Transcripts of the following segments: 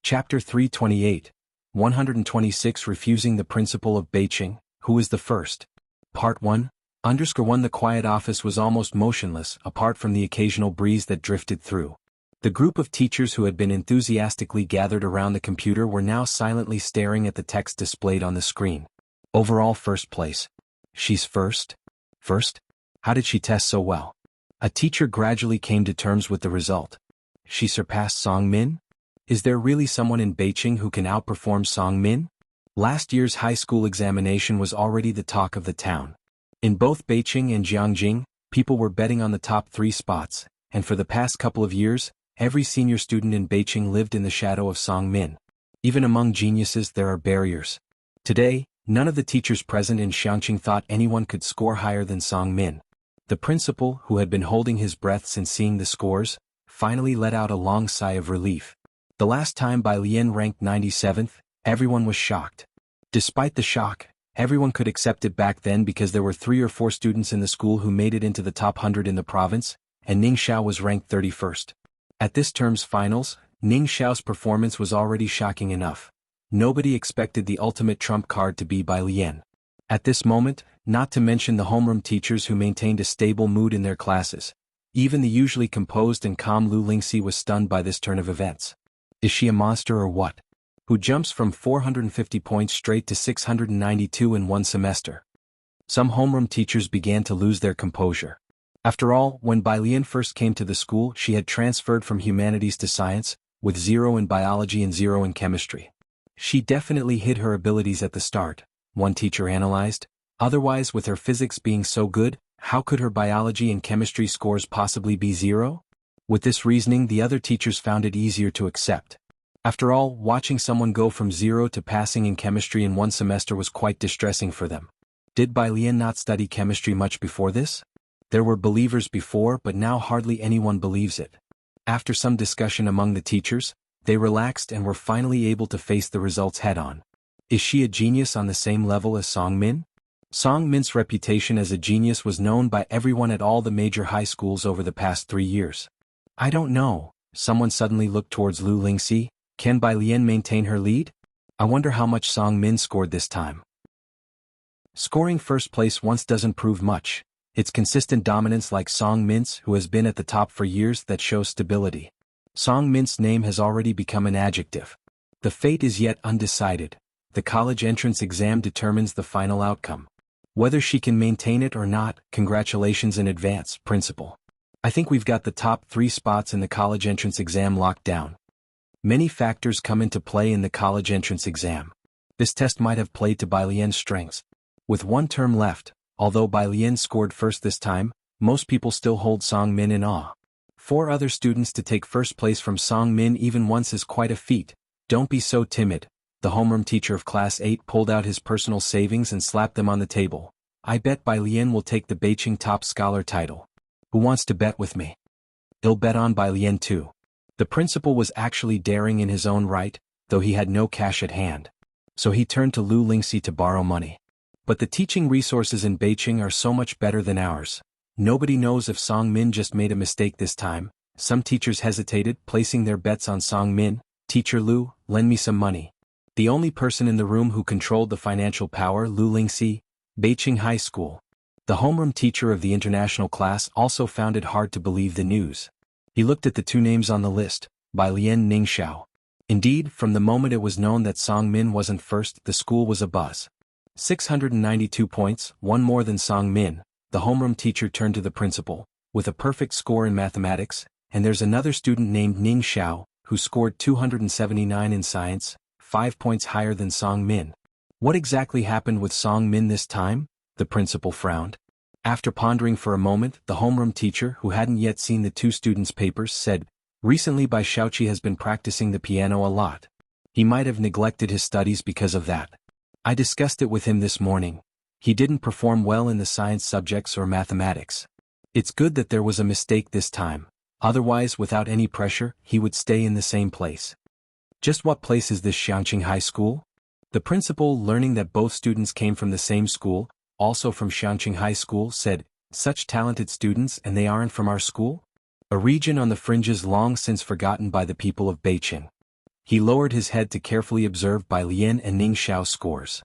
Chapter 328, 126 Refusing the Principal of Beiqing, Who is the First? Part 1, _1 The quiet office was almost motionless, apart from the occasional breeze that drifted through. The group of teachers who had been enthusiastically gathered around the computer were now silently staring at the text displayed on the screen. Overall first place. She's first? First? How did she test so well? A teacher gradually came to terms with the result. She surpassed Song Min? Is there really someone in Beiqing who can outperform Song Min? Last year's high school examination was already the talk of the town. In both Beiqing and Jianghu, people were betting on the top 3 spots, and for the past couple of years, every senior student in Beiqing lived in the shadow of Song Min. Even among geniuses there are barriers. Today, none of the teachers present in Xianxia thought anyone could score higher than Song Min. The principal, who had been holding his breath since seeing the scores, finally let out a long sigh of relief. The last time Bai Lian ranked 97th, everyone was shocked. Despite the shock, everyone could accept it back then because there were 3 or 4 students in the school who made it into the top 100 in the province, and Ning Xiao was ranked 31st. At this term's finals, Ning Xiao's performance was already shocking enough. Nobody expected the ultimate trump card to be Bai Lian. At this moment, not to mention the homeroom teachers who maintained a stable mood in their classes, even the usually composed and calm Lu Lingxi was stunned by this turn of events. Is she a monster or what? Who jumps from 450 points straight to 692 in one semester? Some homeroom teachers began to lose their composure. After all, when Bai Lian first came to the school, she had transferred from humanities to science, with 0 in biology and 0 in chemistry. She definitely hid her abilities at the start, one teacher analyzed. Otherwise, with her physics being so good, how could her biology and chemistry scores possibly be 0? With this reasoning, the other teachers found it easier to accept. After all, watching someone go from 0 to passing in chemistry in one semester was quite distressing for them. Did Bai Lian not study chemistry much before this? There were believers before, but now hardly anyone believes it. After some discussion among the teachers, they relaxed and were finally able to face the results head-on. Is she a genius on the same level as Song Min? Song Min's reputation as a genius was known by everyone at all the major high schools over the past 3 years. I don't know. Someone suddenly looked towards Lu Lingxi. Can Bai Lian maintain her lead? I wonder how much Song Min scored this time. Scoring first place once doesn't prove much. It's consistent dominance like Song Min's, who has been at the top for years, that shows stability. Song Min's name has already become an adjective. The fate is yet undecided. The college entrance exam determines the final outcome. Whether she can maintain it or not, congratulations in advance, principal. I think we've got the top 3 spots in the college entrance exam locked down. Many factors come into play in the college entrance exam. This test might have played to Bai Lian's strengths. With one term left, although Bai Lian scored first this time, most people still hold Song Min in awe. 4 other students to take first place from Song Min even once is quite a feat. Don't be so timid. The homeroom teacher of class 8 pulled out his personal savings and slapped them on the table. I bet Bai Lian will take the Beiqing top scholar title. Who wants to bet with me? He'll bet on Bai Lian too. The principal was actually daring in his own right, though he had no cash at hand. So he turned to Lu Lingxi to borrow money. But the teaching resources in Beiqing are so much better than ours. Nobody knows if Song Min just made a mistake this time. Some teachers hesitated, placing their bets on Song Min. Teacher Lu, lend me some money. The only person in the room who controlled the financial power, Lu Lingxi, Beiqing High School. The homeroom teacher of the international class also found it hard to believe the news. He looked at the 2 names on the list, Bai Lian, Ning Xiao. Indeed, from the moment it was known that Song Min wasn't first, the school was abuzz. 692 points, 1 more than Song Min. The homeroom teacher turned to the principal, with a perfect score in mathematics, and there's another student named Ning Xiao, who scored 279 in science, 5 points higher than Song Min. What exactly happened with Song Min this time? The principal frowned. After pondering for a moment, the homeroom teacher, who hadn't yet seen the 2 students' papers, said, Recently Bai Xiaoqi has been practicing the piano a lot. He might have neglected his studies because of that. I discussed it with him this morning. He didn't perform well in the science subjects or mathematics. It's good that there was a mistake this time. Otherwise, without any pressure, he would stay in the same place. Just what place is this Xianxia High School? The principal, learning that both students came from the same school, also from Xianxia High School, said, Such talented students, and they aren't from our school? A region on the fringes long since forgotten by the people of Beiqing. He lowered his head to carefully observe Bai Lian and Ning Xiao's scores.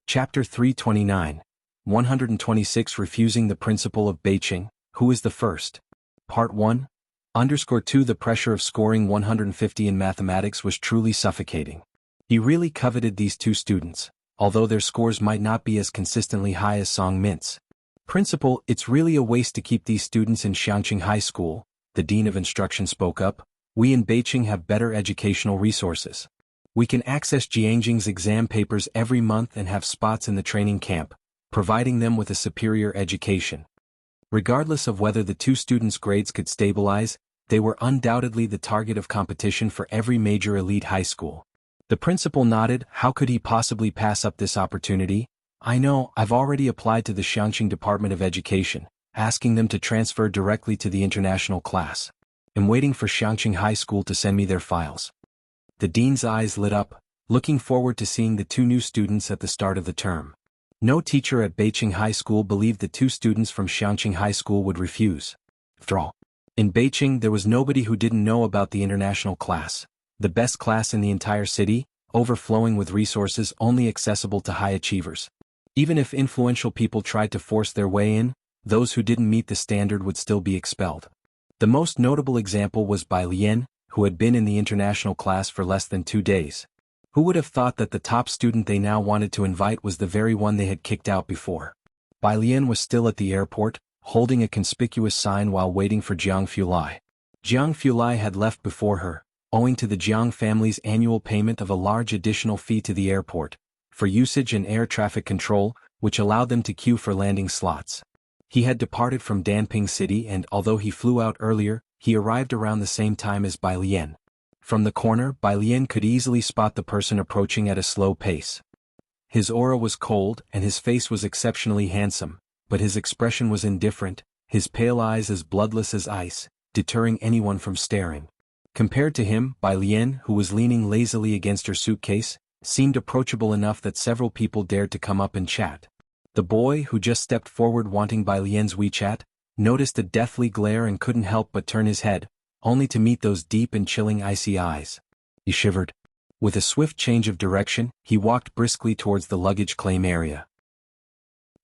Chapter 329, 126 Refusing the Principle of Beiqing, Who is the First? Part 1. _2 The pressure of scoring 150 in mathematics was truly suffocating. He really coveted these two students, although their scores might not be as consistently high as Song Mint's. Principal, it's really a waste to keep these students in Xianxia High School, the Dean of Instruction spoke up. We in Beiqing have better educational resources. We can access Jianghu's exam papers every month and have spots in the training camp, providing them with a superior education. Regardless of whether the two students' grades could stabilize, they were undoubtedly the target of competition for every major elite high school. The principal nodded. How could he possibly pass up this opportunity? I know, I've already applied to the Xianxia Department of Education, asking them to transfer directly to the international class. I'm waiting for Xianxia High School to send me their files. The dean's eyes lit up, looking forward to seeing the two new students at the start of the term. No teacher at Beiqing High School believed the two students from Xianxia High School would refuse. After all, in Beiqing there was nobody who didn't know about the international class, the best class in the entire city, overflowing with resources only accessible to high achievers. Even if influential people tried to force their way in, those who didn't meet the standard would still be expelled. The most notable example was Bai Lian, who had been in the international class for less than 2 days. Who would have thought that the top student they now wanted to invite was the very one they had kicked out before? Bai Lian was still at the airport, holding a conspicuous sign while waiting for Jianghu. Jianghu had left before her, owing to the Jiang family's annual payment of a large additional fee to the airport, for usage and air traffic control, which allowed them to queue for landing slots. He had departed from Danping City and although he flew out earlier, he arrived around the same time as Bai Lian. From the corner, Bai Lian could easily spot the person approaching at a slow pace. His aura was cold and his face was exceptionally handsome, but his expression was indifferent, his pale eyes as bloodless as ice, deterring anyone from staring. Compared to him, Bai Lian, who was leaning lazily against her suitcase, seemed approachable enough that several people dared to come up and chat. The boy, who just stepped forward wanting Bai Lian's WeChat, noticed a deathly glare and couldn't help but turn his head, only to meet those deep and chilling icy eyes. He shivered. With a swift change of direction, he walked briskly towards the luggage claim area.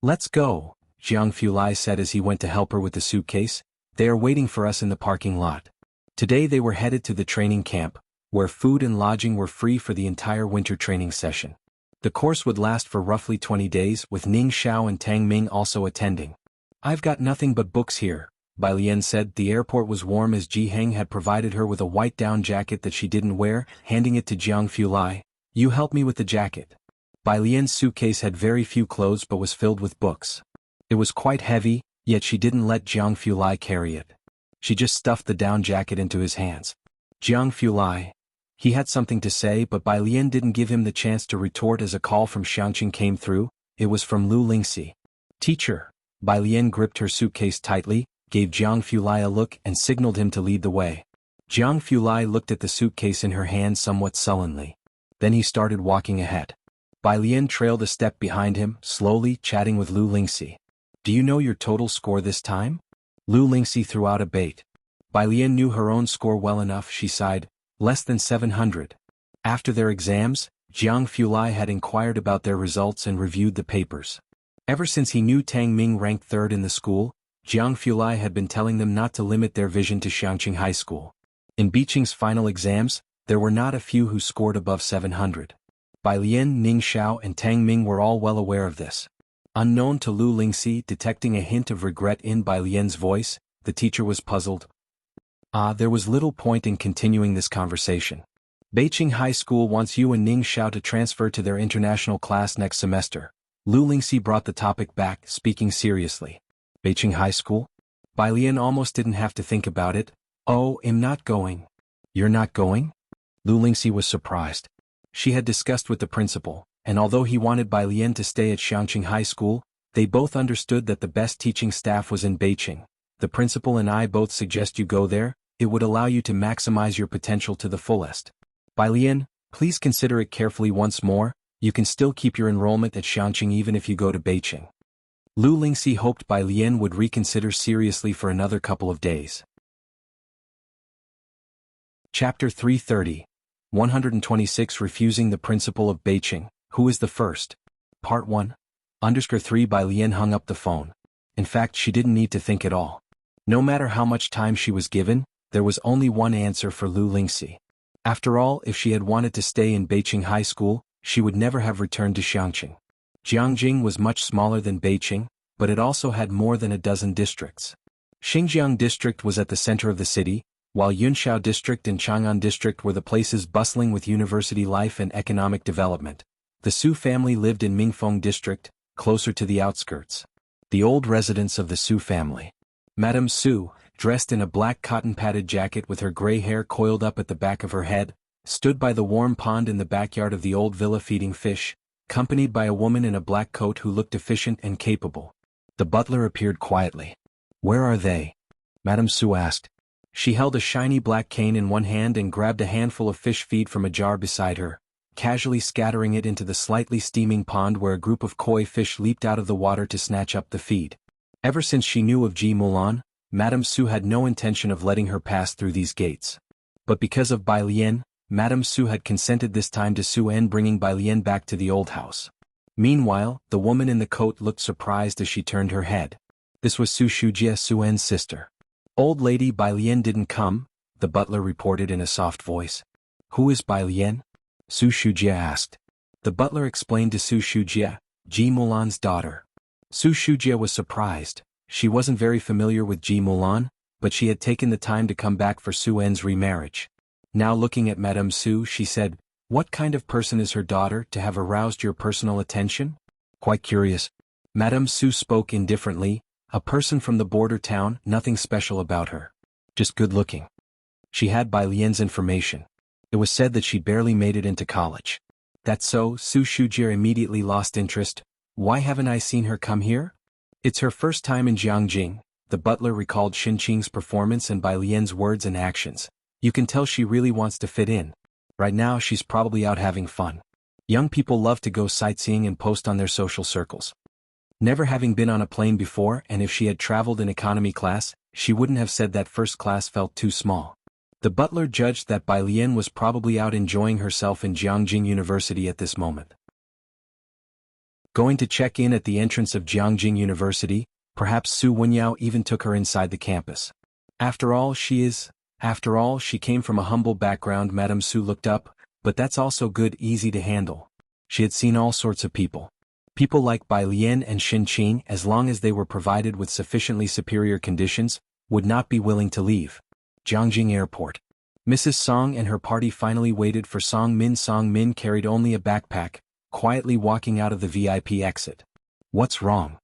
"Let's go," Jianghu said as he went to help her with the suitcase. "They are waiting for us in the parking lot." Today they were headed to the training camp, where food and lodging were free for the entire winter training session. The course would last for roughly 20 days, with Ning Xiao and Tang Ming also attending. "I've got nothing but books here," Bai Lian said. The airport was warm as Jianghu had provided her with a white down jacket that she didn't wear, handing it to Jianghu. "You help me with the jacket." Bai Lian's suitcase had very few clothes but was filled with books. It was quite heavy, yet she didn't let Jianghu carry it. She just stuffed the down jacket into his hands. Jianghu. He had something to say but Bai Lian didn't give him the chance to retort as a call from Xianxia came through. It was from Lu Lingxi. "Teacher." Bai Lian gripped her suitcase tightly, gave Jianghu a look and signaled him to lead the way. Jianghu looked at the suitcase in her hand somewhat sullenly. Then he started walking ahead. Bai Lian trailed a step behind him, slowly chatting with Lu Lingxi. "Do you know your total score this time?" Lu Lingxi threw out a bait. Bai Lian knew her own score well enough. She sighed. "Less than 700. After their exams, Jianghu had inquired about their results and reviewed the papers. Ever since he knew Tang Ming ranked third in the school, Jianghu had been telling them not to limit their vision to Xianxia High School. In Beiqing's final exams, there were not a few who scored above 700. Bai Lian, Ning Xiao and Tang Ming were all well aware of this. Unknown to Lu Lingxi, detecting a hint of regret in Bai Lian's voice, the teacher was puzzled. There was little point in continuing this conversation. "Beiqing High School wants you and Ning Xiao to transfer to their international class next semester." Lu Lingxi brought the topic back, speaking seriously. "Beiqing High School?" Bai Lian almost didn't have to think about it. "Oh, I'm not going." "You're not going?" Lu Lingxi was surprised. She had discussed with the principal, and although he wanted Bai Lian to stay at Xianxia High School, they both understood that the best teaching staff was in Beiqing. "The principal and I both suggest you go there. It would allow you to maximize your potential to the fullest. Bai Lian, please consider it carefully once more. You can still keep your enrollment at Xianxia even if you go to Beiqing." Lu Lingxi hoped Bai Lian would reconsider seriously for another couple of days. Chapter 330. 126 Refusing the Principle of Beiqing, Who is the First? Part 1. 3 Bai Lian hung up the phone. In fact, she didn't need to think at all. No matter how much time she was given, there was only one answer for Lu Lingxi. After all, if she had wanted to stay in Beiqing High School, she would never have returned to Xianxia. Jianghu was much smaller than Beiqing, but it also had more than a dozen districts. Xinjiang District was at the center of the city, while Yunshao District and Chang'an District were the places bustling with university life and economic development. The Su family lived in Mingfeng District, closer to the outskirts. The old residence of the Su family. Madame Su, dressed in a black cotton-padded jacket with her gray hair coiled up at the back of her head, stood by the warm pond in the backyard of the old villa feeding fish, accompanied by a woman in a black coat who looked efficient and capable. The butler appeared quietly. "Where are they?" Madame Su asked. She held a shiny black cane in one hand and grabbed a handful of fish feed from a jar beside her, casually scattering it into the slightly steaming pond where a group of koi fish leaped out of the water to snatch up the feed. Ever since she knew of Ji Mulan, Madame Su had no intention of letting her pass through these gates. But because of Bai Lian, Madame Su had consented this time to Su En bringing Bai Lian back to the old house. Meanwhile, the woman in the coat looked surprised as she turned her head. This was Su Shujie, Su En's sister. "Old lady Bai Lian didn't come," the butler reported in a soft voice. "Who is Bai Lian?" Su Shujie asked. The butler explained to Su Shujie, Ji Mulan's daughter. Su Shujie was surprised. She wasn't very familiar with Ji Mulan, but she had taken the time to come back for Su En's remarriage. Now looking at Madame Su, she said, "What kind of person is her daughter to have aroused your personal attention?" "Quite curious." Madame Su spoke indifferently. "A person from the border town, nothing special about her. Just good-looking." She had Bai Lian's information. It was said that she barely made it into college. "That's so?" Su Shujie immediately lost interest. "Why haven't I seen her come here?" "It's her first time in Jianghu." The butler recalled Xin Qing's performance and Bai Lian's words and actions. "You can tell she really wants to fit in. Right now she's probably out having fun. Young people love to go sightseeing and post on their social circles." Never having been on a plane before, and if she had traveled in economy class, she wouldn't have said that first class felt too small. The butler judged that Bai Lian was probably out enjoying herself in Jianghu University at this moment. Going to check in at the entrance of Jianghu University, perhaps Su Wenyao even took her inside the campus. After all, she came from a humble background. Madame Su looked up, but that's also good, easy to handle. She had seen all sorts of people. People like Bai Lian and Xin Qing, as long as they were provided with sufficiently superior conditions, would not be willing to leave. Jianghu Airport. Mrs. Song and her party finally waited for Song Min. Song Min carried only a backpack, quietly walking out of the VIP exit. "What's wrong?"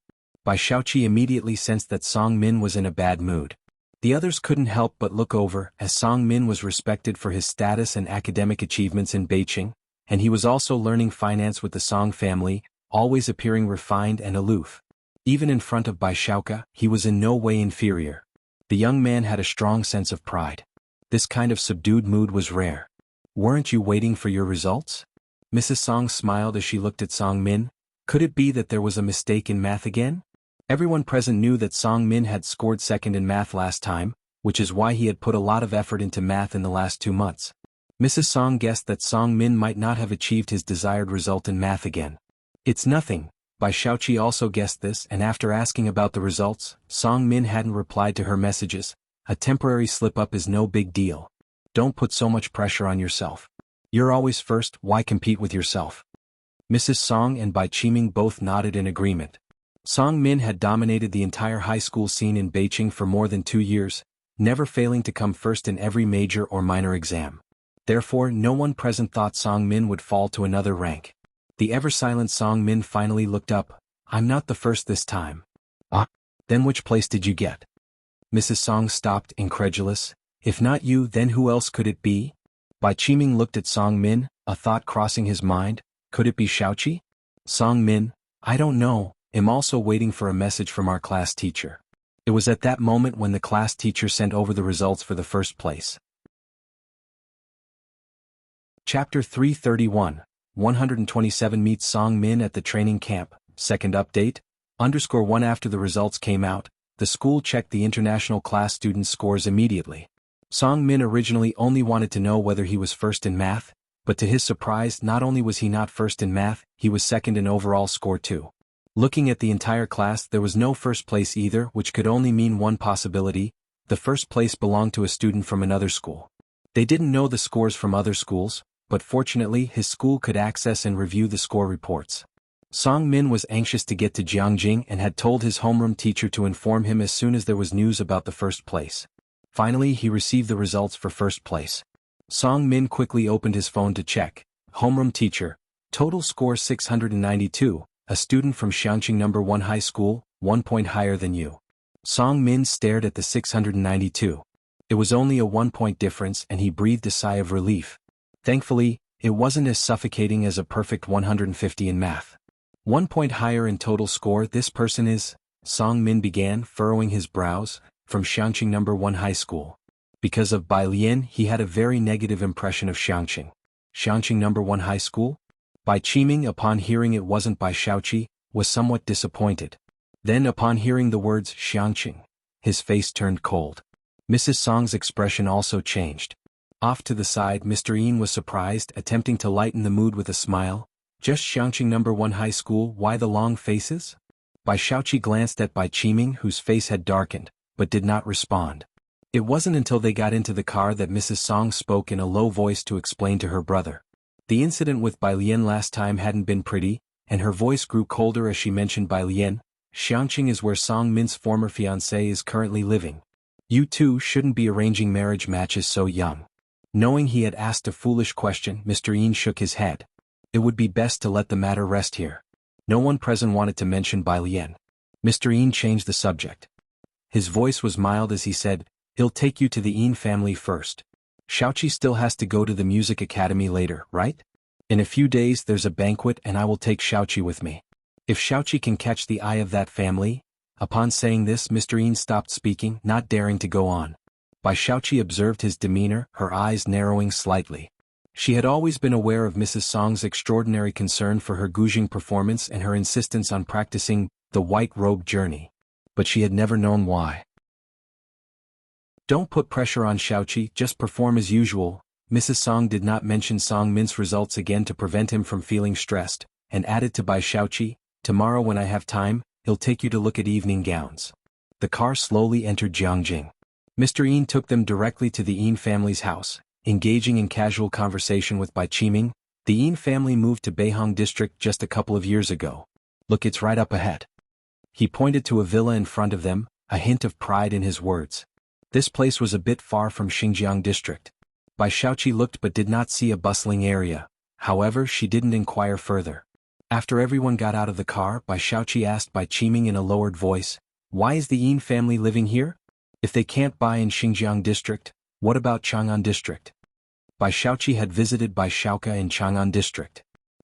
Bai Shaoqi immediately sensed that Song Min was in a bad mood. The others couldn't help but look over, as Song Min was respected for his status and academic achievements in Beiqing, and he was also learning finance with the Song family, always appearing refined and aloof. Even in front of Bai Shaoqi, he was in no way inferior. The young man had a strong sense of pride. This kind of subdued mood was rare. "Weren't you waiting for your results?" Mrs. Song smiled as she looked at Song Min. Could it be that there was a mistake in math again? Everyone present knew that Song Min had scored second in math last time, which is why he had put a lot of effort into math in the last 2 months. Mrs. Song guessed that Song Min might not have achieved his desired result in math again. "It's nothing." Bai Shaoqi also guessed this, and after asking about the results, Song Min hadn't replied to her messages. A temporary slip-up is no big deal. Don't put so much pressure on yourself. You're always first, why compete with yourself? Mrs. Song and Bai Qiming both nodded in agreement. Song Min had dominated the entire high school scene in Beiqing for more than 2 years, never failing to come first in every major or minor exam. Therefore, no one present thought Song Min would fall to another rank. The ever-silent Song Min finally looked up. "I'm not the first this time." "Ah? Then which place did you get?" Mrs. Song stopped, incredulous. "If not you, then who else could it be?" Bai Qiming looked at Song Min, a thought crossing his mind. Could it be Shaoqi? Song Min, "I don't know, I'm also waiting for a message from our class teacher." It was at that moment when the class teacher sent over the results for the first place. Chapter 331. 127 meets Song Min at the training camp. Second update. _1 After the results came out, the school checked the international class students' scores immediately. Song Min originally only wanted to know whether he was first in math, but to his surprise not only was he not first in math, he was second in overall score too. Looking at the entire class, there was no first place either, which could only mean one possibility: the first place belonged to a student from another school. They didn't know the scores from other schools, but fortunately his school could access and review the score reports. Song Min was anxious to get to Jianghu and had told his homeroom teacher to inform him as soon as there was news about the first place. Finally he received the results for first place. Song Min quickly opened his phone to check. Homeroom teacher, total score 692, a student from Xianxia number 1 high school, 1 point higher than you. Song Min stared at the 692. It was only a 1 point difference and he breathed a sigh of relief. Thankfully, it wasn't as suffocating as a perfect 150 in math. 1 point higher in total score this person is, Song Min began, furrowing his brows, from Xianxia number 1 high school. Because of Bai Lian he had a very negative impression of Xianxia. Xianxia number 1 high school? Bai Qiming, upon hearing it wasn't Bai Xiaoqi, was somewhat disappointed. Then upon hearing the words Xianxia, his face turned cold. Mrs. Song's expression also changed. Off to the side Mr. Yin was surprised, attempting to lighten the mood with a smile. Just Xianxia number 1 high school, why the long faces? Bai Xiaoqi glanced at Bai Qiming, whose face had darkened, but did not respond. It wasn't until they got into the car that Mrs. Song spoke in a low voice to explain to her brother. The incident with Bai Lian last time hadn't been pretty, and her voice grew colder as she mentioned Bai Lian. Xianxia is where Song Min's former fiancé is currently living. You two shouldn't be arranging marriage matches so young. Knowing he had asked a foolish question, Mr. Yin shook his head. It would be best to let the matter rest here. No one present wanted to mention Bai Lian. Mr. Yin changed the subject. His voice was mild as he said, he'll take you to the Yin family first. Xiaoqi still has to go to the music academy later, right? In a few days there's a banquet and I will take Xiaoqi with me. If Xiaoqi can catch the eye of that family. Upon saying this Mr. Yin stopped speaking, not daring to go on. Bai Xiaoqi observed his demeanor, her eyes narrowing slightly. She had always been aware of Mrs. Song's extraordinary concern for her Guzheng performance and her insistence on practicing the white robe journey. But she had never known why. Don't put pressure on Xiaoqi, just perform as usual. Mrs. Song did not mention Song Min's results again to prevent him from feeling stressed, and added to Bai Xiaoqi, tomorrow when I have time, he'll take you to look at evening gowns. The car slowly entered Jianghu. Mr. Yin took them directly to the Yin family's house, engaging in casual conversation with Bai Qiming. The Yin family moved to Beihong district just a couple of years ago. Look, it's right up ahead. He pointed to a villa in front of them, a hint of pride in his words. This place was a bit far from Xinjiang district. Bai Xiaoqi looked but did not see a bustling area. However, she didn't inquire further. After everyone got out of the car, Bai Xiaoqi asked Bai Qiming in a lowered voice, why is the Yin family living here? If they can't buy in Xinjiang district, what about Chang'an district? Bai Xiaoqi had visited Bai Xiaoka in Chang'an district.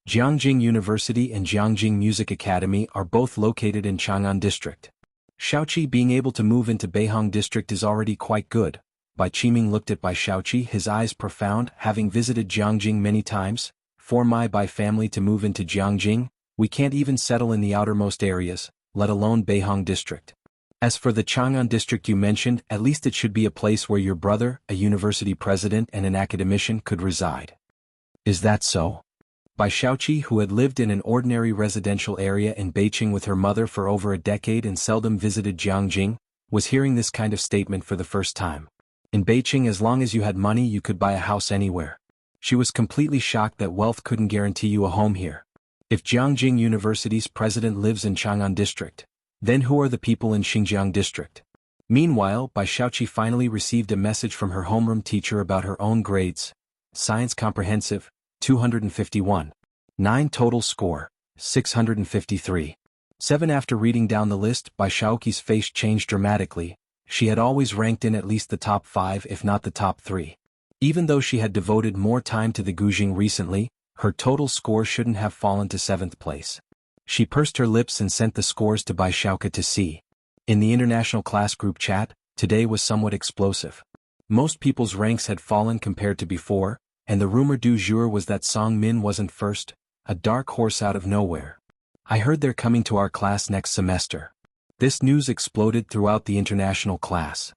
Jianghu University and Jianghu Music Academy are both located in Chang'an district. Xiaoqi being able to move into Beihong district is already quite good. Bai Qiming looked at Bai Xiaoqi, his eyes profound, having visited Jianghu many times. For my Bai family to move into Jianghu, we can't even settle in the outermost areas, let alone Beihong district. As for the Chang'an district you mentioned, at least it should be a place where your brother, a university president and an academician could reside. Is that so? Bai Xiaoqi, who had lived in an ordinary residential area in Beijing with her mother for over a decade and seldom visited Jianghu, was hearing this kind of statement for the first time. In Beijing, as long as you had money you could buy a house anywhere. She was completely shocked that wealth couldn't guarantee you a home here. If Jianghu University's president lives in Chang'an district, then who are the people in Xinjiang district? Meanwhile, Bai Xiaoqi finally received a message from her homeroom teacher about her own grades. Science Comprehensive, 251. 9 total score, 653. 7 After reading down the list, Bai Xiaoqi's face changed dramatically. She had always ranked in at least the top 5 if not the top 3. Even though she had devoted more time to the Guzheng recently, her total score shouldn't have fallen to 7th place. She pursed her lips and sent the scores to Bai Xiaoka to see. In the international class group chat, today was somewhat explosive. Most people's ranks had fallen compared to before, and the rumor du jour was that Song Min wasn't first, a dark horse out of nowhere. I heard they're coming to our class next semester. This news exploded throughout the international class.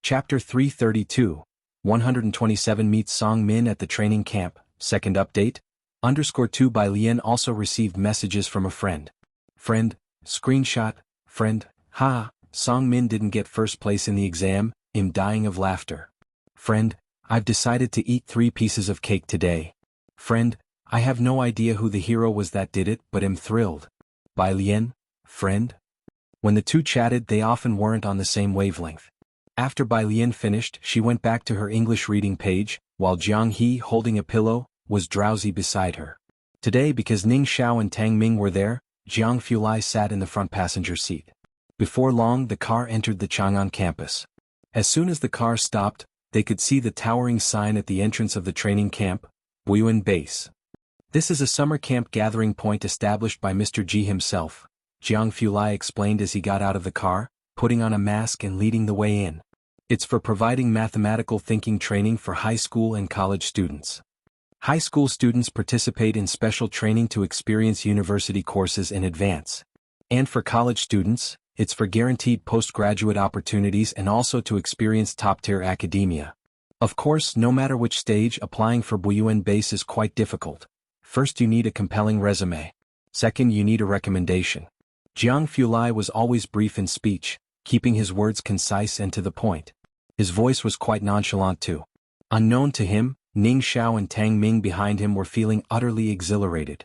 Chapter 332, 127 meets Song Min at the training camp, second update, _2 by Lian also received messages from a friend. Friend, screenshot, friend, ha, Song Min didn't get first place in the exam, I'm dying of laughter. Friend, I've decided to eat 3 pieces of cake today. Friend, I have no idea who the hero was that did it, but I'm thrilled. By Lian, friend? When the two chatted, they often weren't on the same wavelength. After Bai Lian finished, she went back to her English reading page, while Jianghu, holding a pillow, was drowsy beside her. Today, because Ning Xiao and Tang Ming were there, Jiang Fulai sat in the front passenger seat. Before long, the car entered the Chang'an campus. As soon as the car stopped, they could see the towering sign at the entrance of the training camp, Buyuan Base. This is a summer camp gathering point established by Mr. Ji himself, Jiang Fulai explained as he got out of the car, putting on a mask and leading the way in. It's for providing mathematical thinking training for high school and college students. High school students participate in special training to experience university courses in advance. And for college students, it's for guaranteed postgraduate opportunities and also to experience top-tier academia. Of course, no matter which stage, applying for Buyuan Base is quite difficult. First, you need a compelling resume. Second, you need a recommendation. Jiang Fulai was always brief in speech, keeping his words concise and to the point. His voice was quite nonchalant too. Unknown to him, Ning Xiao and Tang Ming behind him were feeling utterly exhilarated.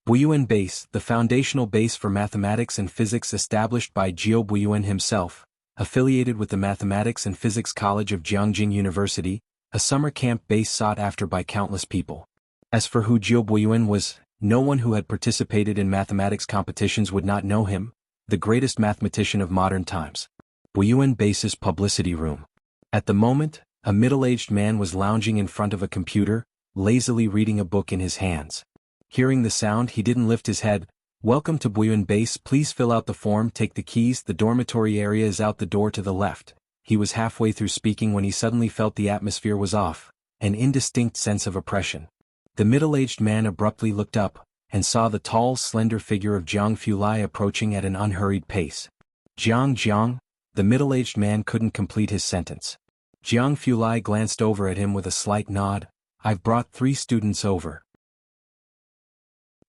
Buyuan Base, the foundational base for mathematics and physics established by Jiao Buyuan himself, affiliated with the Mathematics and Physics College of Jianghu University, a summer camp base sought after by countless people. As for who Jiao Buyuan was, no one who had participated in mathematics competitions would not know him, the greatest mathematician of modern times. Buyuan Base's publicity room. At the moment, a middle-aged man was lounging in front of a computer, lazily reading a book in his hands. Hearing the sound, he didn't lift his head. Welcome to Buyuan Base, please fill out the form, take the keys, the dormitory area is out the door to the left. He was halfway through speaking when he suddenly felt the atmosphere was off, an indistinct sense of oppression. The middle-aged man abruptly looked up, and saw the tall, slender figure of Jiang Fulai approaching at an unhurried pace. Jiang, the middle-aged man couldn't complete his sentence. Jiang Fulai glanced over at him with a slight nod. I've brought 3 students over.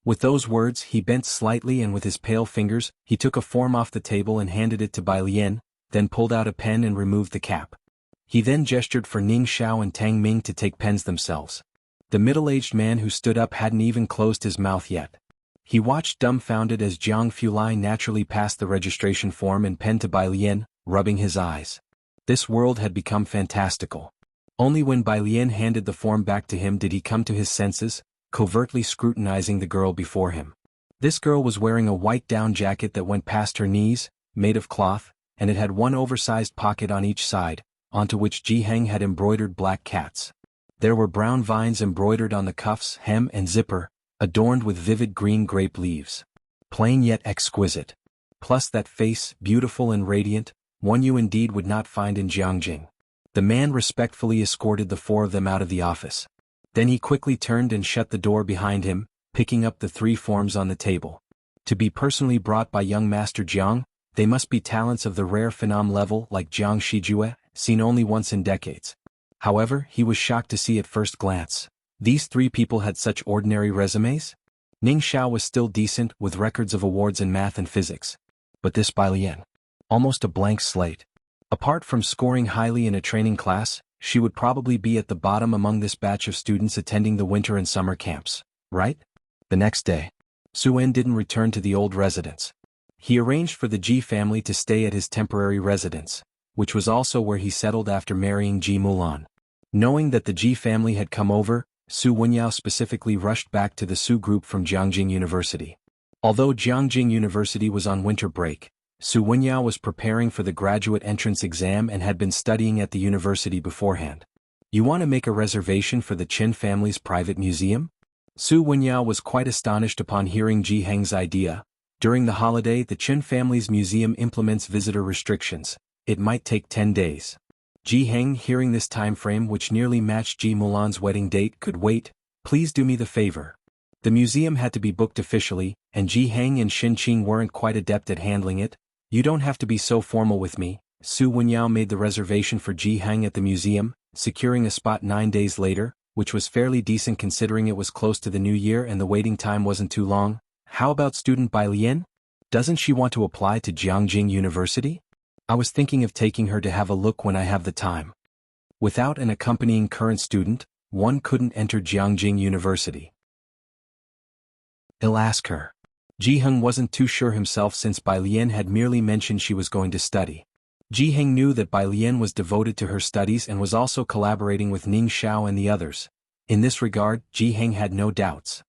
With those words, he bent slightly and with his pale fingers, he took a form off the table and handed it to Bai Lian, then pulled out a pen and removed the cap. He then gestured for Ning Xiao and Tang Ming to take pens themselves. The middle-aged man who stood up hadn't even closed his mouth yet. He watched dumbfounded as Jiang Fulai naturally passed the registration form and pen to Bai Lian, rubbing his eyes. This world had become fantastical. Only when Bai Lian handed the form back to him did he come to his senses, covertly scrutinizing the girl before him. This girl was wearing a white down jacket that went past her knees, made of cloth, and it had one oversized pocket on each side, onto which Jianghu had embroidered black cats. There were brown vines embroidered on the cuffs, hem and zipper, adorned with vivid green grape leaves. Plain yet exquisite. Plus that face, beautiful and radiant, one you indeed would not find in Jianghu. The man respectfully escorted the 4 of them out of the office. Then he quickly turned and shut the door behind him, picking up the 3 forms on the table. To be personally brought by young Master Jiang, they must be talents of the rare phenom level like Jiang Shijue, seen only once in decades. However, he was shocked to see at first glance. These 3 people had such ordinary resumes? Ning Xiao was still decent, with records of awards in math and physics. But this Bai Lian. Almost a blank slate. Apart from scoring highly in a training class, she would probably be at the bottom among this batch of students attending the winter and summer camps, right? The next day, Su Wen didn't return to the old residence. He arranged for the Ji family to stay at his temporary residence, which was also where he settled after marrying Ji Mulan. Knowing that the Ji family had come over, Su Wenyao specifically rushed back to the Su group from Jianghu University. Although Jianghu University was on winter break, Su Wenyao was preparing for the graduate entrance exam and had been studying at the university beforehand. You want to make a reservation for the Qin family's private museum? Su Wenyao was quite astonished upon hearing Ji Heng's idea. During the holiday, the Qin family's museum implements visitor restrictions. It might take 10 days. Ji Heng, hearing this time frame which nearly matched Ji Mulan's wedding date, could wait. Please do me the favor. The museum had to be booked officially, and Ji Heng and Xin Qing weren't quite adept at handling it. You don't have to be so formal with me, Su Wenyao made the reservation for Jianghu at the museum, securing a spot 9 days later, which was fairly decent considering it was close to the new year and the waiting time wasn't too long. How about student Bai Lian? Doesn't she want to apply to Jianghu University? I was thinking of taking her to have a look when I have the time. Without an accompanying current student, one couldn't enter Jianghu University. I'll ask her. Jianghu wasn't too sure himself since Bai Lian had merely mentioned she was going to study. Jianghu knew that Bai Lian was devoted to her studies and was also collaborating with Ning Xiao and the others. In this regard, Jianghu had no doubts.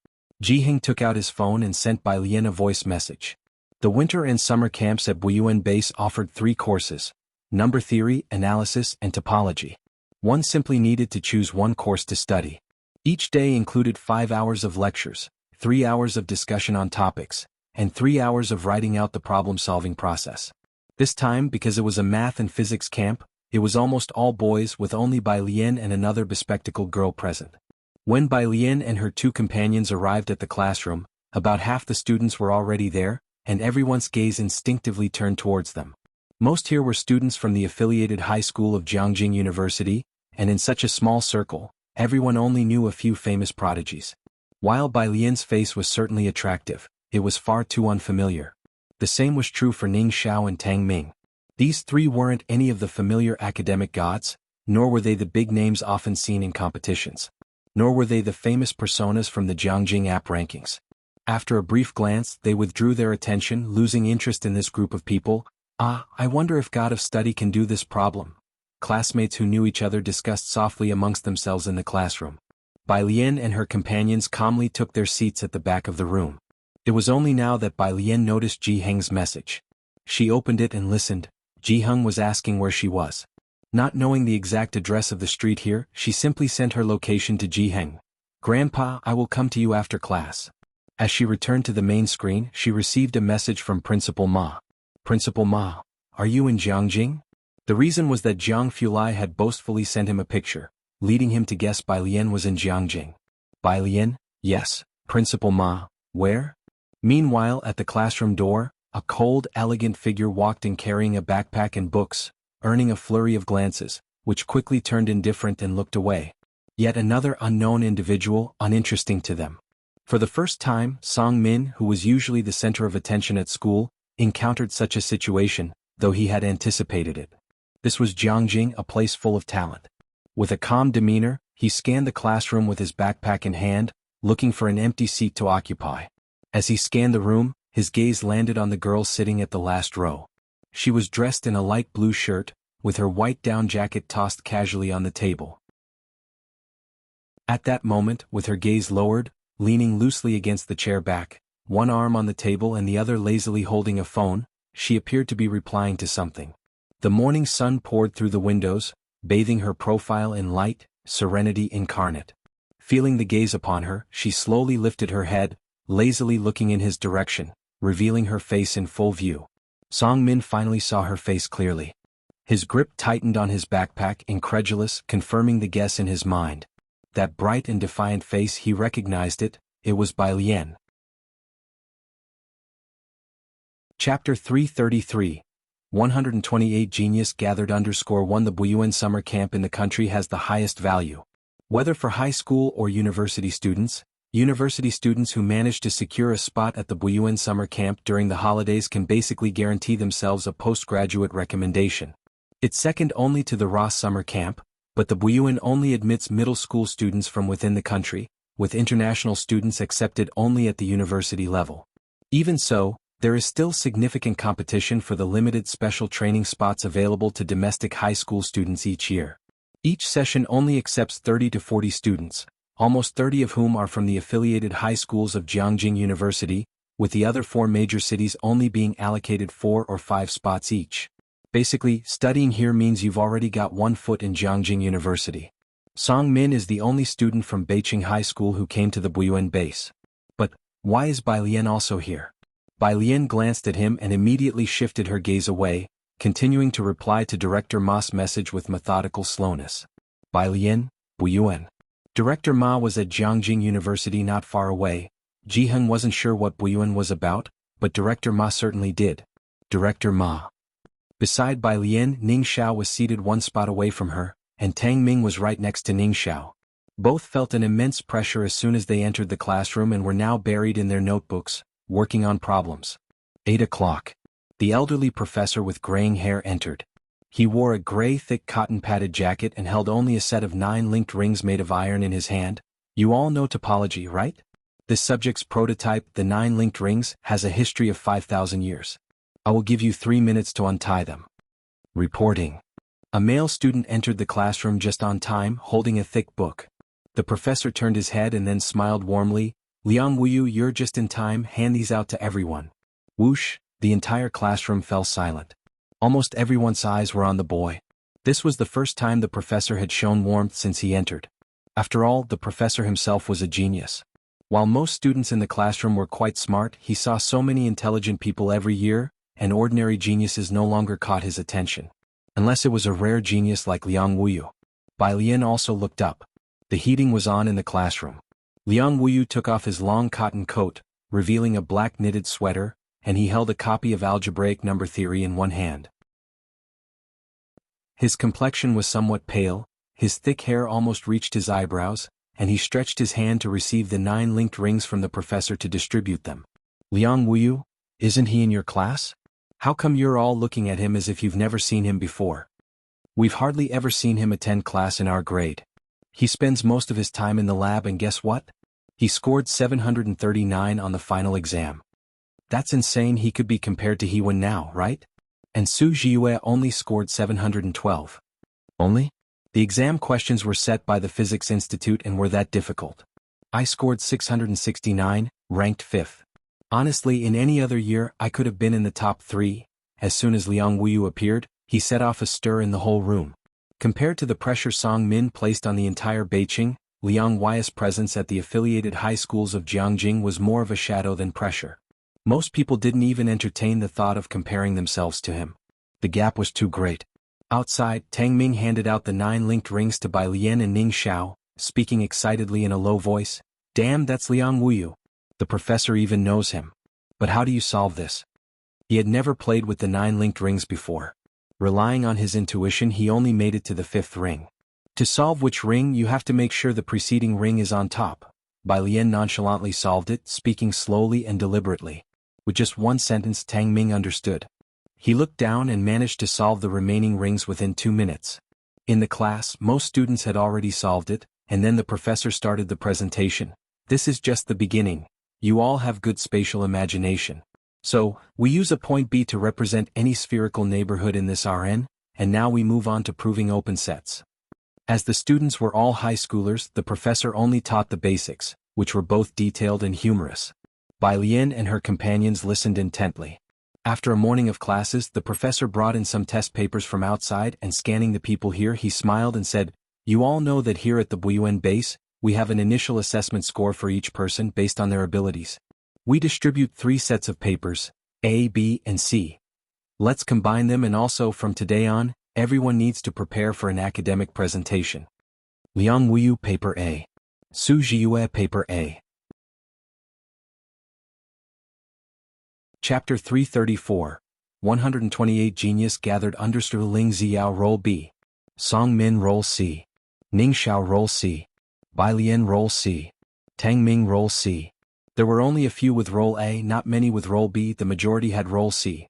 Jianghu took out his phone and sent Bai Lian a voice message. The winter and summer camps at Buyuan Base offered 3 courses: number theory, analysis, and topology. One simply needed to choose one course to study. Each day included 5 hours of lectures, 3 hours of discussion on topics, and 3 hours of writing out the problem-solving process. This time, because it was a math and physics camp, it was almost all boys with only Bai Lian and another bespectacled girl present. When Bai Lian and her 2 companions arrived at the classroom, about half the students were already there, and everyone's gaze instinctively turned towards them. Most here were students from the affiliated high school of Jianghu University, and in such a small circle, everyone only knew a few famous prodigies. While Bai Lian's face was certainly attractive, it was far too unfamiliar. The same was true for Ning Xiao and Tang Ming. These 3 weren't any of the familiar academic gods, nor were they the big names often seen in competitions. Nor were they the famous personas from the Jianghu app rankings. After a brief glance, they withdrew their attention, losing interest in this group of people. I wonder if God of Study can do this problem. Classmates who knew each other discussed softly amongst themselves in the classroom. Bai Lian and her companions calmly took their seats at the back of the room. It was only now that Bai Lian noticed Jianghu's message. She opened it and listened. Jianghu was asking where she was. Not knowing the exact address of the street here, she simply sent her location to Jianghu. "Grandpa, I will come to you after class." As she returned to the main screen, she received a message from Principal Ma. "Principal Ma, are you in Jianghu?" The reason was that Jiang Fulai had boastfully sent him a picture, leading him to guess Bai Lian was in Jianghu. "Bai Lian? Yes, Principal Ma, where?" Meanwhile, at the classroom door, a cold, elegant figure walked in carrying a backpack and books, earning a flurry of glances, which quickly turned indifferent and looked away. Yet another unknown individual, uninteresting to them. For the first time, Song Min, who was usually the center of attention at school, encountered such a situation, though he had anticipated it. This was Jianghu, a place full of talent. With a calm demeanor, he scanned the classroom with his backpack in hand, looking for an empty seat to occupy. As he scanned the room, his gaze landed on the girl sitting at the last row. She was dressed in a light blue shirt, with her white down jacket tossed casually on the table. At that moment, with her gaze lowered, leaning loosely against the chair back, one arm on the table and the other lazily holding a phone, she appeared to be replying to something. The morning sun poured through the windows, bathing her profile in light, serenity incarnate. Feeling the gaze upon her, she slowly lifted her head, lazily looking in his direction, revealing her face in full view. Song Min finally saw her face clearly. His grip tightened on his backpack, incredulous, confirming the guess in his mind. That bright and defiant face, he recognized it, it was Bai Lian. Chapter 333 128 Genius gathered _1 The Buyuan summer camp in the country has the highest value. Whether for high school or university students who manage to secure a spot at the Buyuan summer camp during the holidays can basically guarantee themselves a postgraduate recommendation. It's second only to the Ross summer camp, but the Buyuan only admits middle school students from within the country, with international students accepted only at the university level. Even so, there is still significant competition for the limited special training spots available to domestic high school students each year. Each session only accepts 30 to 40 students, almost 30 of whom are from the affiliated high schools of Jianghu University, with the other 4 major cities only being allocated 4 or 5 spots each. Basically, studying here means you've already got one foot in Jianghu University. Song Min is the only student from Beiqing High School who came to the Buyuan base. But why is Bai Lian also here? Bai Lian glanced at him and immediately shifted her gaze away, continuing to reply to Director Ma's message with methodical slowness. Bai Lian, Buyuan. Director Ma was at Jianghu University not far away. Jianghu wasn't sure what Buyuan was about, but Director Ma certainly did. Director Ma. Beside Bai Lian, Ning Xiao was seated one spot away from her, and Tang Ming was right next to Ning Xiao. Both felt an immense pressure as soon as they entered the classroom and were now buried in their notebooks, working on problems. 8 o'clock. The elderly professor with graying hair entered. He wore a gray thick cotton-padded jacket and held only a set of 9 linked rings made of iron in his hand. You all know topology, right? This subject's prototype, the 9 linked rings, has a history of 5,000 years. I will give you 3 minutes to untie them. Reporting. A male student entered the classroom just on time, holding a thick book. The professor turned his head and then smiled warmly. Liang Wuyu, you're just in time, hand these out to everyone. Whoosh, the entire classroom fell silent. Almost everyone's eyes were on the boy. This was the first time the professor had shown warmth since he entered. After all, the professor himself was a genius. While most students in the classroom were quite smart, he saw so many intelligent people every year, and ordinary geniuses no longer caught his attention. Unless it was a rare genius like Liang Wuyu. Bai Lian also looked up. The heating was on in the classroom. Liang Wuyu took off his long cotton coat, revealing a black knitted sweater, and he held a copy of algebraic number theory in one hand. His complexion was somewhat pale, his thick hair almost reached his eyebrows, and he stretched his hand to receive the 9 linked rings from the professor to distribute them. Liang Wuyu, isn't he in your class? How come you're all looking at him as if you've never seen him before? We've hardly ever seen him attend class in our grade. He spends most of his time in the lab, and guess what? He scored 739 on the final exam. That's insane. He could be compared to Hewen now, right? And Su Jiue only scored 712. Only? The exam questions were set by the Physics Institute and were that difficult. I scored 669, ranked 5th. Honestly, in any other year, I could have been in the top 3. As soon as Liang Wuyu appeared, he set off a stir in the whole room. Compared to the pressure Song Min placed on the entire Beijing, Liang Wuyu's presence at the affiliated high schools of Jianghu was more of a shadow than pressure. Most people didn't even entertain the thought of comparing themselves to him. The gap was too great. Outside, Tang Ming handed out the 9 linked rings to Bai Lian and Ning Xiao, speaking excitedly in a low voice. Damn, that's Liang Wuyu. The professor even knows him. But how do you solve this? He had never played with the 9 linked rings before. Relying on his intuition, he only made it to the 5th ring. To solve which ring, you have to make sure the preceding ring is on top. Bai Lian nonchalantly solved it, speaking slowly and deliberately. With just one sentence, Tang Ming understood. He looked down and managed to solve the remaining rings within 2 minutes. In the class, most students had already solved it, and then the professor started the presentation. This is just the beginning. You all have good spatial imagination. So, we use a point B to represent any spherical neighborhood in this Rn, and now we move on to proving open sets. As the students were all high schoolers, the professor only taught the basics, which were both detailed and humorous. Bai Lian and her companions listened intently. After a morning of classes, the professor brought in some test papers from outside, and scanning the people here, he smiled and said, You all know that here at the Buyuan base, we have an initial assessment score for each person based on their abilities. We distribute 3 sets of papers, A, B, and C. Let's combine them, and also from today on, everyone needs to prepare for an academic presentation. Liang Wuyu Paper A. Su Jiue Paper A. Chapter 334, 128 Genius Gathered Understood. Ling Ziao Role B. Song Min Role C. Ning Xiao Role C. Bai Lian Role C. Tang Ming Role C. There were only a few with Role A, not many with Role B. The majority had Role C.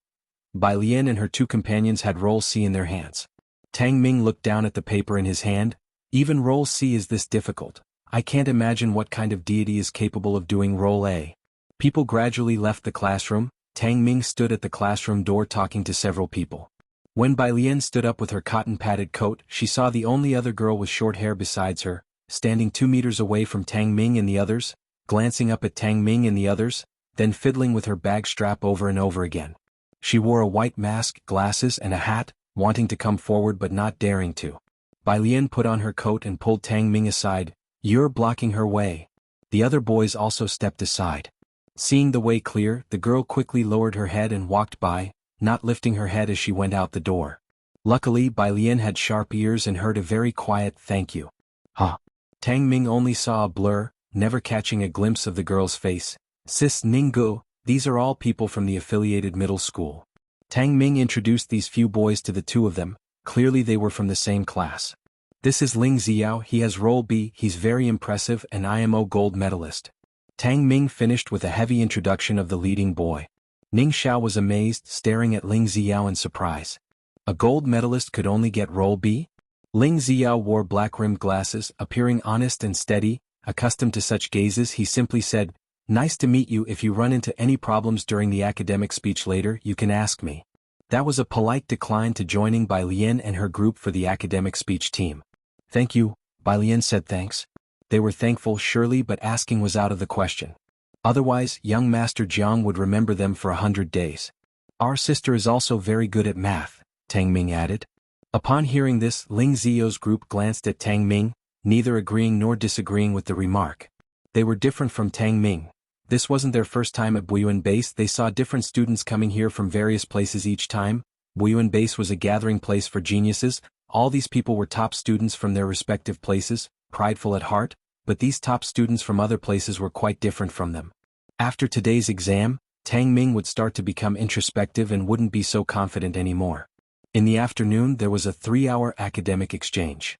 Bai Lian and her 2 companions had Role C in their hands. Tang Ming looked down at the paper in his hand. Even Role C is this difficult. I can't imagine what kind of deity is capable of doing Role A. People gradually left the classroom. Tang Ming stood at the classroom door talking to several people. When Bai Lian stood up with her cotton-padded coat, she saw the only other girl with short hair besides her, standing 2 meters away from Tang Ming and the others, glancing up at Tang Ming and the others, then fiddling with her bag strap over and over again. She wore a white mask, glasses, and a hat, wanting to come forward but not daring to. Bai Lian put on her coat and pulled Tang Ming aside. You're blocking her way. The other boys also stepped aside. Seeing the way clear, the girl quickly lowered her head and walked by, not lifting her head as she went out the door. Luckily, Bai Lian had sharp ears and heard a very quiet thank you. Huh. Tang Ming only saw a blur, never catching a glimpse of the girl's face. Sis Ninggu, these are all people from the affiliated middle school. Tang Ming introduced these few boys to the two of them. Clearly they were from the same class. This is Ling Xiao, he has role B, he's very impressive, an IMO gold medalist. Tang Ming finished with a heavy introduction of the leading boy. Ning Xiao was amazed, staring at Ling Xiao in surprise. A gold medalist could only get role B? Ling Xiao wore black-rimmed glasses, appearing honest and steady. Accustomed to such gazes, he simply said, "Nice to meet you. If you run into any problems during the academic speech later, you can ask me." That was a polite decline to joining Bai Lian and her group for the academic speech team. "Thank you," Bai Lian said. "Thanks." They were thankful surely, but asking was out of the question. Otherwise, young Master Jiang would remember them for 100 days. "Our sister is also very good at math," Tang Ming added. Upon hearing this, Ling Xiao's group glanced at Tang Ming, neither agreeing nor disagreeing with the remark. They were different from Tang Ming. This wasn't their first time at Buyuan Base. They saw different students coming here from various places each time. Buyuan Base was a gathering place for geniuses. All these people were top students from their respective places, prideful at heart, but these top students from other places were quite different from them. After today's exam, Tang Ming would start to become introspective and wouldn't be so confident anymore. In the afternoon there was a 3-hour academic exchange.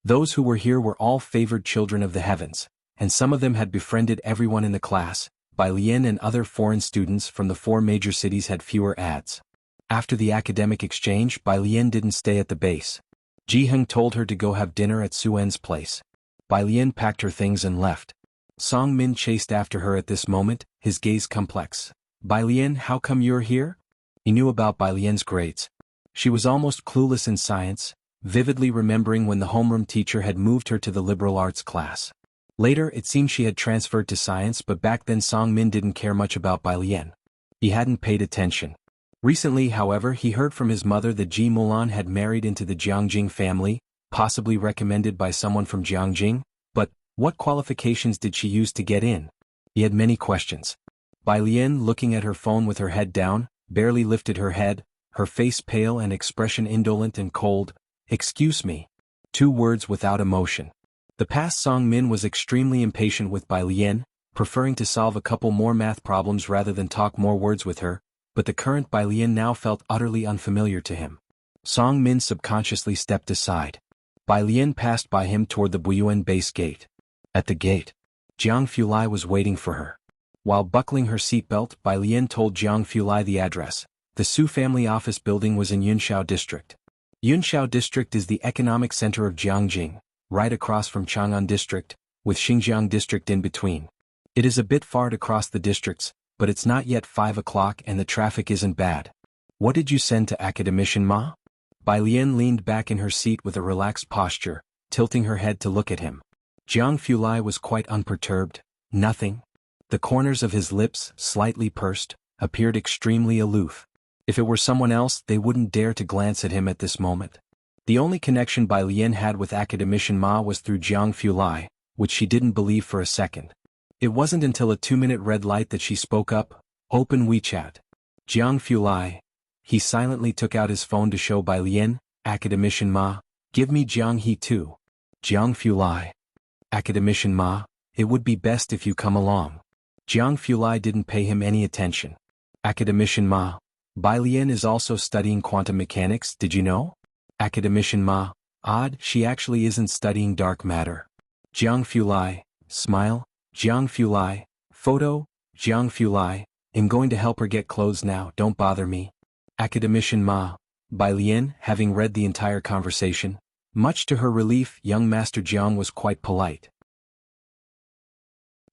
Those who were here were all favored children of the heavens, and some of them had befriended everyone in the class. Bai Lian and other foreign students from the 4 major cities had fewer ads. After the academic exchange, Bai Lian didn't stay at the base. Jianghu told her to go have dinner at Suen's place. Bai Lian packed her things and left. Song Min chased after her at this moment, his gaze complex. "Bai Lian, how come you're here?" He knew about Bai Lian's grades. She was almost clueless in science, vividly remembering when the homeroom teacher had moved her to the liberal arts class. Later it seemed she had transferred to science, but back then Song Min didn't care much about Bai Lian. He hadn't paid attention. Recently, however, he heard from his mother that Ji Mulan had married into the Jiangjing family, possibly recommended by someone from Jiangjing, but what qualifications did she use to get in? He had many questions. Bai Lian, looking at her phone with her head down, barely lifted her head, her face pale and expression indolent and cold. "Excuse me." 2 words without emotion. The past Song Min was extremely impatient with Bai Lian, preferring to solve a couple more math problems rather than talk more words with her, but the current Bai Lian now felt utterly unfamiliar to him. Song Min subconsciously stepped aside. Bai Lian passed by him toward the Buyuan base gate. At the gate, Jiang Fulai was waiting for her. While buckling her seatbelt, Bai Lian told Jiang Fulai the address. The Su family office building was in Yunxiao District. Yunxiao District is the economic center of Jiangjing, right across from Chang'an District, with Xinjiang District in between. It is a bit far to cross the districts, but it's not yet 5 o'clock and the traffic isn't bad. "What did you send to Academician Ma?" Bai Lian leaned back in her seat with a relaxed posture, tilting her head to look at him. Jiang Fulai was quite unperturbed. "Nothing." The corners of his lips, slightly pursed, appeared extremely aloof. If it were someone else, they wouldn't dare to glance at him at this moment. The only connection Bai Lian had with Academician Ma was through Jiang Fulai, which she didn't believe for a second. It wasn't until a 2-minute red light that she spoke up. "Open WeChat." Jiang Fulai. He silently took out his phone to show Bai Lian. "Academician Ma, give me Jianghe too." Jiang Fulai. "Academician Ma, it would be best if you come along." Jiang Fulai didn't pay him any attention. "Academician Ma, Bai Lian is also studying quantum mechanics, did you know?" Academician Ma. "Odd, she actually isn't studying dark matter." Jiang Fulai. Smile. Jiang Fulai. Photo. Jiang Fulai. "I'm going to help her get clothes now, don't bother me." Academician Ma. Bai Lian, having read the entire conversation. Much to her relief, young Master Jiang was quite polite.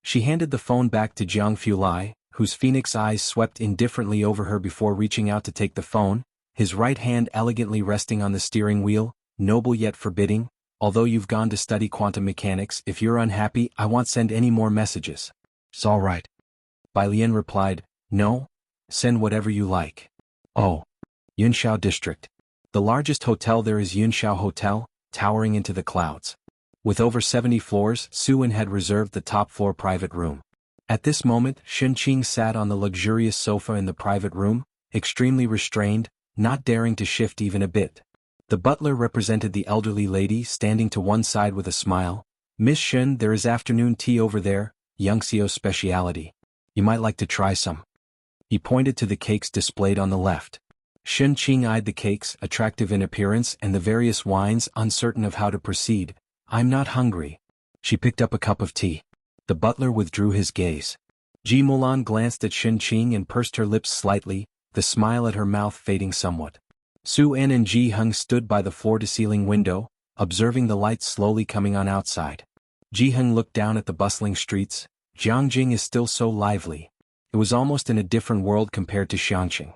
She handed the phone back to Jiang Fulai, whose phoenix eyes swept indifferently over her before reaching out to take the phone, his right hand elegantly resting on the steering wheel, noble yet forbidding. "Although you've gone to study quantum mechanics, if you're unhappy, I won't send any more messages." "It's all right." Bai Lian replied. "No? Send whatever you like." "Oh. Yunxiao District. The largest hotel there is Yunxiao Hotel, towering into the clouds. With over 70 floors, Suin had reserved the top-floor private room. At this moment, Shenqing sat on the luxurious sofa in the private room, extremely restrained, not daring to shift even a bit. The butler represented the elderly lady, standing to one side with a smile. "Miss Shen, there is afternoon tea over there, Xianxia's speciality. You might like to try some." He pointed to the cakes displayed on the left. Xianxia eyed the cakes, attractive in appearance, and the various wines, uncertain of how to proceed. "I'm not hungry." She picked up a cup of tea. The butler withdrew his gaze. Ji Mulan glanced at Xianxia and pursed her lips slightly, the smile at her mouth fading somewhat. Su En and Jianghu stood by the floor-to-ceiling window, observing the lights slowly coming on outside. Jianghu looked down at the bustling streets. Jianghu is still so lively. It was almost in a different world compared to Xianxia.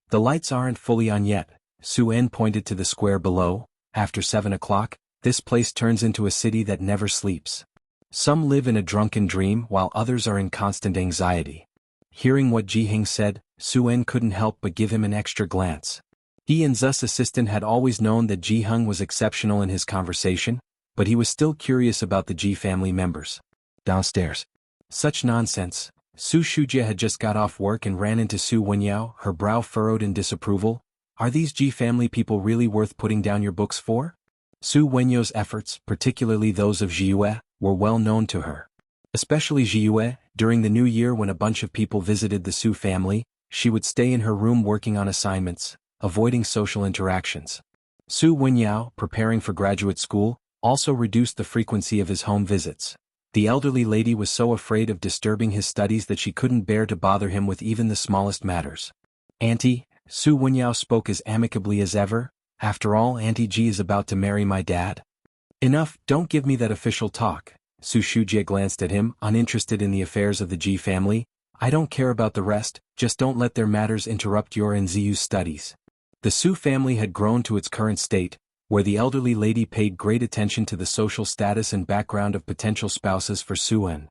"The lights aren't fully on yet," Su En pointed to the square below. "After 7 o'clock, this place turns into a city that never sleeps. Some live in a drunken dream while others are in constant anxiety." Hearing what Jianghu said, Su En couldn't help but give him an extra glance. He and Zu's assistant had always known that Jianghu was exceptional in his conversation, but he was still curious about the Ji family members. Downstairs. Such nonsense. Su Shujia had just got off work and ran into Su Wenyao, her brow furrowed in disapproval. "Are these Ji family people really worth putting down your books for?" Su Wenyao's efforts, particularly those of Jiue, were well known to her. Especially Jiue, during the new year when a bunch of people visited the Su family, she would stay in her room working on assignments, avoiding social interactions. Su Wenyao, preparing for graduate school, also reduced the frequency of his home visits. The elderly lady was so afraid of disturbing his studies that she couldn't bear to bother him with even the smallest matters. "Auntie," Su Wenyao spoke as amicably as ever, "after all, Auntie Ji is about to marry my dad." "Enough, don't give me that official talk." Su Shujie glanced at him, uninterested in the affairs of the Ji family. "I don't care about the rest, just don't let their matters interrupt your and Ziyu's studies." The Su family had grown to its current state, where the elderly lady paid great attention to the social status and background of potential spouses for Su En.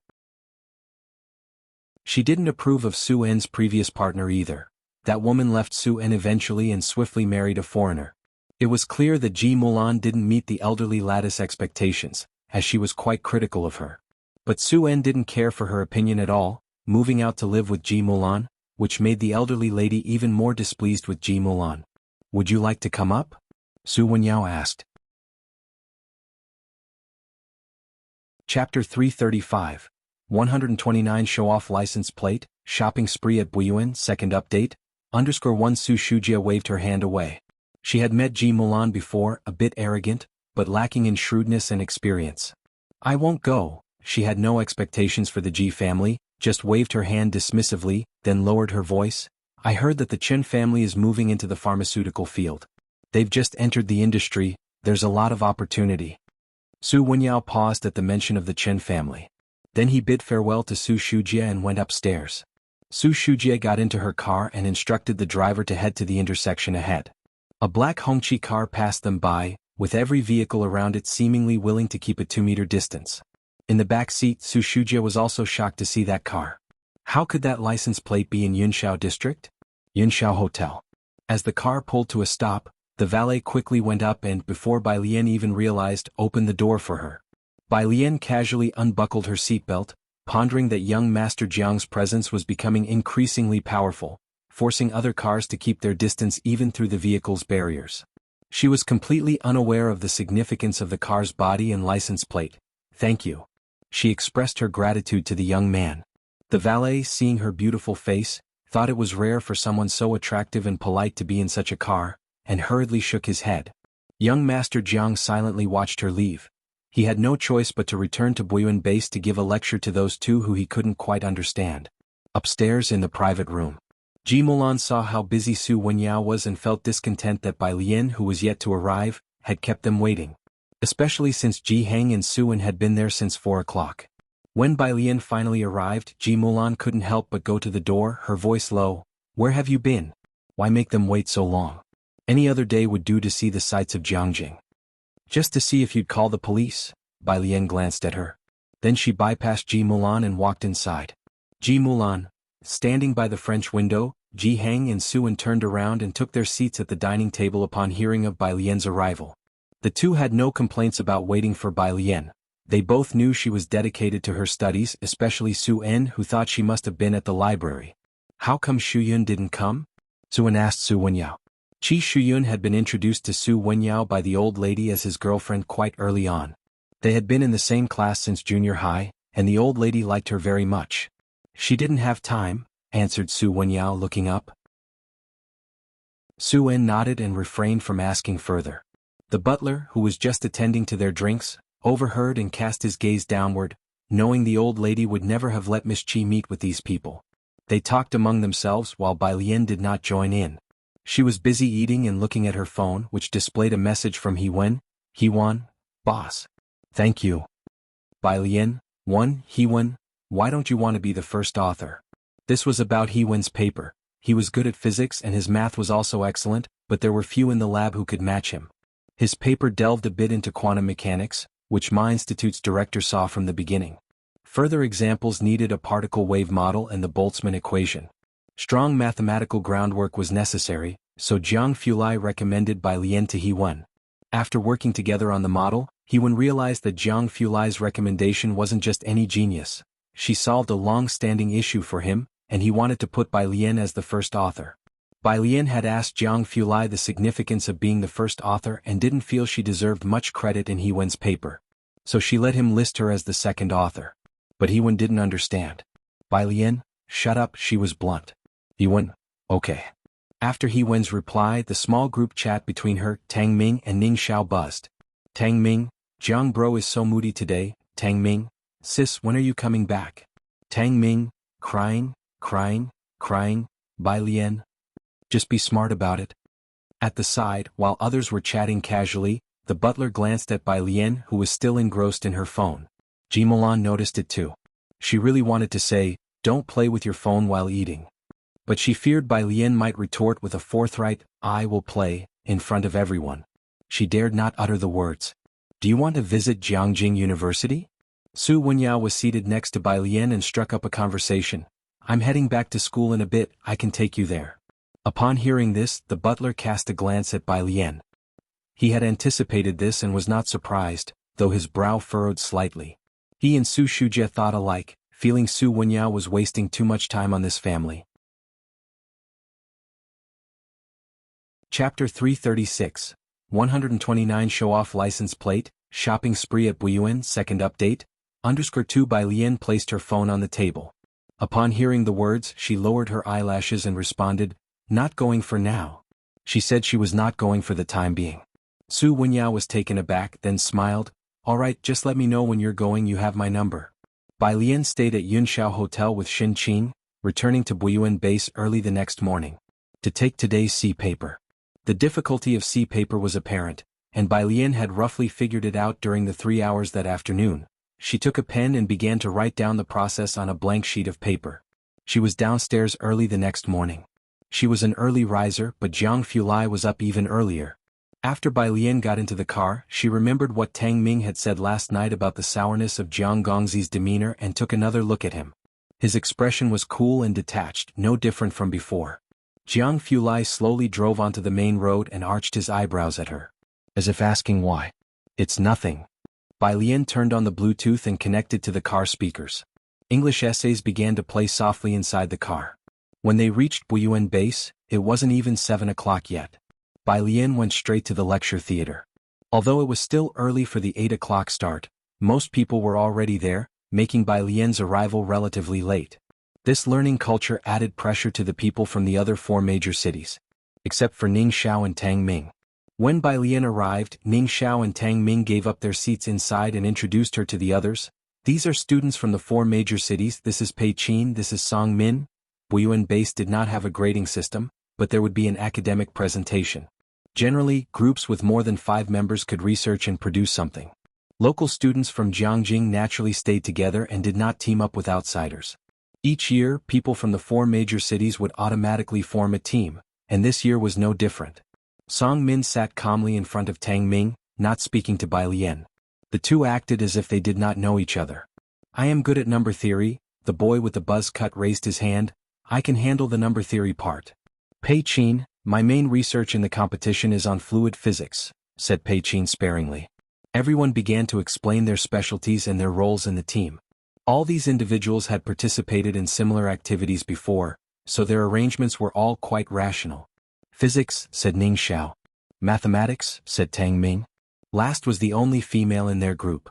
She didn't approve of Su En's previous partner either. That woman left Su En eventually and swiftly married a foreigner. It was clear that Ji Mulan didn't meet the elderly lady's expectations, as she was quite critical of her. But Su En didn't care for her opinion at all, moving out to live with Ji Mulan, which made the elderly lady even more displeased with Ji Mulan. "Would you like to come up?" Su Wenyao asked. Chapter 335. 129 Show-off license plate, shopping spree at Buyuan, second update, _1 Su Shujia waved her hand away. She had met Ji Mulan before, a bit arrogant, but lacking in shrewdness and experience. "I won't go." She had no expectations for the Ji family, just waved her hand dismissively, then lowered her voice. "I heard that the Chen family is moving into the pharmaceutical field. They've just entered the industry, there's a lot of opportunity." Su Wenyao paused at the mention of the Chen family. Then he bid farewell to Su Shujia and went upstairs. Su Shujia got into her car and instructed the driver to head to the intersection ahead. A black Hongqi car passed them by, with every vehicle around it seemingly willing to keep a 2-meter distance. In the back seat, Su Shujia was also shocked to see that car. How could that license plate be in Yunshao district? Yunshao Hotel. As the car pulled to a stop, the valet quickly went up and, before Bai Lian even realized, opened the door for her. Bai Lian casually unbuckled her seatbelt, pondering that young Master Jiang's presence was becoming increasingly powerful, forcing other cars to keep their distance even through the vehicle's barriers. She was completely unaware of the significance of the car's body and license plate. "Thank you." She expressed her gratitude to the young man. The valet, seeing her beautiful face, thought it was rare for someone so attractive and polite to be in such a car, and hurriedly shook his head. Young Master Jiang silently watched her leave. He had no choice but to return to Buyuan base to give a lecture to those two who he couldn't quite understand. Upstairs in the private room, Ji Mulan saw how busy Su Wenyao was and felt discontent that Bai Lian, who was yet to arrive, had kept them waiting. Especially since Ji Heng and Su En had been there since 4 o'clock. When Bai Lian finally arrived, Ji Mulan couldn't help but go to the door, her voice low. "Where have you been? Why make them wait so long? Any other day would do to see the sights of Jianghu." "Just to see if you'd call the police." Bai Lian glanced at her. Then she bypassed Ji Mulan and walked inside. Ji Mulan, standing by the French window, Ji Heng and Su En turned around and took their seats at the dining table upon hearing of Bai Lian's arrival. The two had no complaints about waiting for Bai Lian. They both knew she was dedicated to her studies, especially Su En, who thought she must have been at the library. "How come Shuyun didn't come?" Su En asked Su Wenyao. Qi Shuyun had been introduced to Su Wenyao by the old lady as his girlfriend quite early on. They had been in the same class since junior high, and the old lady liked her very much. "She didn't have time," answered Su Wenyao looking up. Su Wen nodded and refrained from asking further. The butler, who was just attending to their drinks, overheard and cast his gaze downward, knowing the old lady would never have let Miss Qi meet with these people. They talked among themselves while Bai Lian did not join in. She was busy eating and looking at her phone, which displayed a message from He-Wen. He-Wan, boss. Thank you. Bai Lian, He-Wen, why don't you want to be the first author? This was about He-Wen's paper. He was good at physics and his math was also excellent, but there were few in the lab who could match him. His paper delved a bit into quantum mechanics, which my institute's director saw from the beginning. Further examples needed a particle wave model and the Boltzmann equation. Strong mathematical groundwork was necessary, so Jianghu recommended Bai Lian to He-Wen. After working together on the model, He-Wen realized that Jianghu's recommendation wasn't just any genius. She solved a long-standing issue for him, and he wanted to put Bai Lian as the first author. Bai Lian had asked Jianghu the significance of being the first author and didn't feel she deserved much credit in He-Wen's paper. So she let him list her as the second author. But He-Wen didn't understand. Bai Lian, shut up, she was blunt. He-Wen, okay. After He-Wen's reply, the small group chat between her, Tang Ming and Ning Xiao buzzed. Tang Ming, Jiang bro is so moody today. Tang Ming, sis, when are you coming back? Tang Ming, crying. Bai Lian, just be smart about it. At the side, while others were chatting casually, the butler glanced at Bai Lian, who was still engrossed in her phone. Ji Milan noticed it too. She really wanted to say, don't play with your phone while eating. But she feared Bai Lian might retort with a forthright, I will play, in front of everyone. She dared not utter the words. Do you want to visit Jianghu University? Su Wenyao was seated next to Bai Lian and struck up a conversation. I'm heading back to school in a bit, I can take you there. Upon hearing this, the butler cast a glance at Bai Lian. He had anticipated this and was not surprised, though his brow furrowed slightly. He and Su Shujie thought alike, feeling Su Wenyao was wasting too much time on this family. Chapter 336, 129 Show-Off License Plate, Shopping Spree at Buyuan, Second Update, _2 Bai Lian placed her phone on the table. Upon hearing the words, she lowered her eyelashes and responded, not going for now. She said she was not going for the time being. Su Wenyao was taken aback, then smiled, alright, just let me know when you're going, you have my number. Bai Lian stayed at Yunxiao Hotel with Xin Qing, returning to Buyuan base early the next morning. To take today's C paper. The difficulty of C paper was apparent, and Bai Lian had roughly figured it out during the 3 hours that afternoon. She took a pen and began to write down the process on a blank sheet of paper. She was downstairs early the next morning. She was an early riser, but Jianghu was up even earlier. After Bai Lian got into the car, she remembered what Tang Ming had said last night about the sourness of Jiang Gongzi's demeanor and took another look at him. His expression was cool and detached, no different from before. Jianghu slowly drove onto the main road and arched his eyebrows at her, as if asking why. It's nothing. Bai Lian turned on the Bluetooth and connected to the car speakers. English essays began to play softly inside the car. When they reached Buyuan base, it wasn't even 7 o'clock yet. Bai Lian went straight to the lecture theater. Although it was still early for the 8 o'clock start, most people were already there, making Bai Lian's arrival relatively late. This learning culture added pressure to the people from the other 4 major cities. Except for Ning Xiao and Tang Ming. When Bai Lian arrived, Ning Xiao and Tang Ming gave up their seats inside and introduced her to the others. These are students from the 4 major cities, this is Pei Qin, this is Song Min. Buyuan base did not have a grading system, but there would be an academic presentation. Generally, groups with more than 5 members could research and produce something. Local students from Jianghu naturally stayed together and did not team up with outsiders. Each year, people from the 4 major cities would automatically form a team, and this year was no different. Song Min sat calmly in front of Tang Ming, not speaking to Bai Lian. The two acted as if they did not know each other. I am good at number theory, the boy with the buzz cut raised his hand, I can handle the number theory part. Pei Qin, my main research in the competition is on fluid physics, said Pei Qin sparingly. Everyone began to explain their specialties and their roles in the team. All these individuals had participated in similar activities before, so their arrangements were all quite rational. Physics, said Ning Xiao. Mathematics, said Tang Ming. Last was the only female in their group.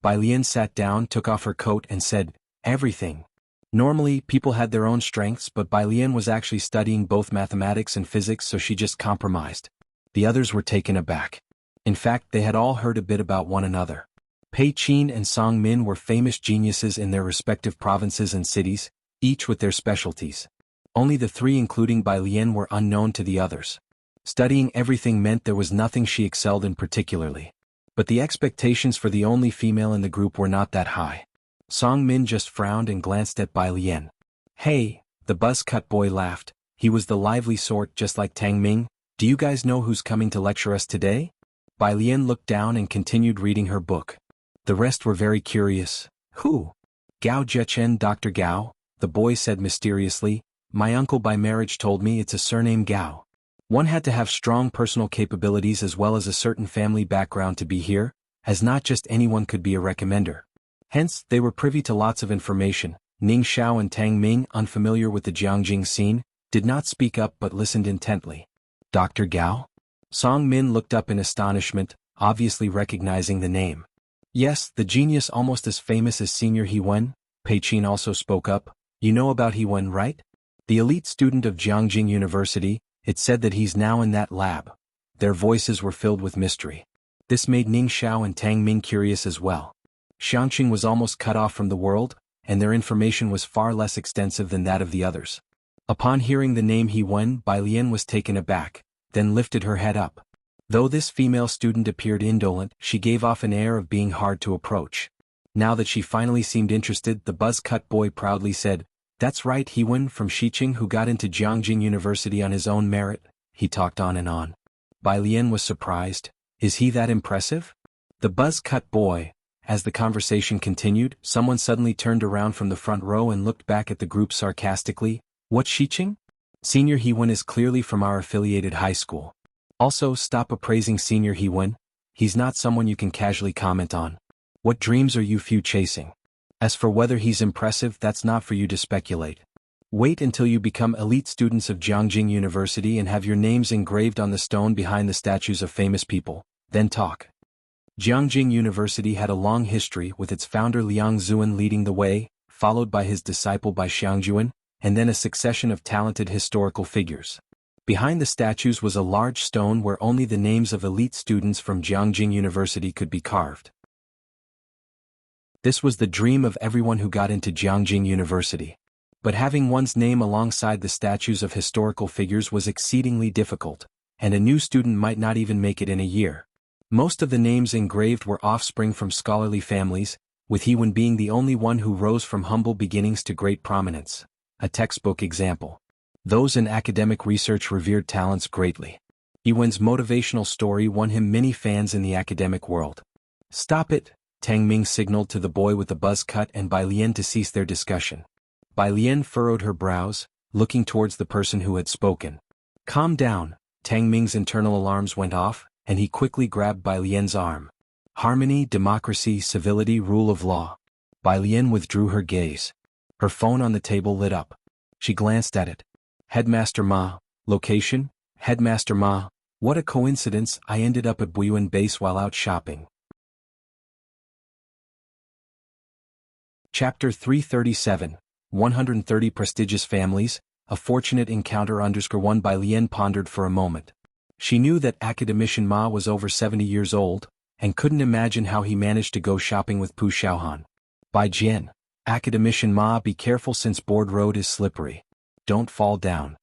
Bai Lian sat down, took off her coat and said, everything. Normally, people had their own strengths, but Bai Lian was actually studying both mathematics and physics, so she just compromised. The others were taken aback. In fact, they had all heard a bit about one another. Pei Qin and Song Min were famous geniuses in their respective provinces and cities, each with their specialties. Only the three, including Bai Lian, were unknown to the others. Studying everything meant there was nothing she excelled in particularly. But the expectations for the only female in the group were not that high. Song Min just frowned and glanced at Bai Lian. "Hey," the buzz-cut boy laughed. He was the lively sort, just like Tang Ming. "Do you guys know who's coming to lecture us today?" Bai Lian looked down and continued reading her book. The rest were very curious. "Who?" "Gao Zhechen, Dr. Gao," the boy said mysteriously. "My uncle by marriage told me it's a surname Gao. One had to have strong personal capabilities as well as a certain family background to be here, as not just anyone could be a recommender. Hence, they were privy to lots of information." Ning Xiao and Tang Ming, unfamiliar with the Jianghu scene, did not speak up but listened intently. "Dr. Gao?" Song Min looked up in astonishment, obviously recognizing the name. "Yes, the genius almost as famous as Senior He-Wen," Pei Qin also spoke up. "You know about He-Wen, right? The elite student of Jianghu University. It's said that he's now in that lab." Their voices were filled with mystery. This made Ning Xiao and Tang Ming curious as well. Xianxia was almost cut off from the world, and their information was far less extensive than that of the others. Upon hearing the name He-Wen, Bai Lian was taken aback, then lifted her head up. Though this female student appeared indolent, she gave off an air of being hard to approach. Now that she finally seemed interested, the buzz-cut boy proudly said, "That's right, He-Wen from Xiqing who got into Jianghu University on his own merit." He talked on and on. Bai Lian was surprised. "Is he that impressive?" The buzz-cut boy. As the conversation continued, someone suddenly turned around from the front row and looked back at the group sarcastically. "What, Xiqing? Senior He-Wen is clearly from our affiliated high school. Also, stop appraising Senior He-Wen. He's not someone you can casually comment on. What dreams are you few chasing? As for whether he's impressive, that's not for you to speculate. Wait until you become elite students of Jianghu University and have your names engraved on the stone behind the statues of famous people, then talk." Jianghu University had a long history, with its founder Liang Zuan leading the way, followed by his disciple Bai Xiangjuan, and then a succession of talented historical figures. Behind the statues was a large stone where only the names of elite students from Jianghu University could be carved. This was the dream of everyone who got into Jianghu University. But having one's name alongside the statues of historical figures was exceedingly difficult, and a new student might not even make it in a year. Most of the names engraved were offspring from scholarly families, with He-Wen being the only one who rose from humble beginnings to great prominence. A textbook example. Those in academic research revered talents greatly. He-Wen's motivational story won him many fans in the academic world. "Stop it," Tang Ming signaled to the boy with the buzz cut and Bai Lian to cease their discussion. Bai Lian furrowed her brows, looking towards the person who had spoken. "Calm down." Tang Ming's internal alarms went off, and he quickly grabbed Bai Lian's arm. "Harmony, democracy, civility, rule of law." Bai Lian withdrew her gaze. Her phone on the table lit up. She glanced at it. "Headmaster Ma. Location? Headmaster Ma. What a coincidence, I ended up at Buyuan Base while out shopping." Chapter 337, 130 Prestigious Families, A Fortunate Encounter _1 Bai Lian pondered for a moment. She knew that Academician Ma was over 70 years old, and couldn't imagine how he managed to go shopping with Pu Xiaohan. "Bai Jian, Academician Ma, be careful since Board Road is slippery. Don't fall down."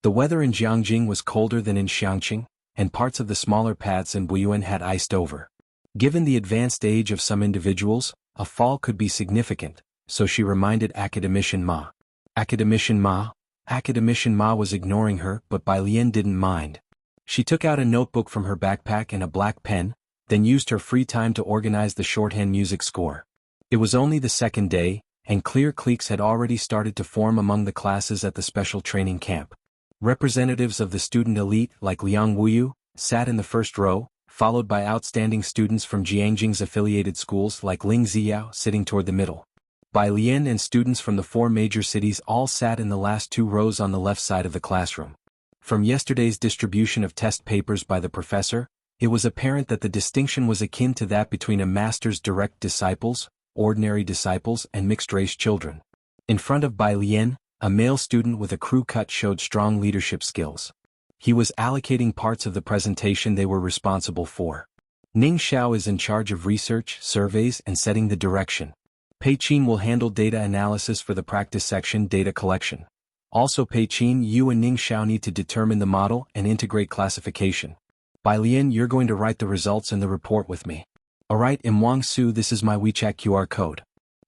The weather in Jianghu was colder than in Xianxia, and parts of the smaller paths in Buyuan had iced over. Given the advanced age of some individuals, a fall could be significant, so she reminded Academician Ma. "Academician Ma?" Academician Ma was ignoring her, but Bai Lian didn't mind. She took out a notebook from her backpack and a black pen, then used her free time to organize the shorthand music score. It was only the second day, and clear cliques had already started to form among the classes at the special training camp. Representatives of the student elite like Liang Wuyu sat in the first row, followed by outstanding students from Jianghu's affiliated schools like Ling Ziyao sitting toward the middle. Bai Lian and students from the 4 major cities all sat in the last 2 rows on the left side of the classroom. From yesterday's distribution of test papers by the professor, it was apparent that the distinction was akin to that between a master's direct disciples, ordinary disciples, and mixed-race children. In front of Bai Lian, a male student with a crew cut showed strong leadership skills. He was allocating parts of the presentation they were responsible for. Ning Xiao is in charge of research, surveys, and setting the direction. Pei Qin will handle data analysis for the practice section data collection. Also Pei Qin, you and Ning Xiao need to determine the model and integrate classification. Bai Lian, you're going to write the results in the report with me. Alright, Wang Su, this is my WeChat QR code.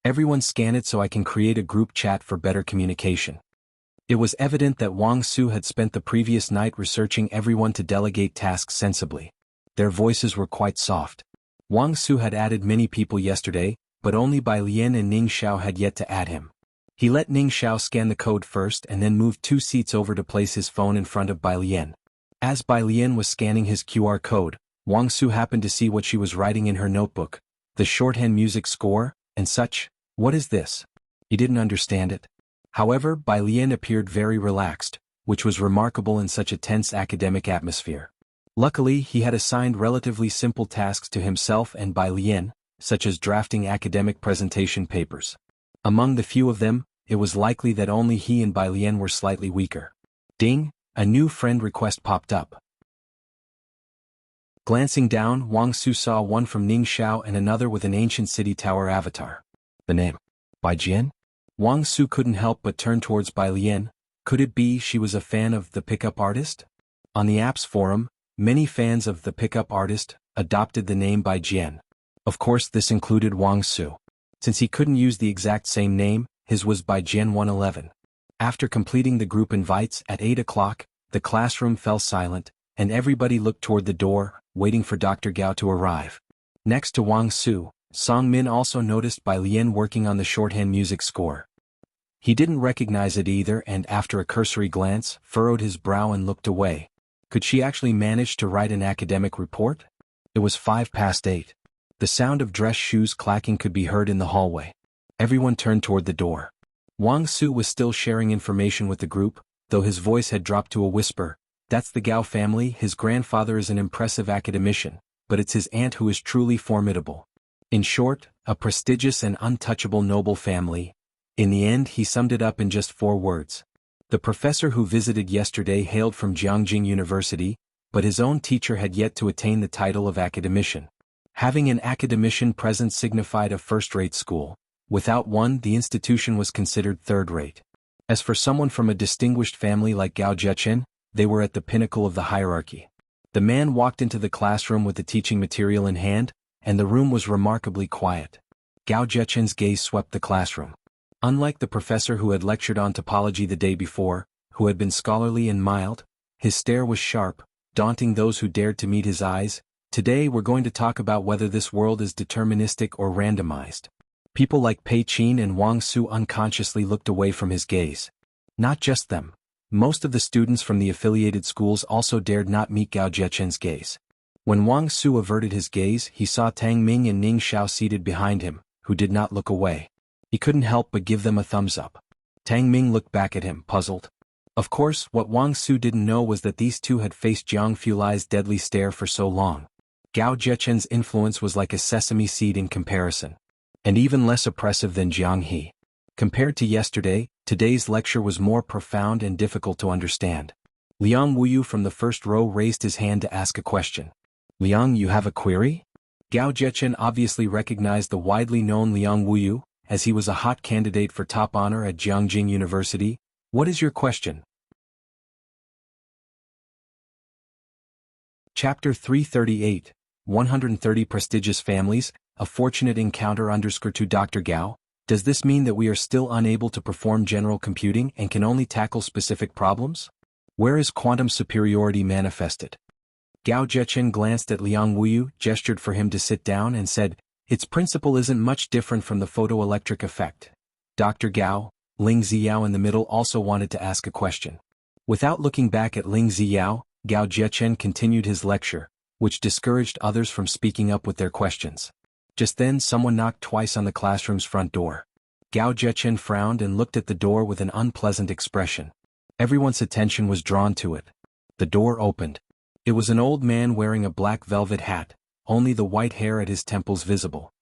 Everyone scan it so I can create a group chat for better communication. It was evident that Wang Su had spent the previous night researching everyone to delegate tasks sensibly. Their voices were quite soft. Wang Su had added many people yesterday, but only Bai Lian and Ning Xiao had yet to add him. He let Ning Xiao scan the code first and then moved 2 seats over to place his phone in front of Bai Lian. As Bai Lian was scanning his QR code, Wang Su happened to see what she was writing in her notebook, the shorthand music score, and such. What is this? He didn't understand it. However, Bai Lian appeared very relaxed, which was remarkable in such a tense academic atmosphere. Luckily, he had assigned relatively simple tasks to himself and Bai Lian, such as drafting academic presentation papers. Among the few of them, it was likely that only he and Bai Lian were slightly weaker. Ding, a new friend request popped up. Glancing down, Wang Su saw one from Ning Xiao and another with an ancient city tower avatar. The name? Bai Jian? Wang Su couldn't help but turn towards Bai Lian. Could it be she was a fan of the pickup artist? On the apps forum, many fans of the pickup artist adopted the name Bai Jian. Of course, this included Wang Su. Since he couldn't use the exact same name, his was Bai Jian 111. After completing the group invites at 8 o'clock, the classroom fell silent, and everybody looked toward the door, waiting for Dr. Gao to arrive. Next to Wang Su, Song Min also noticed Bai Lian working on the shorthand music score. He didn't recognize it either and after a cursory glance, furrowed his brow and looked away. Could she actually manage to write an academic report? It was 8:05. The sound of dress shoes clacking could be heard in the hallway. Everyone turned toward the door. Wang Su was still sharing information with the group, though his voice had dropped to a whisper. That's the Gao family. His grandfather is an impressive academician, but it's his aunt who is truly formidable. In short, a prestigious and untouchable noble family. In the end, he summed it up in just 4 words. The professor who visited yesterday hailed from Jianghu University, but his own teacher had yet to attain the title of academician. Having an academician present signified a first-rate school. Without one, the institution was considered third-rate. As for someone from a distinguished family like Gao Zhechen, they were at the pinnacle of the hierarchy. The man walked into the classroom with the teaching material in hand, and the room was remarkably quiet. Gao Zhechen's gaze swept the classroom. Unlike the professor who had lectured on topology the day before, who had been scholarly and mild, his stare was sharp, daunting those who dared to meet his eyes. Today we're going to talk about whether this world is deterministic or randomized. People like Pei Qin and Wang Su unconsciously looked away from his gaze. Not just them. Most of the students from the affiliated schools also dared not meet Gao Zhechen's gaze. When Wang Su averted his gaze, he saw Tang Ming and Ning Xiao seated behind him, who did not look away. He couldn't help but give them a thumbs up. Tang Ming looked back at him, puzzled. Of course, what Wang Su didn't know was that these two had faced Jianghu Lai's deadly stare for so long. Gao Zhechen's influence was like a sesame seed in comparison, and even less oppressive than Jianghu. Compared to yesterday, today's lecture was more profound and difficult to understand. Liang Wuyu from the first row raised his hand to ask a question. Liang, you have a query? Gao Zhechen obviously recognized the widely known Liang Wuyu, as he was a hot candidate for top honor at Jianghu University. What is your question? Chapter 338, 130 Prestigious Families, A Fortunate Encounter to Dr. Gao. Does this mean that we are still unable to perform general computing and can only tackle specific problems? Where is quantum superiority manifested? Gao Zhechen glanced at Liang Wuyu, gestured for him to sit down and said, its principle isn't much different from the photoelectric effect. Dr. Gao, Ling Ziyao in the middle also wanted to ask a question. Without looking back at Ling Ziyao, Gao Zhechen continued his lecture, which discouraged others from speaking up with their questions. Just then someone knocked twice on the classroom's front door. Gao Zhechen frowned and looked at the door with an unpleasant expression. Everyone's attention was drawn to it. The door opened. It was an old man wearing a black velvet hat, only the white hair at his temples visible.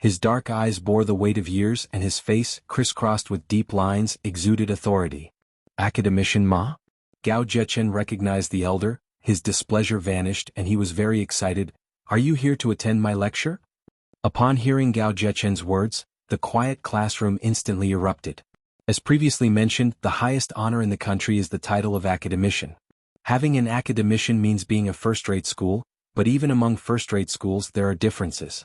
His dark eyes bore the weight of years and his face, crisscrossed with deep lines, exuded authority. Academician Ma? Gao Zhechen recognized the elder, his displeasure vanished and he was very excited. Are you here to attend my lecture? Upon hearing Gao Zhechen's words, the quiet classroom instantly erupted. As previously mentioned, the highest honor in the country is the title of academician. Having an academician means being a first-rate school, but even among first-rate schools there are differences.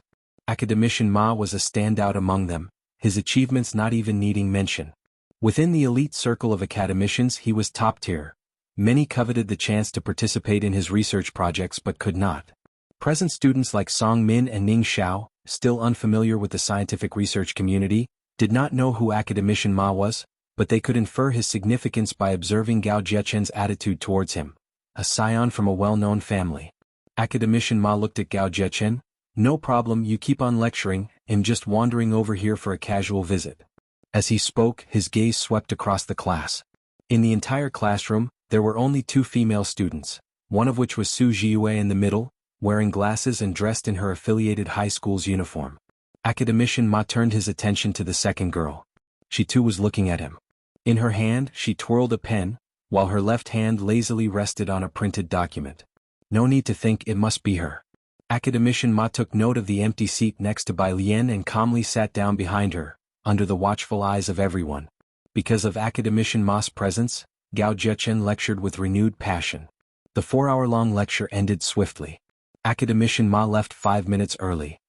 Academician Ma was a standout among them, his achievements not even needing mention. Within the elite circle of academicians he was top tier. Many coveted the chance to participate in his research projects but could not. Present students like Song Min and Ning Xiao, still unfamiliar with the scientific research community, did not know who Academician Ma was, but they could infer his significance by observing Gao Zhechen's attitude towards him, a scion from a well-known family. Academician Ma looked at Gao Zhechen. No problem, you keep on lecturing, I'm just wandering over here for a casual visit. As he spoke, his gaze swept across the class. In the entire classroom, there were only 2 female students, one of which was Su Jiue in the middle, wearing glasses and dressed in her affiliated high school's uniform. Academician Ma turned his attention to the second girl. She too was looking at him. In her hand, she twirled a pen, while her left hand lazily rested on a printed document. No need to think, it must be her. Academician Ma took note of the empty seat next to Bai Lian and calmly sat down behind her, under the watchful eyes of everyone. Because of Academician Ma's presence, Gao Zhechen lectured with renewed passion. The 4-hour-long lecture ended swiftly. Academician Ma left 5 minutes early.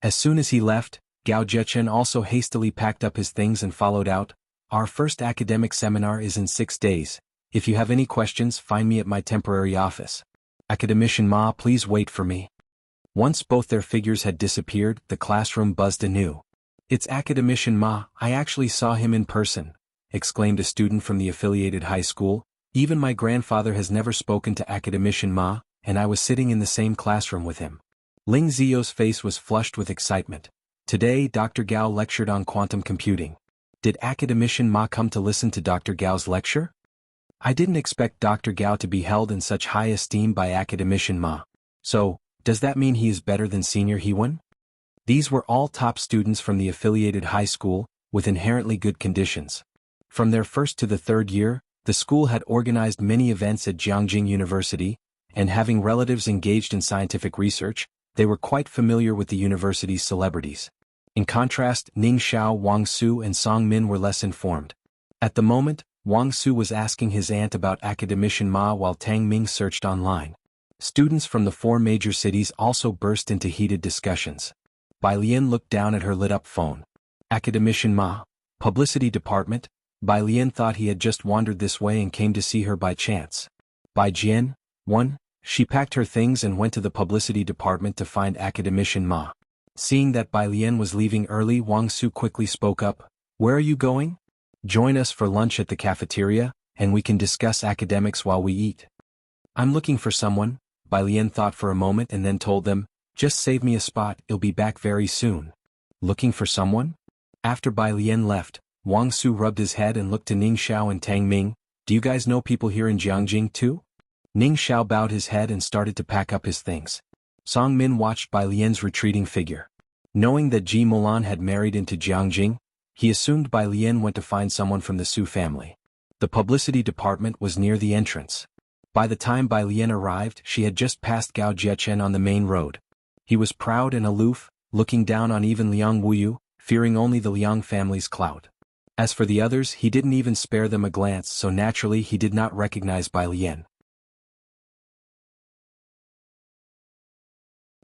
As soon as he left, Gao Zhechen also hastily packed up his things and followed out. Our first academic seminar is in 6 days. If you have any questions, find me at my temporary office. Academician Ma, please wait for me. Once both their figures had disappeared, the classroom buzzed anew. It's Academician Ma, I actually saw him in person, exclaimed a student from the affiliated high school. Even my grandfather has never spoken to Academician Ma, and I was sitting in the same classroom with him. Ling Zio's face was flushed with excitement. Today Dr. Gao lectured on quantum computing. Did Academician Ma come to listen to Dr. Gao's lecture? I didn't expect Dr. Gao to be held in such high esteem by Academician Ma. So, does that mean he is better than Senior Hewan? These were all top students from the affiliated high school, with inherently good conditions. From their first to the 3rd year, the school had organized many events at Jianghu University, and having relatives engaged in scientific research, they were quite familiar with the university's celebrities. In contrast, Ning Xiao, Wang Su and Song Min were less informed. At the moment, Wang Su was asking his aunt about Academician Ma while Tang Ming searched online. Students from the 4 major cities also burst into heated discussions. Bai Lian looked down at her lit-up phone. Academician Ma, Publicity Department. Bai Lian thought he had just wandered this way and came to see her by chance. Bai Jian, 1. She packed her things and went to the Publicity Department to find Academician Ma. Seeing that Bai Lian was leaving early, Wang Su quickly spoke up. Where are you going? Join us for lunch at the cafeteria, and we can discuss academics while we eat. I'm looking for someone, Bai Lian thought for a moment and then told them, just save me a spot, I'll be back very soon. Looking for someone? After Bai Lian left, Wang Su rubbed his head and looked to Ning Xiao and Tang Ming. Do you guys know people here in Jianghu too? Ning Xiao bowed his head and started to pack up his things. Song Min watched Bai Lian's retreating figure. Knowing that Ji Mulan had married into Jianghu, he assumed Bai Lian went to find someone from the Su family. The publicity department was near the entrance. By the time Bai Lian arrived, she had just passed Gao Zhechen on the main road. He was proud and aloof, looking down on even Liang Wuyu, fearing only the Liang family's clout. As for the others, he didn't even spare them a glance, so naturally he did not recognize Bai Lian.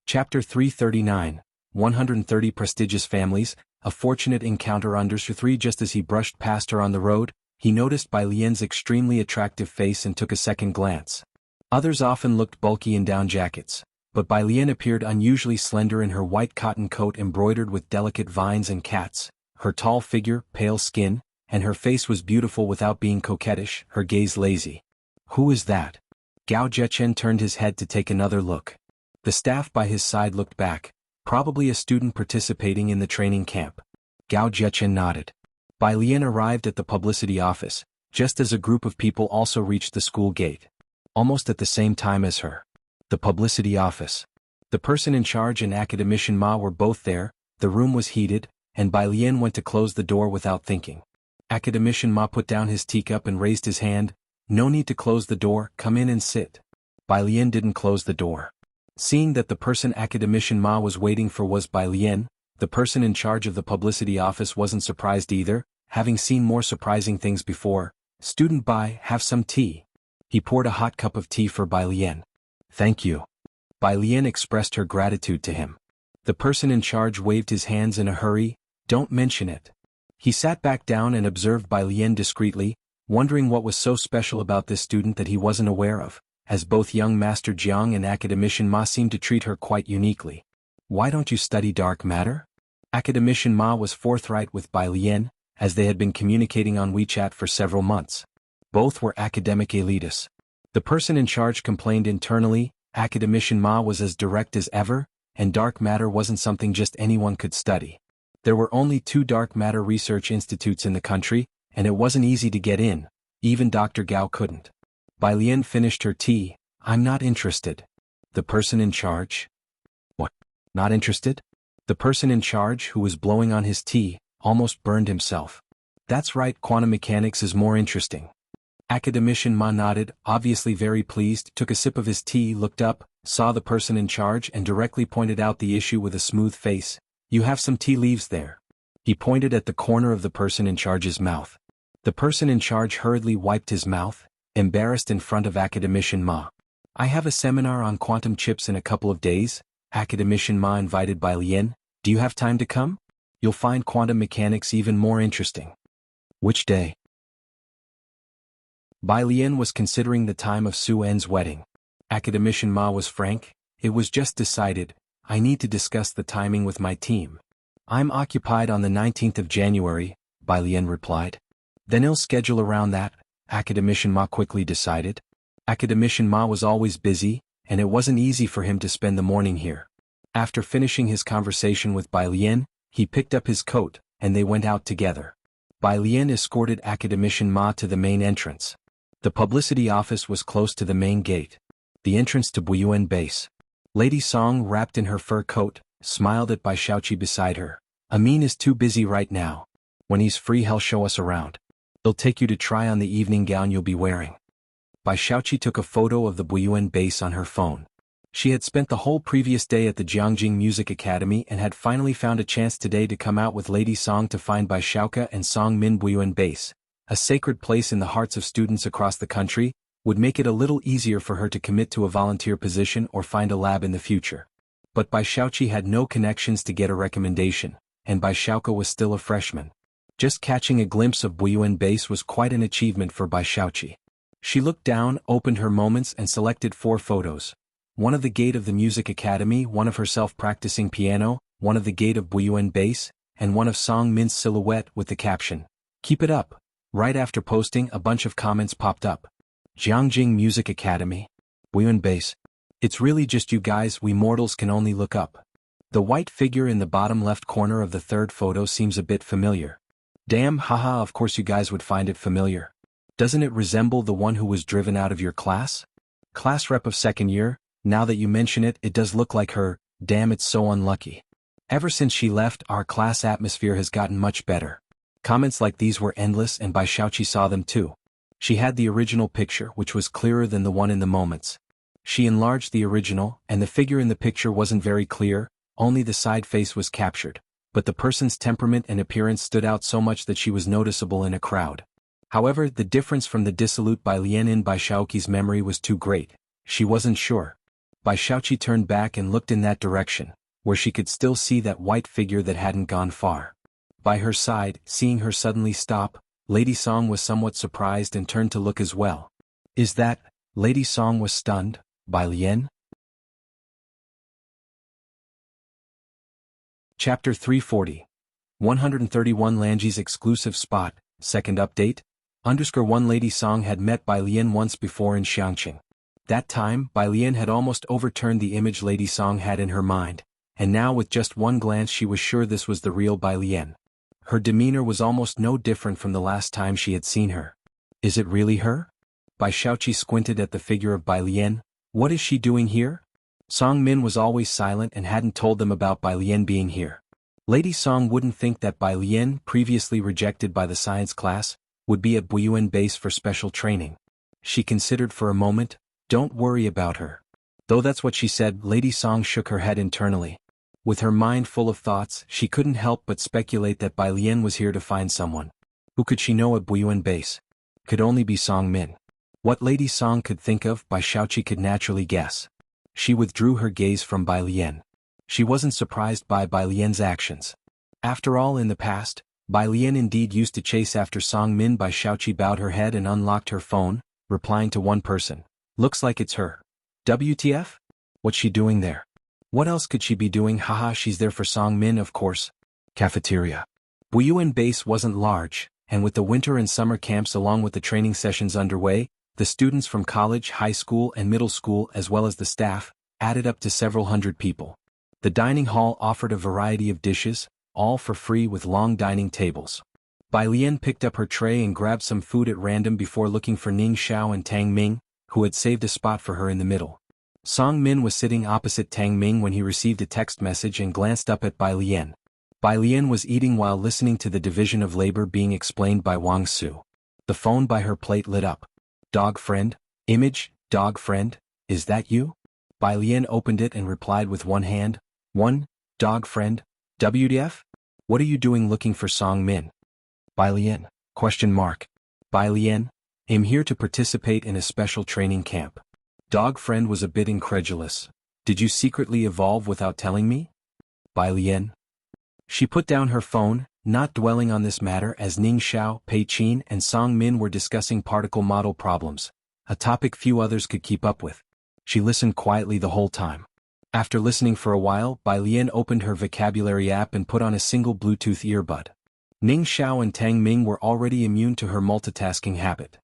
Chapter 339, 130 Prestigious Families. A fortunate encounter under 3. Just as he brushed past her on the road, he noticed Bai Lian's extremely attractive face and took a second glance. Others often looked bulky in down jackets, but Bai Lian appeared unusually slender in her white cotton coat embroidered with delicate vines and cats. Her tall figure, pale skin, and her face was beautiful without being coquettish, her gaze lazy. Who is that? Gao Zhechen turned his head to take another look. The staff by his side looked back. Probably a student participating in the training camp. Gao Zhechen nodded. Bai Lian arrived at the publicity office, just as a group of people also reached the school gate. Almost at the same time as her. The publicity office. The person in charge and Academician Ma were both there. The room was heated, and Bai Lian went to close the door without thinking. Academician Ma put down his teacup and raised his hand. No need to close the door, come in and sit. Bai Lian didn't close the door. Seeing that the person Academician Ma was waiting for was Bai Lian, the person in charge of the publicity office wasn't surprised either, having seen more surprising things before. Student Bai, have some tea. He poured a hot cup of tea for Bai Lian. Thank you. Bai Lian expressed her gratitude to him. The person in charge waved his hands in a hurry. Don't mention it. He sat back down and observed Bai Lian discreetly, wondering what was so special about this student that he wasn't aware of, as both young Master Jiang and Academician Ma seemed to treat her quite uniquely. Why don't you study dark matter? Academician Ma was forthright with Bai Lian, as they had been communicating on WeChat for several months. Both were academic elitists. The person in charge complained internally. Academician Ma was as direct as ever, and dark matter wasn't something just anyone could study. There were only 2 dark matter research institutes in the country, and it wasn't easy to get in. Even Dr. Gao couldn't. Bai Lian finished her tea. I'm not interested. The person in charge? What? Not interested? The person in charge, who was blowing on his tea, almost burned himself. That's right, quantum mechanics is more interesting. Academician Ma nodded, obviously very pleased, took a sip of his tea, looked up, saw the person in charge and directly pointed out the issue with a smooth face. You have some tea leaves there. He pointed at the corner of the person in charge's mouth. The person in charge hurriedly wiped his mouth, embarrassed in front of Academician Ma. I have a seminar on quantum chips in a couple of days. Academician Ma invited Bai Lian. Do you have time to come? You'll find quantum mechanics even more interesting. Which day? Bai Lian was considering the time of Su En's wedding. Academician Ma was frank. It was just decided. I need to discuss the timing with my team. I'm occupied on the 19th of January, Bai Lian replied. Then he'll schedule around that, Academician Ma quickly decided. Academician Ma was always busy, and it wasn't easy for him to spend the morning here. After finishing his conversation with Bai Lian, he picked up his coat, and they went out together. Bai Lian escorted Academician Ma to the main entrance. The publicity office was close to the main gate. The entrance to Buyuan base. Lady Song, wrapped in her fur coat, smiled at Bai Xiaoqi beside her. Amin is too busy right now. When he's free, he'll show us around. He'll take you to try on the evening gown you'll be wearing. Bai Xiaoqi took a photo of the Buyuan base on her phone. She had spent the whole previous day at the Jianghu Music Academy and had finally found a chance today to come out with Lady Song to find Bai Xiaoqi and Song Min Buyuan base, a sacred place in the hearts of students across the country, would make it a little easier for her to commit to a volunteer position or find a lab in the future. But Bai Xiaoqi had no connections to get a recommendation, and Bai Xiaoqi was still a freshman. Just catching a glimpse of Buyuan base was quite an achievement for Bai Xiaoqi. She looked down, opened her moments and selected 4 photos. One of the gate of the music academy, one of herself practicing piano, one of the gate of Buyuan base, and one of Song Min's silhouette with the caption, "Keep it up." Right after posting, a bunch of comments popped up. Jianghu Music Academy. Buyuan base. It's really just you guys, we mortals can only look up. The white figure in the bottom left corner of the 3rd photo seems a bit familiar. Damn, haha, of course you guys would find it familiar. Doesn't it resemble the one who was driven out of your class? Class rep of 2nd year, now that you mention it, it does look like her. Damn, it's so unlucky. Ever since she left, our class atmosphere has gotten much better. Comments like these were endless and Bai Xiaoqi saw them too. She had the original picture, which was clearer than the one in the moments. She enlarged the original, and the figure in the picture wasn't very clear, only the side face was captured, but the person's temperament and appearance stood out so much that she was noticeable in a crowd. However, the difference from the dissolute Bai Lian in Bai Xiaoqi's memory was too great. She wasn't sure. Bai Xiaoqi turned back and looked in that direction, where she could still see that white figure that hadn't gone far. By her side, seeing her suddenly stop, Lady Song was somewhat surprised and turned to look as well. Is that? Lady Song was stunned. Bai Lian? Chapter 340. 131 Lanji's exclusive spot, 2nd update. _1 Lady Song had met Bai Lian once before in Xianxia. That time, Bai Lian had almost overturned the image Lady Song had in her mind, and now with just one glance she was sure this was the real Bai Lian. Her demeanor was almost no different from the last time she had seen her. Is it really her? Bai Xiaoqi squinted at the figure of Bai Lian. What is she doing here? Song Min was always silent and hadn't told them about Bai Lian being here. Lady Song wouldn't think that Bai Lian, previously rejected by the science class, would be at Buyuan base for special training. She considered for a moment. Don't worry about her. Though that's what she said, Lady Song shook her head internally. With her mind full of thoughts, she couldn't help but speculate that Bai Lian was here to find someone. Who could she know at Buyuan base? Could only be Song Min. What Lady Song could think of, Bai Xiaoqi could naturally guess. She withdrew her gaze from Bai Lian. She wasn't surprised by Bai Lian's actions. After all, in the past, Bai Lian indeed used to chase after Song Min. Bai Xiaoqi bowed her head and unlocked her phone, replying to one person. Looks like it's her. WTF? What's she doing there? What else could she be doing? Haha, she's there for Song Min, of course. Cafeteria. Buyuan base wasn't large, and with the winter and summer camps along with the training sessions underway, the students from college, high school and middle school as well as the staff, added up to several hundred people. The dining hall offered a variety of dishes, all for free with long dining tables. Bai Lian picked up her tray and grabbed some food at random before looking for Ning Xiao and Tang Ming, who had saved a spot for her in the middle. Song Min was sitting opposite Tang Ming when he received a text message and glanced up at Bai Lian. Bai Lian was eating while listening to the division of labor being explained by Wang Su. The phone by her plate lit up. Dog friend? Image, dog friend, is that you? Bai Lian opened it and replied with one hand. One, dog friend, WDF? What are you doing looking for Song Min? Bai Lian, question mark. Bai Lian, I'm here to participate in a special training camp. Dog friend was a bit incredulous. Did you secretly evolve without telling me? Bai Lian. She put down her phone, not dwelling on this matter as Ning Xiao, Pei Qin and Song Min were discussing particle model problems, a topic few others could keep up with. She listened quietly the whole time. After listening for a while, Bai Lian opened her vocabulary app and put on a single Bluetooth earbud. Ning Xiao and Tang Ming were already immune to her multitasking habit.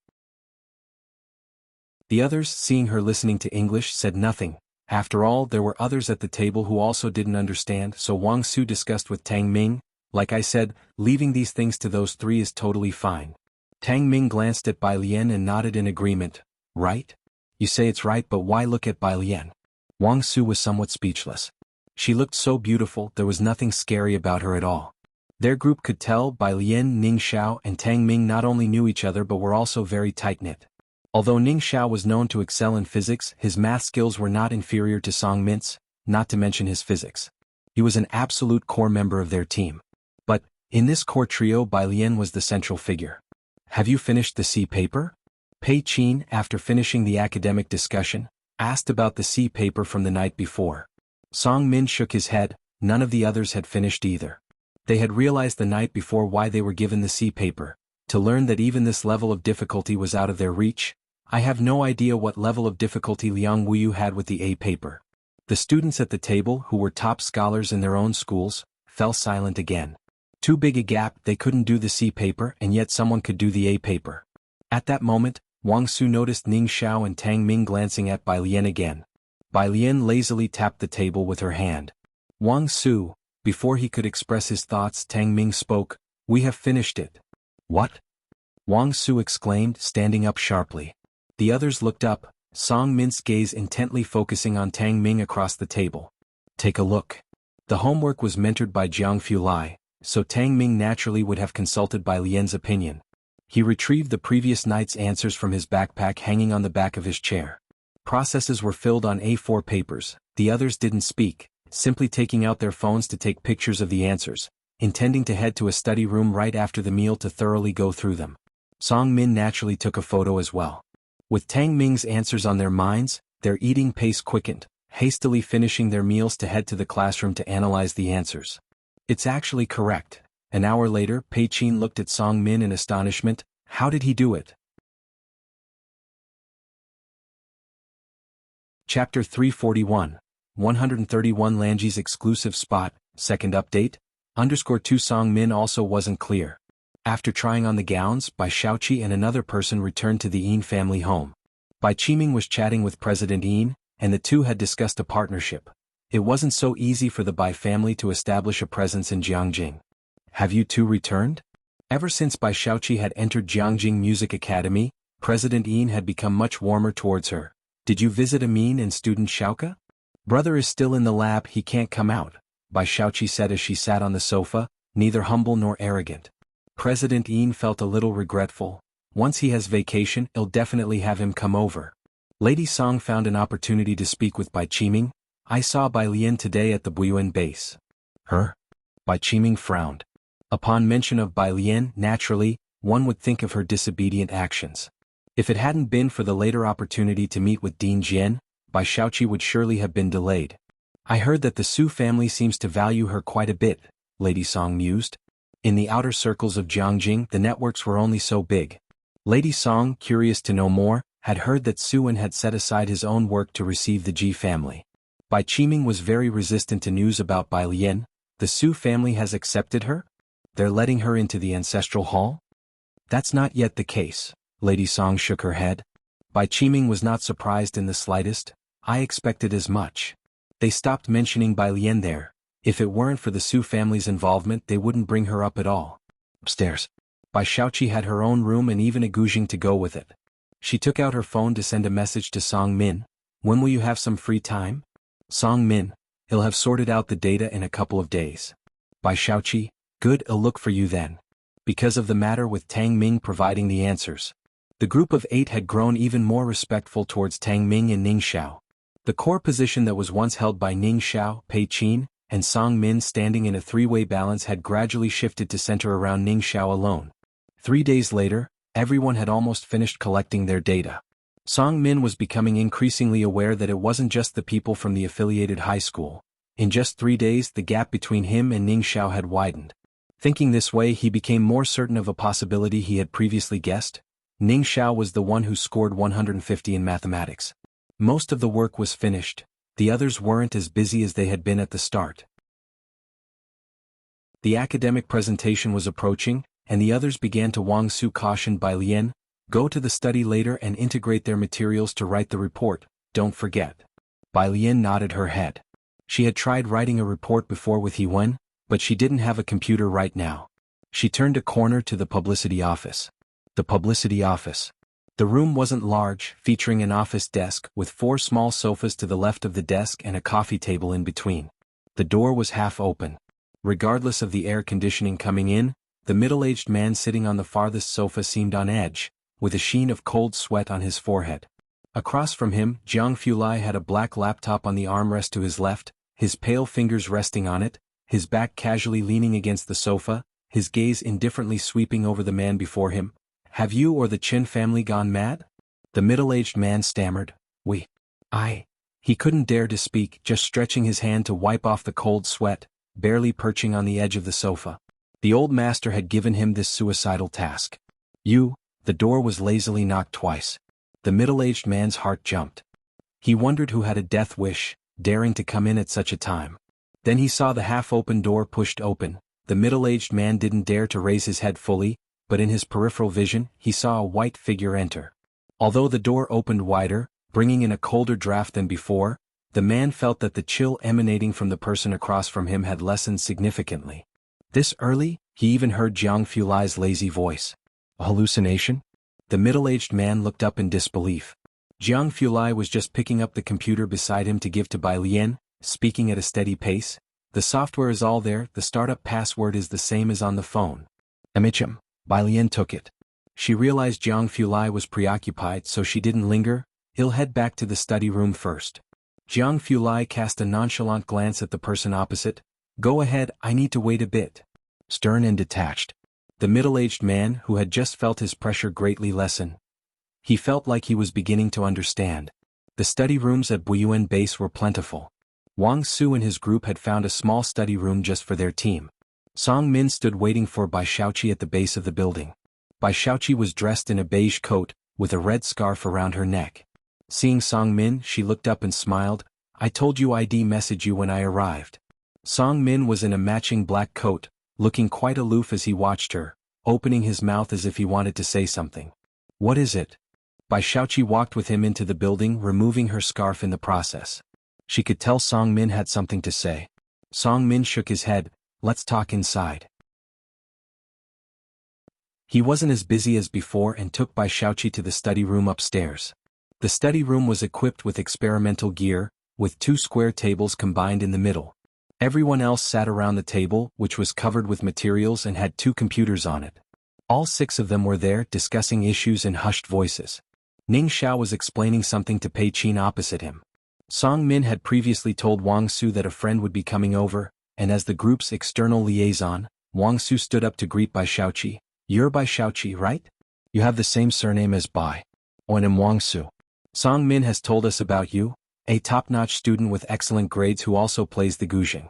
The others, seeing her listening to English, said nothing. After all, there were others at the table who also didn't understand, so Wang Su discussed with Tang Ming. Like I said, leaving these things to those three is totally fine. Tang Ming glanced at Bai Lian and nodded in agreement. Right? You say it's right, but why look at Bai Lian? Wang Su was somewhat speechless. She looked so beautiful, there was nothing scary about her at all. Their group could tell Bai Lian, Ning Xiao and Tang Ming not only knew each other but were also very tight-knit. Although Ning Xiao was known to excel in physics, his math skills were not inferior to Song Min's, not to mention his physics. He was an absolute core member of their team. But, in this core trio, Bai Lian was the central figure. Have you finished the C paper? Pei Qin, after finishing the academic discussion, asked about the C paper from the night before. Song Min shook his head. None of the others had finished either. They had realized the night before why they were given the C paper, to learn that even this level of difficulty was out of their reach. I have no idea what level of difficulty Liang Wuyu had with the A paper. The students at the table, who were top scholars in their own schools, fell silent again. Too big a gap, they couldn't do the C paper and yet someone could do the A paper. At that moment, Wang Su noticed Ning Xiao and Tang Ming glancing at Bai Lian again. Bai Lian lazily tapped the table with her hand. Wang Su, before he could express his thoughts, Tang Ming spoke. We have finished it. What? Wang Su exclaimed, standing up sharply. The others looked up, Song Min's gaze intently focusing on Tang Ming across the table. Take a look. The homework was mentored by Jianghu Lai, so Tang Ming naturally would have consulted Bai Lian's opinion. He retrieved the previous night's answers from his backpack hanging on the back of his chair. Processes were filled on A4 papers. The others didn't speak, simply taking out their phones to take pictures of the answers, intending to head to a study room right after the meal to thoroughly go through them. Song Min naturally took a photo as well. With Tang Ming's answers on their minds, their eating pace quickened, hastily finishing their meals to head to the classroom to analyze the answers. It's actually correct. An hour later, Pei Qin looked at Song Min in astonishment. How did he do it? Chapter 341, 131 Lanji's exclusive spot, second update, _2 Song Min also wasn't clear. After trying on the gowns, Bai Xiaoqi and another person returned to the Yin family home. Bai Qiming was chatting with President Yin, and the two had discussed a partnership. It wasn't so easy for the Bai family to establish a presence in Jianghu. Have you two returned? Ever since Bai Xiaoqi had entered Jianghu Music Academy, President Yin had become much warmer towards her. Did you visit Amin and student Xiaoka? Brother is still in the lab, he can't come out, Bai Xiaoqi said as she sat on the sofa, neither humble nor arrogant. President Yin felt a little regretful. Once he has vacation, I'll definitely have him come over. Lady Song found an opportunity to speak with Bai Qiming. I saw Bai Lian today at the Buyuan base. Her? Bai Qiming frowned. Upon mention of Bai Lian, naturally, one would think of her disobedient actions. If it hadn't been for the later opportunity to meet with Dean Jian, Bai Xiaoqi would surely have been delayed. I heard that the Su family seems to value her quite a bit, Lady Song mused. In the outer circles of Jianghu, the networks were only so big. Lady Song, curious to know more, had heard that Suan had set aside his own work to receive the Ji family. Bai Qiming was very resistant to news about Bai Lian. The Su family has accepted her? They're letting her into the ancestral hall? That's not yet the case, Lady Song shook her head. Bai Qiming was not surprised in the slightest. I expected as much. They stopped mentioning Bai Lian there. If it weren't for the Su family's involvement, they wouldn't bring her up at all. Upstairs. Bai Xiaoqi had her own room and even a Gujing to go with it. She took out her phone to send a message to Song Min. When will you have some free time? Song Min, he'll have sorted out the data in a couple of days. Bai Xiaoqi, good, I'll look for you then. Because of the matter with Tang Ming providing the answers. The group of 8 had grown even more respectful towards Tang Ming and Ning Xiao. The core position that was once held by Ning Xiao, Pei Qin, and Song Min standing in a three-way balance had gradually shifted to center around Ning Xiao alone. 3 days later, everyone had almost finished collecting their data. Song Min was becoming increasingly aware that it wasn't just the people from the affiliated high school. In just 3 days, the gap between him and Ning Xiao had widened. Thinking this way, he became more certain of a possibility he had previously guessed. Ning Xiao was the one who scored 150 in mathematics. Most of the work was finished. The others weren't as busy as they had been at the start. The academic presentation was approaching, and the others began to Wang Su cautioned Bai Lian, go to the study later and integrate their materials to write the report, don't forget. Bai Lian nodded her head. She had tried writing a report before with He Wen, but she didn't have a computer right now. She turned a corner to the publicity office. The publicity office. The room wasn't large, featuring an office desk with 4 small sofas to the left of the desk and a coffee table in between. The door was half open. Regardless of the air conditioning coming in, the middle-aged man sitting on the farthest sofa seemed on edge, with a sheen of cold sweat on his forehead. Across from him, Jianghu had a black laptop on the armrest to his left, his pale fingers resting on it, his back casually leaning against the sofa, his gaze indifferently sweeping over the man before him. Have you or the Qin family gone mad? The middle-aged man stammered. He couldn't dare to speak, just stretching his hand to wipe off the cold sweat, barely perching on the edge of the sofa. The old master had given him this suicidal task. The door was lazily knocked twice. The middle-aged man's heart jumped. He wondered who had a death wish, daring to come in at such a time. Then he saw the half-open door pushed open. The middle-aged man didn't dare to raise his head fully, but in his peripheral vision, he saw a white figure enter. Although the door opened wider, bringing in a colder draft than before, the man felt that the chill emanating from the person across from him had lessened significantly. This early, he even heard Jianghu lazy voice. A hallucination? The middle-aged man looked up in disbelief. Jianghu was just picking up the computer beside him to give to Bai Lian, speaking at a steady pace. The software is all there, the startup password is the same as on the phone. Amicham. Bai Lian took it. She realized Jianghu was preoccupied, so she didn't linger. He'll head back to the study room first. Jianghu cast a nonchalant glance at the person opposite. Go ahead, I need to wait a bit. Stern and detached. The middle-aged man, who had just felt his pressure greatly lessen. He felt like he was beginning to understand. The study rooms at Buyuan base were plentiful. Wang Su and his group had found a small study room just for their team. Song Min stood waiting for Bai Xiaoqi at the base of the building. Bai Xiaoqi was dressed in a beige coat, with a red scarf around her neck. Seeing Song Min, she looked up and smiled. I told you I'd message you when I arrived. Song Min was in a matching black coat, looking quite aloof as he watched her, opening his mouth as if he wanted to say something. What is it? Bai Xiaoqi walked with him into the building, removing her scarf in the process. She could tell Song Min had something to say. Song Min shook his head. Let's talk inside. He wasn't as busy as before and took Bai Xiaoqi to the study room upstairs. The study room was equipped with experimental gear, with 2 square tables combined in the middle. Everyone else sat around the table, which was covered with materials and had 2 computers on it. All 6 of them were there, discussing issues in hushed voices. Ning Xiao was explaining something to Pei Qin opposite him. Song Min had previously told Wang Su that a friend would be coming over, and as the group's external liaison, Wang Su stood up to greet Bai Xiaoqi. "You're Bai Xiaoqi, right? You have the same surname as Bai. I am Wang Su. Song Min has told us about you, a top-notch student with excellent grades who also plays the guzheng."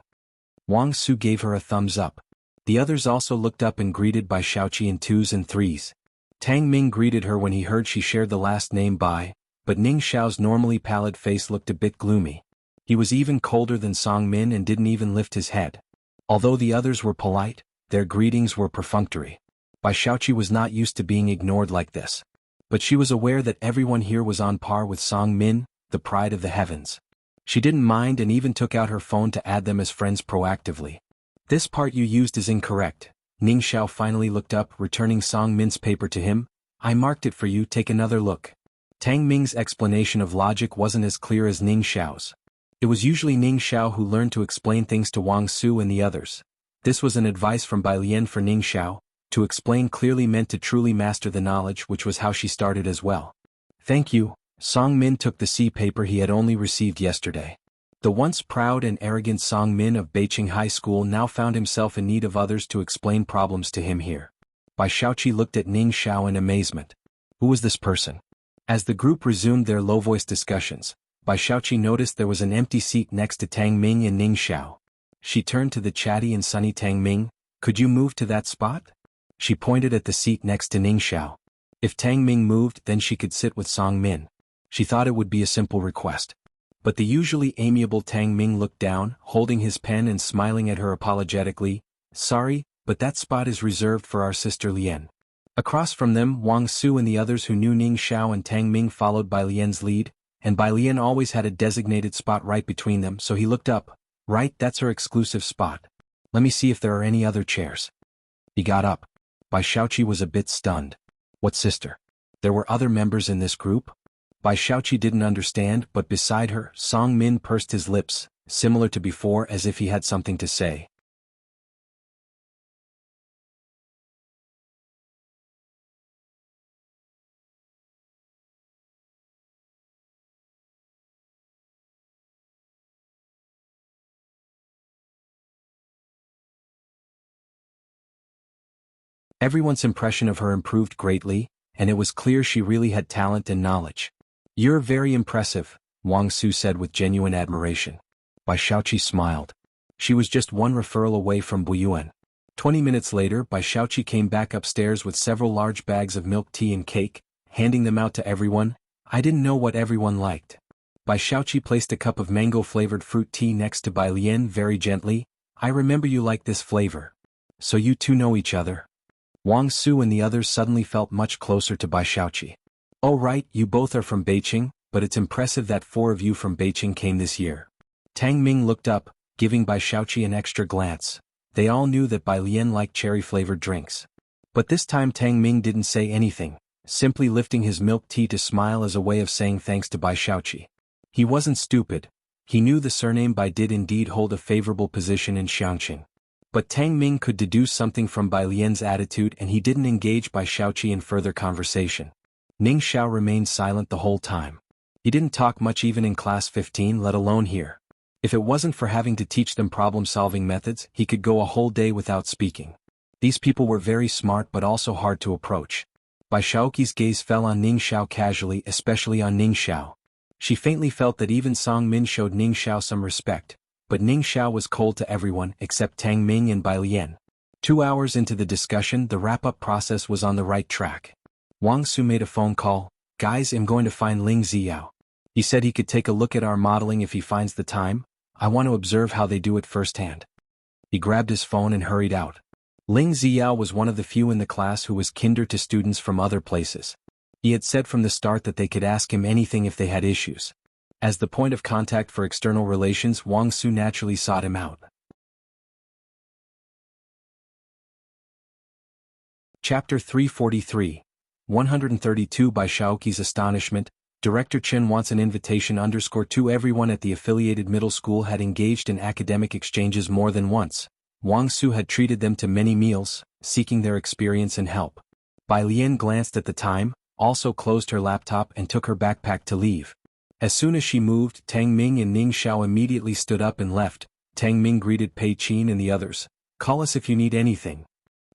Wang Su gave her a thumbs up. The others also looked up and greeted Bai Xiaoqi in 2s and 3s. Tang Ming greeted her when he heard she shared the last name Bai, but Ning Xiao's normally pallid face looked a bit gloomy. He was even colder than Song Min and didn't even lift his head. Although the others were polite, their greetings were perfunctory. Bai Xiaoqi was not used to being ignored like this. But she was aware that everyone here was on par with Song Min, the pride of the heavens. She didn't mind and even took out her phone to add them as friends proactively. "This part you used is incorrect." Ning Xiao finally looked up, returning Song Min's paper to him. "I marked it for you, take another look." Tang Ming's explanation of logic wasn't as clear as Ning Xiao's. It was usually Ning Xiao who learned to explain things to Wang Su and the others. This was an advice from Bai Lian for Ning Xiao. To explain clearly meant to truly master the knowledge, which was how she started as well. "Thank you." Song Min took the C paper he had only received yesterday. The once proud and arrogant Song Min of Beiqing High School now found himself in need of others to explain problems to him here. Bai Xiaoqi looked at Ning Xiao in amazement. Who was this person? As the group resumed their low-voiced discussions, Bai Xiaoqi noticed there was an empty seat next to Tang Ming and Ning Xiao. She turned to the chatty and sunny Tang Ming. "Could you move to that spot?" She pointed at the seat next to Ning Xiao. If Tang Ming moved, then she could sit with Song Min. She thought it would be a simple request. But the usually amiable Tang Ming looked down, holding his pen and smiling at her apologetically. "Sorry, but that spot is reserved for our sister Lian." Across from them, Wang Su and the others who knew Ning Xiao and Tang Ming followed Bai Lian's lead, and Bai Lian always had a designated spot right between them, so he looked up. "Right, that's her exclusive spot. Let me see if there are any other chairs." He got up. Bai Xiaoqi was a bit stunned. What sister? There were other members in this group? Bai Xiaoqi didn't understand, but beside her, Song Min pursed his lips, similar to before, as if he had something to say. Everyone's impression of her improved greatly, and it was clear she really had talent and knowledge. "You're very impressive," Wang Su said with genuine admiration. Bai Xiaoqi smiled. She was just one referral away from Buyuan. 20 minutes later, Bai Xiaoqi came back upstairs with several large bags of milk tea and cake, handing them out to everyone. I didn't know what everyone liked. Bai Xiaoqi placed a cup of mango-flavored fruit tea next to Bai Lian very gently. "I remember you like this flavor. So you two know each other?" Wang Su and the others suddenly felt much closer to Bai Xiaoqi. "Oh right, you both are from Beiqing, but it's impressive that 4 of you from Beiqing came this year." Tang Ming looked up, giving Bai Xiaoqi an extra glance. They all knew that Bai Lian liked cherry-flavored drinks. But this time Tang Ming didn't say anything, simply lifting his milk tea to smile as a way of saying thanks to Bai Xiaoqi. He wasn't stupid. He knew the surname Bai did indeed hold a favorable position in Xianxia. But Tang Ming could deduce something from Bai Lian's attitude, and he didn't engage Bai Xiaoqi in further conversation. Ning Xiao remained silent the whole time. He didn't talk much even in class 15, let alone here. If it wasn't for having to teach them problem-solving methods, he could go a whole day without speaking. These people were very smart but also hard to approach. Bai Xiaoqi's gaze fell on Ning Xiao casually, especially on Ning Xiao. She faintly felt that even Song Min showed Ning Xiao some respect. But Ning Xiao was cold to everyone except Tang Ming and Bai Lian. 2 hours into the discussion, the wrap-up process was on the right track. Wang Su made a phone call. "Guys, I'm going to find Ling Ziyao. He said he could take a look at our modeling if he finds the time. I want to observe how they do it firsthand." He grabbed his phone and hurried out. Ling Ziyao was one of the few in the class who was kinder to students from other places. He had said from the start that they could ask him anything if they had issues. As the point of contact for external relations, Wang Su naturally sought him out. Chapter 343. 132 Bai Xiaoqi's astonishment. Director Chen wants an invitation _2 Everyone at the affiliated middle school had engaged in academic exchanges more than once. Wang Su had treated them to many meals, seeking their experience and help. Bai Lian glanced at the time, also closed her laptop and took her backpack to leave. As soon as she moved, Tang Ming and Ning Xiao immediately stood up and left. Tang Ming greeted Pei Qin and the others. Call us if you need anything.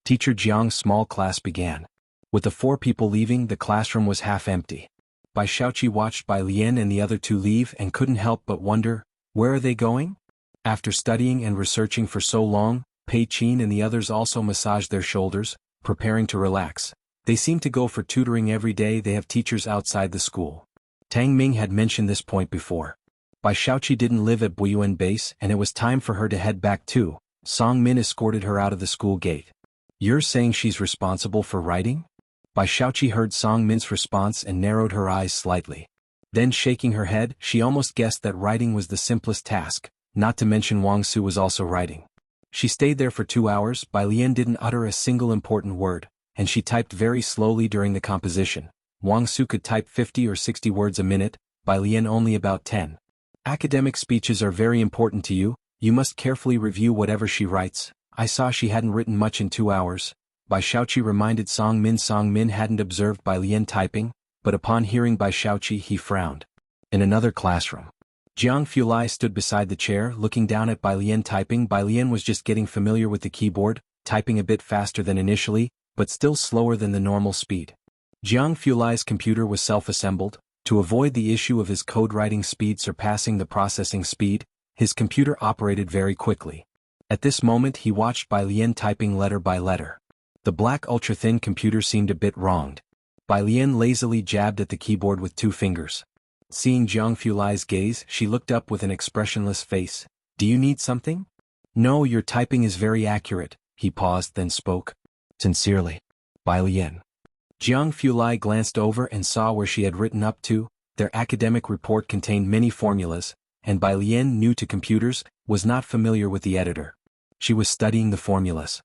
Teacher Jiang's small class began. With the 4 people leaving, the classroom was half empty. Bai Shaoqi watched Bai Lian and the other 2 leave and couldn't help but wonder, where are they going? After studying and researching for so long, Pei Qin and the others also massaged their shoulders, preparing to relax. They seem to go for tutoring every day. They have teachers outside the school. Tang Ming had mentioned this point before. Bai Shaoqi didn't live at Buyuan Base and it was time for her to head back too. Song Min escorted her out of the school gate. You're saying she's responsible for writing? Bai Shaoqi heard Song Min's response and narrowed her eyes slightly. Then shaking her head, she almost guessed that writing was the simplest task, not to mention Wang Su was also writing. She stayed there for 2 hours. Bai Lian didn't utter a single important word, and she typed very slowly during the composition. Wang Su could type 50 or 60 words a minute, Bai Lian only about 10. Academic speeches are very important to you, you must carefully review whatever she writes. I saw she hadn't written much in 2 hours. Bai Shaoqi reminded Song Min. Song Min hadn't observed Bai Lian typing, but upon hearing Bai Shaoqi he frowned. In another classroom, Jianghu Lai stood beside the chair looking down at Bai Lian typing. Bai Lian was just getting familiar with the keyboard, typing a bit faster than initially, but still slower than the normal speed. Jianghu Lai's computer was self-assembled. To avoid the issue of his code writing speed surpassing the processing speed, his computer operated very quickly. At this moment he watched Bai Lian typing letter by letter. The black ultra-thin computer seemed a bit wronged. Bai Lian lazily jabbed at the keyboard with 2 fingers. Seeing Jianghu Lai's gaze, she looked up with an expressionless face. Do you need something? No, your typing is very accurate. He paused then spoke. Sincerely. Bai Lian. Jianghu Lai glanced over and saw where she had written up to. Their academic report contained many formulas, and Bai Lian, new to computers, was not familiar with the editor. She was studying the formulas.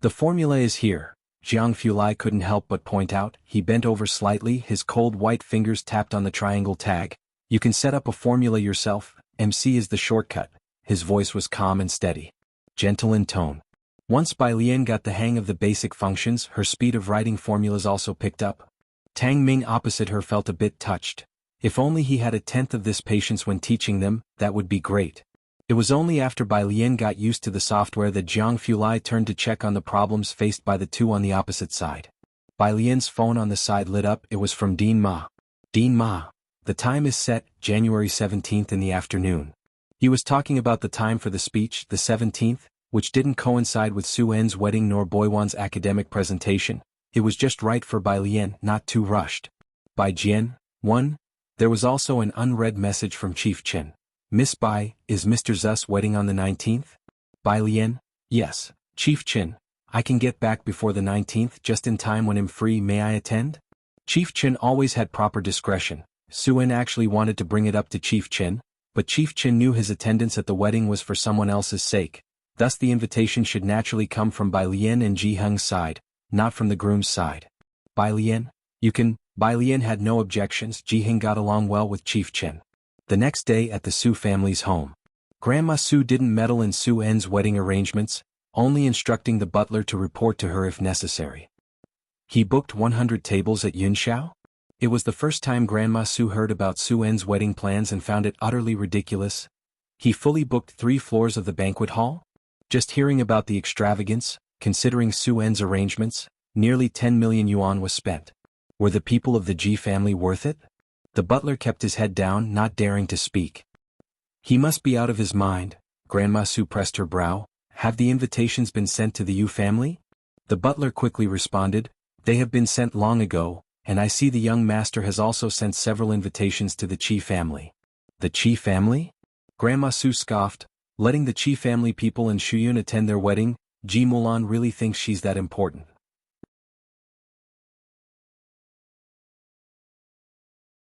The formula is here, Jianghu Lai couldn't help but point out. He bent over slightly, his cold white fingers tapped on the triangle tag. You can set up a formula yourself, MC is the shortcut. His voice was calm and steady, gentle in tone. Once Bai Lian got the hang of the basic functions, her speed of writing formulas also picked up. Tang Ming opposite her felt a bit touched. If only he had a tenth of this patience when teaching them, that would be great. It was only after Bai Lian got used to the software that Jianghu Lai turned to check on the problems faced by the 2 on the opposite side. Bai Lian's phone on the side lit up. It was from Dean Ma. Dean Ma. The time is set, January 17th in the afternoon. He was talking about the time for the speech, the 17th, which didn't coincide with Su En's wedding nor Boiwan's academic presentation. It was just right for Bai Lian, not too rushed. Bai Jian, 1. There was also an unread message from Chief Chen. Miss Bai, is Mr. Zhus wedding on the 19th? Bai Lian, yes, Chief Chen. I can get back before the 19th just in time when I'm free. May I attend? Chief Chen always had proper discretion. Su En actually wanted to bring it up to Chief Chen, but Chief Chen knew his attendance at the wedding was for someone else's sake. Thus the invitation should naturally come from Bai Lian and Jiheng's side, not from the groom's side. Bai Lian, you can. Bai Lian had no objections. Jiheng got along well with Chief Chen. The next day at the Su family's home, Grandma Su didn't meddle in Su En's wedding arrangements, only instructing the butler to report to her if necessary. He booked 100 tables at Yunxiao? It was the first time Grandma Su heard about Su En's wedding plans and found it utterly ridiculous. He fully booked 3 floors of the banquet hall? Just hearing about the extravagance, considering Su En's arrangements, nearly 10 million yuan was spent. Were the people of the Ji family worth it? The butler kept his head down, not daring to speak. He must be out of his mind. Grandma Su pressed her brow. Have the invitations been sent to the Yu family? The butler quickly responded, they have been sent long ago, and I see the young master has also sent several invitations to the Qi family. The Qi family? Grandma Su scoffed, letting the Qi family people in Shuyun attend their wedding. Ji Mulan really thinks she's that important.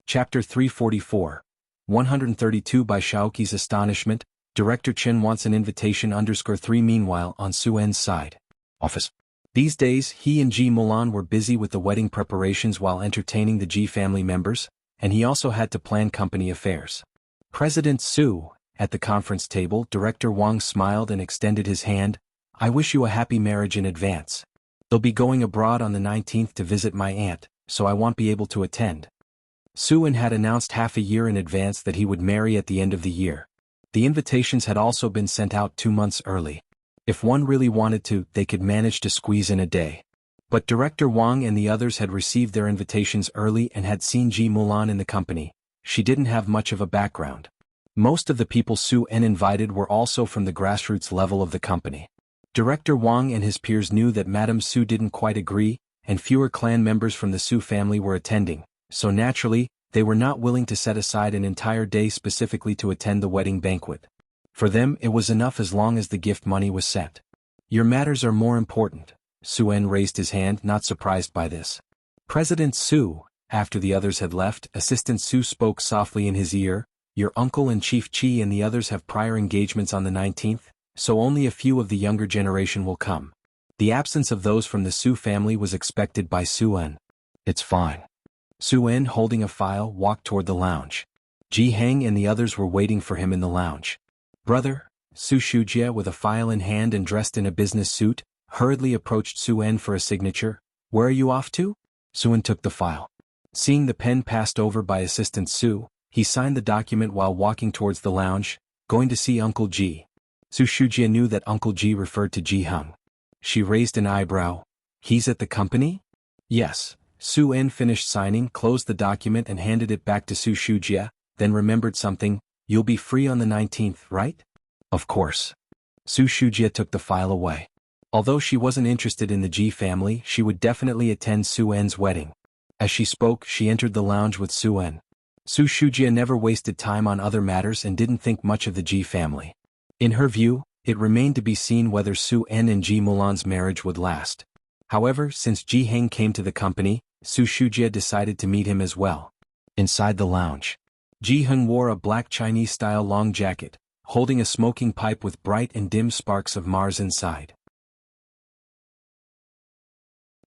Chapter 344. 132 By Shaoqi's astonishment, Director Chen wants an invitation _3 Meanwhile on Su En's side. Office. These days he and Ji Mulan were busy with the wedding preparations while entertaining the Ji family members, and he also had to plan company affairs. President Su, at the conference table, Director Wang smiled and extended his hand. I wish you a happy marriage in advance. They'll be going abroad on the 19th to visit my aunt, so I won't be able to attend. Su-en had announced half a year in advance that he would marry at the end of the year. The invitations had also been sent out 2 months early. If one really wanted to, they could manage to squeeze in a day. But Director Wang and the others had received their invitations early and had seen Ji Mulan in the company. She didn't have much of a background. Most of the people Su-en invited were also from the grassroots level of the company. Director Wang and his peers knew that Madame Su didn't quite agree, and fewer clan members from the Su family were attending, so naturally, they were not willing to set aside an entire day specifically to attend the wedding banquet. For them it was enough as long as the gift money was set. Your matters are more important. Su-en raised his hand, not surprised by this. President Su, after the others had left, Assistant Su spoke softly in his ear, your uncle and Chief Qi and the others have prior engagements on the 19th, so only a few of the younger generation will come. The absence of those from the Su family was expected by Su-en. It's fine. Su-en, holding a file, walked toward the lounge. Ji Heng and the others were waiting for him in the lounge. Brother, Su Shujie, with a file in hand and dressed in a business suit, hurriedly approached Su-en for a signature. Where are you off to? Su-en took the file. Seeing the pen passed over by Assistant Su, he signed the document while walking towards the lounge, going to see Uncle Ji. Su Shujie knew that Uncle Ji referred to Ji Heng. She raised an eyebrow. He's at the company? Yes. Su-en finished signing, closed the document and handed it back to Su Shujie, then remembered something. You'll be free on the 19th, right? Of course. Su Shujie took the file away. Although she wasn't interested in the Ji family, she would definitely attend Su-en's wedding. As she spoke, she entered the lounge with Su-en. Su Shujie never wasted time on other matters and didn't think much of the Ji family. In her view, it remained to be seen whether Su-en and Ji Mulan's marriage would last. However, since Ji Heng came to the company, Su Shujie decided to meet him as well. Inside the lounge, Ji Heng wore a black Chinese-style long jacket, holding a smoking pipe with bright and dim sparks of Mars inside.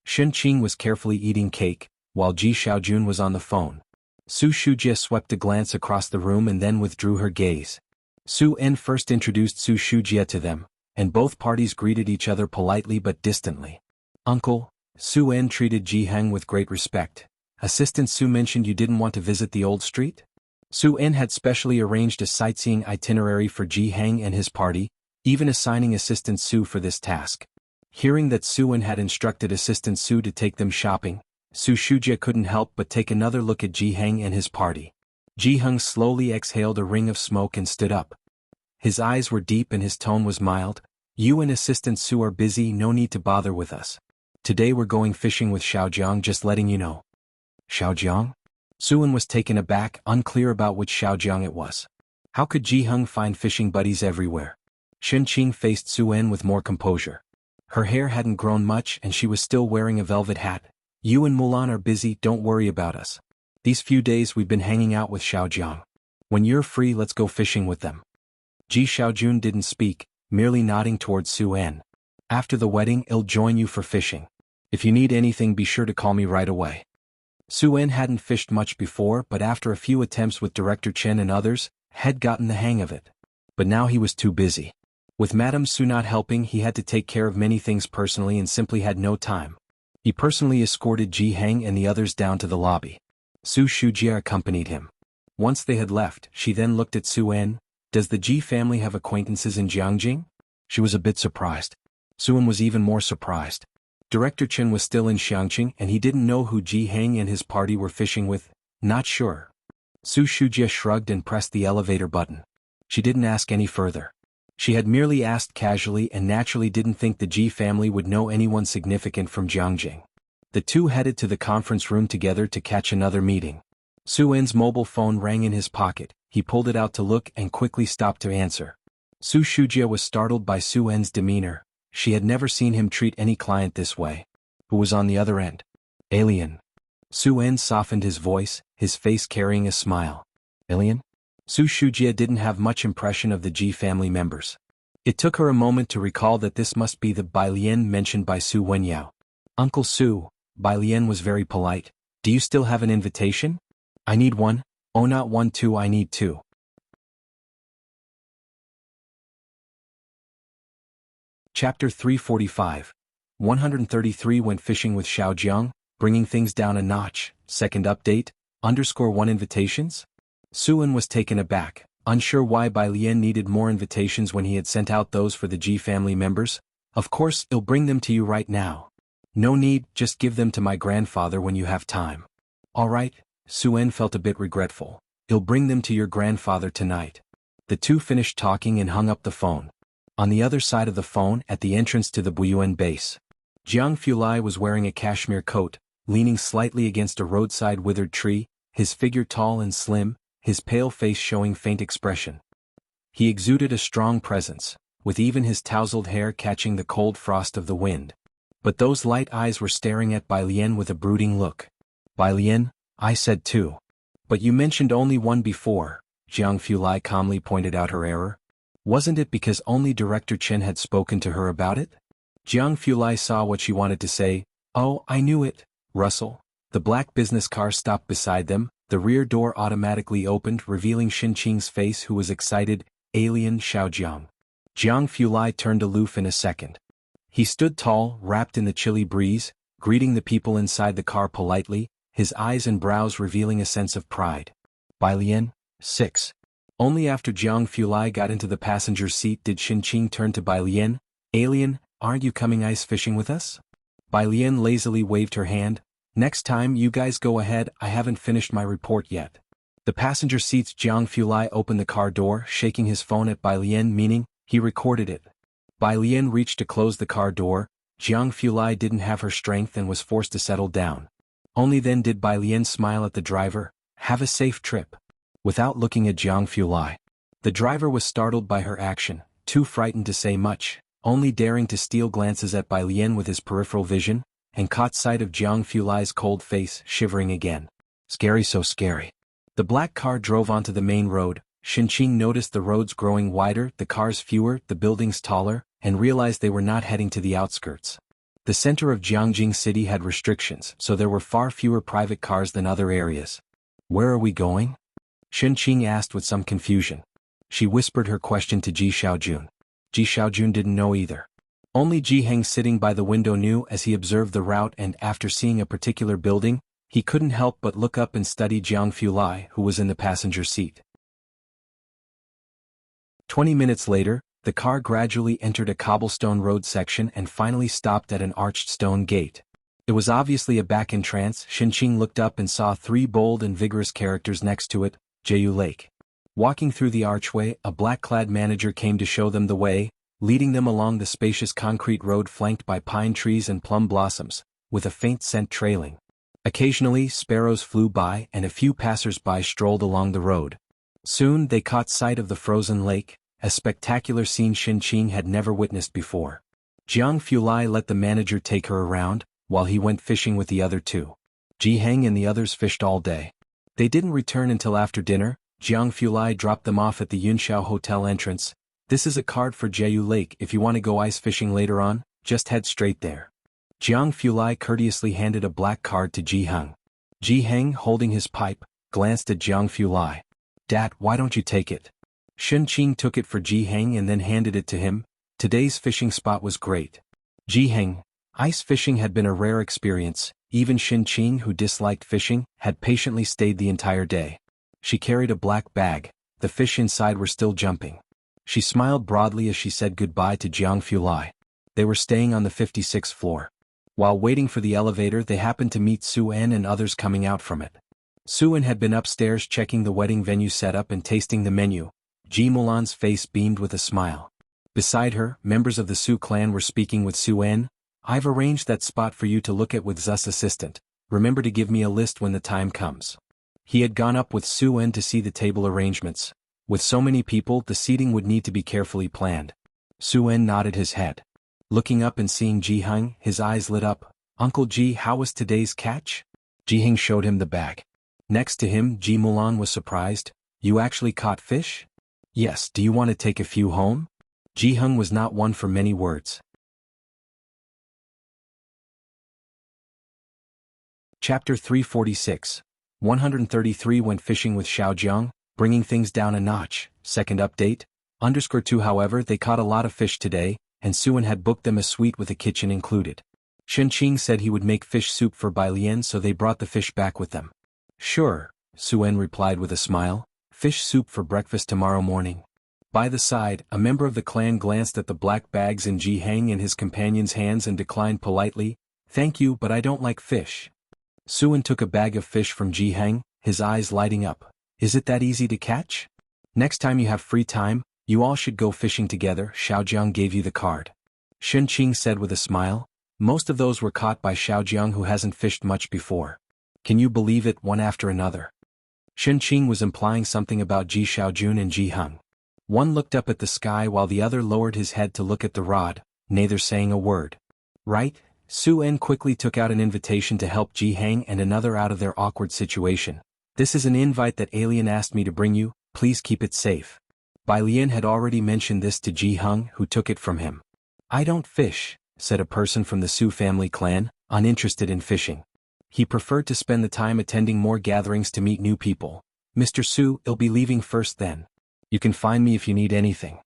Shen Qing was carefully eating cake, while Ji Xiaojun was on the phone. Su Shujie swept a glance across the room and then withdrew her gaze. Su-en first introduced Su Shujie to them, and both parties greeted each other politely but distantly. Uncle, Su-en treated Ji Heng with great respect. Assistant Su mentioned you didn't want to visit the old street? Su-en had specially arranged a sightseeing itinerary for Ji Heng and his party, even assigning Assistant Su for this task. Hearing that Su-en had instructed Assistant Su to take them shopping, Su Shujie couldn't help but take another look at Ji Heng and his party. Ji Heng slowly exhaled a ring of smoke and stood up. His eyes were deep and his tone was mild. You and Assistant Su are busy, no need to bother with us. Today we're going fishing with Xiaojiang, just letting you know. Xiaojiang? Su-en was taken aback, unclear about which Xiaojiang it was. How could Ji Heng find fishing buddies everywhere? Shen Qing faced Su-en with more composure. Her hair hadn't grown much and she was still wearing a velvet hat. You and Mulan are busy, don't worry about us. These few days we've been hanging out with Xiaojiang. When you're free, let's go fishing with them. Ji Xiaojun didn't speak, merely nodding towards Su-en. After the wedding, I'll join you for fishing. If you need anything, be sure to call me right away. Su-en hadn't fished much before, but after a few attempts with Director Chen and others, had gotten the hang of it. But now he was too busy. With Madame Su not helping, he had to take care of many things personally and simply had no time. He personally escorted Ji Heng and the others down to the lobby. Su Shujie accompanied him. Once they had left, she then looked at Su-en. Does the Ji family have acquaintances in Jianghu? She was a bit surprised. Su-en was even more surprised. Director Chen was still in Xianxia and he didn't know who Ji Heng and his party were fishing with. Not sure. Su Shujie shrugged and pressed the elevator button. She didn't ask any further. She had merely asked casually and naturally didn't think the Ji family would know anyone significant from Jianghu. The two headed to the conference room together to catch another meeting. Su-en's mobile phone rang in his pocket. He pulled it out to look and quickly stopped to answer. Su Shujie was startled by Su-en's demeanor. She had never seen him treat any client this way. Who was on the other end? Alien. Su-en softened his voice, his face carrying a smile. Alien? Su Shujie didn't have much impression of the Ji family members. It took her a moment to recall that this must be the Bai Lian mentioned by Su Wenyao. Uncle Su, Bai Lian was very polite. Do you still have an invitation? I need one. Oh, not one too, I need two. Chapter 345. 133 Went fishing with Xiao Jiang, bringing things down a notch. Second update, _1 invitations? Suan was taken aback, unsure why Bai Lian needed more invitations when he had sent out those for the Ji family members. Of course, I'll bring them to you right now. No need, just give them to my grandfather when you have time. All right, Suan felt a bit regretful. I'll bring them to your grandfather tonight. The two finished talking and hung up the phone. On the other side of the phone, at the entrance to the Buyuan base, Jianghu was wearing a cashmere coat, leaning slightly against a roadside withered tree, his figure tall and slim, his pale face showing faint expression. He exuded a strong presence, with even his tousled hair catching the cold frost of the wind. But those light eyes were staring at Bai Lian with a brooding look. Bai Lian, I said two. But you mentioned only one before, Jianghu calmly pointed out her error. Wasn't it because only Director Chen had spoken to her about it? Jianghu saw what she wanted to say. Oh, I knew it, Russell. The black business car stopped beside them, the rear door automatically opened revealing Xinqing's face who was excited, alien Xiaojiang. Jianghu turned aloof in a second. He stood tall, wrapped in the chilly breeze, greeting the people inside the car politely, his eyes and brows revealing a sense of pride. Bai Lian, 6. Only after Jianghu got into the passenger seat did Xinqing turn to Bai Lian. Alien, aren't you coming ice fishing with us? Bai Lian lazily waved her hand. Next time you guys go ahead, I haven't finished my report yet. The passenger seat's Jianghu opened the car door, shaking his phone at Bai Lian meaning, he recorded it. Bai Lian reached to close the car door. Jianghu didn't have her strength and was forced to settle down. Only then did Bai Lian smile at the driver. Have a safe trip. Without looking at Jianghu. The driver was startled by her action, too frightened to say much, only daring to steal glances at Bai Lian with his peripheral vision, and caught sight of Jianghu's cold face, shivering again. Scary, so scary. The black car drove onto the main road. Xinqing noticed the roads growing wider, the cars fewer, the buildings taller, and realized they were not heading to the outskirts. The center of Jiangjing city had restrictions, so there were far fewer private cars than other areas. Where are we going? Xinqing asked with some confusion. She whispered her question to Ji Xiaojun. Ji Xiaojun didn't know either. Only Ji Heng sitting by the window knew as he observed the route, and after seeing a particular building, he couldn't help but look up and study Jianghu, who was in the passenger seat. 20 minutes later, the car gradually entered a cobblestone road section and finally stopped at an arched stone gate. It was obviously a back entrance. Xinqing looked up and saw 3 bold and vigorous characters next to it, Jianghu Lake. Walking through the archway, a black-clad manager came to show them the way, leading them along the spacious concrete road flanked by pine trees and plum blossoms, with a faint scent trailing. Occasionally, sparrows flew by and a few passers-by strolled along the road. Soon they caught sight of the frozen lake, a spectacular scene Xinqing had never witnessed before. Jianghu let the manager take her around, while he went fishing with the other two. Ji Heng and the others fished all day. They didn't return until after dinner. Jianghu dropped them off at the Yunxiao Hotel entrance. This is a card for Jianghu Lake. If you want to go ice fishing later on, just head straight there. Jianghu courteously handed a black card to Ji Heng. Ji Heng, holding his pipe, glanced at Jianghu. Dad, why don't you take it? Xinqing took it for Ji Heng and then handed it to him. Today's fishing spot was great. Ji Heng, ice fishing had been a rare experience. Even Xinqing, who disliked fishing, had patiently stayed the entire day. She carried a black bag. The fish inside were still jumping. She smiled broadly as she said goodbye to Jianghu. They were staying on the 56th floor. While waiting for the elevator, they happened to meet Su-en and others coming out from it. Su-en had been upstairs checking the wedding venue setup and tasting the menu. Ji Mulan's face beamed with a smile. Beside her, members of the Su clan were speaking with Su-en. I've arranged that spot for you to look at with Zu's assistant. Remember to give me a list when the time comes. He had gone up with Su-en to see the table arrangements. With so many people, the seating would need to be carefully planned. Su-en nodded his head. Looking up and seeing Ji Heng, his eyes lit up. Uncle Ji, how was today's catch? Ji Heng showed him the bag. Next to him, Ji Mulan was surprised. You actually caught fish? Yes, do you want to take a few home? Jianghu was not one for many words. Chapter 346. 133 Went fishing with Xiaojiang, bringing things down a notch. Second update. _2 However, they caught a lot of fish today, and Suan had booked them a suite with a kitchen included. Xianxia said he would make fish soup for Bai Lian, so they brought the fish back with them. Sure, Suan replied with a smile. Fish soup for breakfast tomorrow morning. By the side, a member of the clan glanced at the black bags in Jianghu in his companion's hands and declined politely. Thank you, but I don't like fish. Suan took a bag of fish from Jianghu, his eyes lighting up. Is it that easy to catch? Next time you have free time, you all should go fishing together. Xiaojiang gave you the card. Xianxia said with a smile. Most of those were caught by Xiaojiang, who hasn't fished much before. Can you believe it, one after another? Xianxia was implying something about Ji Xiaojun and Jianghu. One looked up at the sky while the other lowered his head to look at the rod, neither saying a word. Right? Suan quickly took out an invitation to help Jianghu and another out of their awkward situation. This is an invite that alien asked me to bring you, please keep it safe. Bai Lian had already mentioned this to Jianghu, who took it from him. I don't fish, said a person from the Su family clan, uninterested in fishing. He preferred to spend the time attending more gatherings to meet new people. Mr. Su, I'll be leaving first then. You can find me if you need anything.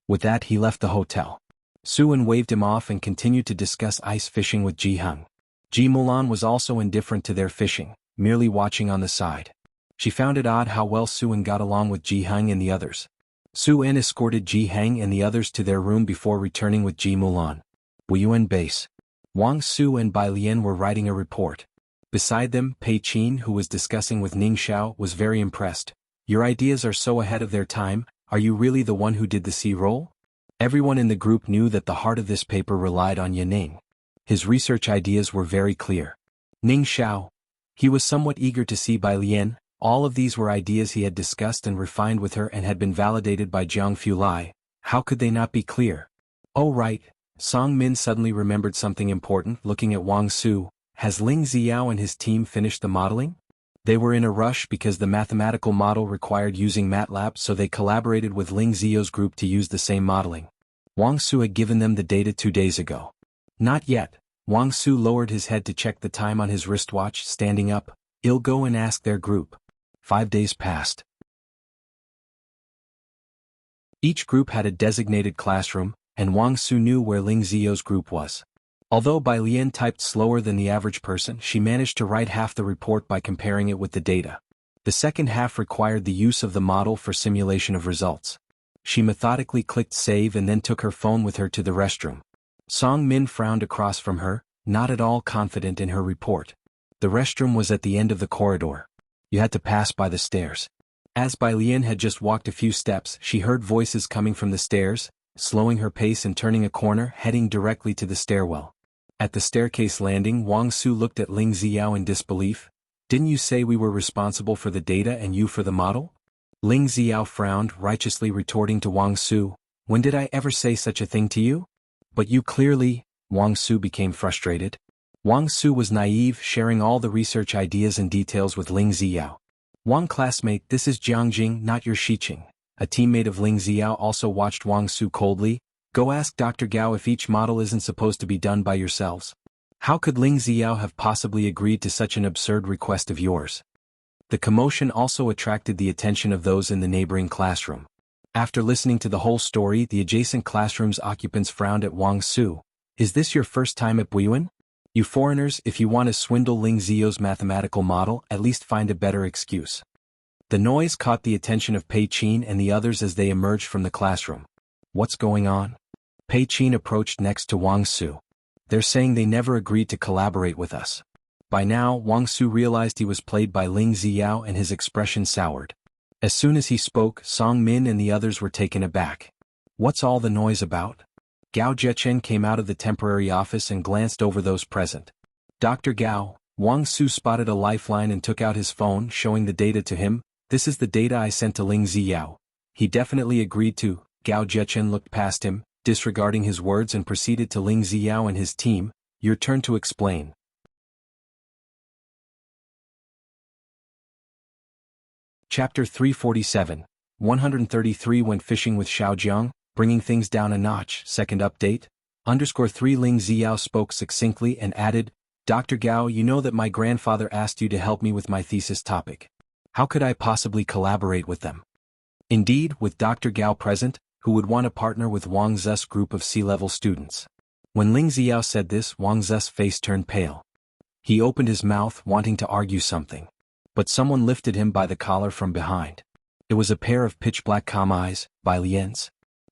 With that he left the hotel. Suan waved him off and continued to discuss ice fishing with Jianghu. Ji Mulan was also indifferent to their fishing, merely watching on the side. She found it odd how well Suan got along with Jianghu and the others. Suan escorted Jianghu and the others to their room before returning with Ji Mulan. Wuyuan base. Wang Su and Bai Lian were writing a report. Beside them, Pei Qin, who was discussing with Ning Xiao, was very impressed. Your ideas are so ahead of their time. Are you really the one who did the sea roll? Everyone in the group knew that the heart of this paper relied on Yaning. His research ideas were very clear. Ning Xiao. He was somewhat eager to see Bai Lian. All of these were ideas he had discussed and refined with her and had been validated by Jianghu Lai. How could they not be clear? Oh right. Song Min suddenly remembered something important, looking at Wang Su. Has Ling Xiao and his team finished the modeling? They were in a rush because the mathematical model required using MATLAB, so they collaborated with Ling Xiao's group to use the same modeling. Wang Su had given them the data 2 days ago. Not yet. Wang Su lowered his head to check the time on his wristwatch, standing up. I'll go and ask their group. 5 days passed. Each group had a designated classroom, and Wang Su knew where Ling Xiao's group was. Although Bai Lian typed slower than the average person, she managed to write half the report by comparing it with the data. The second half required the use of the model for simulation of results. She methodically clicked save and then took her phone with her to the restroom. Song Min frowned across from her, not at all confident in her report. The restroom was at the end of the corridor. You had to pass by the stairs. As Bai Lian had just walked a few steps, she heard voices coming from the stairs, slowing her pace and turning a corner, heading directly to the stairwell. At the staircase landing, Wang Su looked at Ling Xiao in disbelief. Didn't you say we were responsible for the data and you for the model? Ling Xiao frowned, righteously retorting to Wang Su. When did I ever say such a thing to you? But you clearly... Wang Su became frustrated. Wang Su was naive, sharing all the research ideas and details with Ling Xiao. Wang classmate, this is Jiangjing, not your Xiqing. A teammate of Ling Xiao also watched Wang Su coldly. Go ask Dr. Gao if each model isn't supposed to be done by yourselves. How could Ling Xiao have possibly agreed to such an absurd request of yours? The commotion also attracted the attention of those in the neighboring classroom. After listening to the whole story, the adjacent classroom's occupants frowned at Wang Su. Is this your first time at Buyuan? You foreigners, if you want to swindle Ling Xiao's mathematical model, at least find a better excuse. The noise caught the attention of Pei Qin and the others as they emerged from the classroom. What's going on? Pei Qin approached next to Wang Su. They're saying they never agreed to collaborate with us. By now, Wang Su realized he was played by Ling Xiao and his expression soured. As soon as he spoke, Song Min and the others were taken aback. What's all the noise about? Gao Zhechen came out of the temporary office and glanced over those present. Dr. Gao, Wang Su spotted a lifeline and took out his phone, showing the data to him. This is the data I sent to Ling Xiao. He definitely agreed to. Gao Zhechen looked past him, disregarding his words, and proceeded to Ling Xiao and his team. Your turn to explain. Chapter 347. 133 Went fishing with Xiaojiang, bringing things down a notch. Second update. _3 Ling Xiao spoke succinctly and added, Dr. Gao, you know that my grandfather asked you to help me with my thesis topic. How could I possibly collaborate with them? Indeed, with Dr. Gao present, who would want to partner with Wang Ze's group of C-level students. When Ling Xiao said this, Wang Ze's face turned pale. He opened his mouth, wanting to argue something. But someone lifted him by the collar from behind. It was a pair of pitch-black calm eyes, Bai Lian's.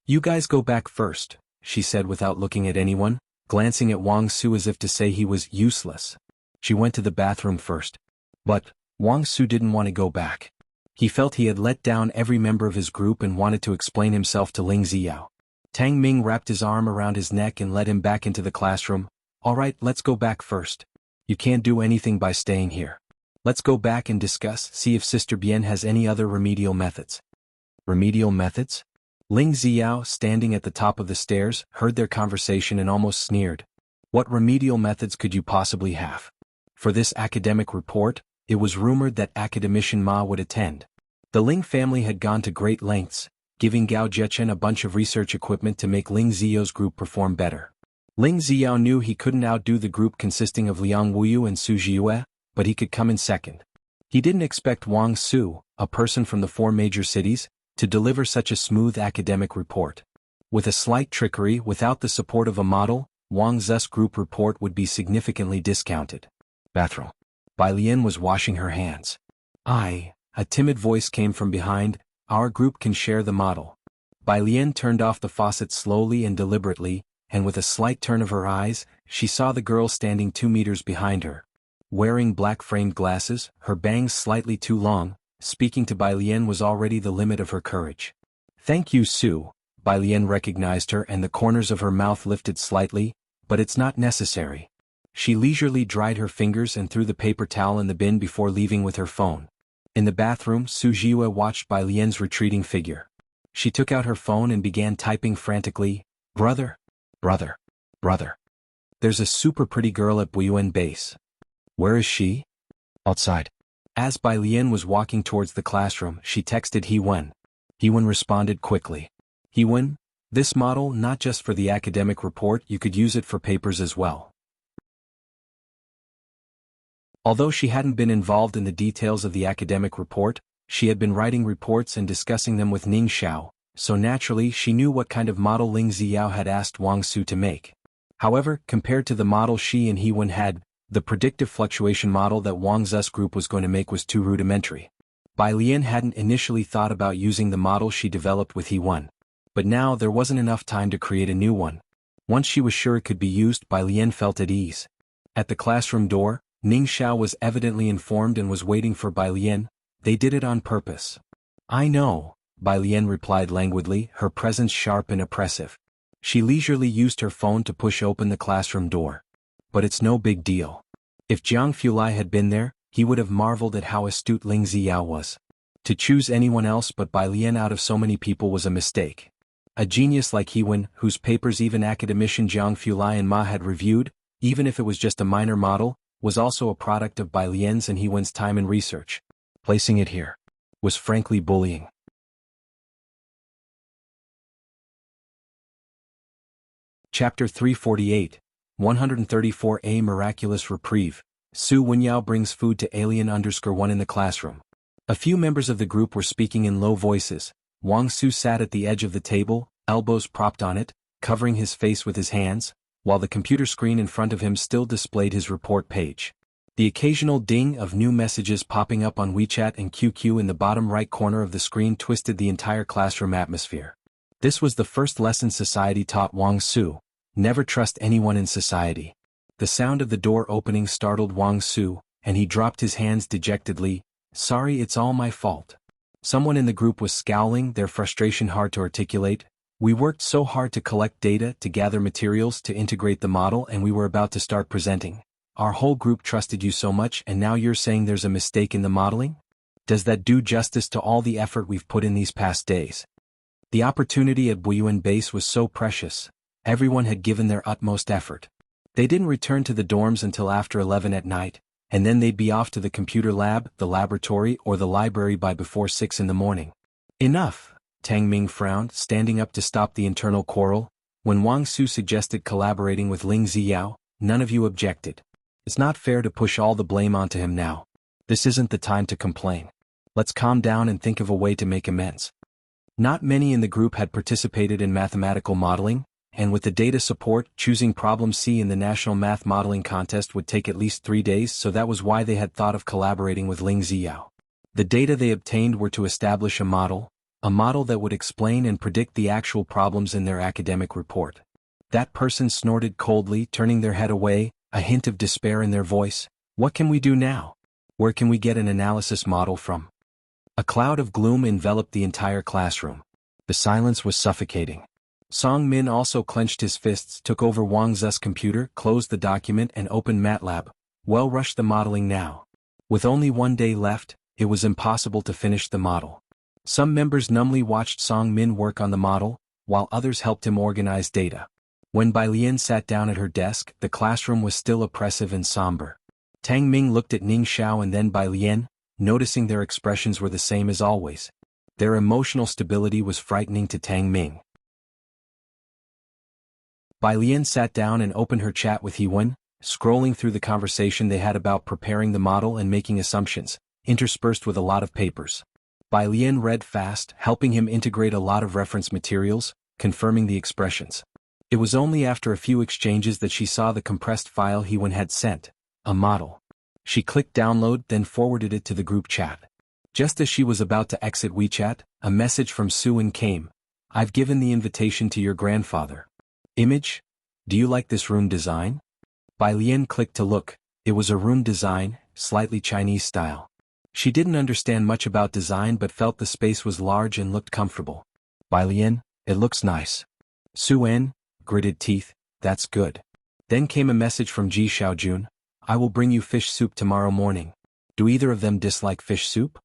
You guys go back first, she said without looking at anyone, glancing at Wang Su as if to say he was useless. She went to the bathroom first. But Wang Su didn't want to go back. He felt he had let down every member of his group and wanted to explain himself to Ling Xiao. Tang Ming wrapped his arm around his neck and led him back into the classroom. All right, let's go back first. You can't do anything by staying here. Let's go back and discuss, see if Sister Bian has any other remedial methods. Remedial methods? Ling Xiao, standing at the top of the stairs, heard their conversation and almost sneered. What remedial methods could you possibly have? For this academic report, it was rumored that Academician Ma would attend. The Ling family had gone to great lengths, giving Gao Zhechen a bunch of research equipment to make Ling Xiao's group perform better. Ling Xiao knew he couldn't outdo the group consisting of Liang Wuyu and Su Jiue, but he could come in second. He didn't expect Wang Su, a person from the 4 major cities, to deliver such a smooth academic report. With a slight trickery without the support of a model, Wang Ze's group report would be significantly discounted. Bathroom. Bai Lian was washing her hands. A timid voice came from behind, our group can share the model. Bai Lian turned off the faucet slowly and deliberately, and with a slight turn of her eyes, she saw the girl standing 2 meters behind her. Wearing black framed glasses, her bangs slightly too long, speaking to Bai Lian was already the limit of her courage. Thank you, Su. Bai Lian recognized her and the corners of her mouth lifted slightly, but it's not necessary. She leisurely dried her fingers and threw the paper towel in the bin before leaving with her phone. In the bathroom, Su Jiue watched Bai Lian's retreating figure. She took out her phone and began typing frantically, Brother. There's a super pretty girl at Buyuan base. Where is she? Outside. As Bai Lian was walking towards the classroom, she texted He-Wen. He-Wen responded quickly. He-Wen, this model not just for the academic report, you could use it for papers as well. Although she hadn't been involved in the details of the academic report, she had been writing reports and discussing them with Ning Xiao, so naturally she knew what kind of model Ling Xiao had asked Wang Su to make. However, compared to the model she and He-Wen had, the predictive fluctuation model that Wang Ze's group was going to make was too rudimentary. Bai Lian hadn't initially thought about using the model she developed with He-Wen. But now there wasn't enough time to create a new one. Once she was sure it could be used, Bai Lian felt at ease. At the classroom door, Ning Xiao was evidently informed and was waiting for Bai Lian. They did it on purpose. I know, Bai Lian replied languidly, her presence sharp and oppressive. She leisurely used her phone to push open the classroom door. But it's no big deal. If Jianghu had been there, he would have marveled at how astute Ling Xiao was. To choose anyone else but Bai Lian out of so many people was a mistake. A genius like He-Wen, whose papers even academician Jianghu and Ma had reviewed, even if it was just a minor model, was also a product of Bai Lian's and He-Wen's time and research. Placing it here was frankly bullying. Chapter 348, 134 A Miraculous Reprieve. Su Wenyao brings food to alien_1 in the classroom. A few members of the group were speaking in low voices. Wang Su sat at the edge of the table, elbows propped on it, covering his face with his hands, while the computer screen in front of him still displayed his report page. The occasional ding of new messages popping up on WeChat and QQ in the bottom right corner of the screen twisted the entire classroom atmosphere. This was the first lesson society taught Wang Su. Never trust anyone in society. The sound of the door opening startled Wang Su, and he dropped his hands dejectedly. Sorry, it's all my fault. Someone in the group was scowling, their frustration hard to articulate. We worked so hard to collect data, to gather materials, to integrate the model, and we were about to start presenting. Our whole group trusted you so much, and now you're saying there's a mistake in the modeling? Does that do justice to all the effort we've put in these past days? The opportunity at Buyuan base was so precious. Everyone had given their utmost effort. They didn't return to the dorms until after 11 at night, and then they'd be off to the computer lab, the laboratory, or the library by before 6 in the morning. Enough. Tang Ming frowned, standing up to stop the internal quarrel. When Wang Su suggested collaborating with Ling Ziyao, none of you objected. It's not fair to push all the blame onto him now. This isn't the time to complain. Let's calm down and think of a way to make amends. Not many in the group had participated in mathematical modeling, and with the data support, choosing problem C in the National Math Modeling Contest would take at least 3 days, so that was why they had thought of collaborating with Ling Ziyao. The data they obtained were to establish a model that would explain and predict the actual problems in their academic report. That person snorted coldly, turning their head away, a hint of despair in their voice. What can we do now? Where can we get an analysis model from? A cloud of gloom enveloped the entire classroom. The silence was suffocating. Song Min also clenched his fists, took over Wang Zu's computer, closed the document and opened MATLAB. Well, rush the modeling now. With only 1 day left, it was impossible to finish the model. Some members numbly watched Song Min work on the model, while others helped him organize data. When Bai Lian sat down at her desk, the classroom was still oppressive and somber. Tang Ming looked at Ning Xiao and then Bai Lian, noticing their expressions were the same as always. Their emotional stability was frightening to Tang Ming. Bai Lian sat down and opened her chat with Hewen, scrolling through the conversation they had about preparing the model and making assumptions, interspersed with a lot of papers. Bai Lian read fast, helping him integrate a lot of reference materials, confirming the expressions. It was only after a few exchanges that she saw the compressed file Hewen had sent, a model. She clicked download, then forwarded it to the group chat. Just as she was about to exit WeChat, a message from Suan came. I've given the invitation to your grandfather. Image? Do you like this room design? Bai Lian clicked to look. It was a room design, slightly Chinese style. She didn't understand much about design but felt the space was large and looked comfortable. Bai Lian, it looks nice. Suan gritted teeth, that's good. Then came a message from Ji Xiaojun. I will bring you fish soup tomorrow morning. Do either of them dislike fish soup?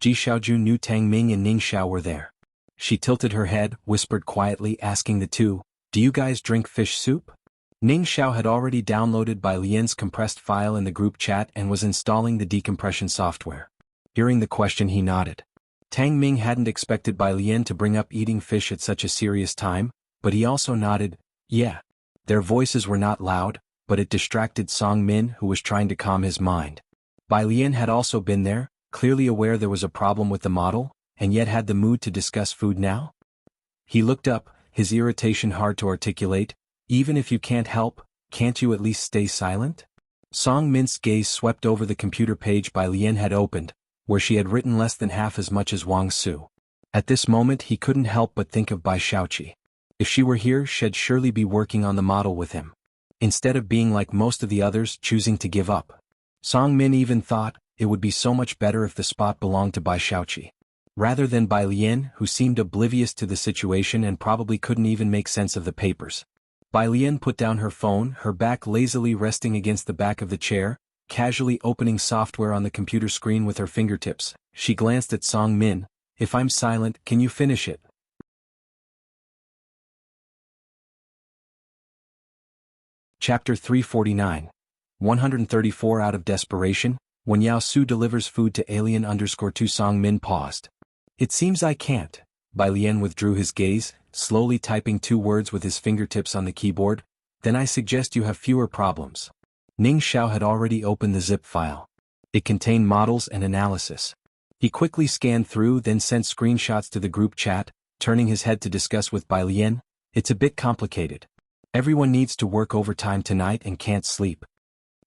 Ji Xiaojun knew Tang Ming and Ning Xiao were there. She tilted her head, whispered quietly, asking the two, do you guys drink fish soup? Ning Xiao had already downloaded Bai Lian's compressed file in the group chat and was installing the decompression software. Hearing the question, he nodded. Tang Ming hadn't expected Bai Lian to bring up eating fish at such a serious time, but he also nodded, yeah. Their voices were not loud, but it distracted Song Min, who was trying to calm his mind. Bai Lian had also been there, clearly aware there was a problem with the model, and yet had the mood to discuss food now. He looked up, his irritation hard to articulate. Even if you can't help, can't you at least stay silent? Song Min's gaze swept over the computer page Bai Lian had opened, where she had written less than half as much as Wang Su. At this moment he couldn't help but think of Bai Xiaoqi. If she were here, she'd surely be working on the model with him. Instead of being like most of the others, choosing to give up. Song Min even thought, it would be so much better if the spot belonged to Bai Xiaoqi. Rather than Bai Lian, who seemed oblivious to the situation and probably couldn't even make sense of the papers. Bai Lian put down her phone, her back lazily resting against the back of the chair, casually opening software on the computer screen with her fingertips. She glanced at Song Min. If I'm silent, can you finish it? Chapter 349. 134 Out of desperation, when Yao Su delivers food to alien_2 Song Min paused. It seems I can't. Bai Lian withdrew his gaze, slowly typing 2 words with his fingertips on the keyboard. Then I suggest you have fewer problems. Ning Xiao had already opened the zip file. It contained models and analysis. He quickly scanned through, then sent screenshots to the group chat, turning his head to discuss with Bai Lian. It's a bit complicated. Everyone needs to work overtime tonight and can't sleep.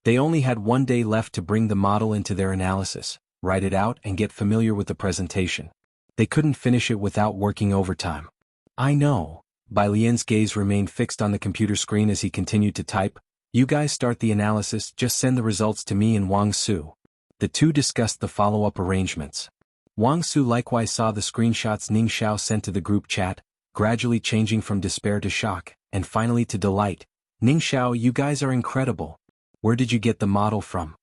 They only had 1 day left to bring the model into their analysis, write it out and get familiar with the presentation. They couldn't finish it without working overtime. I know. Bai Lian's gaze remained fixed on the computer screen as he continued to type. You guys start the analysis, just send the results to me and Wang Su. The two discussed the follow-up arrangements. Wang Su likewise saw the screenshots Ning Xiao sent to the group chat, gradually changing from despair to shock, and finally to delight. Ning Xiao, you guys are incredible. Where did you get the model from?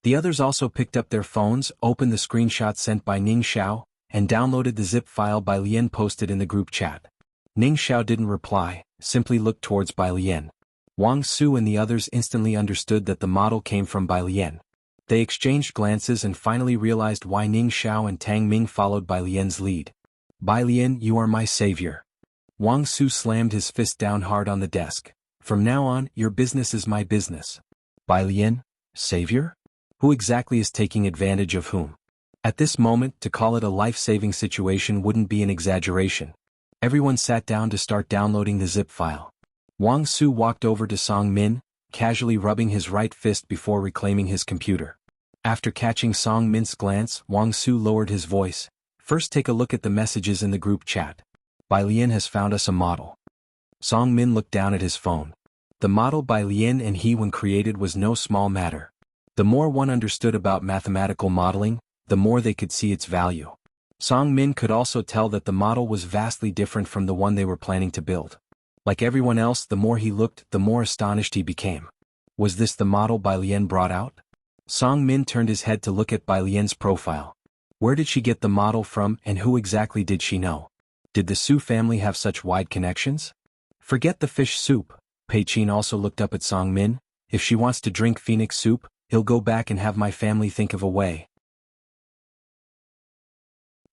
The others also picked up their phones, opened the screenshots sent by Ning Xiao, and downloaded the zip file Bai Lian posted in the group chat. Ning Xiao didn't reply, simply looked towards Bai Lian. Wang Su and the others instantly understood that the model came from Bai Lian. They exchanged glances and finally realized why Ning Xiao and Tang Ming followed Bai Lian's lead. Bai Lian, you are my savior. Wang Su slammed his fist down hard on the desk. From now on, your business is my business. Bai Lian, savior? Who exactly is taking advantage of whom? At this moment, to call it a life-saving situation wouldn't be an exaggeration. Everyone sat down to start downloading the zip file. Wang Su walked over to Song Min, casually rubbing his right fist before reclaiming his computer. After catching Song Min's glance, Wang Su lowered his voice. First, take a look at the messages in the group chat. Bai Lian has found us a model. Song Min looked down at his phone. The model Bai Lian and he when created was no small matter. The more one understood about mathematical modeling, the more they could see its value. Song Min could also tell that the model was vastly different from the one they were planning to build. Like everyone else, the more he looked, the more astonished he became. Was this the model Bai Lian brought out? Song Min turned his head to look at Bai Lian's profile. Where did she get the model from and who exactly did she know? Did the Su family have such wide connections? Forget the fish soup. Pei Qin also looked up at Song Min. If she wants to drink phoenix soup, he'll go back and have my family think of a way.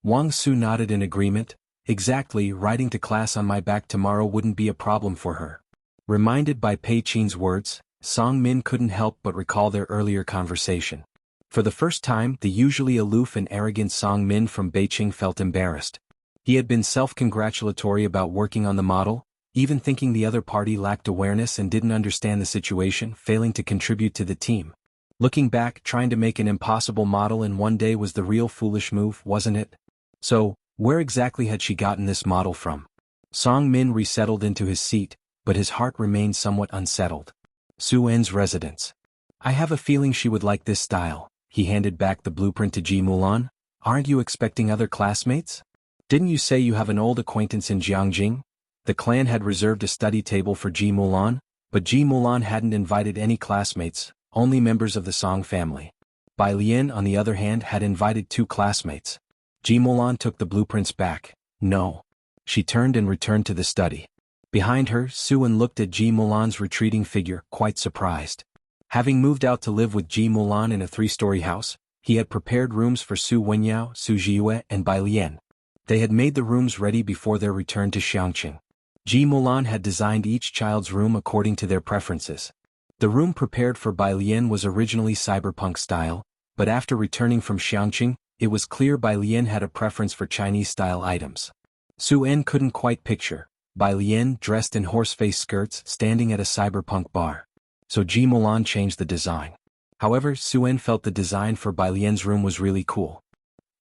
Wang Su nodded in agreement. Exactly, riding to class on my back tomorrow wouldn't be a problem for her. Reminded by Pei Qin's words, Song Min couldn't help but recall their earlier conversation. For the first time, the usually aloof and arrogant Song Min from Beijing felt embarrassed. He had been self-congratulatory about working on the model, even thinking the other party lacked awareness and didn't understand the situation, failing to contribute to the team. Looking back, trying to make an impossible model in one day was the real foolish move, wasn't it? So, where exactly had she gotten this model from? Song Min resettled into his seat, but his heart remained somewhat unsettled. Su En's residence. I have a feeling she would like this style. He handed back the blueprint to Ji Mulan. Aren't you expecting other classmates? Didn't you say you have an old acquaintance in Jianghu? The clan had reserved a study table for Ji Mulan, but Ji Mulan hadn't invited any classmates, only members of the Song family. Bai Lian, on the other hand, had invited 2 classmates. Ji Mulan took the blueprints back. No. She turned and returned to the study. Behind her, Su En looked at Ji Mulan's retreating figure, quite surprised. Having moved out to live with Ji Mulan in a 3-story house, he had prepared rooms for Su Wenyao, Su Jiyue, and Bai Lian. They had made the rooms ready before their return to Xianxia. Ji Mulan had designed each child's room according to their preferences. The room prepared for Bai Lian was originally cyberpunk style, but after returning from Xianxia, it was clear Bai Lian had a preference for Chinese-style items. Su En couldn't quite picture Bai Lian dressed in horse-face skirts standing at a cyberpunk bar. So Ji Mulan changed the design. However, Su En felt the design for Bai Lian's room was really cool.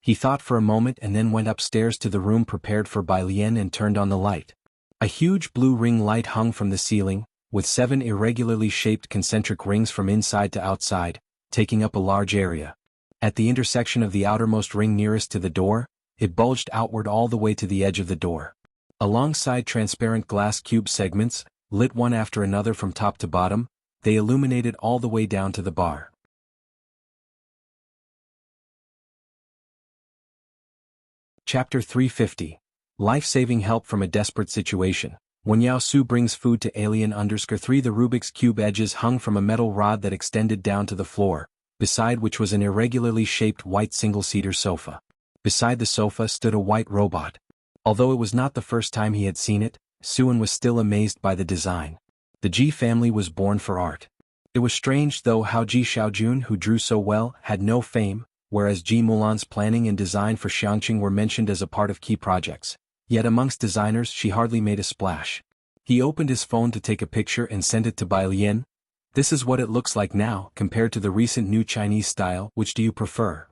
He thought for a moment and then went upstairs to the room prepared for Bai Lian and turned on the light. A huge blue ring light hung from the ceiling, with 7 irregularly shaped concentric rings from inside to outside, taking up a large area. At the intersection of the outermost ring nearest to the door, it bulged outward all the way to the edge of the door. Alongside transparent glass cube segments, lit one after another from top to bottom, they illuminated all the way down to the bar. Chapter 350. Life-saving help from a desperate situation. When Yao Su brings food to Alien_3, the Rubik's Cube edges hung from a metal rod that extended down to the floor, beside which was an irregularly shaped white single-seater sofa. Beside the sofa stood a white robot. Although it was not the first time he had seen it, Su En was still amazed by the design. The Ji family was born for art. It was strange though how Ji Xiaojun, who drew so well, had no fame, whereas Ji Mulan's planning and design for Xianxia were mentioned as a part of key projects. Yet amongst designers she hardly made a splash. He opened his phone to take a picture and sent it to Bai Lian. This is what it looks like now, compared to the recent new Chinese style, which do you prefer?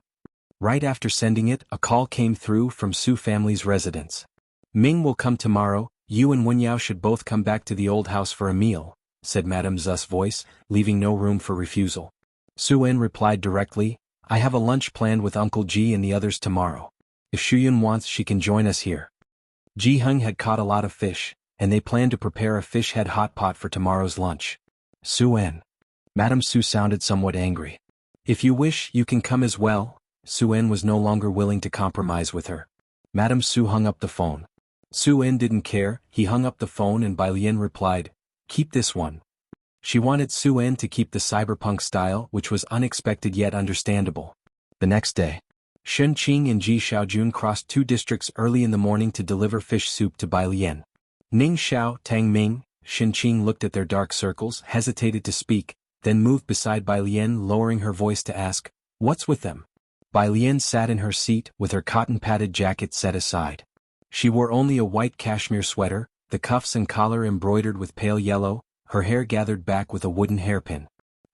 Right after sending it, a call came through from Su family's residence. Ming will come tomorrow, you and Wenyao should both come back to the old house for a meal, said Madame Zu's voice, leaving no room for refusal. Su En replied directly, I have a lunch planned with Uncle Ji and the others tomorrow. If Shuyun wants she can join us here. Ji Heng had caught a lot of fish, and they planned to prepare a fish head hot pot for tomorrow's lunch. Su En. Madame Su sounded somewhat angry. If you wish, you can come as well. Su En was no longer willing to compromise with her. Madame Su hung up the phone. Su En didn't care, he hung up the phone and Bai Lian replied, keep this one. She wanted Su En to keep the cyberpunk style, which was unexpected yet understandable. The next day, Xianxia and Ji Xiaojun crossed 2 districts early in the morning to deliver fish soup to Bai Lian. Ning Xiao, Tang Ming, Xianxia looked at their dark circles, hesitated to speak, then moved beside Bai Lian, lowering her voice to ask, "What's with them?" Bai Lian sat in her seat with her cotton-padded jacket set aside. She wore only a white cashmere sweater, the cuffs and collar embroidered with pale yellow, her hair gathered back with a wooden hairpin.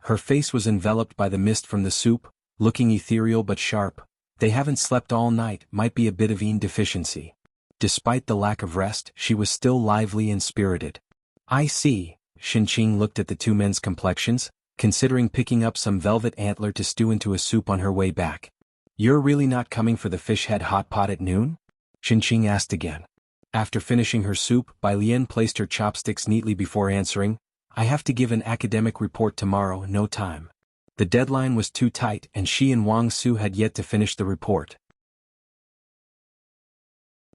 Her face was enveloped by the mist from the soup, looking ethereal but sharp. "They haven't slept all night, might be a bit of yin deficiency." Despite the lack of rest, she was still lively and spirited. "I see." Xianxia looked at the 2 men's complexions, considering picking up some velvet antler to stew into a soup on her way back. "You're really not coming for the fish head hot pot at noon?" Xianxia asked again. After finishing her soup, Bai Lian placed her chopsticks neatly before answering, "I have to give an academic report tomorrow, no time." The deadline was too tight and she and Wang Su had yet to finish the report.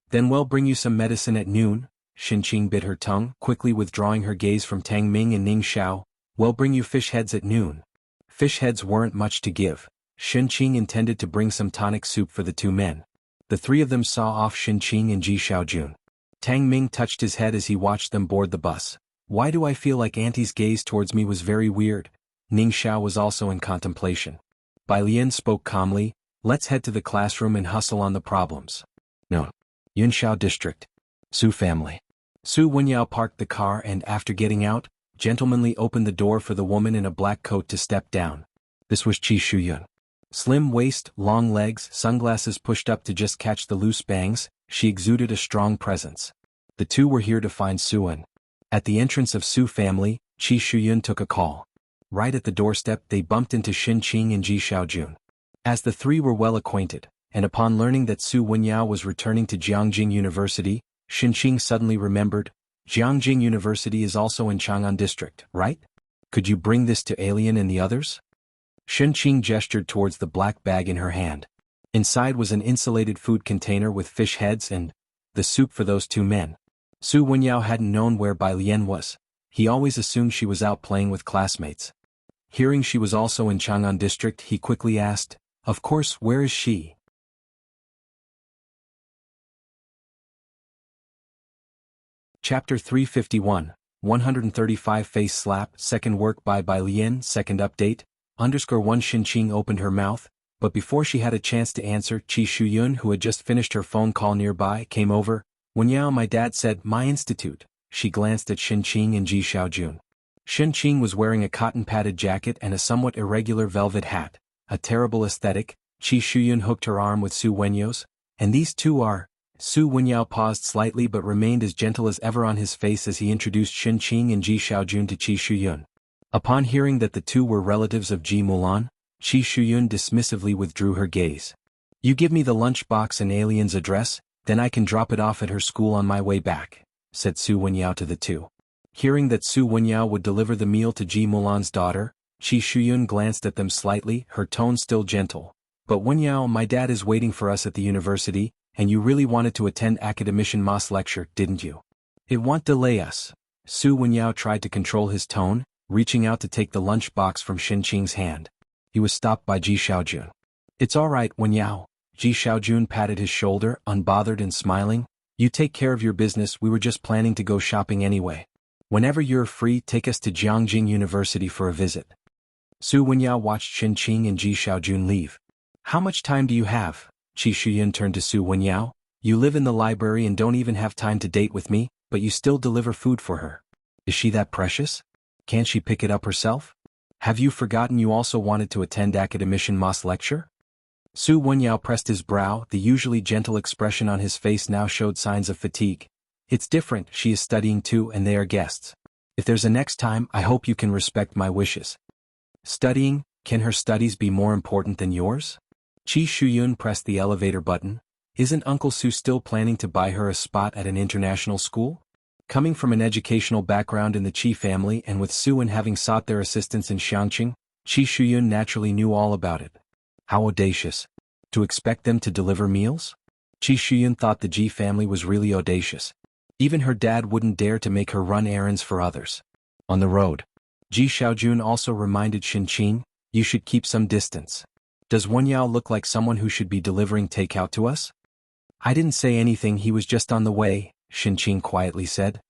"Then we'll bring you some medicine at noon." Xianxia bit her tongue, quickly withdrawing her gaze from Tang Ming and Ning Xiao. "We'll bring you fish heads at noon." Fish heads weren't much to give. Xianxia intended to bring some tonic soup for the 2 men. The 3 of them saw off Xianxia and Ji Xiaojun. Tang Ming touched his head as he watched them board the bus. "Why do I feel like Auntie's gaze towards me was very weird?" Ning Xiao was also in contemplation. Bai Lian spoke calmly, "Let's head to the classroom and hustle on the problems." No. Yunxiao District. Su family. Su Wenyao parked the car and, after getting out, gentlemanly opened the door for the woman in a black coat to step down. This was Qi Shuyun. Slim waist, long legs, sunglasses pushed up to just catch the loose bangs, she exuded a strong presence. The 2 were here to find Suan. At the entrance of Su family, Qi Shuyun took a call. Right at the doorstep they bumped into Xianxia and Ji Xiaojun. As the 3 were well acquainted, and upon learning that Su Wenyao was returning to Jianghu University, Xianxia suddenly remembered, "Jianghu University is also in Chang'an District, right? Could you bring this to Alien and the others?" Xianxia gestured towards the black bag in her hand. Inside was an insulated food container with fish heads and the soup for those 2 men. Su Wenyao hadn't known where Bai Lian was. He always assumed she was out playing with classmates. Hearing she was also in Chang'an District, he quickly asked, "Of course, where is she?" Chapter 351, 135 Face Slap, Second Work by Bai Lian, Second Update, _1 Xianxia opened her mouth, but before she had a chance to answer, Qi Shuyun, who had just finished her phone call nearby, came over. "Wenyao, my dad said, my institute." She glanced at Xianxia and Ji Xiaojun. Xianxia was wearing a cotton-padded jacket and a somewhat irregular velvet hat, a terrible aesthetic. Qi Shuyun hooked her arm with Su Wenyao's. "And these 2 are..." Su Wenyao paused slightly but remained as gentle as ever on his face as he introduced Xianxia and Ji Xiaojun to Qi Shuyun. Upon hearing that the 2 were relatives of Ji Mulan, Qi Shuyun dismissively withdrew her gaze. "You give me the lunch box and Alien's address, then I can drop it off at her school on my way back," said Su Wenyao to the 2. Hearing that Su Wenyao would deliver the meal to Ji Mulan's daughter, Qi Shuyun glanced at them slightly, her tone still gentle. "But Wenyao, my dad is waiting for us at the university, and you really wanted to attend Academician Ma's lecture, didn't you? It won't delay us." Su Wenyao tried to control his tone, reaching out to take the lunch box from Xianxia's hand. He was stopped by Ji Xiaojun. "It's all right, Wenyao." Ji Xiaojun patted his shoulder, unbothered and smiling. "You take care of your business, we were just planning to go shopping anyway. Whenever you're free, take us to Jianghu University for a visit." Su Wenyao watched Xianxia and Ji Xiaojun leave. "How much time do you have?" Qi Shuyun turned to Su Wenyao. "You live in the library and don't even have time to date with me, but you still deliver food for her. Is she that precious? Can't she pick it up herself? Have you forgotten you also wanted to attend Academician Ma's lecture?" Su Wenyao pressed his brow, the usually gentle expression on his face now showed signs of fatigue. "It's different, she is studying too and they are guests. If there's a next time, I hope you can respect my wishes." "Studying? Can her studies be more important than yours?" Qi Shuyun pressed the elevator button. "Isn't Uncle Su still planning to buy her a spot at an international school?" Coming from an educational background in the Qi family and with Suan having sought their assistance in Xianxia, Qi Shuyun naturally knew all about it. How audacious. To expect them to deliver meals? Qi Shuyun thought the Ji family was really audacious. Even her dad wouldn't dare to make her run errands for others. On the road, Ji Xiaojun also reminded Xianxia, "You should keep some distance." Does Wenyao look like someone who should be delivering takeout to us? I didn't say anything, he was just on the way, Xianxia quietly said.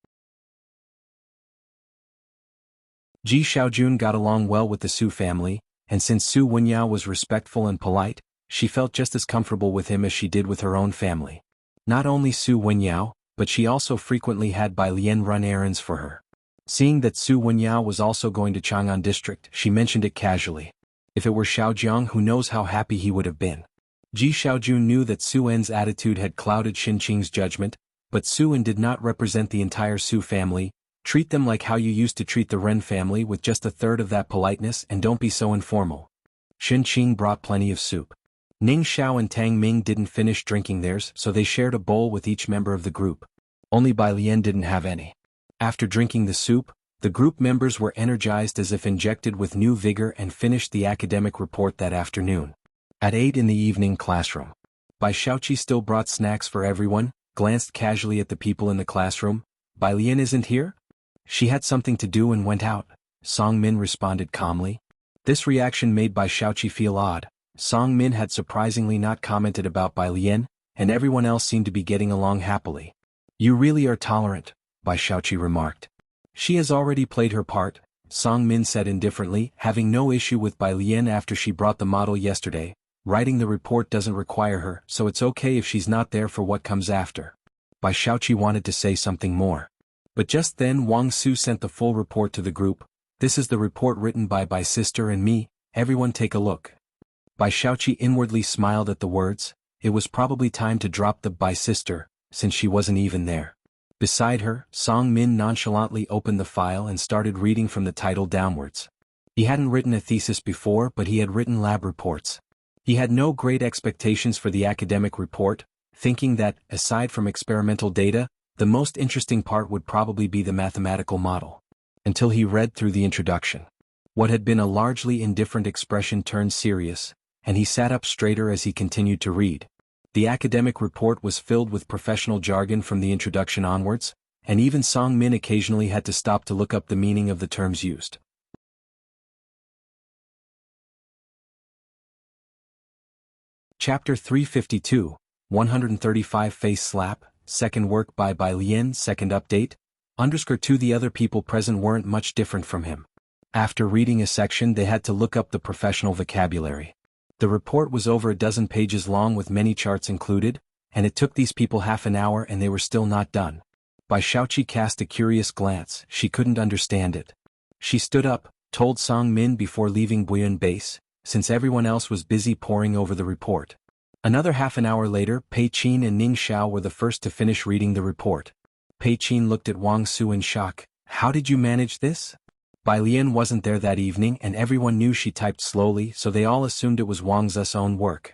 Ji Xiaojun got along well with the Su family, and since Su Wenyao was respectful and polite, she felt just as comfortable with him as she did with her own family. Not only Su Wenyao, but she also frequently had Bai Lian run errands for her. Seeing that Su Wenyao was also going to Chang'an district, she mentioned it casually. If it were Xiaojiang, who knows how happy he would have been. Ji Xiaojun knew that Su En's attitude had clouded Xinqing's judgment, but Su En did not represent the entire Su family. Treat them like how you used to treat the Ren family, with just a third of that politeness, and don't be so informal. Xinqing brought plenty of soup. Ning Xiao and Tang Ming didn't finish drinking theirs, so they shared a bowl with each member of the group. Only Bai Lian didn't have any. After drinking the soup, the group members were energized as if injected with new vigor and finished the academic report that afternoon. At 8 in the evening classroom. Bai Xiaoqi still brought snacks for everyone, glanced casually at the people in the classroom. Bai Lian isn't here? She had something to do and went out, Song Min responded calmly. This reaction made Bai Xiaoqi feel odd. Song Min had surprisingly not commented about Bai Lian, and everyone else seemed to be getting along happily. You really are tolerant, Bai Xiaoqi remarked. She has already played her part, Song Min said indifferently, having no issue with Bai Lian after she brought the model yesterday. Writing the report doesn't require her, so it's okay if she's not there for what comes after. Bai Xiaoqi wanted to say something more. But just then Wang Su sent the full report to the group. This is the report written by Bai sister and me, everyone take a look. Bai Xiaoqi inwardly smiled at the words. It was probably time to drop the Bai sister, since she wasn't even there. Beside her, Song Min nonchalantly opened the file and started reading from the title downwards. He hadn't written a thesis before, but he had written lab reports. He had no great expectations for the academic report, thinking that, aside from experimental data, the most interesting part would probably be the mathematical model. Until he read through the introduction. What had been a largely indifferent expression turned serious, and he sat up straighter as he continued to read. The academic report was filled with professional jargon from the introduction onwards, and even Song Min occasionally had to stop to look up the meaning of the terms used. Chapter 352, 135 Face Slap, second work by Bai Lian, second update, _2 The other people present weren't much different from him. After reading a section they had to look up the professional vocabulary. The report was over a dozen pages long with many charts included, and it took these people half an hour and they were still not done. Bai Xiaoqi cast a curious glance, she couldn't understand it. She stood up, told Song Min before leaving Buyuan base, since everyone else was busy poring over the report. Another half an hour later, Pei Qin and Ning Xiao were the first to finish reading the report. Pei Qin looked at Wang Su in shock. How did you manage this? Bai Lian wasn't there that evening and everyone knew she typed slowly, so they all assumed it was Wang Zu's own work.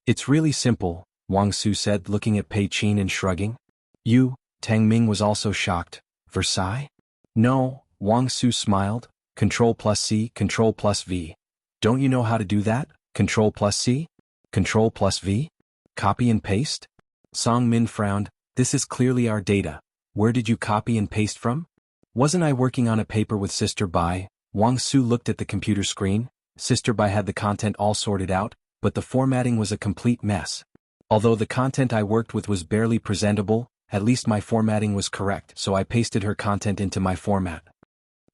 It's really simple, Wang Su said, looking at Pei Qin and shrugging. You, Tang Ming was also shocked. Versailles? No, Wang Su smiled. Ctrl+C, Ctrl+V. Don't you know how to do that? Ctrl+C? Ctrl+V? Copy and paste? Song Min frowned. This is clearly our data. Where did you copy and paste from? Wasn't I working on a paper with Sister Bai? Wang Su looked at the computer screen. Sister Bai had the content all sorted out, but the formatting was a complete mess. Although the content I worked with was barely presentable, at least my formatting was correct, so I pasted her content into my format.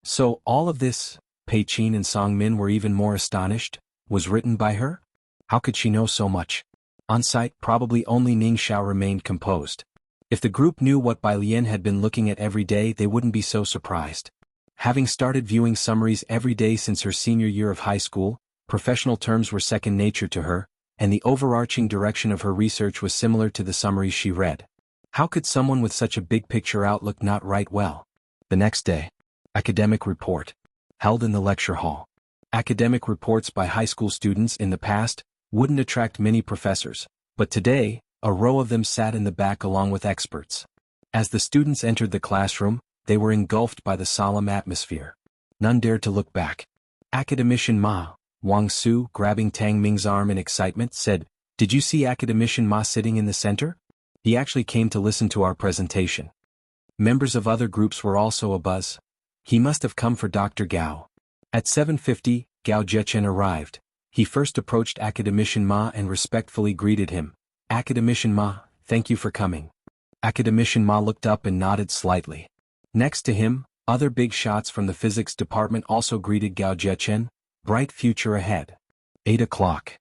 So, all of this, Pei Qin and Song Min were even more astonished, was written by her? How could she know so much? On site, probably only Ning Xiao remained composed. If the group knew what Bai Lian had been looking at every day, they wouldn't be so surprised. Having started viewing summaries every day since her senior year of high school, professional terms were second nature to her, and the overarching direction of her research was similar to the summaries she read. How could someone with such a big-picture outlook not write well? The next day. Academic report. Held in the lecture hall. Academic reports by high school students in the past wouldn't attract many professors, but today, a row of them sat in the back along with experts. As the students entered the classroom, they were engulfed by the solemn atmosphere. None dared to look back. Academician Ma, Wang Su, grabbing Tang Ming's arm in excitement, said, "Did you see Academician Ma sitting in the center? He actually came to listen to our presentation." Members of other groups were also abuzz. He must have come for Dr. Gao. At 7:50, Gao Zhechen arrived. He first approached Academician Ma and respectfully greeted him. "Academician Ma, thank you for coming." Academician Ma looked up and nodded slightly. Next to him, other big shots from the physics department also greeted Gao Zhechen. Bright future ahead. 8 o'clock.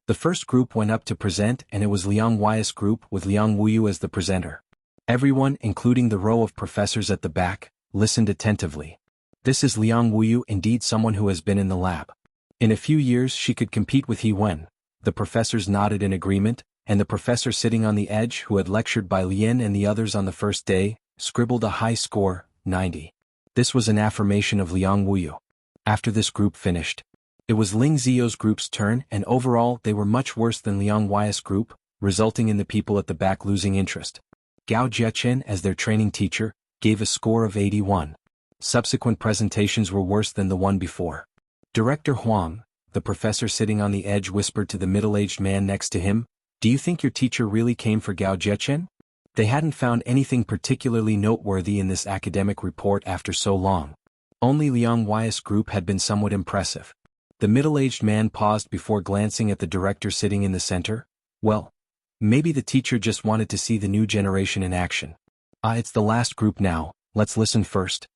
The first group went up to present, and it was Liang Wei's group with Liang Wuyu as the presenter. Everyone, including the row of professors at the back, listened attentively. This is Liang Wuyu, indeed someone who has been in the lab. In a few years she could compete with He Wen. The professors nodded in agreement, and the professor sitting on the edge who had lectured by Lien and the others on the first day, scribbled a high score, 90. This was an affirmation of Liang Wuyu. After this group finished, it was Ling Ziyou's group's turn, and overall they were much worse than Liang Wei's group, resulting in the people at the back losing interest. Gao Zhechen, as their training teacher, gave a score of 81. Subsequent presentations were worse than the one before. Director Huang, the professor sitting on the edge, whispered to the middle-aged man next to him, "Do you think your teacher really came for Gao Zhechen?" They hadn't found anything particularly noteworthy in this academic report after so long. Only Liang Wei's group had been somewhat impressive. The middle-aged man paused before glancing at the director sitting in the center. Well, maybe the teacher just wanted to see the new generation in action. It's the last group now, let's listen first.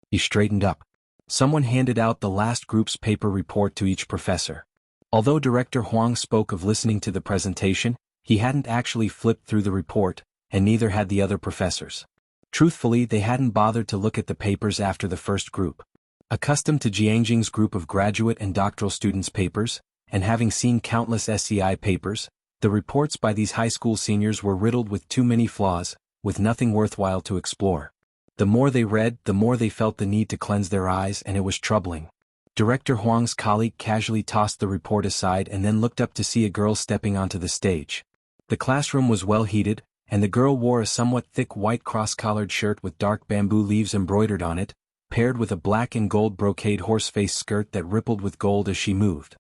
He straightened up. Someone handed out the last group's paper report to each professor. Although Director Huang spoke of listening to the presentation, he hadn't actually flipped through the report, and neither had the other professors. Truthfully, they hadn't bothered to look at the papers after the first group. Accustomed to Jianghu's group of graduate and doctoral students' papers, and having seen countless SCI papers, the reports by these high school seniors were riddled with too many flaws, with nothing worthwhile to explore. The more they read, the more they felt the need to cleanse their eyes, and it was troubling. Director Huang's colleague casually tossed the report aside and then looked up to see a girl stepping onto the stage. The classroom was well heated, and the girl wore a somewhat thick white cross-collared shirt with dark bamboo leaves embroidered on it, paired with a black and gold brocade horse-face skirt that rippled with gold as she moved.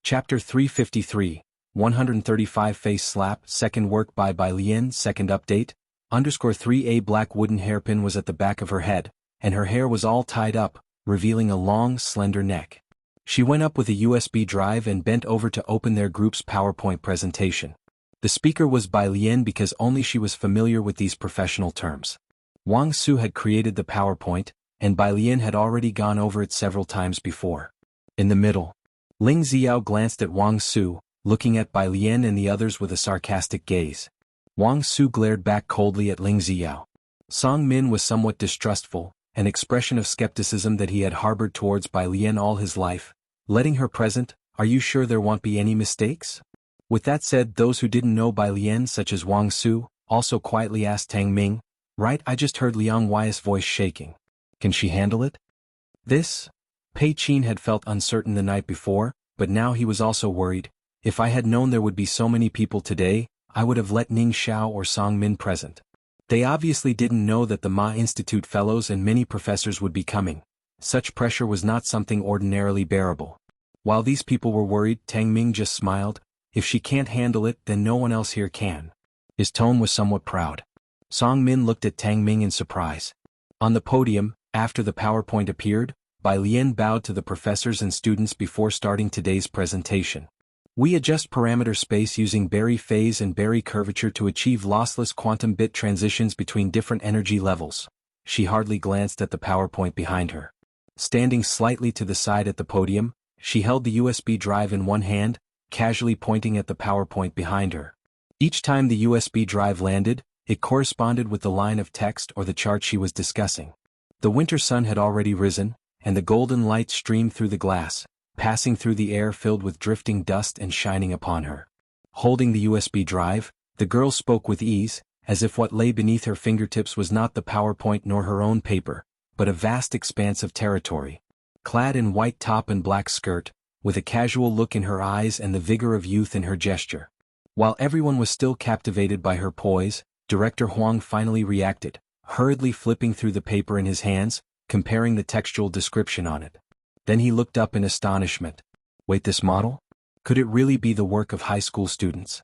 Chapter 353, 135 Face Slap, second work by Lien, second update, _3A black wooden hairpin was at the back of her head, and her hair was all tied up, revealing a long, slender neck. She went up with a USB drive and bent over to open their group's PowerPoint presentation. The speaker was Bai Lien because only she was familiar with these professional terms. Wang Su had created the PowerPoint, and Bai Lien had already gone over it several times before. In the middle, Ling Ziyou glanced at Wang Su, looking at Bai Lien and the others with a sarcastic gaze. Wang Su glared back coldly at Ling Ziyou. Song Min was somewhat distrustful, an expression of skepticism that he had harbored towards Bai Lien all his life. Letting her present, "Are you sure there won't be any mistakes?" With that said, those who didn't know Bai Lien, such as Wang Su, also quietly asked Tang Ming, "Right, I just heard Liang Wei's voice shaking. Can she handle it?" This? Pei Qin had felt uncertain the night before, but now he was also worried. If I had known there would be so many people today, I would have let Ning Xiao or Song Min present. They obviously didn't know that the Ma Institute fellows and many professors would be coming. Such pressure was not something ordinarily bearable. While these people were worried, Tang Ming just smiled. "If she can't handle it, then no one else here can." His tone was somewhat proud. Song Min looked at Tang Ming in surprise. On the podium, after the PowerPoint appeared, Bai Lien bowed to the professors and students before starting today's presentation. "We adjust parameter space using Berry phase and Berry curvature to achieve lossless quantum bit transitions between different energy levels." She hardly glanced at the PowerPoint behind her. Standing slightly to the side at the podium, she held the USB drive in one hand, casually pointing at the PowerPoint behind her. Each time the USB drive landed, it corresponded with the line of text or the chart she was discussing. The winter sun had already risen, and the golden light streamed through the glass, passing through the air filled with drifting dust and shining upon her. Holding the USB drive, the girl spoke with ease, as if what lay beneath her fingertips was not the PowerPoint nor her own paper, but a vast expanse of territory. Clad in white top and black skirt, with a casual look in her eyes and the vigor of youth in her gesture. While everyone was still captivated by her poise, Director Huang finally reacted, hurriedly flipping through the paper in his hands, comparing the textual description on it. Then he looked up in astonishment. Wait, this model? Could it really be the work of high school students?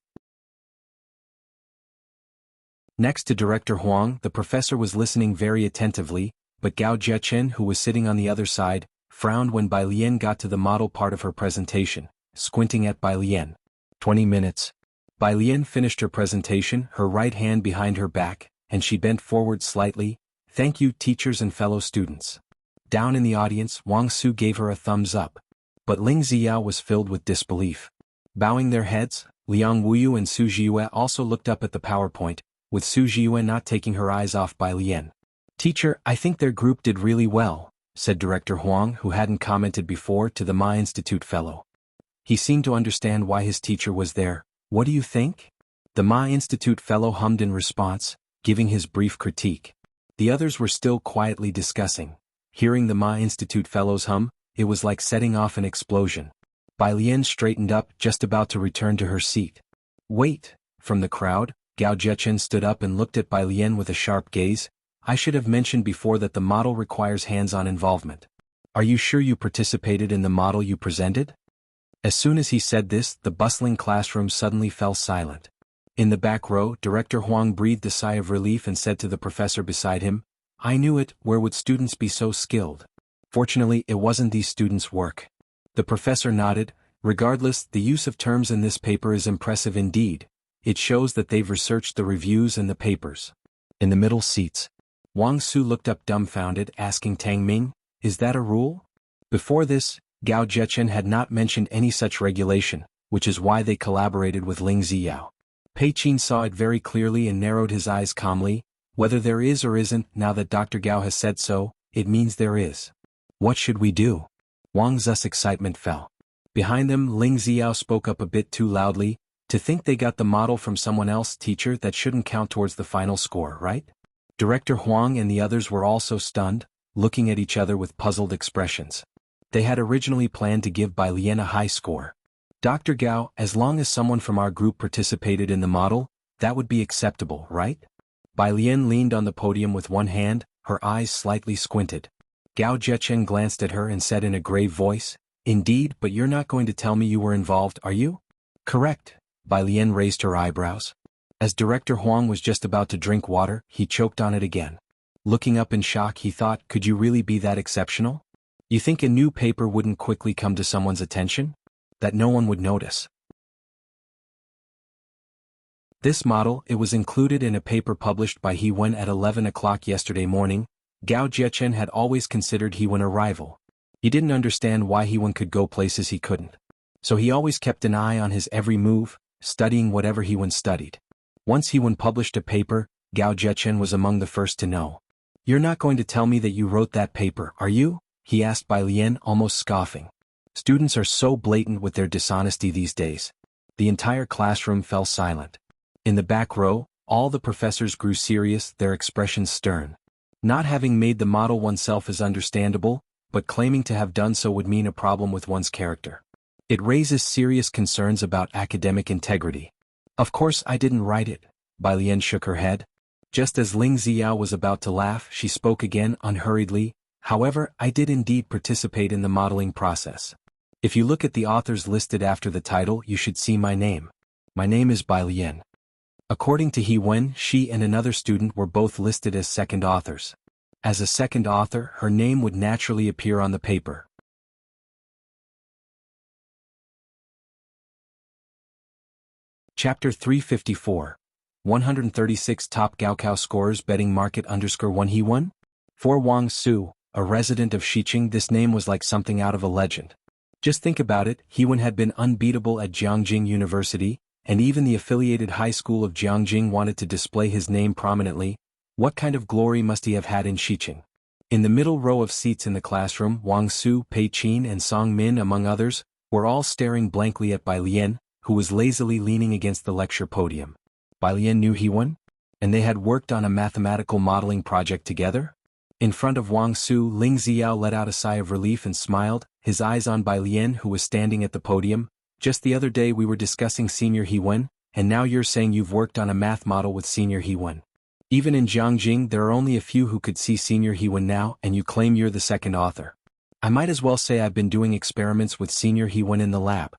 Next to Director Huang, the professor was listening very attentively, but Gao Zhechen, who was sitting on the other side, frowned when Bai Lian got to the model part of her presentation, squinting at Bai Lian. 20 minutes. Bai Lian finished her presentation, her right hand behind her back, and she bent forward slightly. Thank you, teachers and fellow students. Down in the audience, Wang Su gave her a thumbs up. But Ling Ziyao was filled with disbelief. Bowing their heads, Liang Wuyu and Su Jiyue also looked up at the PowerPoint, with Su Jiyue not taking her eyes off Bai Lian. Teacher, I think their group did really well, said Director Huang, who hadn't commented before, to the Ma Institute fellow. He seemed to understand why his teacher was there. What do you think? The Ma Institute fellow hummed in response, giving his brief critique. The others were still quietly discussing. Hearing the Ma Institute fellow's hum, it was like setting off an explosion. Bai Lian straightened up, just about to return to her seat. Wait! From the crowd, Gao Zhechen stood up and looked at Bai Lian with a sharp gaze. I should have mentioned before that the model requires hands-on involvement. Are you sure you participated in the model you presented? As soon as he said this, the bustling classroom suddenly fell silent. In the back row, Director Huang breathed a sigh of relief and said to the professor beside him, I knew it, where would students be so skilled? Fortunately, it wasn't these students' work. The professor nodded. Regardless, the use of terms in this paper is impressive indeed. It shows that they've researched the reviews and the papers. In the middle seats, Wang Su looked up dumbfounded, asking Tang Ming, is that a rule? Before this, Gao Zhechen had not mentioned any such regulation, which is why they collaborated with Ling Ziyao. Pei Qin saw it very clearly and narrowed his eyes calmly. Whether there is or isn't, now that Dr. Gao has said so, it means there is. What should we do? Wang Zu's excitement fell. Behind them, Ling Ziyao spoke up a bit too loudly. To think they got the model from someone else, teacher, that shouldn't count towards the final score, right? Director Huang and the others were also stunned, looking at each other with puzzled expressions. They had originally planned to give Bai Lian a high score. Dr. Gao, as long as someone from our group participated in the model, that would be acceptable, right? Bai Lian leaned on the podium with one hand, her eyes slightly squinted. Gao Zhechen glanced at her and said in a grave voice, Indeed, but you're not going to tell me you were involved, are you? Correct. Bai Lian raised her eyebrows. As Director Huang was just about to drink water, he choked on it again. Looking up in shock, he thought, could you really be that exceptional? You think a new paper wouldn't quickly come to someone's attention? That no one would notice? This model, it was included in a paper published by He Wen at 11 o'clock yesterday morning. Gao Zhechen had always considered He Wen a rival. He didn't understand why He Wen could go places he couldn't. So he always kept an eye on his every move, studying whatever He Wen studied. Once He Wen published a paper, Gao Zhechen was among the first to know. You're not going to tell me that you wrote that paper, are you? He asked Bai Lian, almost scoffing. Students are so blatant with their dishonesty these days. The entire classroom fell silent. In the back row, all the professors grew serious, their expressions stern. Not having made the model oneself is understandable, but claiming to have done so would mean a problem with one's character. It raises serious concerns about academic integrity. Of course I didn't write it. Bai Lian shook her head. Just as Ling Ziyao was about to laugh, she spoke again, unhurriedly. However, I did indeed participate in the modeling process. If you look at the authors listed after the title, you should see my name. My name is Bai Lian. According to He Wen, she and another student were both listed as second authors. As a second author, her name would naturally appear on the paper. Chapter 354. 136 Top Gaokao Scorers Betting Market _1 He Wen? For Wang Su, a resident of Xiqing, this name was like something out of a legend. Just think about it, He Wen had been unbeatable at Jianghu University, and even the affiliated high school of Jianghu wanted to display his name prominently. What kind of glory must he have had in Xiqing? In the middle row of seats in the classroom, Wang Su, Pei Qin and Song Min, among others, were all staring blankly at Bai Lian, who was lazily leaning against the lecture podium. Bai Lian knew He Wen? And they had worked on a mathematical modeling project together? In front of Wang Su, Ling Ziyao let out a sigh of relief and smiled, his eyes on Bai Lian, who was standing at the podium. Just the other day we were discussing Senior He Wen, and now you're saying you've worked on a math model with Senior He Wen. Even in Jianghu there are only a few who could see Senior He Wen now, and you claim you're the second author. I might as well say I've been doing experiments with Senior He Wen in the lab.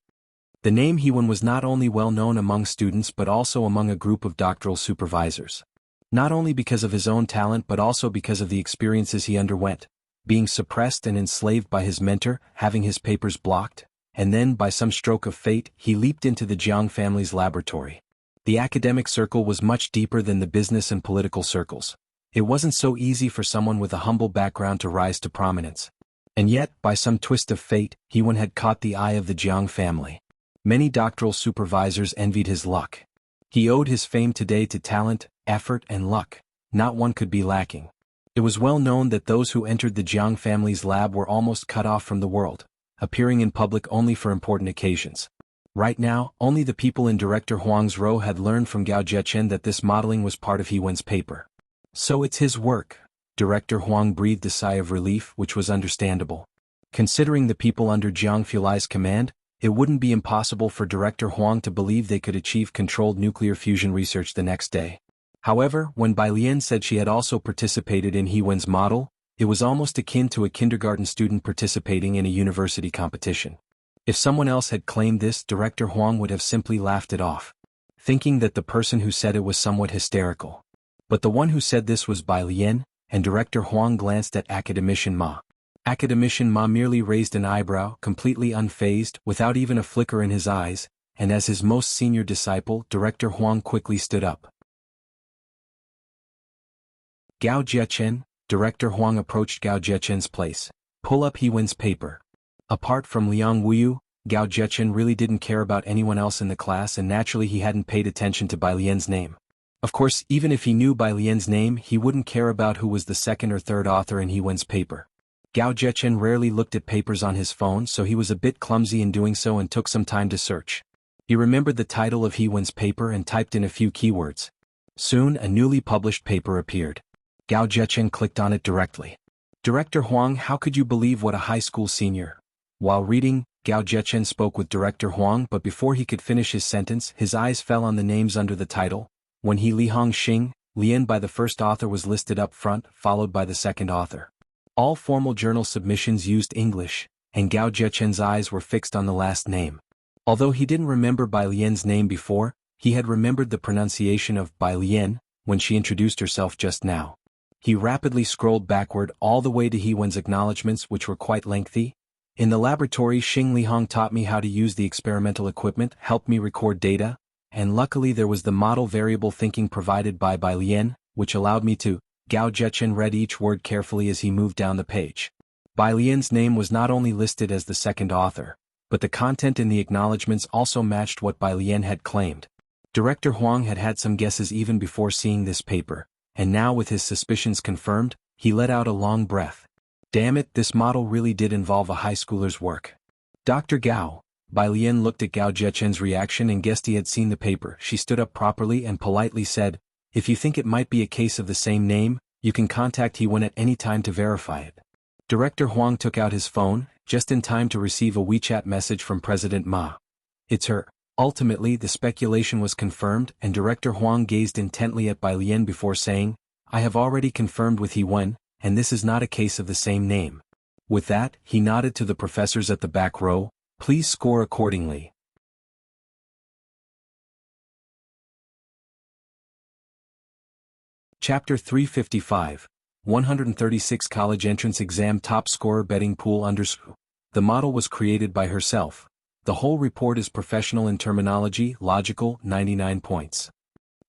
The name He Wen was not only well known among students but also among a group of doctoral supervisors. Not only because of his own talent but also because of the experiences he underwent. Being suppressed and enslaved by his mentor, having his papers blocked, and then, by some stroke of fate, he leaped into the Jiang family's laboratory. The academic circle was much deeper than the business and political circles. It wasn't so easy for someone with a humble background to rise to prominence. And yet, by some twist of fate, Hewen had caught the eye of the Jiang family. Many doctoral supervisors envied his luck. He owed his fame today to talent, effort, and luck. Not one could be lacking. It was well known that those who entered the Jiang family's lab were almost cut off from the world, appearing in public only for important occasions. Right now, only the people in Director Huang's row had learned from Gao Zhechen that this modeling was part of Hewen's paper. So it's his work. Director Huang breathed a sigh of relief, which was understandable. Considering the people under Jiang Fulai's command, it wouldn't be impossible for Director Huang to believe they could achieve controlled nuclear fusion research the next day. However, when Bai Lian said she had also participated in Hewen's model, it was almost akin to a kindergarten student participating in a university competition. If someone else had claimed this, Director Huang would have simply laughed it off, thinking that the person who said it was somewhat hysterical. But the one who said this was Bai Lian, and Director Huang glanced at Academician Ma. Academician Ma merely raised an eyebrow, completely unfazed, without even a flicker in his eyes, and as his most senior disciple, Director Huang quickly stood up. Gao Zhechen. Director Huang approached Gao Zhechen's place. Pull up Hewen's paper. Apart from Liang Wuyu, Gao Zhechen really didn't care about anyone else in the class, and naturally he hadn't paid attention to Bai Lian's name. Of course, even if he knew Bai Lian's name, he wouldn't care about who was the second or third author in Hewen's paper. Gao Zhechen rarely looked at papers on his phone, so he was a bit clumsy in doing so and took some time to search. He remembered the title of Hewen's paper and typed in a few keywords. Soon, a newly published paper appeared. Gao Zhechen clicked on it directly. Director Huang, how could you believe what a high school senior? While reading, Gao Zhechen spoke with Director Huang, but before he could finish his sentence, his eyes fell on the names under the title. When he Li Hong Xing, Lian by the first author was listed up front, followed by the second author. All formal journal submissions used English, and Gao Zhechen's eyes were fixed on the last name. Although he didn't remember Bai Lian's name before, he had remembered the pronunciation of Bai Lian when she introduced herself just now. He rapidly scrolled backward all the way to Hewen's acknowledgments, which were quite lengthy. In the laboratory, Xing Lihong taught me how to use the experimental equipment, helped me record data, and luckily there was the model variable thinking provided by Bai Lian, which allowed me to. Gao Zhechen read each word carefully as he moved down the page. Bai Lian's name was not only listed as the second author, but the content in the acknowledgments also matched what Bai Lian had claimed. Director Huang had had some guesses even before seeing this paper, and now with his suspicions confirmed, he let out a long breath. Damn it, this model really did involve a high schooler's work. Dr. Gao. Bai Lian looked at Gao Zhechen's reaction and guessed he had seen the paper. She stood up properly and politely said, if you think it might be a case of the same name, you can contact Hewen at any time to verify it. Director Huang took out his phone, just in time to receive a WeChat message from President Ma. It's her. Ultimately, the speculation was confirmed, and Director Huang gazed intently at Bai Lian before saying, I have already confirmed with Hewen, and this is not a case of the same name. With that, he nodded to the professors at the back row, please score accordingly. Chapter 355, 136 College Entrance Exam Top Scorer Betting Pool _ The model was created by herself. The whole report is professional in terminology, logical, 99 points.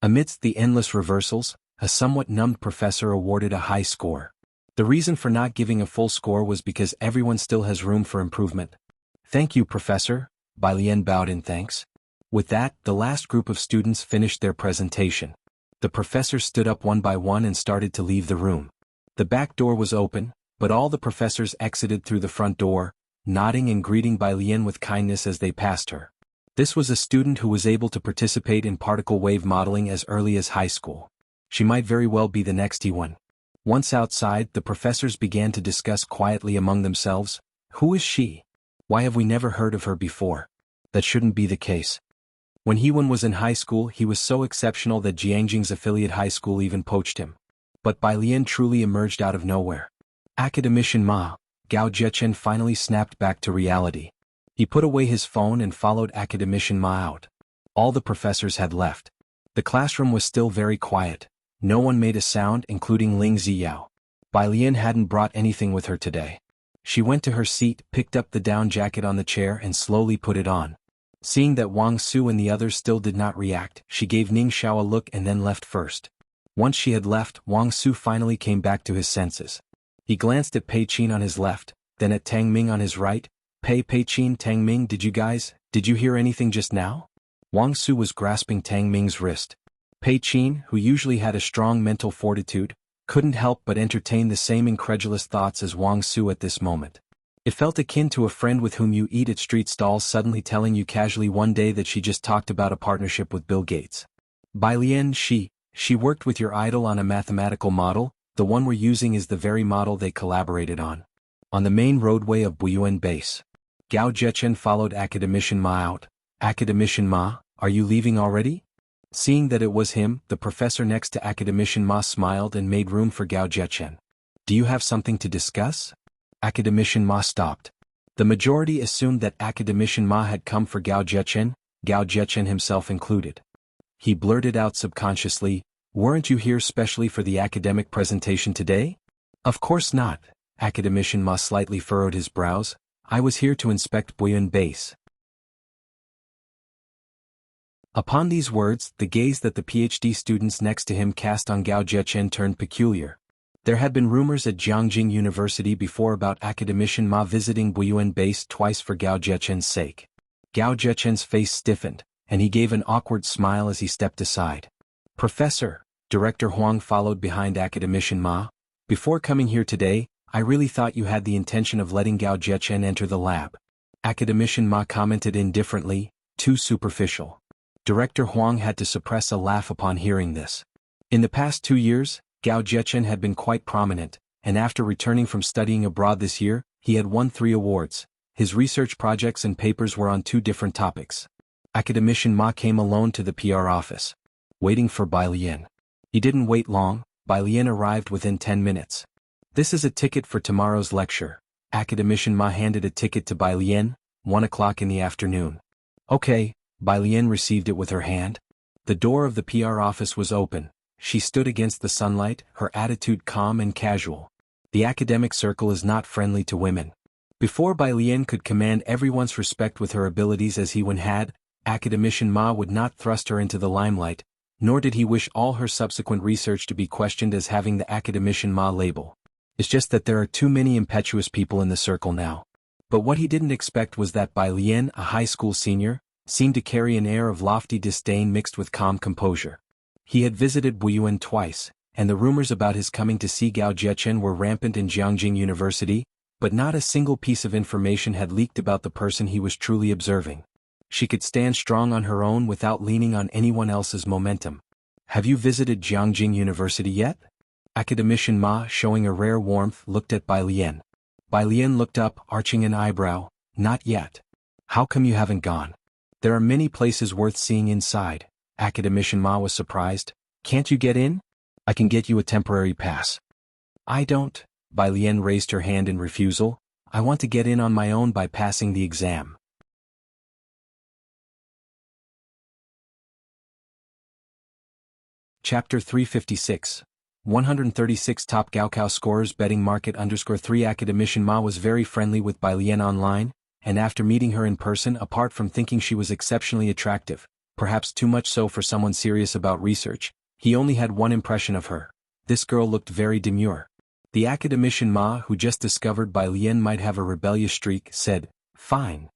Amidst the endless reversals, a somewhat numbed professor awarded a high score. The reason for not giving a full score was because everyone still has room for improvement. Thank you, Professor. Bai Lian bowed in thanks. With that, the last group of students finished their presentation. The professors stood up one by one and started to leave the room. The back door was open, but all the professors exited through the front door, nodding and greeting Bai Lian with kindness as they passed her. This was a student who was able to participate in particle wave modeling as early as high school. She might very well be the next Hewen. Once outside, the professors began to discuss quietly among themselves, who is she? Why have we never heard of her before? That shouldn't be the case. When Hewen was in high school, he was so exceptional that Jianghu's affiliate high school even poached him. But Bai Lian truly emerged out of nowhere. Academician Ma. Gao Zhechen finally snapped back to reality. He put away his phone and followed Academician Ma out. All the professors had left. The classroom was still very quiet. No one made a sound, including Ling Ziyao. Bai Lian hadn't brought anything with her today. She went to her seat, picked up the down jacket on the chair and slowly put it on. Seeing that Wang Su and the others still did not react, she gave Ning Xiao a look and then left first. Once she had left, Wang Su finally came back to his senses. He glanced at Pei Qin on his left, then at Tang Ming on his right. Pei Qin, Tang Ming, did you hear anything just now? Wang Su was grasping Tang Ming's wrist. Pei Qin, who usually had a strong mental fortitude, couldn't help but entertain the same incredulous thoughts as Wang Su at this moment. It felt akin to a friend with whom you eat at street stalls suddenly telling you casually one day that she just talked about a partnership with Bill Gates. Bai Lian, she worked with your idol on a mathematical model. The one we're using is the very model they collaborated on. On the main roadway of Buyuan Base. Gao Zhechen followed Academician Ma out. Academician Ma, are you leaving already? Seeing that it was him, the professor next to Academician Ma smiled and made room for Gao Zhechen. Do you have something to discuss? Academician Ma stopped. The majority assumed that Academician Ma had come for Gao Zhechen himself included. He blurted out subconsciously, weren't you here specially for the academic presentation today? Of course not. Academician Ma slightly furrowed his brows. I was here to inspect Buyuan Base. Upon these words, the gaze that the PhD students next to him cast on Gao Zhechen turned peculiar. There had been rumors at Jianghu University before about Academician Ma visiting Buyuan Base twice for Gao Zhechen's sake. Gao Zhechen's face stiffened, and he gave an awkward smile as he stepped aside. Professor, Director Huang followed behind Academician Ma. Before coming here today, I really thought you had the intention of letting Gao Zhechen enter the lab. Academician Ma commented indifferently, too superficial. Director Huang had to suppress a laugh upon hearing this. In the past 2 years, Gao Zhechen had been quite prominent, and after returning from studying abroad this year, he had won 3 awards. His research projects and papers were on 2 different topics. Academician Ma came alone to the PR office, waiting for Bai Lian. He didn't wait long. Bai Lian arrived within 10 minutes. This is a ticket for tomorrow's lecture. Academician Ma handed a ticket to Bai Lian, 1 o'clock in the afternoon. Okay, Bai Lian received it with her hand. The door of the PR office was open. She stood against the sunlight, her attitude calm and casual. The academic circle is not friendly to women. Before Bai Lian could command everyone's respect with her abilities as he once had, Academician Ma would not thrust her into the limelight, nor did he wish all her subsequent research to be questioned as having the Academician Ma label. It's just that there are too many impetuous people in the circle now. But what he didn't expect was that Bai Lian, a high school senior, seemed to carry an air of lofty disdain mixed with calm composure. He had visited Buyuan twice, and the rumors about his coming to see Gao Zhechen were rampant in Jianghu University, but not a single piece of information had leaked about the person he was truly observing. She could stand strong on her own without leaning on anyone else's momentum. Have you visited Jianghu University yet? Academician Ma, showing a rare warmth, looked at Bai Lian. Bai Lian looked up, arching an eyebrow. Not yet. How come you haven't gone? There are many places worth seeing inside. Academician Ma was surprised. Can't you get in? I can get you a temporary pass. I don't. Bai Lian raised her hand in refusal. I want to get in on my own by passing the exam. Chapter 356. 136 Top Gaokao Scorers Betting Market _3 Academician Ma was very friendly with Bai Lian online, and after meeting her in person, apart from thinking she was exceptionally attractive, perhaps too much so for someone serious about research, he only had one impression of her. This girl looked very demure. The Academician Ma, who just discovered Bai Lian might have a rebellious streak, said, "Fine."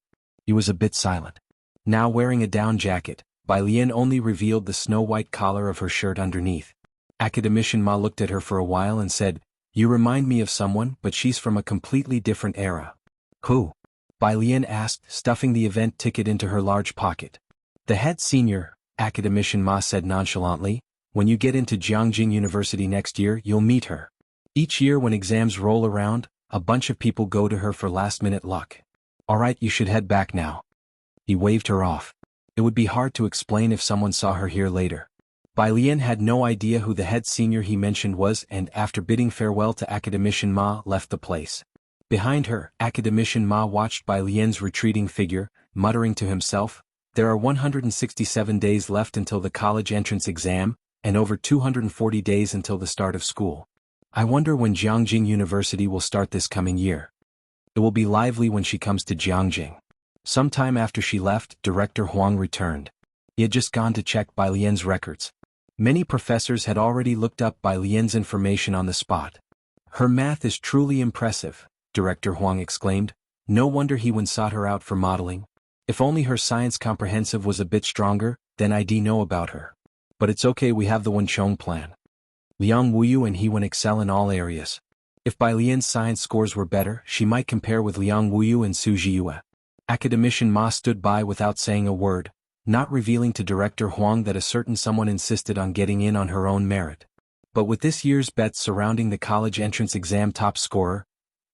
He was a bit silent. Now wearing a down jacket, Bai Lian only revealed the snow-white collar of her shirt underneath. Academician Ma looked at her for a while and said, "You remind me of someone, but she's from a completely different era." "Who?" Bai Lian asked, stuffing the event ticket into her large pocket. "The head senior," Academician Ma said nonchalantly. "When you get into Jianghu University next year, you'll meet her. Each year when exams roll around, a bunch of people go to her for last-minute luck. Alright, you should head back now." He waved her off. It would be hard to explain if someone saw her here later. Bai Lian had no idea who the head senior he mentioned was, and after bidding farewell to Academician Ma, left the place. Behind her, Academician Ma watched Bai Lian's retreating figure, muttering to himself, "There are 167 days left until the college entrance exam, and over 240 days until the start of school. I wonder when Jiangjing University will start this coming year. It will be lively when she comes to Jiangjing. Sometime after she left, Director Huang returned. He had just gone to check Bai Lian's records. Many professors had already looked up Bai Lian's information on the spot. Her math is truly impressive, Director Huang exclaimed. No wonder he once sought her out for modeling. If only her science comprehensive was a bit stronger, then I'd know about her. But it's okay, we have the Wenchong plan. Liang Wuyu and he would excel in all areas. If Bai Lian's science scores were better, she might compare with Liang Wuyu and Su Jiyue. Academician Ma stood by without saying a word, not revealing to Director Huang that a certain someone insisted on getting in on her own merit. But with this year's bets surrounding the college entrance exam top scorer,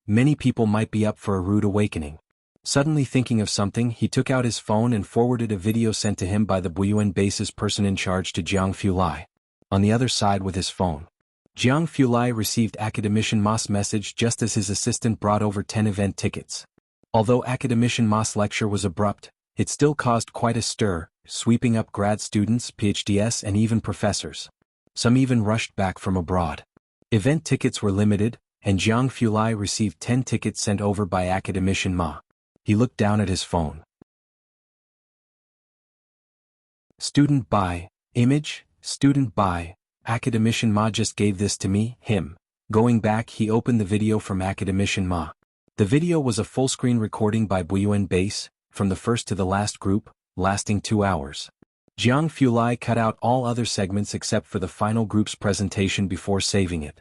many people might be up for a rude awakening. Suddenly thinking of something, he took out his phone and forwarded a video sent to him by the Buyuan base's person in charge to Jianghu Lai. On the other side with his phone, Jianghu Lai received Academician Ma's message just as his assistant brought over 10 event tickets. Although Academician Ma's lecture was abrupt, it still caused quite a stir, sweeping up grad students, PhDs and even professors. Some even rushed back from abroad. Event tickets were limited, and Jianghu Lai received 10 tickets sent over by Academician Ma. He looked down at his phone. Student by, image, student by, Academician Ma just gave this to me, him. Going back, he opened the video from Academician Ma. The video was a full-screen recording by Buyuan Base, from the first to the last group, lasting 2 hours. Jianghu Lai cut out all other segments except for the final group's presentation before saving it.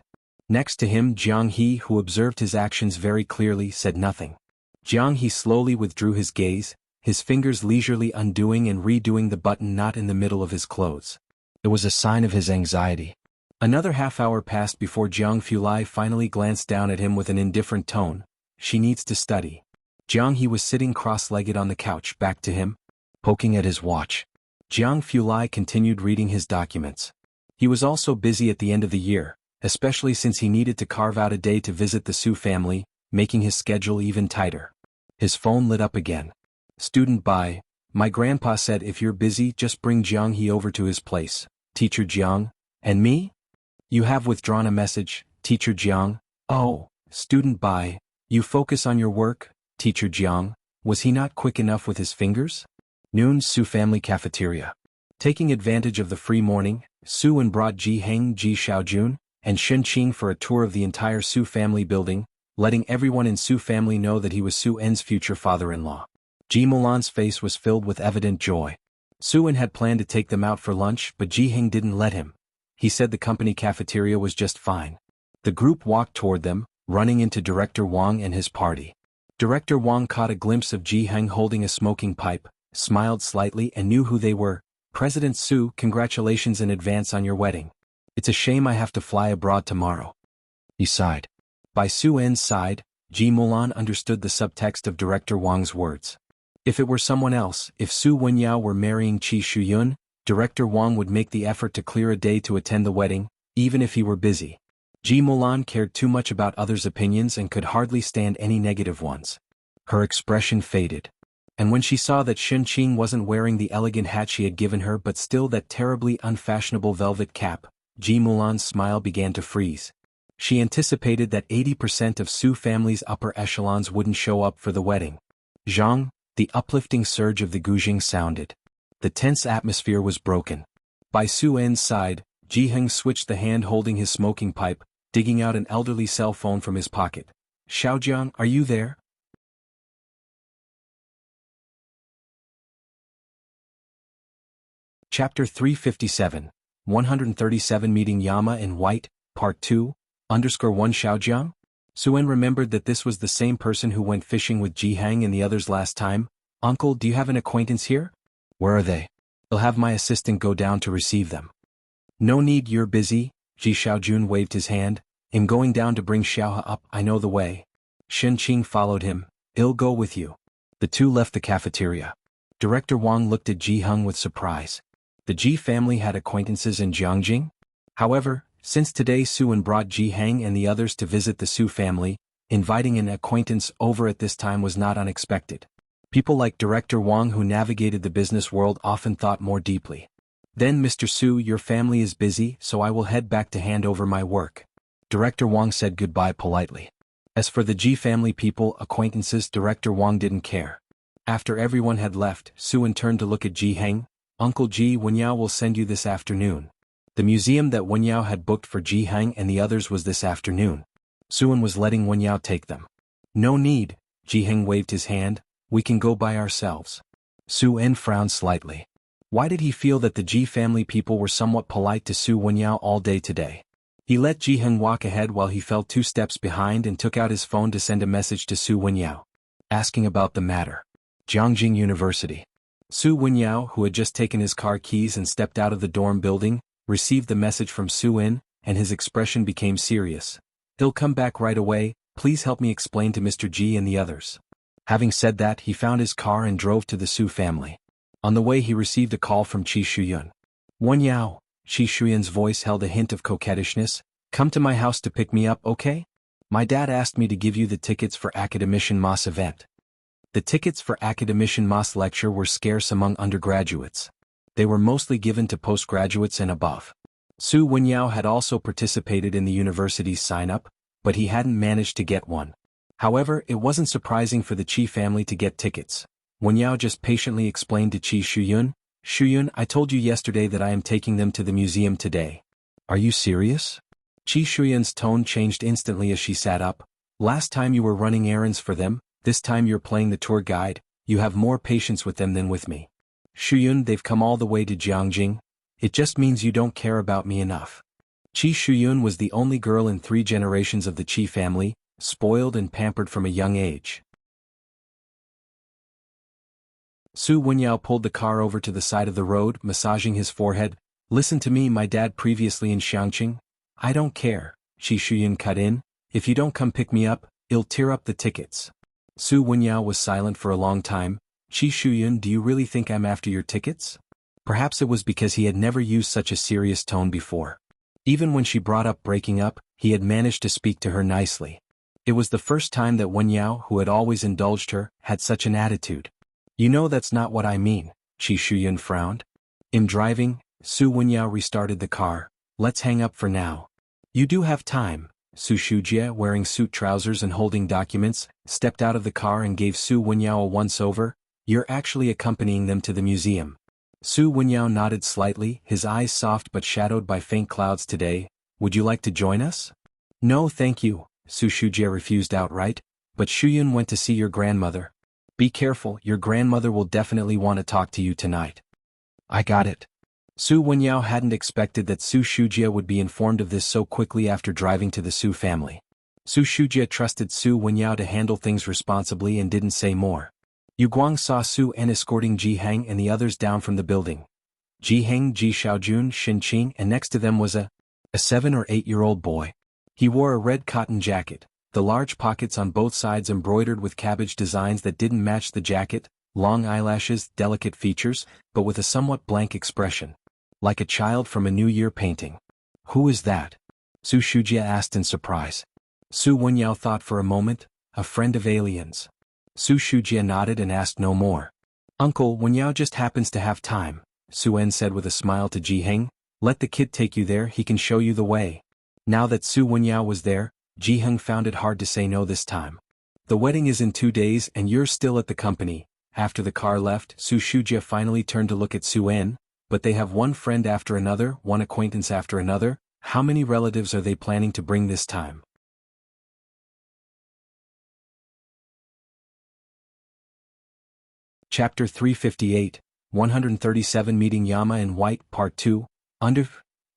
Next to him, Jiang He, who observed his actions very clearly, said nothing. Jiang He slowly withdrew his gaze, his fingers leisurely undoing and redoing the button knot in the middle of his clothes. It was a sign of his anxiety. Another half-hour passed before Jianghu Lai finally glanced down at him with an indifferent tone. She needs to study. Jiang He was sitting cross-legged on the couch, back to him, poking at his watch. Jianghu Lai continued reading his documents. He was also busy at the end of the year, especially since he needed to carve out a day to visit the Su family, making his schedule even tighter. His phone lit up again. Student by, my grandpa said if you're busy just bring Jiang He over to his place. Teacher Jiang, and me? You have withdrawn a message, Teacher Jiang. Oh, student by, you focus on your work, Teacher Jiang. Was he not quick enough with his fingers? Noon, Su family cafeteria. Taking advantage of the free morning, Su Wen brought Ji Heng, Ji Xiaojun, and Shen Qing for a tour of the entire Su family building, letting everyone in Su family know that he was Su En's future father-in-law. Ji Mulan's face was filled with evident joy. Su Wen had planned to take them out for lunch, but Ji Heng didn't let him. He said the company cafeteria was just fine. The group walked toward them, running into Director Wang and his party. Director Wang caught a glimpse of Ji Heng holding a smoking pipe, smiled slightly and knew who they were. President Su, congratulations in advance on your wedding. It's a shame I have to fly abroad tomorrow. He sighed. By Su En's side, Ji Mulan understood the subtext of Director Wang's words. If it were someone else, if Su Wenyao were marrying Qi Shuyun, Director Wang would make the effort to clear a day to attend the wedding, even if he were busy. Ji Mulan cared too much about others' opinions and could hardly stand any negative ones. Her expression faded. And when she saw that Shen Qing wasn't wearing the elegant hat she had given her but still that terribly unfashionable velvet cap, Ji Mulan's smile began to freeze. She anticipated that 80% of Su family's upper echelons wouldn't show up for the wedding. Zhang, the uplifting surge of the Gujing sounded. The tense atmosphere was broken. By Su En's side, Ji Heng switched the hand holding his smoking pipe, digging out an elderly cell phone from his pocket. Xiaojiang, are you there? Chapter 357, 137 Meeting Yama in White, Part 2, _1 Xiaojiang? Su En remembered that this was the same person who went fishing with Ji Heng and the others last time. Uncle, do you have an acquaintance here? Where are they? I'll have my assistant go down to receive them. No need, you're busy, Ji Xiaojun waved his hand. I'm going down to bring Xiaohe up, I know the way. Shen Qing followed him. I'll go with you. The two left the cafeteria. Director Wang looked at Ji Heng with surprise. The Ji family had acquaintances in Jiangjing? However, since today Su En brought Ji Heng and the others to visit the Su family, inviting an acquaintance over at this time was not unexpected. People like Director Wang who navigated the business world often thought more deeply. Then Mr. Su, your family is busy, so I will head back to hand over my work. Director Wang said goodbye politely. As for the Ji family people, acquaintances, Director Wang didn't care. After everyone had left, Su-en turned to look at Ji Heng. Uncle Ji, Wenyao will send you this afternoon. The museum that Wenyao had booked for Ji Heng and the others was this afternoon. Su-en was letting Wenyao take them. No need, Ji Heng waved his hand, we can go by ourselves. Su-en frowned slightly. Why did he feel that the Ji family people were somewhat polite to Su Wenyao all day today? He let Ji Heng walk ahead while he fell 2 steps behind and took out his phone to send a message to Su Wenyao, asking about the matter. Jianghu University. Su Wenyao, who had just taken his car keys and stepped out of the dorm building, received the message from Su-en, and his expression became serious. He'll come back right away, please help me explain to Mr. Ji and the others. Having said that, he found his car and drove to the Su family. On the way he received a call from Qi Shuyun. Wenyao, Qi Shuyun's voice held a hint of coquettishness, come to my house to pick me up, okay? My dad asked me to give you the tickets for Academician Mas event. The tickets for Academician Mas lecture were scarce among undergraduates. They were mostly given to postgraduates and above. Su Wenyao had also participated in the university's sign-up, but he hadn't managed to get one. However, it wasn't surprising for the Qi family to get tickets. Wenyao just patiently explained to Qi Shuyun, Shuyun, I told you yesterday that I am taking them to the museum today. Are you serious? Qi Shuyun's tone changed instantly as she sat up. Last time you were running errands for them, this time you're playing the tour guide, you have more patience with them than with me. Shuyun, they've come all the way to Jianghu. It just means you don't care about me enough. Qi Shuyun was the only girl in 3 generations of the Qi family, spoiled and pampered from a young age. Su Wenyao pulled the car over to the side of the road, massaging his forehead. Listen to me, my dad previously in Xianxia. I don't care, Qi Shuyun cut in. If you don't come pick me up, I'll tear up the tickets. Su Wenyao was silent for a long time. Qi Shuyun, do you really think I'm after your tickets? Perhaps it was because he had never used such a serious tone before. Even when she brought up breaking up, he had managed to speak to her nicely. It was the first time that Wenyao, who had always indulged her, had such an attitude. You know that's not what I mean, Qi Shuyun frowned. In driving, Su Wenyao restarted the car. Let's hang up for now. You do have time. Su Shujie, wearing suit trousers and holding documents, stepped out of the car and gave Su Wenyao a once-over. You're actually accompanying them to the museum. Su Wenyao nodded slightly, his eyes soft but shadowed by faint clouds today. Would you like to join us? No thank you, Su Shujie refused outright, but Shuyun went to see your grandmother. Be careful, your grandmother will definitely want to talk to you tonight. I got it. Su Wenyao hadn't expected that Su Shujie would be informed of this so quickly after driving to the Su family. Su Shujie trusted Su Wenyao to handle things responsibly and didn't say more. Yu Guang saw Su-en escorting Ji Heng and the others down from the building. Ji Heng, Ji Xiaojun, Xin Qing, and next to them was a 7 or 8-year-old boy. He wore a red cotton jacket, the large pockets on both sides embroidered with cabbage designs that didn't match the jacket, long eyelashes, delicate features, but with a somewhat blank expression. Like a child from a New Year painting. Who is that? Su Shujie asked in surprise. Su Wenyao thought for a moment, a friend of aliens. Su Shujie nodded and asked no more. Uncle, Wenyao just happens to have time, Su-en said with a smile to Ji Heng. Let the kid take you there, he can show you the way. Now that Su Wenyao was there, Ji Heng found it hard to say no this time. The wedding is in 2 days and you're still at the company. After the car left, Su Shujie finally turned to look at Su-en. But they have one friend after another, one acquaintance after another. How many relatives are they planning to bring this time? Chapter 358, 137 Meeting Yama in White, Part 2, Under.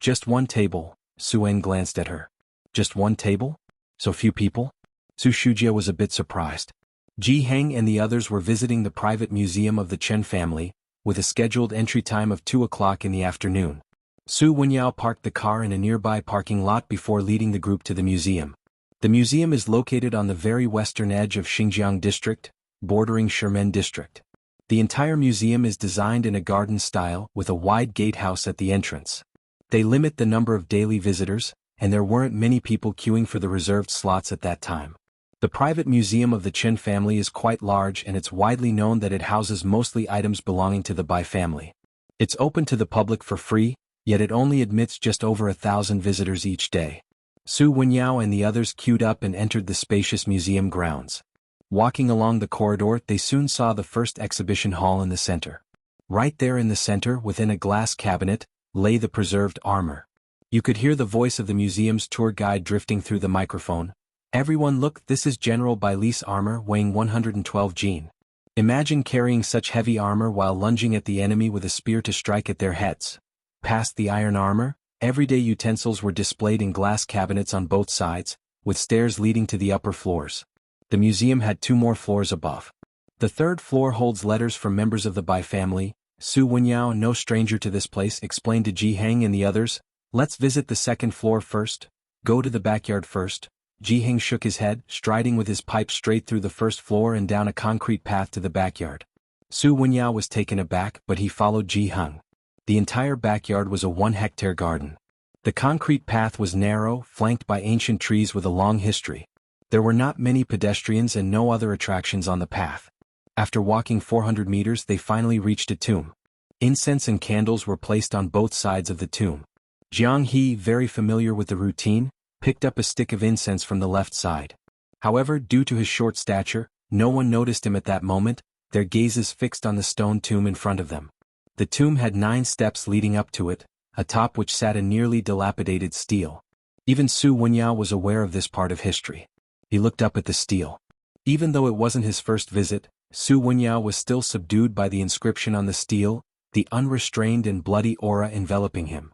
Just one table, Su-en glanced at her. Just one table? So few people? Su Shujie was a bit surprised. Ji Heng and the others were visiting the private museum of the Chen family, with a scheduled entry time of 2 o'clock in the afternoon. Su Wenyao parked the car in a nearby parking lot before leading the group to the museum. The museum is located on the very western edge of Xinjiang district, bordering Shimen district. The entire museum is designed in a garden style with a wide gatehouse at the entrance. They limit the number of daily visitors, and there weren't many people queuing for the reserved slots at that time. The private museum of the Chen family is quite large and it's widely known that it houses mostly items belonging to the Bai family. It's open to the public for free, yet it only admits just over 1,000 visitors each day. Su Wenyao and the others queued up and entered the spacious museum grounds. Walking along the corridor, they soon saw the first exhibition hall in the center. Right there in the center, within a glass cabinet, lay the preserved armor. You could hear the voice of the museum's tour guide drifting through the microphone. Everyone look, this is General Baile's armor weighing 112 jin. Imagine carrying such heavy armor while lunging at the enemy with a spear to strike at their heads. Past the iron armor, everyday utensils were displayed in glass cabinets on both sides, with stairs leading to the upper floors. The museum had 2 more floors above. The 3rd floor holds letters from members of the Bai family. Su Wenyao, no stranger to this place, explained to Jianghu and the others, "Let's visit the 2nd floor first. Go to the backyard first." Jianghu shook his head, striding with his pipe straight through the 1st floor and down a concrete path to the backyard. Su Wenyao was taken aback, but he followed Jianghu. The entire backyard was a 1-hectare garden. The concrete path was narrow, flanked by ancient trees with a long history. There were not many pedestrians and no other attractions on the path. After walking 400 meters, they finally reached a tomb. Incense and candles were placed on both sides of the tomb. Jianghu, very familiar with the routine, picked up a stick of incense from the left side. However, due to his short stature, no one noticed him at that moment, their gazes fixed on the stone tomb in front of them. The tomb had 9 steps leading up to it, atop which sat a nearly dilapidated stele. Even Su Wenyao was aware of this part of history. He looked up at the stele. Even though it wasn't his first visit, Su Wenyao was still subdued by the inscription on the stele, the unrestrained and bloody aura enveloping him.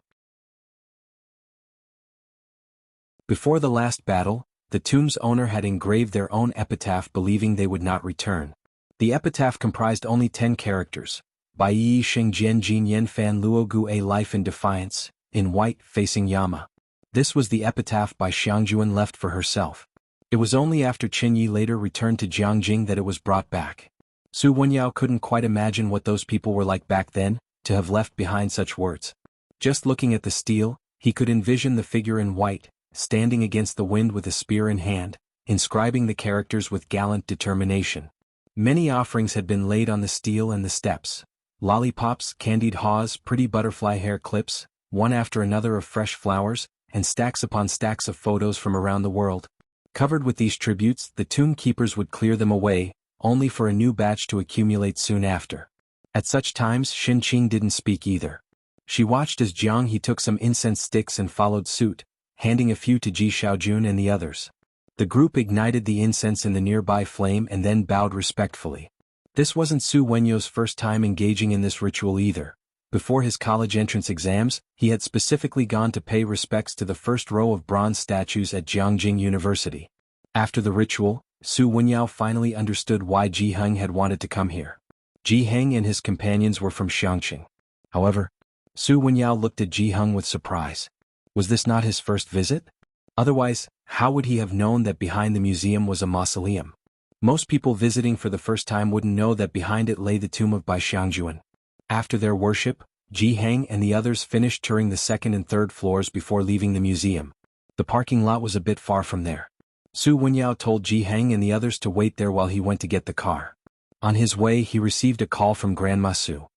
Before the last battle, the tomb's owner had engraved their own epitaph believing they would not return. The epitaph comprised only 10 characters. Bai Yi Sheng Jian Jin Yen Fan Luo Gu A Life in Defiance, in white, facing Yama. This was the epitaph Bai Xianxia left for herself. It was only after Qin Yi later returned to Jianghu that it was brought back. Su Wenyao couldn't quite imagine what those people were like back then, to have left behind such words. Just looking at the stele, he could envision the figure in white, standing against the wind with a spear in hand, inscribing the characters with gallant determination. Many offerings had been laid on the stele and the steps. Lollipops, candied haws, pretty butterfly hair clips, one after another of fresh flowers, and stacks upon stacks of photos from around the world. Covered with these tributes, the tomb keepers would clear them away, only for a new batch to accumulate soon after. At such times, Xinqing didn't speak either. She watched as Jianghu took some incense sticks and followed suit, handing a few to Ji Xiaojun and the others. The group ignited the incense in the nearby flame and then bowed respectfully. This wasn't Su Wenyao's first time engaging in this ritual either. Before his college entrance exams, he had specifically gone to pay respects to the first row of bronze statues at Jianghu University. After the ritual, Su Wenyao finally understood why Jianghu had wanted to come here. Jianghu and his companions were from Xianxia. However, Su Wenyao looked at Jianghu with surprise. Was this not his first visit? Otherwise, how would he have known that behind the museum was a mausoleum? Most people visiting for the first time wouldn't know that behind it lay the tomb of Bai Xianxia. After their worship, Jianghu and the others finished touring the 2nd and 3rd floors before leaving the museum. The parking lot was a bit far from there. Su Wenyao told Jianghu and the others to wait there while he went to get the car. On his way, he received a call from Grandma Su.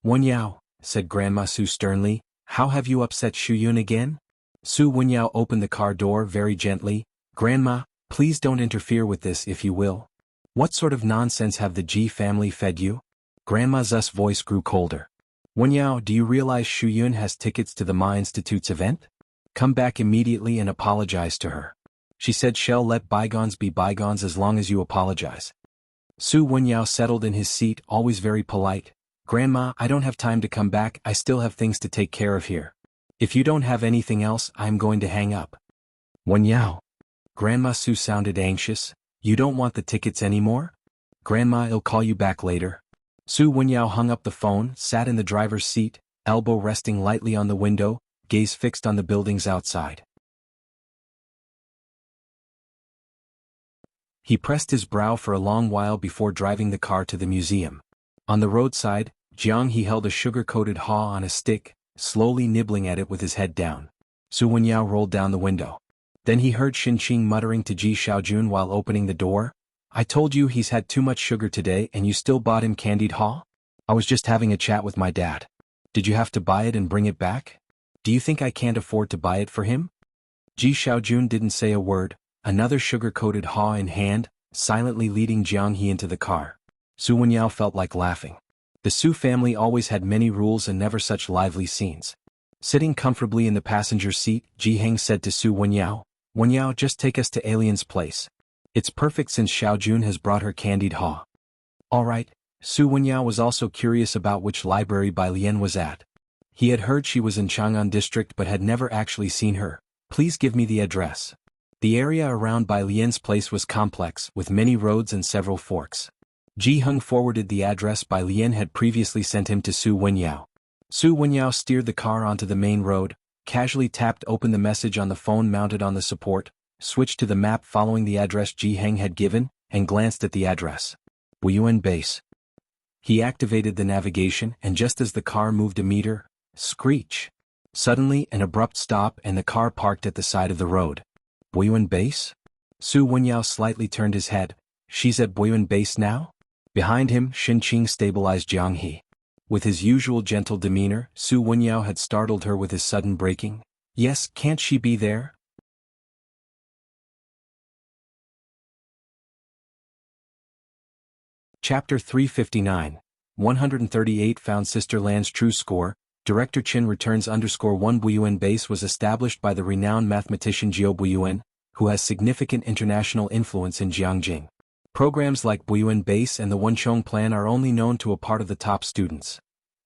"Wenyao," said Grandma Su sternly, "how have you upset Shuyun again?" Su Wenyao opened the car door very gently. "Grandma, please don't interfere with this if you will. What sort of nonsense have the Ji family fed you?" Grandma Zu's voice grew colder. "Wenyao, do you realize Shuyun has tickets to the Ma Institute's event? Come back immediately and apologize to her. She said she'll let bygones be bygones as long as you apologize." Su Wenyao settled in his seat, always very polite. "Grandma, I don't have time to come back, I still have things to take care of here. If you don't have anything else, I'm going to hang up." "Wenyao." Grandma Su sounded anxious. "You don't want the tickets anymore?" "Grandma, I'll call you back later." Su Wenyao hung up the phone, sat in the driver's seat, elbow resting lightly on the window, gaze fixed on the buildings outside. He pressed his brow for a long while before driving the car to the museum. On the roadside, Jianghu held a sugar-coated haw on a stick, slowly nibbling at it with his head down. Su Wenyao rolled down the window. Then he heard Xinqing muttering to Ji Xiaojun while opening the door. "I told you he's had too much sugar today and you still bought him candied haw? I was just having a chat with my dad." Did you have to buy it and bring it back? Do you think I can't afford to buy it for him? Ji Xiaojun didn't say a word, another sugar-coated haw in hand, silently leading Jianghu into the car. Su Wenyao felt like laughing. The Su family always had many rules and never such lively scenes. Sitting comfortably in the passenger seat, Ji Heng said to Su Wenyao, "Wenyao, just take us to Alien's place. It's perfect since Xiaojun has brought her candied haw." All right. Su Wenyao was also curious about which library Bai Lian was at. He had heard she was in Chang'an district but had never actually seen her. "Please give me the address." The area around Bai Lian's place was complex, with many roads and several forks. Ji Heng forwarded the address Bai Lian had previously sent him to Su Wenyao. Su Wenyao steered the car onto the main road, casually tapped open the message on the phone mounted on the support, switched to the map following the address Ji Heng had given, and glanced at the address. Wuyuan Base. He activated the navigation, and just as the car moved a meter, screech. Suddenly an abrupt stop and the car parked at the side of the road. Wuyuan Base? Su Wenyao slightly turned his head. She's at Wuyuan Base now? Behind him, Xinqing stabilized Jianghu. With his usual gentle demeanor, Su Wenyao had startled her with his sudden braking. "Yes, can't she be there?" Chapter 359. 138 Found Sister Lan's True Score. Director Qin returns _1 Wuyuan Base was established by the renowned mathematician Jiao Wuyuan, who has significant international influence in Jiangjing. Programs like Wuyuan Base and the Wenchong Plan are only known to a part of the top students.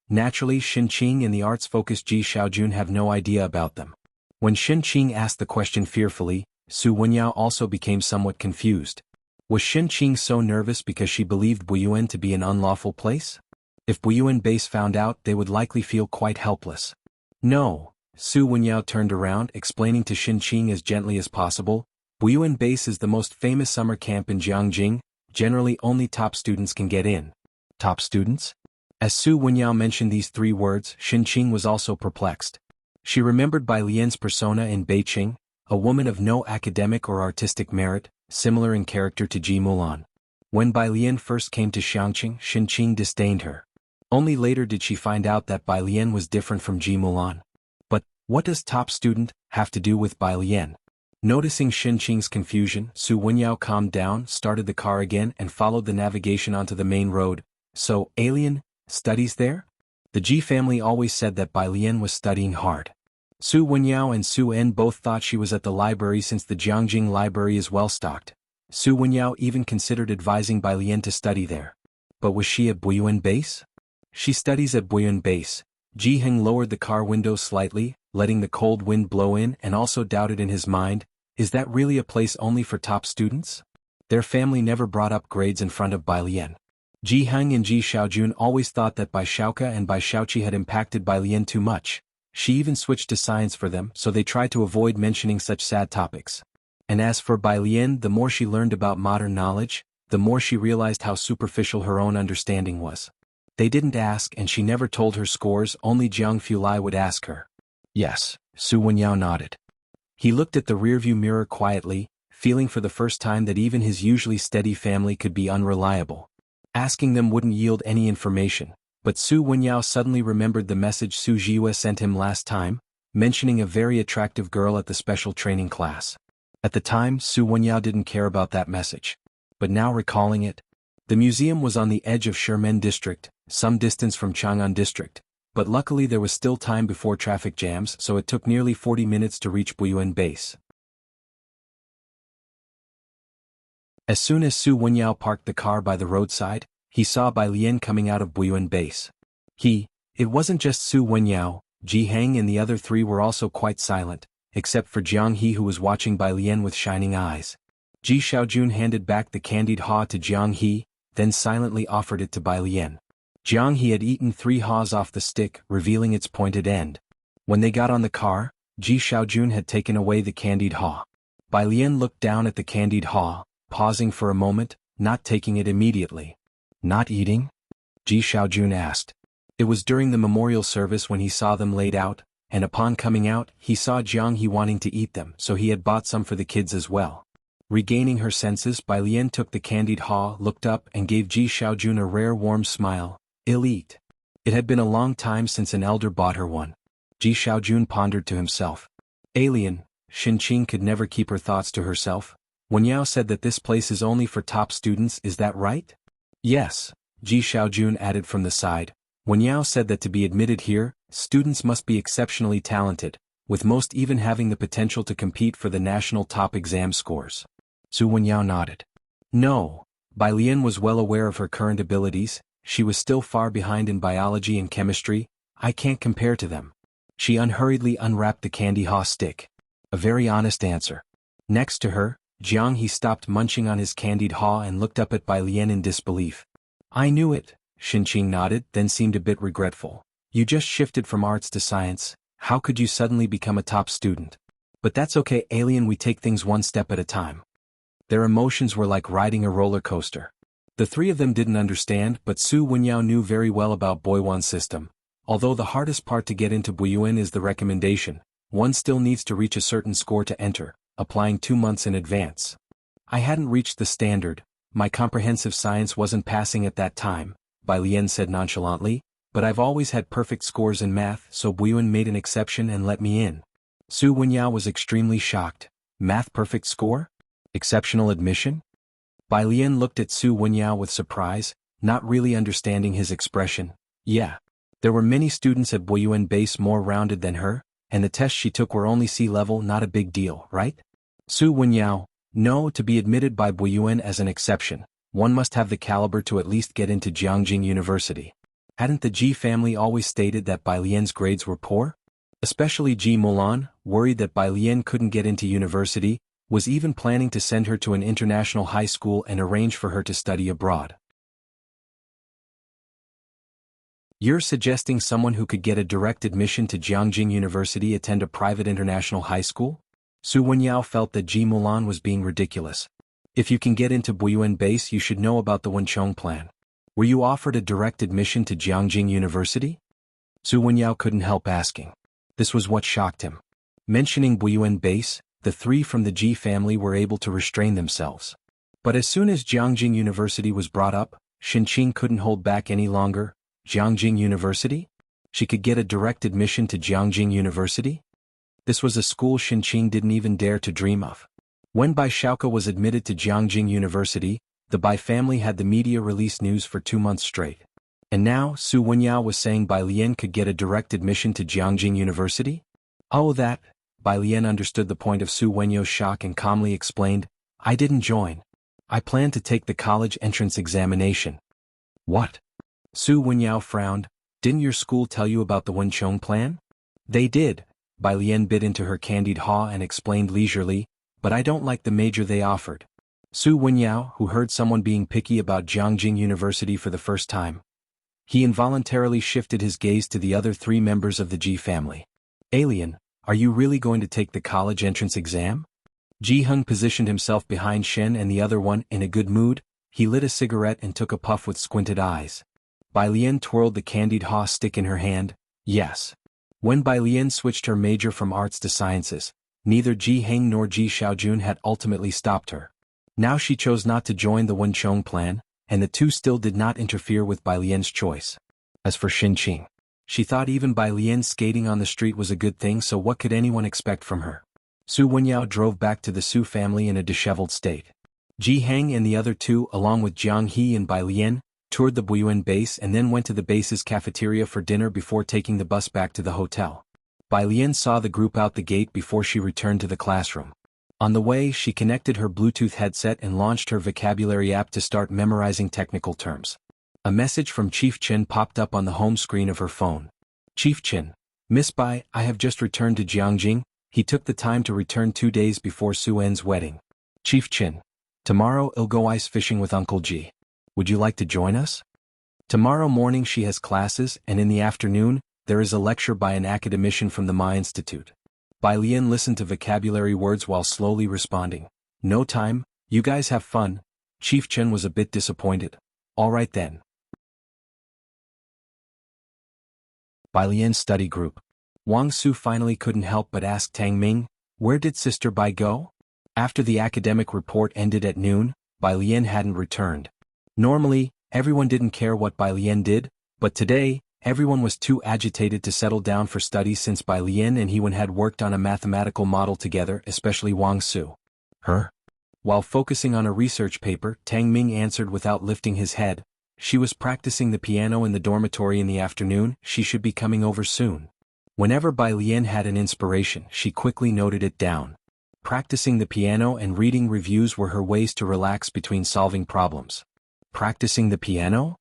Naturally, Xinqing and the arts-focused Ji Xiaojun have no idea about them. When Xinqing asked the question fearfully, Su Wenyao also became somewhat confused. Was Xinqing so nervous because she believed Wuyuan to be an unlawful place? If Wuyuan Base found out, they would likely feel quite helpless. No. Su Wenyao turned around, explaining to Xinqing as gently as possible, Wuyuan Base is the most famous summer camp in Jiangjing, generally only top students can get in. Top students? As Su Wenyao mentioned these three words, Xinqing was also perplexed. She remembered Bai Lian's persona in Beijing, a woman of no academic or artistic merit, similar in character to Ji Mulan. When Bai Lian first came to Xianxia, Xinqing disdained her. Only later did she find out that Bai Lian was different from Ji Mulan. But, what does top student have to do with Bai Lian? Noticing Xinqing's confusion, Su Wenyao calmed down, started the car again and followed the navigation onto the main road. So, Alien studies there? The Ji family always said that Bai Lian was studying hard. Su Wenyao and Su En both thought she was at the library since the Jiangjing library is well stocked. Su Wenyao even considered advising Bai Lian to study there. But was she at Wuyuan Base? She studies at Wuyuan Base. Ji Heng lowered the car window slightly, letting the cold wind blow in, and also doubted in his mind, is that really a place only for top students? Their family never brought up grades in front of Bai Lian. Ji Heng and Ji Xiaojun always thought that Bai Xiaoke and Bai Xiaoqi had impacted Bai Lian too much. She even switched to science for them, so they tried to avoid mentioning such sad topics. And as for Bai Lian, the more she learned about modern knowledge, the more she realized how superficial her own understanding was. They didn't ask, and she never told her scores, only Jiang Fulai would ask her. Yes, Su Wenyao nodded. He looked at the rearview mirror quietly, feeling for the first time that even his usually steady family could be unreliable. Asking them wouldn't yield any information, but Su Wenyao suddenly remembered the message Su Jiwa sent him last time, mentioning a very attractive girl at the special training class. At the time, Su Wenyao didn't care about that message. But now recalling it, the museum was on the edge of Shimen district, some distance from Chang'an district, but luckily there was still time before traffic jams, so it took nearly 40 minutes to reach Wuyuan Base. As soon as Su Wenyao parked the car by the roadside, he saw Bai Lian coming out of Wuyuan Base. It wasn't just Su Wenyao, Ji Heng and the other three were also quite silent, except for Jianghu who was watching Bai Lian with shining eyes. Ji Xiaojun handed back the candied haw to Jianghu, then silently offered it to Bai Lian. Jianghu had eaten 3 haws off the stick, revealing its pointed end. When they got on the car, Ji Xiaojun had taken away the candied haw. Bai Lian looked down at the candied haw, pausing for a moment, not taking it immediately. Not eating? Ji Xiaojun asked. It was during the memorial service when he saw them laid out, and upon coming out, he saw Jianghu wanting to eat them, so he had bought some for the kids as well. Regaining her senses, Bai Lian took the candied haw, looked up and gave Ji Xiaojun a rare warm smile. I'll eat. It had been a long time since an elder bought her one. Ji Xiaojun pondered to himself. Alien, Xinqing could never keep her thoughts to herself. Wen Yao said that this place is only for top students, is that right? Yes, Ji Xiaojun added from the side. Wen Yao said that to be admitted here, students must be exceptionally talented, with most even having the potential to compete for the national top exam scores. Su Wen Yao nodded. No, Bai Lian was well aware of her current abilities. She was still far behind in biology and chemistry. I can't compare to them. She unhurriedly unwrapped the candy haw stick. A very honest answer. Next to her, Jianghu stopped munching on his candied haw and looked up at Bai Lian in disbelief. I knew it, Xinqing nodded, then seemed a bit regretful. You just shifted from arts to science. How could you suddenly become a top student? But that's okay, Alien, we take things one step at a time. Their emotions were like riding a roller coaster. The three of them didn't understand, but Su Wenyao knew very well about Boyuan's system. Although the hardest part to get into Boyuan is the recommendation, one still needs to reach a certain score to enter, applying 2 months in advance. I hadn't reached the standard, my comprehensive science wasn't passing at that time, Bai Lian said nonchalantly, but I've always had perfect scores in math, so Boyuan made an exception and let me in. Su Wenyao was extremely shocked. Math perfect score? Exceptional admission? Bai Lian looked at Su Wenyao with surprise, not really understanding his expression. Yeah. There were many students at Boyuan base more rounded than her, and the tests she took were only C-level, not a big deal, right? Su Wenyao, no, to be admitted by Boyuan as an exception, one must have the caliber to at least get into Jianghu University. Hadn't the Ji family always stated that Bai Lian's grades were poor? Especially Ji Mulan, worried that Bai Lian couldn't get into university, was even planning to send her to an international high school and arrange for her to study abroad. You're suggesting someone who could get a direct admission to Jianghu University attend a private international high school? Su Wenyao felt that Ji Mulan was being ridiculous. If you can get into Boyuan base, you should know about the Wenchong plan. Were you offered a direct admission to Jianghu University? Su Wenyao couldn't help asking. This was what shocked him. Mentioning Boyuan base, the three from the Ji family were able to restrain themselves. But as soon as Jianghu University was brought up, Xinqing couldn't hold back any longer. Jianghu University? She could get a direct admission to Jianghu University? This was a school Xinqing didn't even dare to dream of. When Bai Xiaoke was admitted to Jianghu University, the Bai family had the media release news for 2 months straight. And now, Su Wenyao was saying Bai Lian could get a direct admission to Jianghu University? Oh, that. Bai Lian understood the point of Su Wenyao's shock and calmly explained, I didn't join. I planned to take the college entrance examination. What? Su Wenyao frowned. Didn't your school tell you about the Wenchong plan? They did, Bai Lian bit into her candied haw and explained leisurely, but I don't like the major they offered. Su Wenyao, who heard someone being picky about Jianghu University for the first time. He involuntarily shifted his gaze to the other 3 members of the Ji family. Alien, are you really going to take the college entrance exam? Ji Hung positioned himself behind Shen and the other one in a good mood. He lit a cigarette and took a puff with squinted eyes. Bai Lian twirled the candied haw stick in her hand. Yes. When Bai Lian switched her major from arts to sciences, neither Ji Heng nor Ji Xiaojun had ultimately stopped her. Now she chose not to join the Wenchong plan, and the two still did not interfere with Bai Lian's choice. As for Xinqing, she thought even Bai Lian skating on the street was a good thing, so what could anyone expect from her? Su Wenyao drove back to the Su family in a disheveled state. Ji Heng and the other two, along with Jianghu and Bai Lian, toured the Boyuan base and then went to the base's cafeteria for dinner before taking the bus back to the hotel. Bai Lian saw the group out the gate before she returned to the classroom. On the way, she connected her Bluetooth headset and launched her vocabulary app to start memorizing technical terms. A message from Chief Chen popped up on the home screen of her phone. Chief Chen, Miss Bai, I have just returned to Jianghu. He took the time to return 2 days before Su En's wedding. Chief Chen, tomorrow I'll go ice fishing with Uncle Ji. Would you like to join us? Tomorrow morning she has classes, and in the afternoon, there is a lecture by an academician from the Ma Institute. Bai Lian listened to vocabulary words while slowly responding. No time, you guys have fun. Chief Chen was a bit disappointed. All right then. Bai Lian's study group. Wang Su finally couldn't help but ask Tang Ming, where did Sister Bai go? After the academic report ended at noon, Bai Lian hadn't returned. Normally, everyone didn't care what Bai Lian did, but today, Everyone was too agitated to settle down for study since Bai Lian and Hewen had worked on a mathematical model together, especially Wang Su. Her? While focusing on a research paper, Tang Ming answered without lifting his head. She was practicing the piano in the dormitory in the afternoon. She should be coming over soon. Whenever Bai Lian had an inspiration, she quickly noted it down. Practicing the piano and reading reviews were her ways to relax between solving problems. Practicing the piano?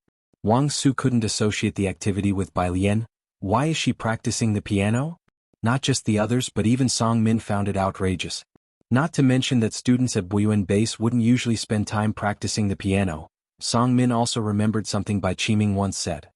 Wang Su couldn't associate the activity with Bai Lian. Why is she practicing the piano? Not just the others but even Song Min found it outrageous. Not to mention that students at Buyuan Base wouldn't usually spend time practicing the piano. Song Min also remembered something Bai Qiming once said.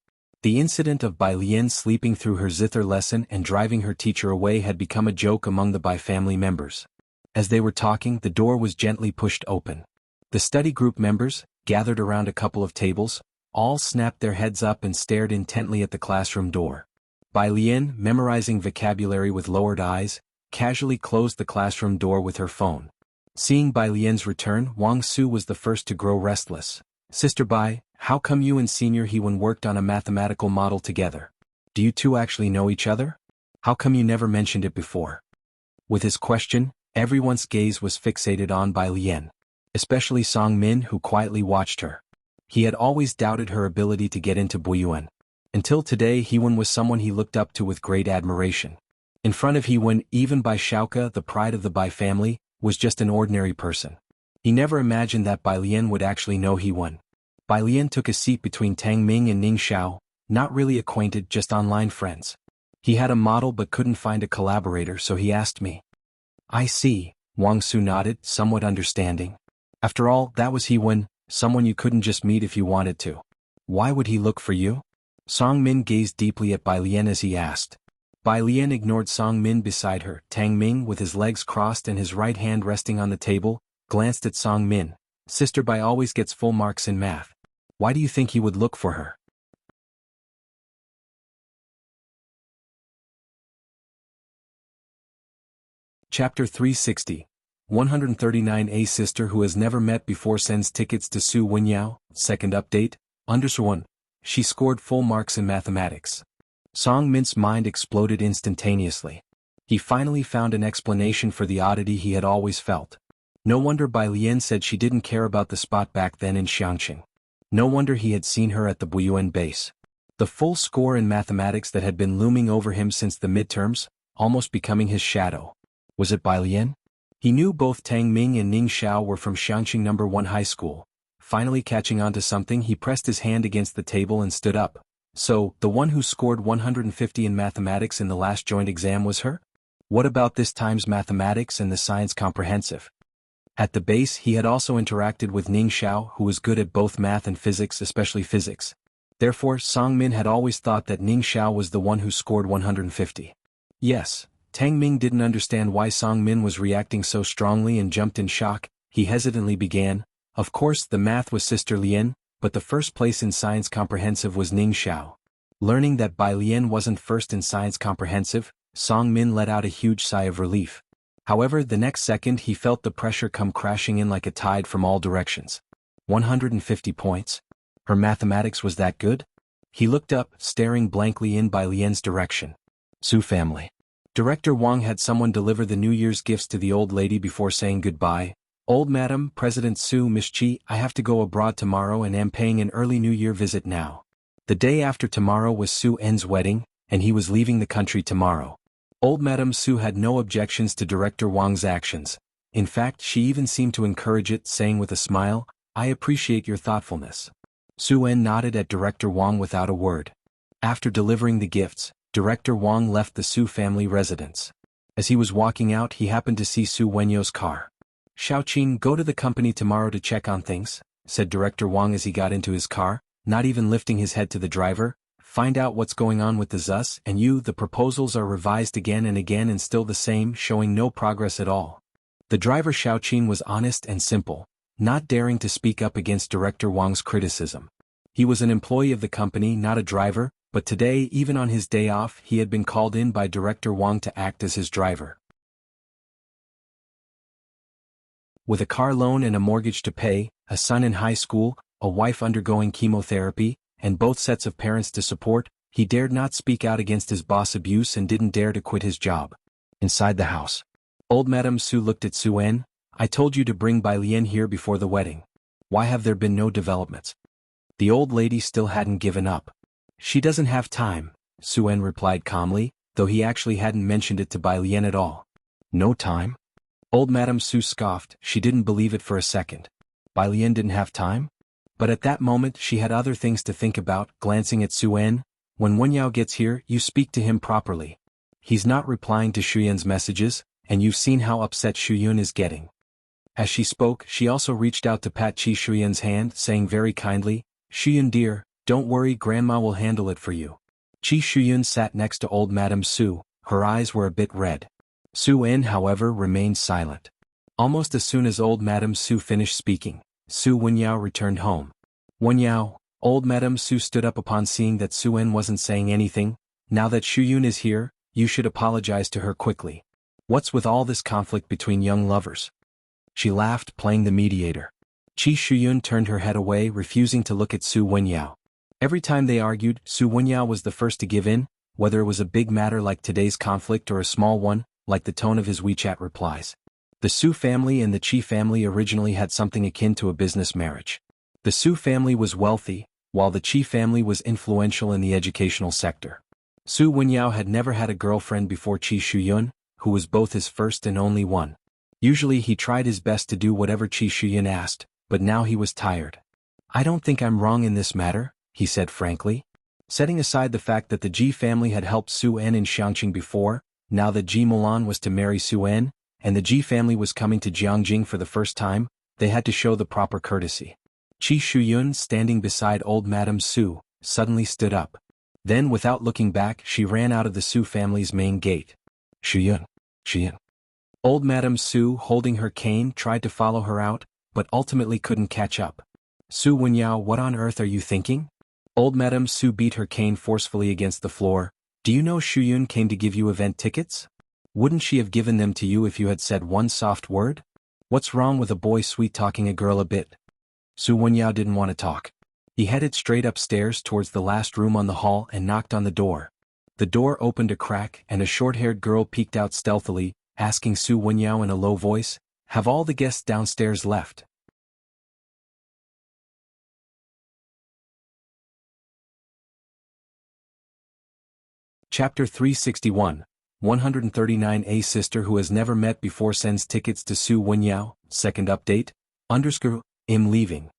The incident of Bai Lian sleeping through her zither lesson and driving her teacher away had become a joke among the Bai family members. As they were talking, the door was gently pushed open. The study group members, gathered around a couple of tables, all snapped their heads up and stared intently at the classroom door. Bai Lian, memorizing vocabulary with lowered eyes, casually closed the classroom door with her phone. Seeing Bai Lian's return, Wang Su was the first to grow restless. Sister Bai, how come you and Senior Hewen worked on a mathematical model together? Do you two actually know each other? How come you never mentioned it before? With his question, everyone's gaze was fixated on Bai Lian. Especially Song Min, who quietly watched her. He had always doubted her ability to get into Buyuan. Until today, Hewen was someone he looked up to with great admiration. In front of Hewen, even Bai Xiaoke, the pride of the Bai family, was just an ordinary person. He never imagined that Bai Lian would actually know Hewen. Bai Lian took a seat between Tang Ming and Ning Xiao, not really acquainted, just online friends. He had a model but couldn't find a collaborator, so he asked me. I see, Wang Su nodded, somewhat understanding. After all, that was Hewen, someone you couldn't just meet if you wanted to. Why would he look for you? Song Min gazed deeply at Bai Lian as he asked. Bai Lian ignored Song Min beside her. Tang Ming, with his legs crossed and his right hand resting on the table, glanced at Song Min. Sister Bai always gets full marks in math. Why do you think he would look for her? Chapter 360. 139. A sister who has never met before sends tickets to Su Wenyao. Second update. _1. She scored full marks in mathematics. Song Min's mind exploded instantaneously. He finally found an explanation for the oddity he had always felt. No wonder Bai Lian said she didn't care about the spot back then in Xianxia. No wonder he had seen her at the Buyuan base. The full score in mathematics that had been looming over him since the midterms, almost becoming his shadow. Was it Bai Lian? He knew both Tang Ming and Ning Xiao were from Xianxia No. 1 High School. Finally catching on to something, he pressed his hand against the table and stood up. So, the one who scored 150 in mathematics in the last joint exam was her? What about this time's mathematics and the science comprehensive? At the base, he had also interacted with Ning Xiao, who was good at both math and physics, especially physics. Therefore, Song Min had always thought that Ning Xiao was the one who scored 150. Yes, Tang Ming didn't understand why Song Min was reacting so strongly and jumped in shock. He hesitantly began. Of course, the math was Sister Lian, but the first place in science comprehensive was Ning Xiao. Learning that Bai Lian wasn't first in science comprehensive, Song Min let out a huge sigh of relief. However, the next second he felt the pressure come crashing in like a tide from all directions. 150 points? Her mathematics was that good? He looked up, staring blankly in Bai Lian's direction. Su family. Director Wang had someone deliver the New Year's gifts to the old lady before saying goodbye. Old Madam, President Su, Miss Chi, I have to go abroad tomorrow and am paying an early New Year visit now. The day after tomorrow was Su En's wedding, and he was leaving the country tomorrow. Old Madam Su had no objections to Director Wang's actions. In fact, she even seemed to encourage it, saying with a smile, I appreciate your thoughtfulness. Su En nodded at Director Wang without a word. After delivering the gifts, Director Wang left the Su family residence. As he was walking out, he happened to see Su Wenyo's car. Xiaoqing, go to the company tomorrow to check on things, said Director Wang as he got into his car, not even lifting his head to the driver. Find out what's going on with the ZUS and you. The proposals are revised again and again and still the same, showing no progress at all. The driver Xiaoqing was honest and simple, not daring to speak up against Director Wang's criticism. He was an employee of the company, not a driver, but today, even on his day off, he had been called in by Director Wang to act as his driver. With a car loan and a mortgage to pay, a son in high school, a wife undergoing chemotherapy, and both sets of parents to support, He dared not speak out against his boss' abuse and didn't dare to quit his job. Inside the house. Old Madame Su looked at Su-en. I told you to bring Bai Lian here before the wedding. Why have there been no developments? The old lady still hadn't given up. She doesn't have time, Su-en replied calmly, though he actually hadn't mentioned it to Bai Lian at all. No time? Old Madame Su scoffed. She didn't believe it for a second. Bai Lian didn't have time? But at that moment she had other things to think about. Glancing at Su-en, when Wenyao gets here, you speak to him properly. He's not replying to Shuyun's messages, and you've seen how upset Shuyun is getting. As she spoke, she also reached out to pat Qi Shuyun's hand, saying very kindly, Shuyun dear, don't worry, Grandma will handle it for you. Qi Shuyun sat next to old Madame Su. Her eyes were a bit red. Su-en, however, remained silent. Almost as soon as old Madame Su finished speaking, Su Wenyao returned home. Wenyao, old Madame Su stood up upon seeing that Su-en wasn't saying anything. Now that Shuyun is here, you should apologize to her quickly. What's with all this conflict between young lovers? She laughed, playing the mediator. Qi Shuyun turned her head away, refusing to look at Su Wenyao. Every time they argued, Su Wenyao was the first to give in, whether it was a big matter like today's conflict or a small one, like the tone of his WeChat replies. The Su family and the Qi family originally had something akin to a business marriage. The Su family was wealthy, while the Qi family was influential in the educational sector. Su Wenyao had never had a girlfriend before Qi Shuyun, who was both his first and only one. Usually he tried his best to do whatever Qi Shuyun asked, but now he was tired. I don't think I'm wrong in this matter, he said frankly. Setting aside the fact that the Ji family had helped Su-en in Xianxia before, now that Ji Mulan was to marry Su-en, and the Ji family was coming to Jianghu for the first time, they had to show the proper courtesy. Qi Shuyun, standing beside old Madame Su, suddenly stood up. Then without looking back she ran out of the Su family's main gate. Shuyun. Old Madame Su, holding her cane, tried to follow her out, but ultimately couldn't catch up. Su Wenyao, what on earth are you thinking? Old Madame Su beat her cane forcefully against the floor. Do you know Shuyun came to give you event tickets? Wouldn't she have given them to you if you had said one soft word? What's wrong with a boy sweet-talking a girl a bit? Su Wenyao didn't want to talk. He headed straight upstairs towards the last room on the hall and knocked on the door. The door opened a crack and a short-haired girl peeked out stealthily, asking Su Wenyao in a low voice, have all the guests downstairs left? Chapter 361, 139. A sister who has never met before sends tickets to Su Wenyao. Second update, I'm leaving.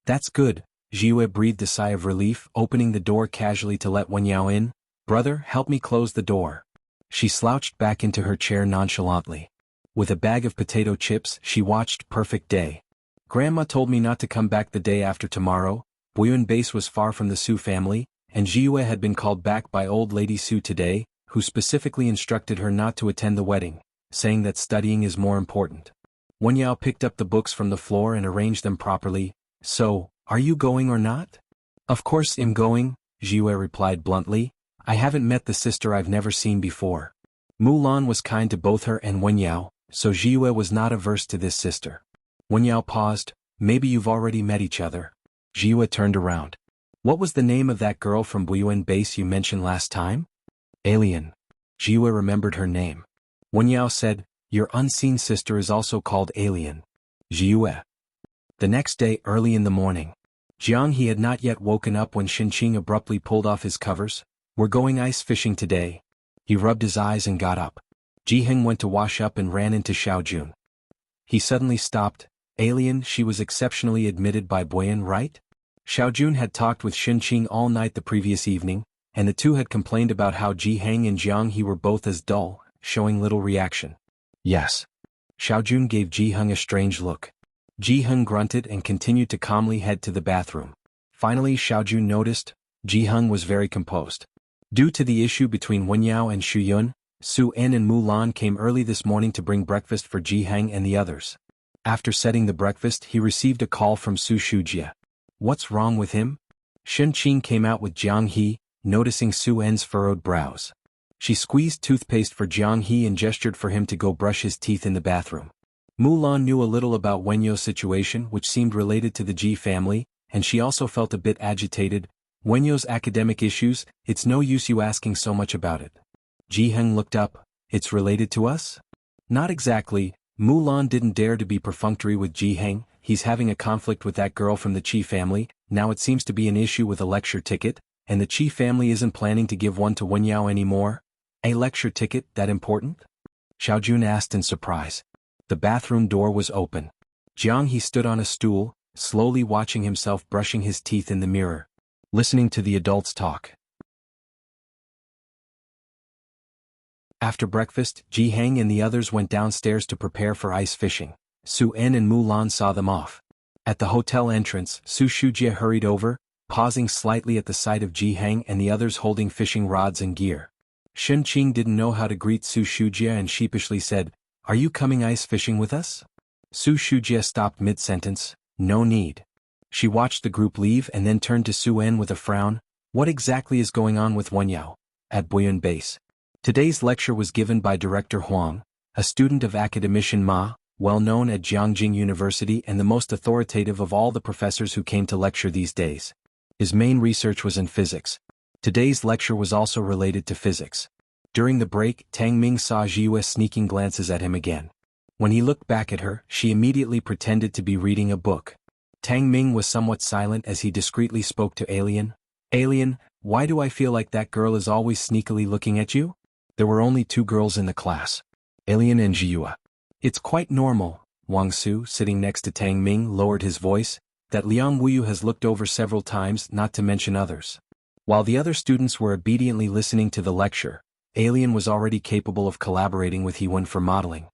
That's good, Jiue breathed a sigh of relief, opening the door casually to let Wenyao in. Brother, help me close the door. She slouched back into her chair nonchalantly. With a bag of potato chips, she watched Perfect Day. Grandma told me not to come back the day after tomorrow. Buyuan base was far from the Su family, and Jiue had been called back by old lady Su today, who specifically instructed her not to attend the wedding, saying that studying is more important. Wenyao picked up the books from the floor and arranged them properly. So, are you going or not? Of course I'm going, Jiue replied bluntly. I haven't met the sister I've never seen before. Mulan was kind to both her and Wenyao, so Jiue was not averse to this sister. Wenyao paused. Maybe you've already met each other. Jiue turned around. What was the name of that girl from Buyuan base you mentioned last time? Alien. Jiue remembered her name. Wenyao said, your unseen sister is also called Alien. Jiue. The next day, early in the morning, Jianghu had not yet woken up when Xinqing abruptly pulled off his covers. We're going ice fishing today. He rubbed his eyes and got up. Jiheng went to wash up and ran into Xiaojun. He suddenly stopped. Alien, she was exceptionally admitted by Boyan, right? Xiaojun had talked with Xinqing all night the previous evening, and the two had complained about how Jiheng and Jianghu were both as dull, showing little reaction. Yes. Xiaojun gave Jiheng a strange look. Jiheng grunted and continued to calmly head to the bathroom. Finally Xiaojun noticed, Jiheng was very composed. Due to the issue between Wenyao and Shuyun, Su-en and Mulan came early this morning to bring breakfast for Jiheng and the others. After setting the breakfast he received a call from Su Shujia. What's wrong with him? Xinqing came out with Jianghu, noticing Su-en's furrowed brows. She squeezed toothpaste for Jianghu and gestured for him to go brush his teeth in the bathroom. Mulan knew a little about Wenyo's situation which seemed related to the Ji family, and she also felt a bit agitated. Wenyo's academic issues, it's no use you asking so much about it. Jianghu looked up. It's related to us? Not exactly. Mulan didn't dare to be perfunctory with Jianghu. He's having a conflict with that girl from the Qi family. Now it seems to be an issue with a lecture ticket, and the Qi family isn't planning to give one to Wenyao anymore. A lecture ticket that important? Xiaojun asked in surprise. The bathroom door was open. Jianghu stood on a stool, slowly watching himself brushing his teeth in the mirror, listening to the adults talk. After breakfast, Jianghu and the others went downstairs to prepare for ice fishing. Su En and Mulan saw them off. At the hotel entrance, Su Shujie hurried over, pausing slightly at the sight of Jianghu and the others holding fishing rods and gear. Shen Qing didn't know how to greet Su Shujie and sheepishly said, "Are you coming ice fishing with us?" Su Shujie stopped mid-sentence. "No need." She watched the group leave and then turned to Su En with a frown. "What exactly is going on with Wenyao at Boyun Base?" Today's lecture was given by Director Huang, a student of Academician Ma, well known at Jianghu University and the most authoritative of all the professors who came to lecture these days. His main research was in physics. Today's lecture was also related to physics. During the break, Tang Ming saw Jiue sneaking glances at him again. When he looked back at her, she immediately pretended to be reading a book. Tang Ming was somewhat silent as he discreetly spoke to Alien. "Alien, why do I feel like that girl is always sneakily looking at you?" There were only 2 girls in the class. Alien and Jiue. "It's quite normal." Wang Su, sitting next to Tang Ming, lowered his voice. "That Liang Wuyu has looked over several times, not to mention others." While the other students were obediently listening to the lecture, Alien was already capable of collaborating with Hewen for modeling.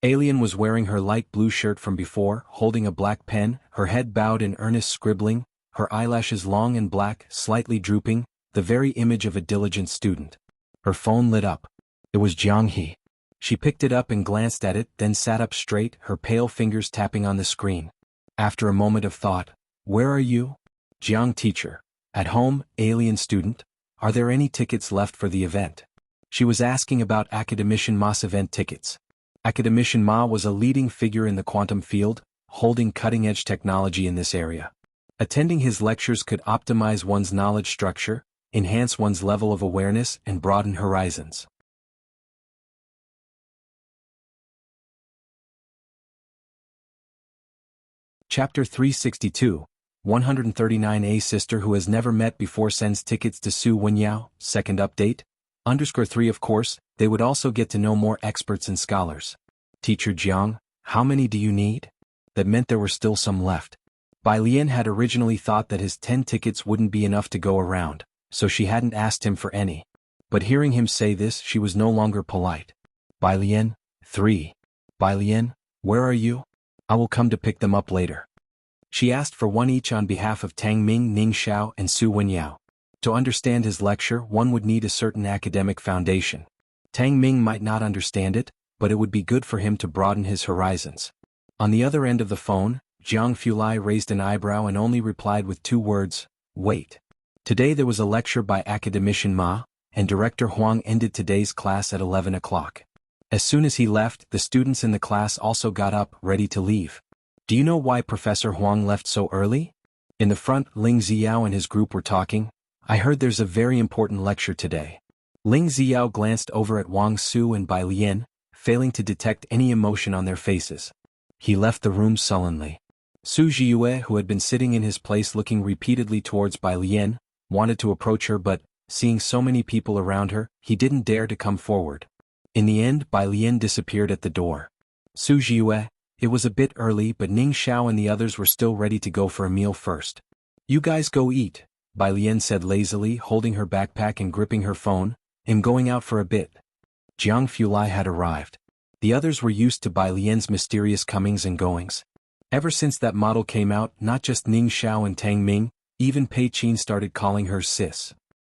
Alien was wearing her light blue shirt from before, holding a black pen, her head bowed in earnest scribbling, her eyelashes long and black, slightly drooping, the very image of a diligent student. Her phone lit up. It was Jianghu. She picked it up and glanced at it, then sat up straight, her pale fingers tapping on the screen. After a moment of thought, "Where are you?" "Jiang teacher." "At home, Alien student. Are there any tickets left for the event?" She was asking about Academician Ma's event tickets. Academician Ma was a leading figure in the quantum field, holding cutting-edge technology in this area. Attending his lectures could optimize one's knowledge structure, enhance one's level of awareness, and broaden horizons. Chapter 362, 139A Sister who has never met before sends tickets to Su Wenyao, second update. _3 Of course, they would also get to know more experts and scholars. Teacher Jiang, how many do you need? That meant there were still some left. Bai Lian had originally thought that his 10 tickets wouldn't be enough to go around, so she hadn't asked him for any. But hearing him say this, she was no longer polite. Bai Lian, 3. Bai Lian, where are you? I will come to pick them up later. She asked for 1 each on behalf of Tang Ming, Ning Xiao, and Su Wenyao. To understand his lecture, one would need a certain academic foundation. Tang Ming might not understand it, but it would be good for him to broaden his horizons. On the other end of the phone, Jiang Fulai raised an eyebrow and only replied with 2 words, "Wait." Today there was a lecture by Academician Ma, and Director Huang ended today's class at 11 o'clock. As soon as he left, the students in the class also got up, ready to leave. Do you know why Professor Huang left so early? In the front, Ling Ziao and his group were talking. I heard there's a very important lecture today. Ling Ziao glanced over at Wang Su and Bai Lian, failing to detect any emotion on their faces. He left the room sullenly. Su Jiue, who had been sitting in his place looking repeatedly towards Bai Lian, wanted to approach her but, seeing so many people around her, he didn't dare to come forward. In the end, Bai Lian disappeared at the door. Su Jiue, it was a bit early but Ning Xiao and the others were still ready to go for a meal first. You guys go eat, Bai Lian said lazily, holding her backpack and gripping her phone. I'm going out for a bit. Jiang Fulai had arrived. The others were used to Bai Lian's mysterious comings and goings. Ever since that model came out, not just Ning Xiao and Tang Ming, even Pei Qin started calling her sis.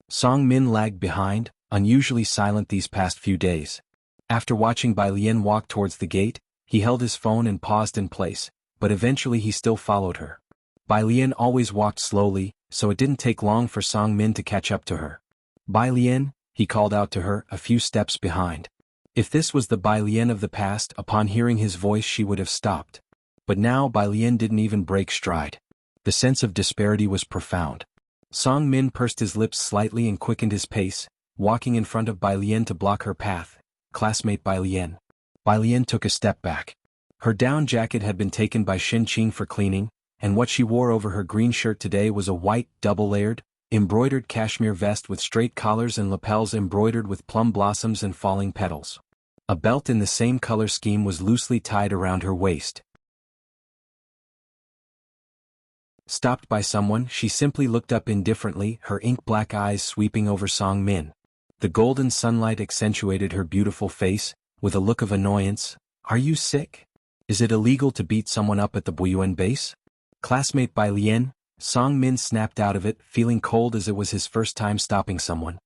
Song Min lagged behind, unusually silent these past few days. After watching Bai Lian walk towards the gate, he held his phone and paused in place, but eventually he still followed her. Bai Lian always walked slowly, so it didn't take long for Song Min to catch up to her. Bai Lian, he called out to her, a few steps behind. If this was the Bai Lian of the past, upon hearing his voice she would have stopped. But now Bai Lian didn't even break stride. The sense of disparity was profound. Song Min pursed his lips slightly and quickened his pace, walking in front of Bai Lian to block her path. Classmate Bai Lian. Bai Lian took a step back. Her down jacket had been taken by Xin Qing for cleaning, and what she wore over her green shirt today was a white, double-layered, embroidered cashmere vest with straight collars and lapels embroidered with plum blossoms and falling petals. A belt in the same color scheme was loosely tied around her waist. Stopped by someone, she simply looked up indifferently, her ink-black eyes sweeping over Song Min. The golden sunlight accentuated her beautiful face, with a look of annoyance. Are you sick? Is it illegal to beat someone up at the Buyuan base? Classmate Bai Lian. Song Min snapped out of it, feeling cold as it was his first time stopping someone.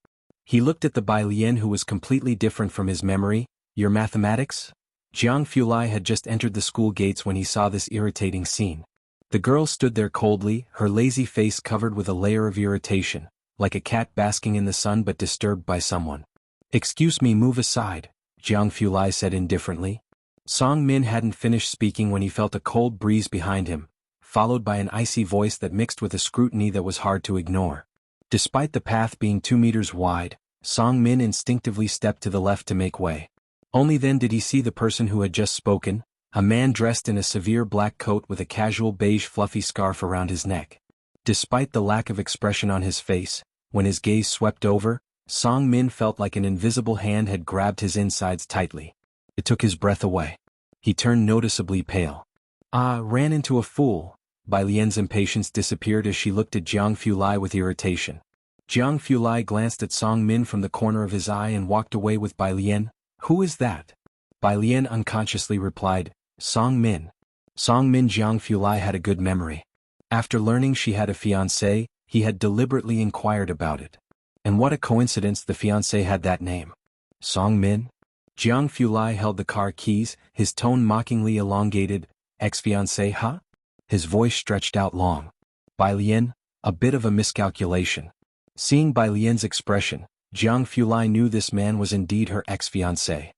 He looked at the Bai Lian who was completely different from his memory. Your mathematics? Jianghu had just entered the school gates when he saw this irritating scene. The girl stood there coldly, her lazy face covered with a layer of irritation, like a cat basking in the sun but disturbed by someone. Excuse me, move aside, Jianghu said indifferently. Song Min hadn't finished speaking when he felt a cold breeze behind him, followed by an icy voice that mixed with a scrutiny that was hard to ignore. Despite the path being 2 meters wide, Song Min instinctively stepped to the left to make way. Only then did he see the person who had just spoken, a man dressed in a severe black coat with a casual beige fluffy scarf around his neck. Despite the lack of expression on his face, when his gaze swept over, Song Min felt like an invisible hand had grabbed his insides tightly. It took his breath away. He turned noticeably pale. Ran into a fool. Bai Lian's impatience disappeared as she looked at Jianghu with irritation. Jianghu glanced at Song Min from the corner of his eye and walked away with Bai Lian. Who is that? Bai Lian unconsciously replied, Song Min. Song Min. Jianghu had a good memory. After learning she had a fiancé, he had deliberately inquired about it. And what a coincidence the fiancé had that name. Song Min? Jianghu held the car keys, his tone mockingly elongated. Ex-fiancé, huh? His voice stretched out long. Bai Lian, a bit of a miscalculation. Seeing Bai Lian's expression, Jianghu knew this man was indeed her ex-fiancé.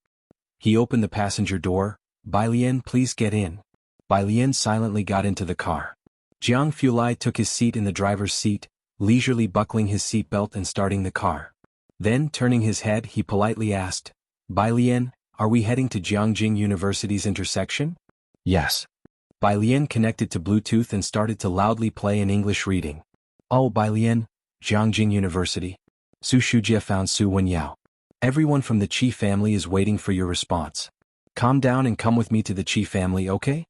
He opened the passenger door. Bai Lian, please get in. Bai Lian silently got into the car. Jianghu took his seat in the driver's seat, leisurely buckling his seatbelt and starting the car. Then, turning his head, he politely asked, Bai Lian, are we heading to Jianghu University's intersection? Yes. Bai Lian connected to Bluetooth and started to loudly play an English reading. Oh, Bai Lian, Jianghu University. Su Shujie found Su Wenyao. Everyone from the Qi family is waiting for your response. Calm down and come with me to the Qi family, okay?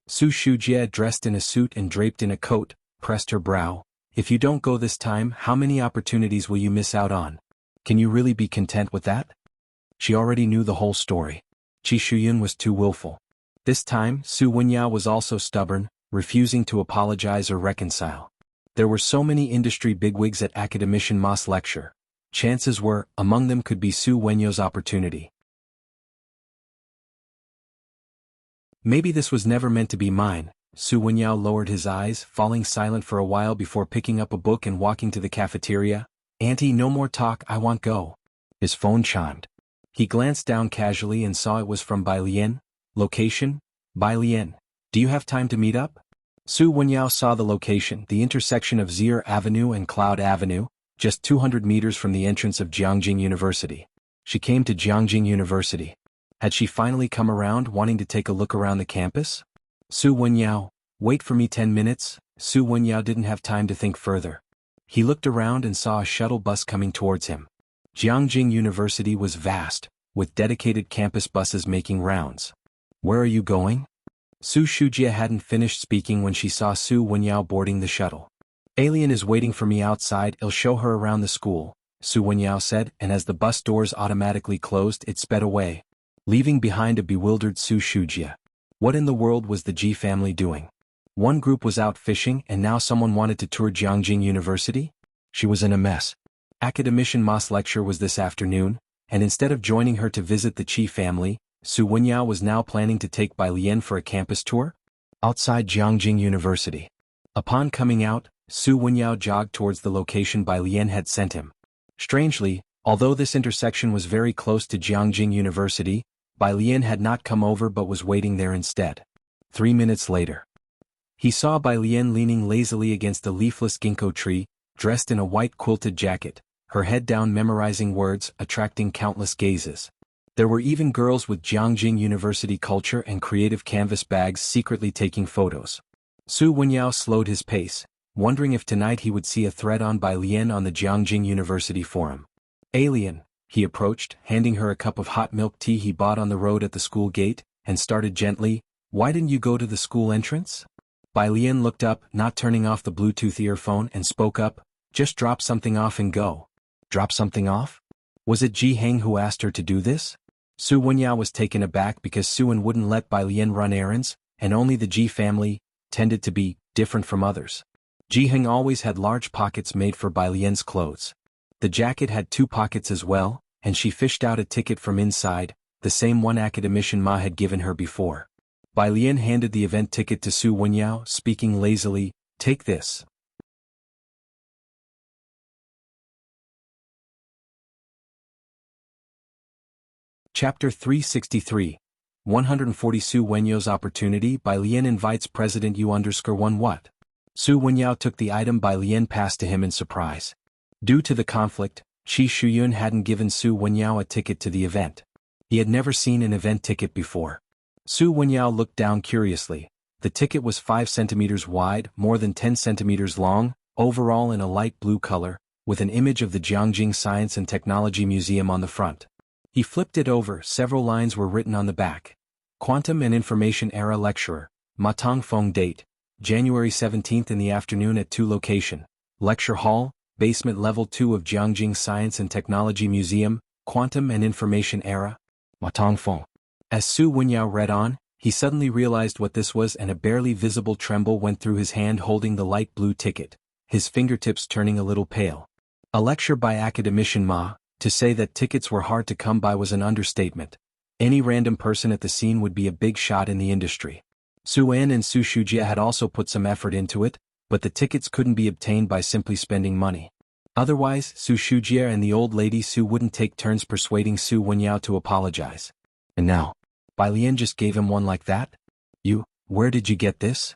Su Shujie, dressed in a suit and draped in a coat, pressed her brow. If you don't go this time, how many opportunities will you miss out on? Can you really be content with that? She already knew the whole story. Qi Shuyun was too willful. This time, Su Wenyao was also stubborn, refusing to apologize or reconcile. There were so many industry bigwigs at Academician Ma's lecture. Chances were, among them could be Su Wenyao's opportunity. Maybe this was never meant to be mine. Su Wenyao lowered his eyes, falling silent for a while before picking up a book and walking to the cafeteria. Auntie, no more talk, I want go. His phone chimed. He glanced down casually and saw it was from Bai Lian. Location? Bai Lian. Do you have time to meet up? Su Wenyao saw the location, the intersection of Zir Avenue and Cloud Avenue, just 200 meters from the entrance of Jianghu University. She came to Jianghu University. Had she finally come around, wanting to take a look around the campus? Su Wenyao, wait for me 10 minutes. Su Wenyao didn't have time to think further. He looked around and saw a shuttle bus coming towards him. Jianghu University was vast, with dedicated campus buses making rounds. Where are you going? Su Shujie hadn't finished speaking when she saw Su Wenyao boarding the shuttle. Alien is waiting for me outside, I'll show her around the school, Su Wenyao said, and as the bus doors automatically closed it sped away, leaving behind a bewildered Su Shujie. What in the world was the Ji family doing? One group was out fishing and now someone wanted to tour Jianghu University? She was in a mess. Academician Ma's lecture was this afternoon, and instead of joining her to visit the Qi family, Su Wenyao was now planning to take Bai Lian for a campus tour? Outside Jianghu University. Upon coming out, Su Wenyao jogged towards the location Bai Lian had sent him. Strangely, although this intersection was very close to Jianghu University, Bai Lian had not come over but was waiting there instead. 3 minutes later. He saw Bai Lian leaning lazily against a leafless ginkgo tree, dressed in a white quilted jacket, her head down memorizing words, attracting countless gazes. There were even girls with Jianghu University culture and creative canvas bags secretly taking photos. Su Wenyao slowed his pace, wondering if tonight he would see a thread on by Lian on the Jianghu University forum. Alien, he approached, handing her a cup of hot milk tea he bought on the road at the school gate, and started gently, "Why didn't you go to the school entrance?" Bai Lian looked up, not turning off the Bluetooth earphone, and spoke up, "Just drop something off and go." "Drop something off?" Was it Jianghu who asked her to do this? Su Wenyao was taken aback because Suan wouldn't let Bai Lian run errands, and only the Ji family tended to be different from others. Jianghu always had large pockets made for Bai Lian's clothes. The jacket had 2 pockets as well, and she fished out a ticket from inside, the same one academician Ma had given her before. Bai Lian handed the event ticket to Su Wenyao, speaking lazily, "Take this." Chapter 363, 140 Su Wenyao's Opportunity. Bai Lian invites President U_1 what? Su Wenyao took the item Bai Lian passed to him in surprise. Due to the conflict, Qi Shuyun hadn't given Su Wenyao a ticket to the event. He had never seen an event ticket before. Su Wenyao looked down curiously. The ticket was 5 centimeters wide, more than 10 centimeters long, overall in a light blue color, with an image of the Jianghu Science and Technology Museum on the front. He flipped it over. Several lines were written on the back. Quantum and Information Era Lecturer, Ma Tongfeng date, January 17th in the afternoon at 2 location, Lecture Hall, Basement Level 2 of Jianghu Science and Technology Museum, Quantum and Information Era, Ma Tongfeng. As Su Wenyao read on, he suddenly realized what this was, and a barely visible tremble went through his hand holding the light blue ticket, his fingertips turning a little pale. A lecture by academician Ma. To say that tickets were hard to come by was an understatement. Any random person at the scene would be a big shot in the industry. Su An and Su Shujia had also put some effort into it, but the tickets couldn't be obtained by simply spending money. Otherwise, Su Shujia and the old lady Su wouldn't take turns persuading Su Wenyao to apologize. And now, Bai Lian just gave him one like that? Where did you get this?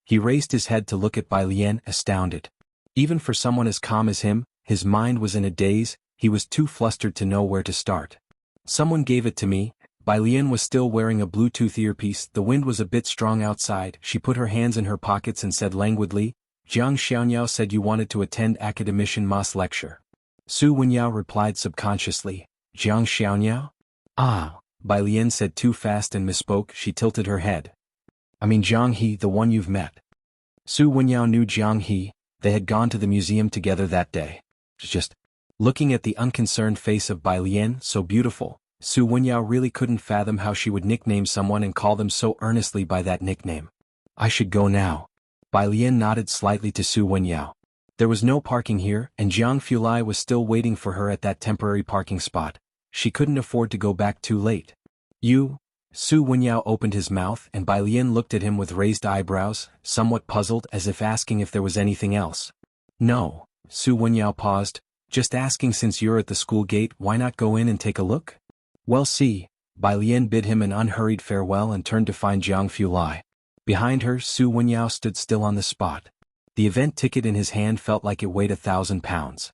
He raised his head to look at Bai Lian, astounded. Even for someone as calm as him, his mind was in a daze. He was too flustered to know where to start. "Someone gave it to me." Bai Lian was still wearing a Bluetooth earpiece. The wind was a bit strong outside. She put her hands in her pockets and said languidly, "Jiang Xianxia said you wanted to attend academician Ma's lecture." Su Wenyao replied subconsciously, "Jiang Xianxia?" "Ah," Bai Lian said too fast and misspoke. She tilted her head. "I mean Jianghe, the one you've met." Su Wenyao knew Jianghe. They had gone to the museum together that day. Just looking at the unconcerned face of Bai Lian, so beautiful, Su Wenyao really couldn't fathom how she would nickname someone and call them so earnestly by that nickname. "I should go now." Bai Lian nodded slightly to Su Wenyao. There was no parking here, and Jiang Fulai was still waiting for her at that temporary parking spot. She couldn't afford to go back too late. Su Wenyao opened his mouth, and Bai Lian looked at him with raised eyebrows, somewhat puzzled, as if asking if there was anything else. "No," Su Wenyao paused. "Just asking, since you're at the school gate, why not go in and take a look?" "Well, see." Bai Lian bid him an unhurried farewell and turned to find Jiang Fulai. Behind her, Su Wenyao stood still on the spot. The event ticket in his hand felt like it weighed 1,000 pounds.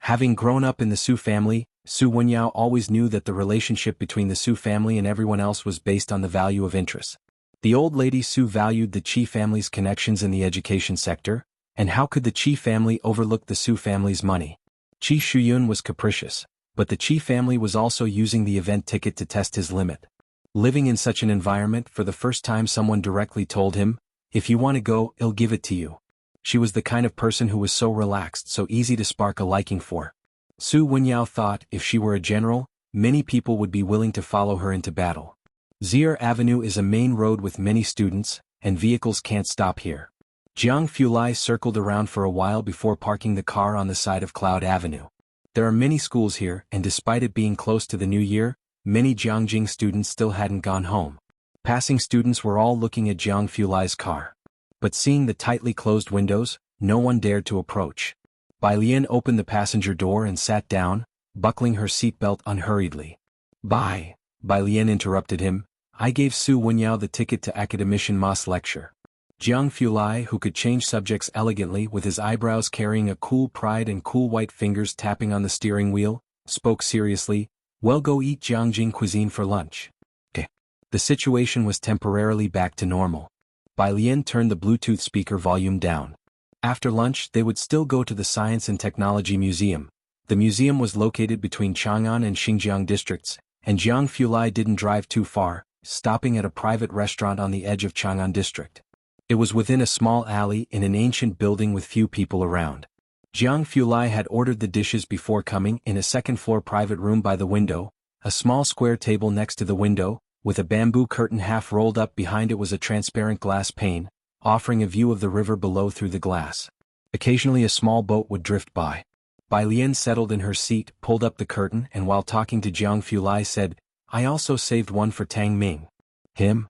Having grown up in the Su family, Su Wenyao always knew that the relationship between the Su family and everyone else was based on the value of interest. The old lady Su valued the Qi family's connections in the education sector, and how could the Qi family overlook the Su family's money? Qi Shuyun was capricious, but the Qi family was also using the event ticket to test his limit. Living in such an environment, for the first time someone directly told him, "If you want to go, I'll give it to you." She was the kind of person who was so relaxed, so easy to spark a liking for. Su Wenyao thought if she were a general, many people would be willing to follow her into battle. Zier Avenue is a main road with many students, and vehicles can't stop here. Jiang Fulai circled around for a while before parking the car on the side of Cloud Avenue. There are many schools here, and despite it being close to the new year, many Jianghu students still hadn't gone home. Passing students were all looking at Jiang Fulai's car. But seeing the tightly closed windows, no one dared to approach. Bai Lian opened the passenger door and sat down, buckling her seatbelt unhurriedly. Bai Lian interrupted him, "I gave Su Wenyao the ticket to academician Ma's lecture." Jianghu Lai, who could change subjects elegantly with his eyebrows carrying a cool pride and cool white fingers tapping on the steering wheel, spoke seriously, "Well, go eat Jiangjing cuisine for lunch." The situation was temporarily back to normal. Bai Lian turned the Bluetooth speaker volume down. After lunch they would still go to the Science and Technology Museum. The museum was located between Chang'an and Xinjiang districts, and Jianghu Lai didn't drive too far, stopping at a private restaurant on the edge of Chang'an district. It was within a small alley in an ancient building with few people around. Jianghu Lai had ordered the dishes before coming in a second-floor private room by the window, a small square table next to the window, with a bamboo curtain half rolled up behind it was a transparent glass pane, offering a view of the river below through the glass. Occasionally a small boat would drift by. Bai Lian settled in her seat, pulled up the curtain and while talking to Jianghu Lai said, "I also saved one for Tang Ming." "Him?"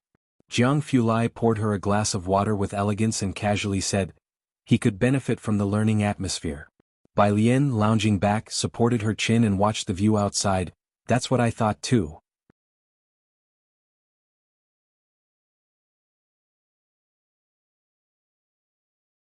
Jianghu Lai poured her a glass of water with elegance and casually said, "He could benefit from the learning atmosphere." Bai Lian, lounging back, supported her chin and watched the view outside. "That's what I thought too."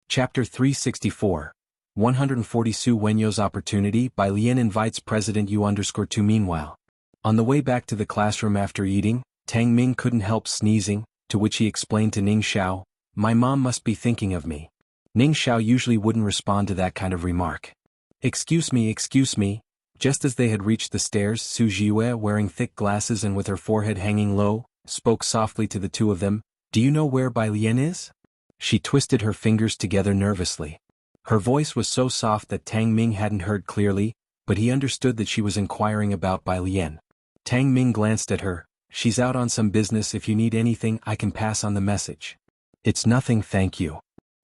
Chapter 364. 140 Su Wenyo's Opportunity. Bai Lian invites President Yu_2 Meanwhile. On the way back to the classroom after eating, Tang Ming couldn't help sneezing, to which he explained to Ning Xiao, "My mom must be thinking of me." Ning Xiao usually wouldn't respond to that kind of remark. Excuse me." Just as they had reached the stairs, Su Jiue, wearing thick glasses and with her forehead hanging low, spoke softly to the two of them, "Do you know where Bai Lian is?" She twisted her fingers together nervously. Her voice was so soft that Tang Ming hadn't heard clearly, but he understood that she was inquiring about Bai Lian. Tang Ming glanced at her. "She's out on some business. If you need anything, I can pass on the message." "It's nothing, thank you."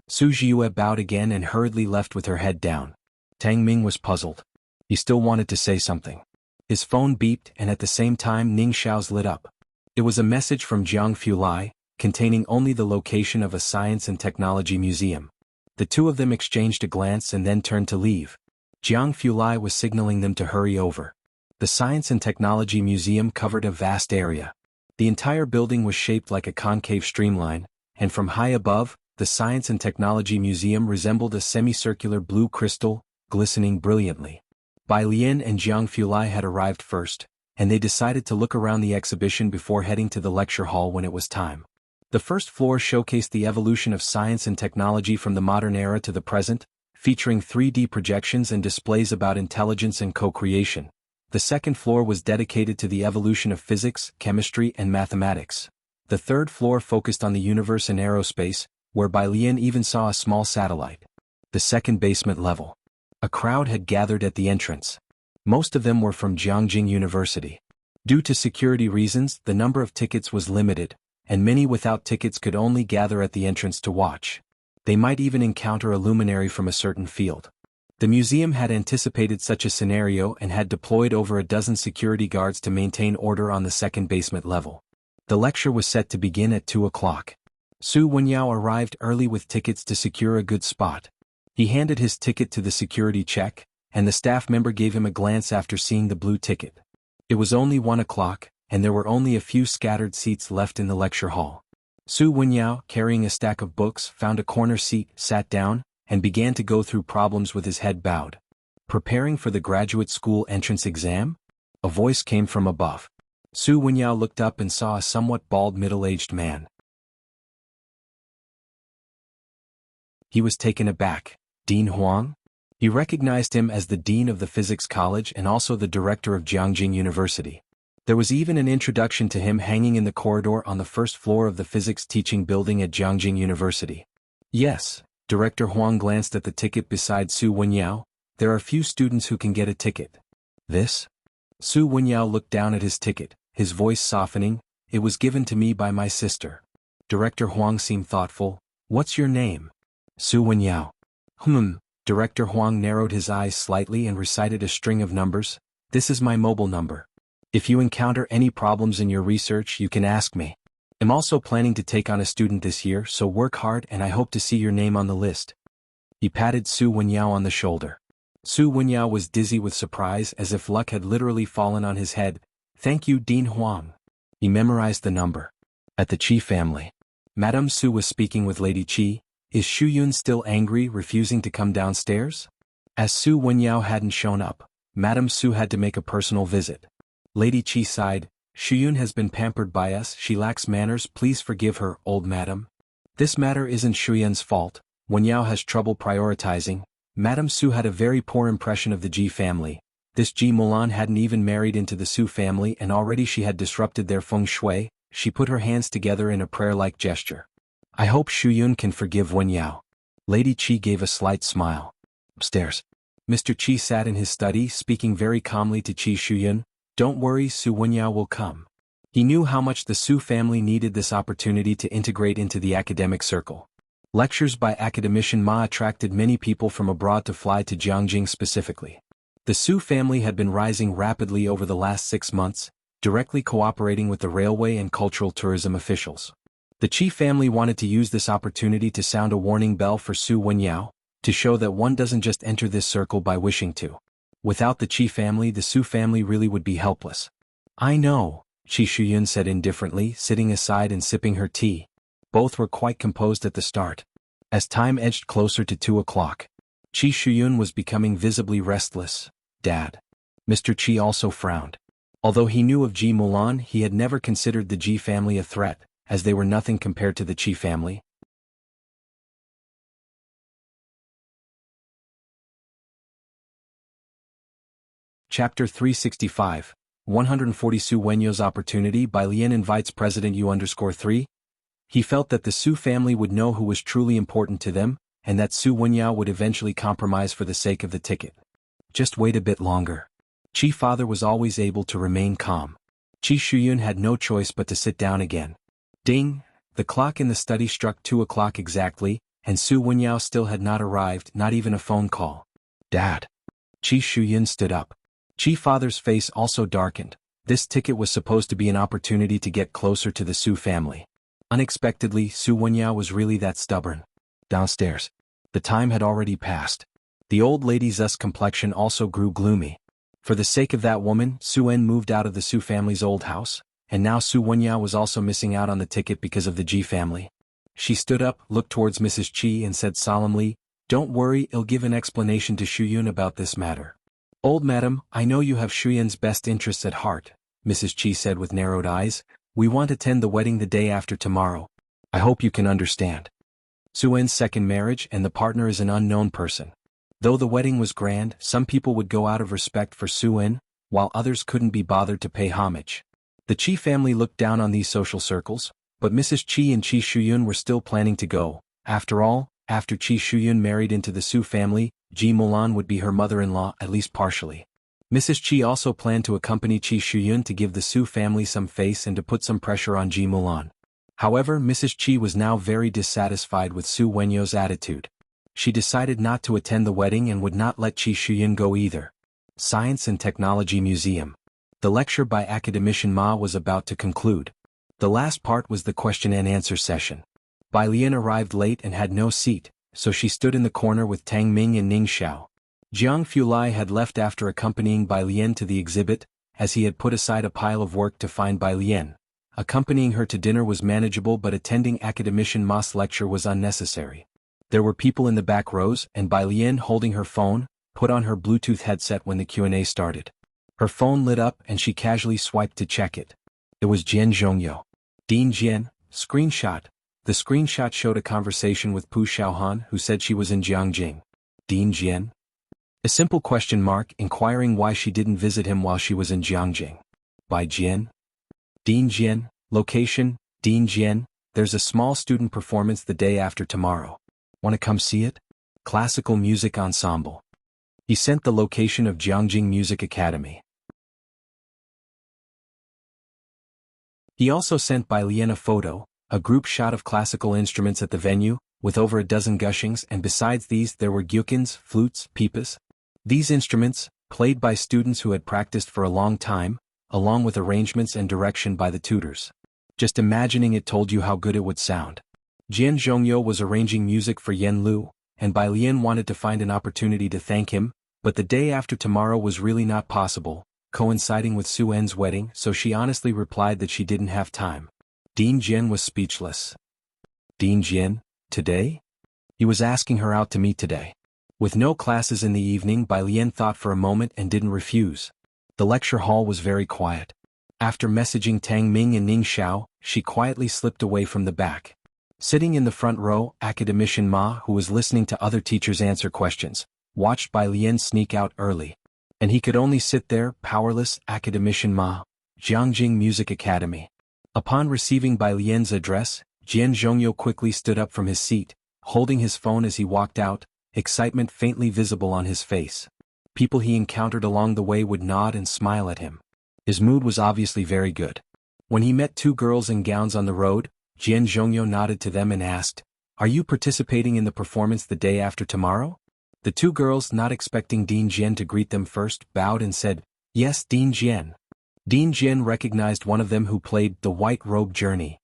Su Jiue bowed again and hurriedly left with her head down. Tang Ming was puzzled. He still wanted to say something. His phone beeped and at the same time Ning Xiao's lit up. It was a message from Jianghu Lai, containing only the location of a science and technology museum. The two of them exchanged a glance and then turned to leave. Jianghu Lai was signaling them to hurry over. The Science and Technology Museum covered a vast area. The entire building was shaped like a concave streamline, and from high above, the Science and Technology Museum resembled a semicircular blue crystal, glistening brilliantly. Bai Lian and Jianghu Lai had arrived first, and they decided to look around the exhibition before heading to the lecture hall when it was time. The first floor showcased the evolution of science and technology from the modern era to the present, featuring 3D projections and displays about intelligence and co-creation. The second floor was dedicated to the evolution of physics, chemistry, and mathematics. The third floor focused on the universe and aerospace, where Bai Lian even saw a small satellite. The second basement level. A crowd had gathered at the entrance. Most of them were from Jianghu University. Due to security reasons, the number of tickets was limited, and many without tickets could only gather at the entrance to watch. They might even encounter a luminary from a certain field. The museum had anticipated such a scenario and had deployed over a dozen security guards to maintain order on the second basement level. The lecture was set to begin at 2 o'clock. Su Wenyao arrived early with tickets to secure a good spot. He handed his ticket to the security check, and the staff member gave him a glance after seeing the blue ticket. It was only 1 o'clock, and there were only a few scattered seats left in the lecture hall. Su Wenyao, carrying a stack of books, found a corner seat, sat down, and began to go through problems with his head bowed. Preparing for the graduate school entrance exam? A voice came from above. Su Wenyao looked up and saw a somewhat bald middle-aged man. He was taken aback. Dean Huang? He recognized him as the dean of the physics college and also the director of Jianghu University. There was even an introduction to him hanging in the corridor on the first floor of the physics teaching building at Jianghu University. Yes, Director Huang glanced at the ticket beside Su Wenyao. There are few students who can get a ticket. This? Su Wenyao looked down at his ticket, his voice softening. It was given to me by my sister. Director Huang seemed thoughtful. What's your name? Su Wenyao. Director Huang narrowed his eyes slightly and recited a string of numbers. This is my mobile number. If you encounter any problems in your research, you can ask me. I'm also planning to take on a student this year, so work hard and I hope to see your name on the list. He patted Su Wenyao on the shoulder. Su Wenyao was dizzy with surprise as if luck had literally fallen on his head. Thank you, Dean Huang. He memorized the number. At the Qi family. Madame Su was speaking with Lady Qi. Is Xu Yun still angry, refusing to come downstairs? As Su Wenyao hadn't shown up, Madame Su had to make a personal visit. Lady Qi sighed. Xu Yun has been pampered by us, she lacks manners, please forgive her, old madam. This matter isn't Xu Yun's fault. Wenyao has trouble prioritizing. Madame Su had a very poor impression of the Ji family. This Ji Mulan hadn't even married into the Su family and already she had disrupted their feng shui. She put her hands together in a prayer-like gesture. I hope Xu Yun can forgive Wenyao. Lady Qi gave a slight smile. Upstairs. Mr. Qi sat in his study speaking very calmly to Qi Xu Yun. Don't worry, Su Wenyao will come. He knew how much the Su family needed this opportunity to integrate into the academic circle. Lectures by Academician Ma attracted many people from abroad to fly to Jianghu specifically. The Su family had been rising rapidly over the last 6 months, directly cooperating with the railway and cultural tourism officials. The Qi family wanted to use this opportunity to sound a warning bell for Su Wenyao, to show that one doesn't just enter this circle by wishing to. Without the Qi family, the Su family really would be helpless. I know, Qi Shuyun said indifferently, sitting aside and sipping her tea. Both were quite composed at the start. As time edged closer to 2 o'clock, Qi Shuyun was becoming visibly restless. Dad. Mr. Qi also frowned. Although he knew of Ji Mulan, he had never considered the Ji family a threat, as they were nothing compared to the Qi family. Chapter 365, 140 Su Wenyo's Opportunity. Bai Lian invites President U_3. He felt that the Su family would know who was truly important to them, and that Su Wenyao would eventually compromise for the sake of the ticket. Just wait a bit longer. Qi father was always able to remain calm. Qi Shuyun had no choice but to sit down again. Ding! The clock in the study struck 2 o'clock exactly, and Su Wenyao still had not arrived, not even a phone call. Dad. Qi Shuyun stood up. Qi father's face also darkened. This ticket was supposed to be an opportunity to get closer to the Su family. Unexpectedly, Su Wenyao was really that stubborn. Downstairs. The time had already passed. The old lady's complexion also grew gloomy. For the sake of that woman, Su En moved out of the Su family's old house, and now Su Wenyao was also missing out on the ticket because of the Ji family. She stood up, looked towards Mrs. Qi and said solemnly, Don't worry, I'll give an explanation to Xu Yun about this matter. Old madam, I know you have Xu Yun's best interests at heart, Mrs. Qi said with narrowed eyes. We want to attend the wedding the day after tomorrow. I hope you can understand. Su En's second marriage and the partner is an unknown person. Though the wedding was grand, some people would go out of respect for Su En, while others couldn't be bothered to pay homage. The Qi family looked down on these social circles, but Mrs. Qi and Qi Shuyun were still planning to go. After all, after Qi Shuyun married into the Su family, Ji Mulan would be her mother-in-law, at least partially. Mrs. Qi also planned to accompany Qi Shuyun to give the Su family some face and to put some pressure on Ji Mulan. However, Mrs. Qi was now very dissatisfied with Su Wenyo's attitude. She decided not to attend the wedding and would not let Qi Shuyun go either. Science and Technology Museum. The lecture by Academician Ma was about to conclude. The last part was the question and answer session. Bai Lian arrived late and had no seat, so she stood in the corner with Tang Ming and Ning Xiao. Jiang Fulai had left after accompanying Bai Lian to the exhibit, as he had put aside a pile of work to find Bai Lian. Accompanying her to dinner was manageable, but attending Academician Ma's lecture was unnecessary. There were people in the back rows, and Bai Lian, holding her phone, put on her Bluetooth headset when the Q&A started. Her phone lit up and she casually swiped to check it. It was Jian Zhongyo. Dean Jian, screenshot. The screenshot showed a conversation with Pu Xiaohan, who said she was in Jiangjing. Dean Jian? A simple question mark, inquiring why she didn't visit him while she was in Jiangjing. By Jian? Dean Jian, location, Dean Jian, there's a small student performance the day after tomorrow. Want to come see it? Classical Music Ensemble. He sent the location of Jiangjing Music Academy. He also sent Bai Lian a photo, a group shot of classical instruments at the venue, with over a dozen gushings, and besides these there were gyukins, flutes, pipas. These instruments, played by students who had practiced for a long time, along with arrangements and direction by the tutors. Just imagining it told you how good it would sound. Jian Zhongyo was arranging music for Yen Lu, and Bai Lian wanted to find an opportunity to thank him, but the day after tomorrow was really not possible, coinciding with Su En's wedding, so she honestly replied that she didn't have time. Dean Jian was speechless. Dean Jian, today? He was asking her out to meet today. With no classes in the evening, Bai Lian thought for a moment and didn't refuse. The lecture hall was very quiet. After messaging Tang Ming and Ning Xiao, she quietly slipped away from the back. Sitting in the front row, academician Ma, who was listening to other teachers answer questions, watched Bai Lian sneak out early. And he could only sit there, powerless. Academician Ma, Jianghu Music Academy. Upon receiving Bai Lian's address, Jian Zhongyo quickly stood up from his seat, holding his phone as he walked out, excitement faintly visible on his face. People he encountered along the way would nod and smile at him. His mood was obviously very good. When he met two girls in gowns on the road, Jian Zhongyo nodded to them and asked, "Are you participating in the performance the day after tomorrow?" The two girls, not expecting Dean Jian to greet them first, bowed and said, "Yes, Dean Jian." Dean Jian recognized one of them who played The White Robe Journey.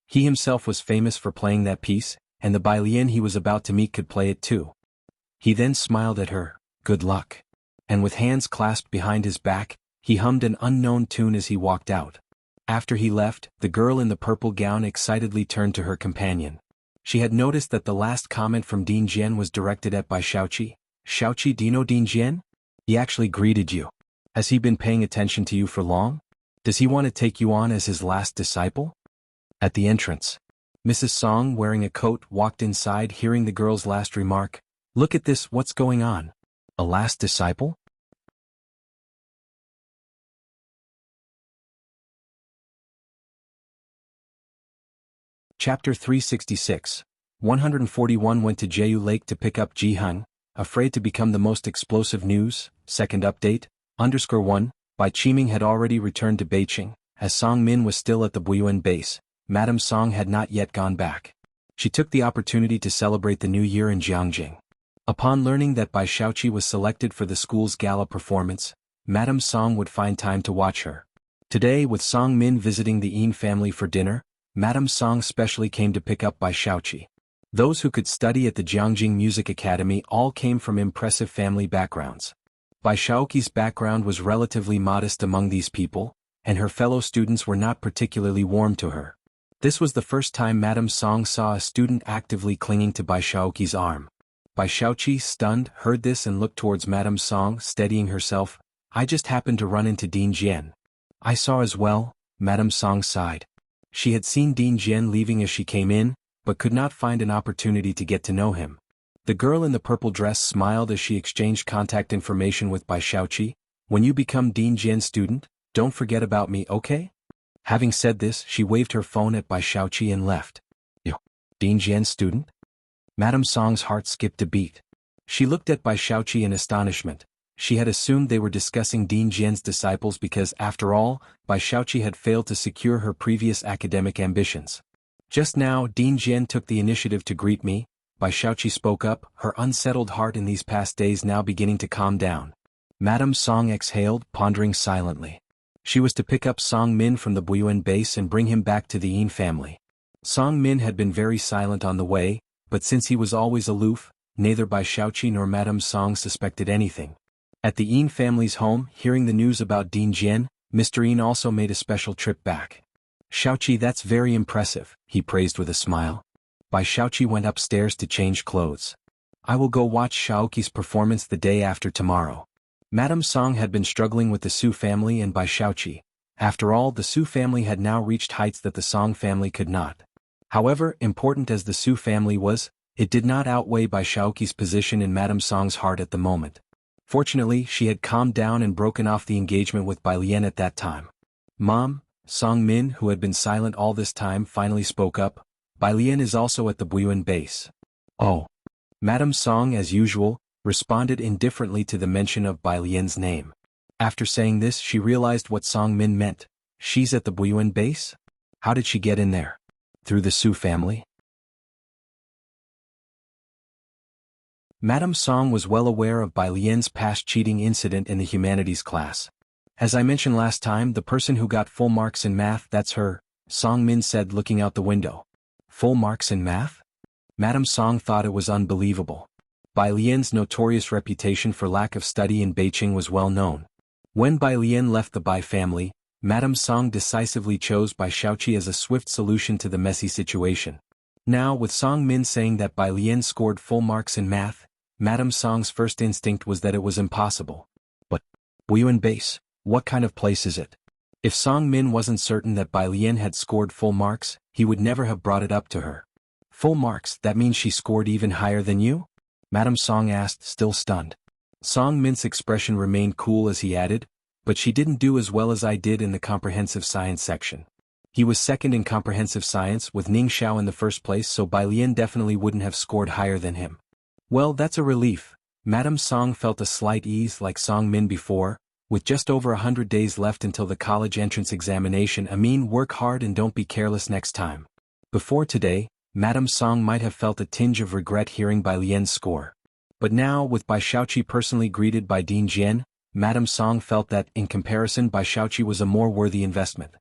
He himself was famous for playing that piece, and the Bai Lian he was about to meet could play it too. He then smiled at her, "Good luck." And with hands clasped behind his back, he hummed an unknown tune as he walked out. After he left, the girl in the purple gown excitedly turned to her companion. She had noticed that the last comment from Dean Jian was directed at Bai Xiaoqi. "Xiaoqi, do you know Dean Jian? He actually greeted you. Has he been paying attention to you for long? Does he want to take you on as his last disciple?" At the entrance, Mrs. Song, wearing a coat, walked inside. Hearing the girl's last remark, "Look at this, what's going on? A last disciple?" Chapter 366. 141 went to Jeju Lake to pick up Jianghu, afraid to become the most explosive news. Second update, _1, Bai Qiming had already returned to Beijing, as Song Min was still at the Buyuan base. Madame Song had not yet gone back. She took the opportunity to celebrate the new year in Jianghu. Upon learning that Bai Xiaoqi was selected for the school's gala performance, Madame Song would find time to watch her. Today, with Song Min visiting the Yin family for dinner, Madame Song specially came to pick up Bai Xiaoqi. Those who could study at the Jianghu Music Academy all came from impressive family backgrounds. Bai Xiaoqi's background was relatively modest among these people, and her fellow students were not particularly warm to her. This was the first time Madame Song saw a student actively clinging to Bai Xiaoqi's arm. Bai Xiaoqi, stunned, heard this and looked towards Madame Song, steadying herself. "I just happened to run into Dean Jian." "I saw as well," Madame Song sighed. She had seen Dean Jian leaving as she came in, but could not find an opportunity to get to know him. The girl in the purple dress smiled as she exchanged contact information with Bai Xiaoqi. "When you become Dean Jian's student, don't forget about me, okay?" Having said this, she waved her phone at Bai Xiaoqi and left. "Yo, Dean Jian's student?" Madame Song's heart skipped a beat. She looked at Bai Xiaoqi in astonishment. She had assumed they were discussing Dean Jian's disciples because, after all, Bai Xiaoqi had failed to secure her previous academic ambitions. "Just now, Dean Jian took the initiative to greet me," Bai Xiaoqi spoke up, her unsettled heart in these past days now beginning to calm down. Madame Song exhaled, pondering silently. She was to pick up Song Min from the Buyuan base and bring him back to the Yin family. Song Min had been very silent on the way, but since he was always aloof, neither Bai Xiaoqi nor Madame Song suspected anything. At the Yin family's home, hearing the news about Dean Jian, Mr. Yin also made a special trip back. "Xiaoqi, that's very impressive," he praised with a smile. Bai Xiaoqi went upstairs to change clothes. "I will go watch Xiaoqi's performance the day after tomorrow." Madame Song had been struggling with the Su family and Bai Xiaoqi. After all, the Su family had now reached heights that the Song family could not. However, important as the Su family was, it did not outweigh Bai Xiaoqi's position in Madame Song's heart at the moment. Fortunately, she had calmed down and broken off the engagement with Bai Lian at that time. "Mom," Song Min, who had been silent all this time, finally spoke up, "Bai Lian is also at the Buyuan base." "Oh." Madame Song, as usual, responded indifferently to the mention of Bai Lian's name. After saying this, she realized what Song Min meant. She's at the Buyuan base? How did she get in there? Through the Su family? Madame Song was well aware of Bai Lian's past cheating incident in the humanities class. "As I mentioned last time, the person who got full marks in math, that's her," Song Min said, looking out the window. "Full marks in math?" Madame Song thought it was unbelievable. Bai Lian's notorious reputation for lack of study in Beijing was well known. When Bai Lian left the Bai family, Madame Song decisively chose Bai Xiaoqi as a swift solution to the messy situation. Now, with Song Min saying that Bai Lian scored full marks in math, Madame Song's first instinct was that it was impossible. But, Buyuan Base, what kind of place is it? If Song Min wasn't certain that Bai Lian had scored full marks, he would never have brought it up to her. Full marks, that means she scored even higher than you? Madame Song asked, still stunned. Song Min's expression remained cool as he added, but she didn't do as well as I did in the comprehensive science section. He was second in comprehensive science with Ning Xiao in the first place, so Bai Lian definitely wouldn't have scored higher than him. Well, that's a relief. Madame Song felt a slight ease like Song Min before. With just over 100 days left until the college entrance examination, I mean, work hard and don't be careless next time. Before today, Madame Song might have felt a tinge of regret hearing Bai Lian's score. But now, with Bai Xiaoqi personally greeted by Dean Jian, Madame Song felt that, in comparison, Bai Xiaoqi was a more worthy investment.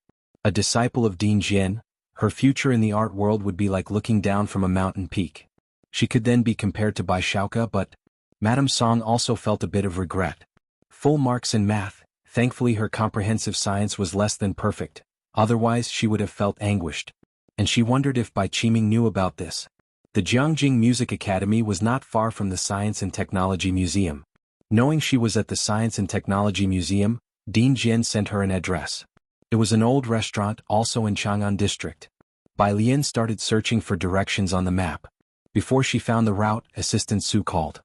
A disciple of Dean Jian, her future in the art world would be like looking down from a mountain peak. She could then be compared to Bai Xiaoqi, but Madame Song also felt a bit of regret. Full marks in math, thankfully her comprehensive science was less than perfect, otherwise she would have felt anguished. And she wondered if Bai Qiming knew about this. The Jianghu Music Academy was not far from the Science and Technology Museum. Knowing she was at the Science and Technology Museum, Dean Jian sent her an address. It was an old restaurant also in Chang'an district. Bai Lian started searching for directions on the map. Before she found the route, Assistant Su called.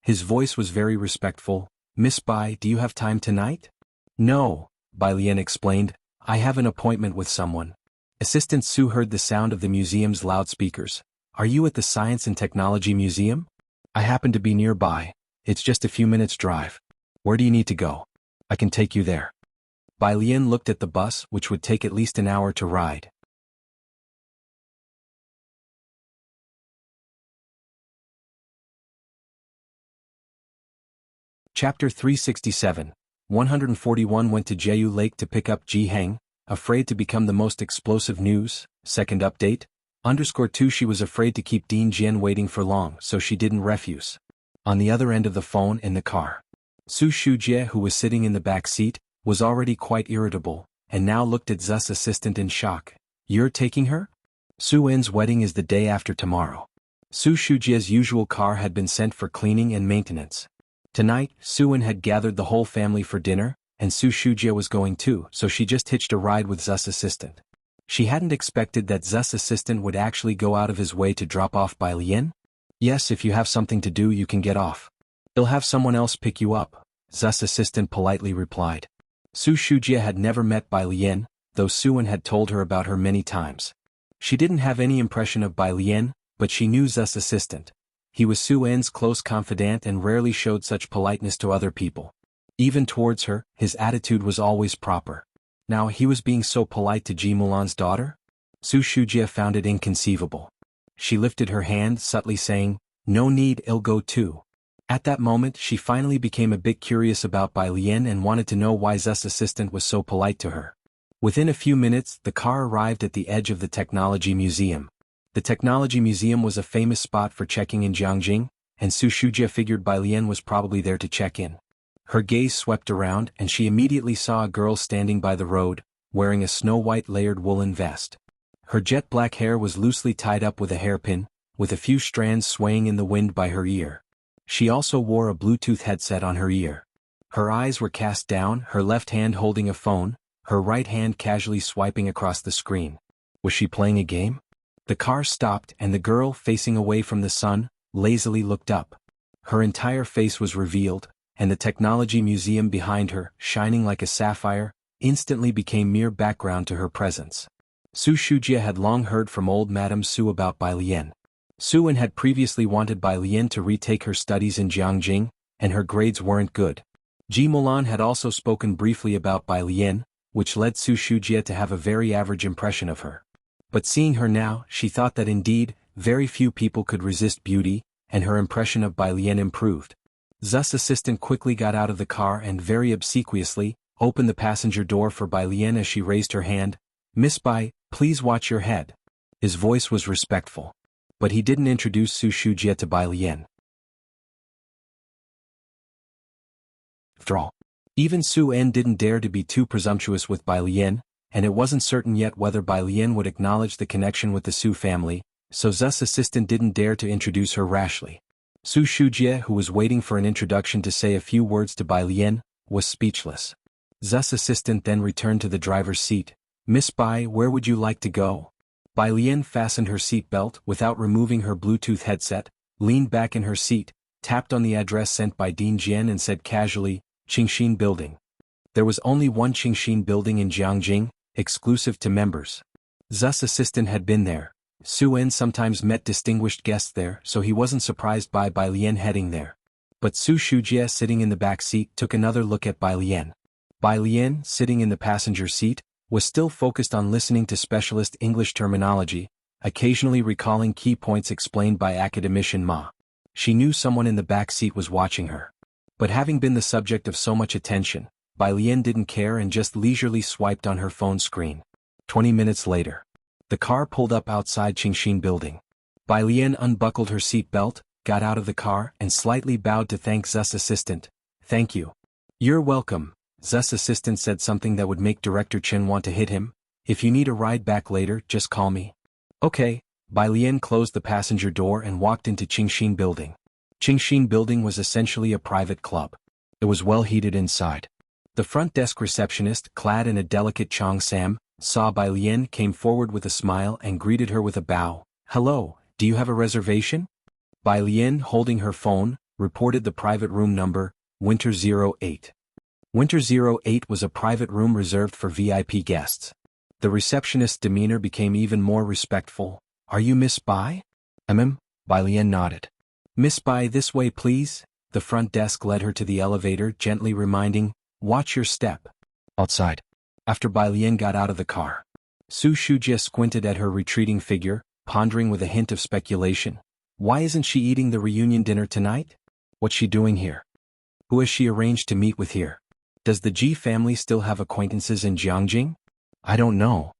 His voice was very respectful. Miss Bai, do you have time tonight? No, Bai Lian explained, I have an appointment with someone. Assistant Su heard the sound of the museum's loudspeakers. Are you at the Science and Technology Museum? I happen to be nearby. It's just a few minutes' drive. Where do you need to go? I can take you there. Bai Lian looked at the bus, which would take at least an hour to ride. Chapter 367. 141 went to Jeju Lake to pick up Ji Heng, afraid to become the most explosive news. Second update. _2 She was afraid to keep Dean Jian waiting for long, so she didn't refuse. On the other end of the phone in the car, Su Shujie, who was sitting in the back seat, was already quite irritable, and now looked at Zu's assistant in shock. You're taking her? Su En's wedding is the day after tomorrow. Su Shujie's usual car had been sent for cleaning and maintenance. Tonight, Su En had gathered the whole family for dinner, and Su Shujie was going too, so she just hitched a ride with Zu's assistant. She hadn't expected that Zu's assistant would actually go out of his way to drop off Bai Lian. Yes, if you have something to do you can get off. He'll have someone else pick you up, Zu's assistant politely replied. Su Shujie had never met Bai Lian, though Su En had told her about her many times. She didn't have any impression of Bai Lian, but she knew Zu's assistant. He was Su En's close confidant and rarely showed such politeness to other people. Even towards her, his attitude was always proper. Now he was being so polite to Ji Mulan's daughter? Su Shujie found it inconceivable. She lifted her hand, subtly saying, no need, I'll go too. At that moment she finally became a bit curious about Bai Lian and wanted to know why Zu's assistant was so polite to her. Within a few minutes the car arrived at the edge of the Technology Museum. The Technology Museum was a famous spot for checking in Jianghu, and Su Shujie figured Bai Lian was probably there to check in. Her gaze swept around and she immediately saw a girl standing by the road, wearing a snow-white layered woolen vest. Her jet-black hair was loosely tied up with a hairpin, with a few strands swaying in the wind by her ear. She also wore a Bluetooth headset on her ear. Her eyes were cast down, her left hand holding a phone, her right hand casually swiping across the screen. Was she playing a game? The car stopped and the girl, facing away from the sun, lazily looked up. Her entire face was revealed, and the Technology Museum behind her, shining like a sapphire, instantly became mere background to her presence. Su Shujie had long heard from old Madame Su about Bai Lian. Su En had previously wanted Bai Lian to retake her studies in Jianghu, and her grades weren't good. Ji Mulan had also spoken briefly about Bai Lian, which led Su Shujie to have a very average impression of her. But seeing her now, she thought that indeed, very few people could resist beauty, and her impression of Bai Lian improved. Zu's assistant quickly got out of the car and very obsequiously opened the passenger door for Bai Lian as she raised her hand. Miss Bai, please watch your head. His voice was respectful. But he didn't introduce Su Shujie to Bai Lian. After all, even Su En didn't dare to be too presumptuous with Bai Lian, and it wasn't certain yet whether Bai Lian would acknowledge the connection with the Su family, so Zu's assistant didn't dare to introduce her rashly. Su Shujie, who was waiting for an introduction to say a few words to Bai Lian, was speechless. Zu's assistant then returned to the driver's seat. "Miss Bai, where would you like to go?" Bai Lian fastened her seat belt without removing her Bluetooth headset, leaned back in her seat, tapped on the address sent by Dean Jian and said casually, "Qingxin Building." There was only one Qingxin building in Jianghu, exclusive to members. Zu's assistant had been there. Su En sometimes met distinguished guests there, so he wasn't surprised by Bai Lian heading there. But Su Shujie, sitting in the back seat, took another look at Bai Lian. Bai Lian, sitting in the passenger seat, was still focused on listening to specialist English terminology, occasionally recalling key points explained by academician Ma. She knew someone in the back seat was watching her. But having been the subject of so much attention, Bai Lian didn't care and just leisurely swiped on her phone screen. 20 minutes later, the car pulled up outside Qingxin Building. Bai Lian unbuckled her seat belt, got out of the car and slightly bowed to thank Zu's assistant. "Thank you." "You're welcome." Zu's assistant said something that would make Director Chen want to hit him. "If you need a ride back later, just call me." "Okay." Bai Lian closed the passenger door and walked into Qingxin Building. Qingxin Building was essentially a private club. It was well heated inside. The front desk receptionist, clad in a delicate cheongsam, saw Bai Lian, came forward with a smile and greeted her with a bow. "Hello, do you have a reservation?" Bai Lian, holding her phone, reported the private room number, Winter 08. Winter 08 was a private room reserved for VIP guests. The receptionist's demeanor became even more respectful. "Are you Miss Bai?" Bai Lian nodded. "Miss Bai, this way please." The front desk led her to the elevator, gently reminding, "Watch your step." Outside. After Bai Lian got out of the car, Su Shujie squinted at her retreating figure, pondering with a hint of speculation. Why isn't she eating the reunion dinner tonight? What's she doing here? Who has she arranged to meet with here? Does the Ji family still have acquaintances in Jianghu? I don't know.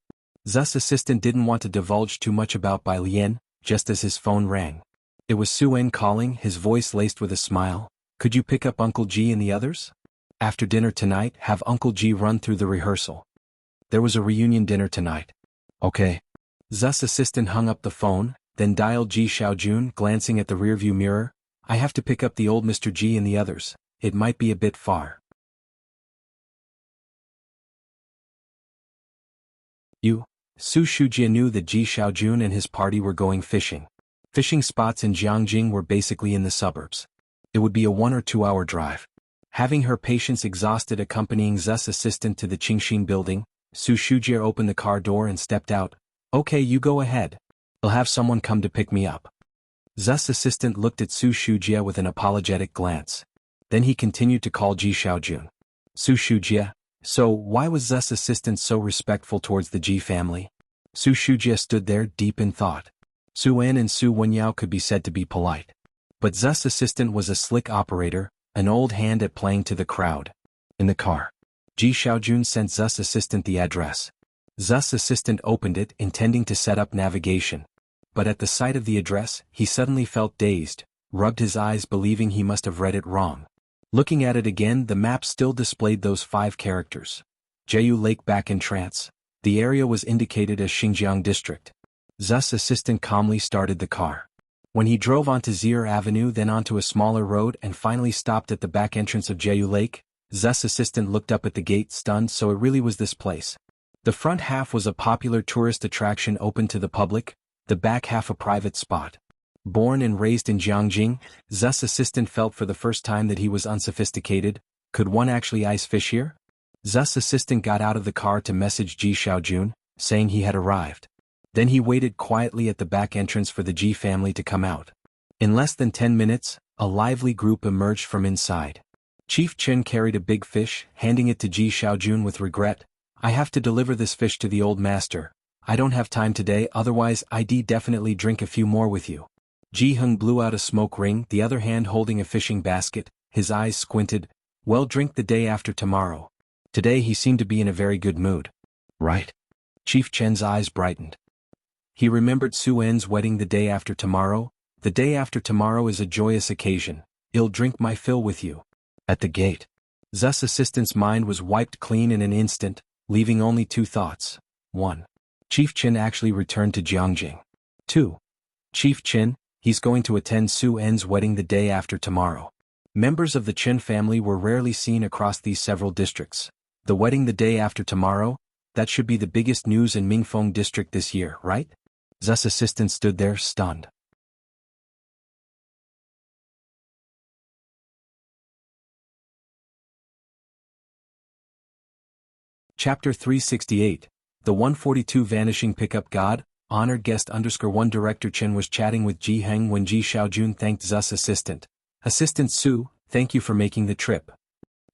Zu's assistant didn't want to divulge too much about Bai Lian, just as his phone rang. It was Su En calling, his voice laced with a smile. "Could you pick up Uncle Ji and the others? After dinner tonight, have Uncle Ji run through the rehearsal. There was a reunion dinner tonight." "Okay." Zu's assistant hung up the phone, then dialed Ji Xiaojun, glancing at the rearview mirror. "I have to pick up the old Mr. Ji and the others. It might be a bit far." Su Shujie knew that Ji Xiaojun and his party were going fishing. Fishing spots in Jianghu were basically in the suburbs. It would be a 1 or 2 hour drive. Having her patience exhausted accompanying Zu's assistant to the Qingxin Building, Su Shujie opened the car door and stepped out. "Okay, you go ahead. I'll have someone come to pick me up." Zu's assistant looked at Su Shujie with an apologetic glance. Then he continued to call Ji Xiaojun. "Su Shujie, so why was Zu's assistant so respectful towards the Ji family?" Su Shujie stood there deep in thought. Su En and Su Wenyao could be said to be polite. But Zu's assistant was a slick operator, an old hand at playing to the crowd. In the car, Ji Xiaojun sent Zu's assistant the address. Zu's assistant opened it, intending to set up navigation. But at the sight of the address, he suddenly felt dazed, rubbed his eyes believing he must have read it wrong. Looking at it again, the map still displayed those 5 characters. Jianghu Lake back in trance. The area was indicated as Xinjiang District. Zu's assistant calmly started the car. When he drove onto Zir Avenue, then onto a smaller road and finally stopped at the back entrance of Jianghu Lake, Zu's assistant looked up at the gate, stunned. So it really was this place. The front half was a popular tourist attraction open to the public, the back half a private spot. Born and raised in Jianghu, Zu's assistant felt for the first time that he was unsophisticated. Could one actually ice fish here? Zu's assistant got out of the car to message Ji Xiaojun, saying he had arrived. Then he waited quietly at the back entrance for the Ji family to come out. In less than 10 minutes, a lively group emerged from inside. Chief Chen carried a big fish, handing it to Ji Xiaojun with regret. "I have to deliver this fish to the old master. I don't have time today, otherwise I'd definitely drink a few more with you." Ji Heng blew out a smoke ring, the other hand holding a fishing basket, his eyes squinted. "Well, drink the day after tomorrow." Today he seemed to be in a very good mood. "Right?" Chief Chen's eyes brightened. He remembered Su En's wedding the day after tomorrow. "The day after tomorrow is a joyous occasion. I'll drink my fill with you." At the gate, Zu's assistant's mind was wiped clean in an instant, leaving only 2 thoughts. 1. Chief Chen actually returned to Jianghu. 2. Chief Qin, he's going to attend Su En's wedding the day after tomorrow. Members of the Qin family were rarely seen across these several districts. The wedding the day after tomorrow? That should be the biggest news in Mingfeng district this year, right? Zhu's assistant stood there, stunned. Chapter 368, The 142 Vanishing Pickup God, Honored Guest _1 Director Qin was chatting with Ji Heng when Ji Xiaojun thanked Zhu's assistant. Assistant Su, thank you for making the trip.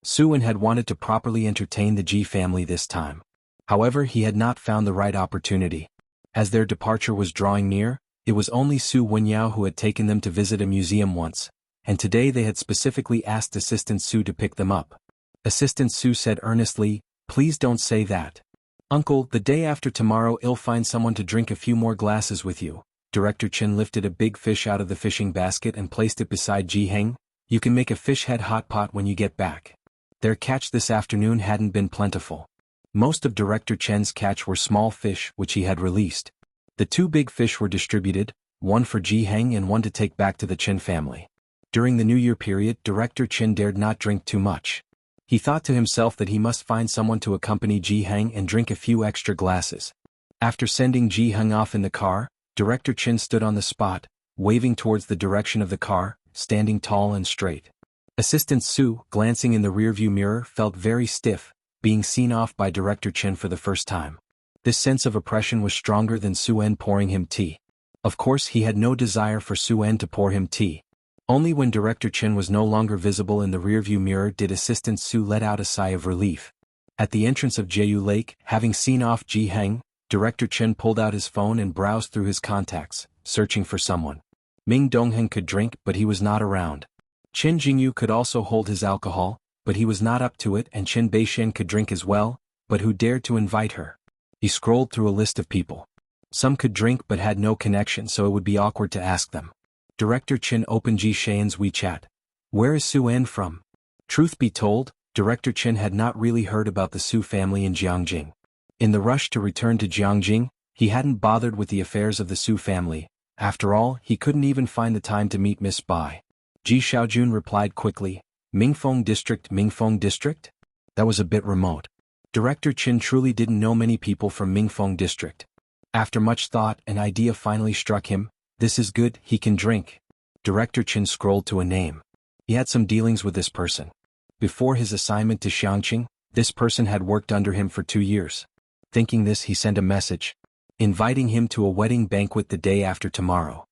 Su En had wanted to properly entertain the Ji family this time. However, he had not found the right opportunity. As their departure was drawing near, it was only Su Wenyao who had taken them to visit a museum once, and today they had specifically asked Assistant Su to pick them up. Assistant Su said earnestly, "Please don't say that. Uncle, the day after tomorrow I'll find someone to drink a few more glasses with you." Director Qin lifted a big fish out of the fishing basket and placed it beside Ji Heng. "You can make a fish head hot pot when you get back." Their catch this afternoon hadn't been plentiful. Most of Director Chen's catch were small fish which he had released. The 2 big fish were distributed, one for Ji Heng and one to take back to the Qin family. During the New Year period, Director Qin dared not drink too much. He thought to himself that he must find someone to accompany Ji Heng and drink a few extra glasses. After sending Ji Heng off in the car, Director Qin stood on the spot, waving towards the direction of the car, standing tall and straight. Assistant Su, glancing in the rearview mirror, felt very stiff, being seen off by Director Qin for the first time. This sense of oppression was stronger than Su En pouring him tea. Of course, he had no desire for Su En to pour him tea. Only when Director Qin was no longer visible in the rearview mirror did Assistant Su let out a sigh of relief. At the entrance of Jianghu Lake, having seen off Ji Heng, Director Qin pulled out his phone and browsed through his contacts, searching for someone. Ming Dongheng could drink, but he was not around. Qin Jingyu could also hold his alcohol, but he was not up to it, and Qin Beishen could drink as well, but who dared to invite her? He scrolled through a list of people. Some could drink but had no connection, so it would be awkward to ask them. Director Qin opened Ji Shen's WeChat. "Where is Su En from?" Truth be told, Director Qin had not really heard about the Su family in Jiangjing. In the rush to return to Jiangjing, he hadn't bothered with the affairs of the Su family. After all, he couldn't even find the time to meet Miss Bai. Ji Xiaojun replied quickly, Mingfeng District? That was a bit remote. Director Qin truly didn't know many people from Mingfeng District. After much thought, an idea finally struck him. This is good, he can drink. Director Qin scrolled to a name. He had some dealings with this person. Before his assignment to Xianxia, this person had worked under him for 2 years. Thinking this, he sent a message, inviting him to a wedding banquet the day after tomorrow.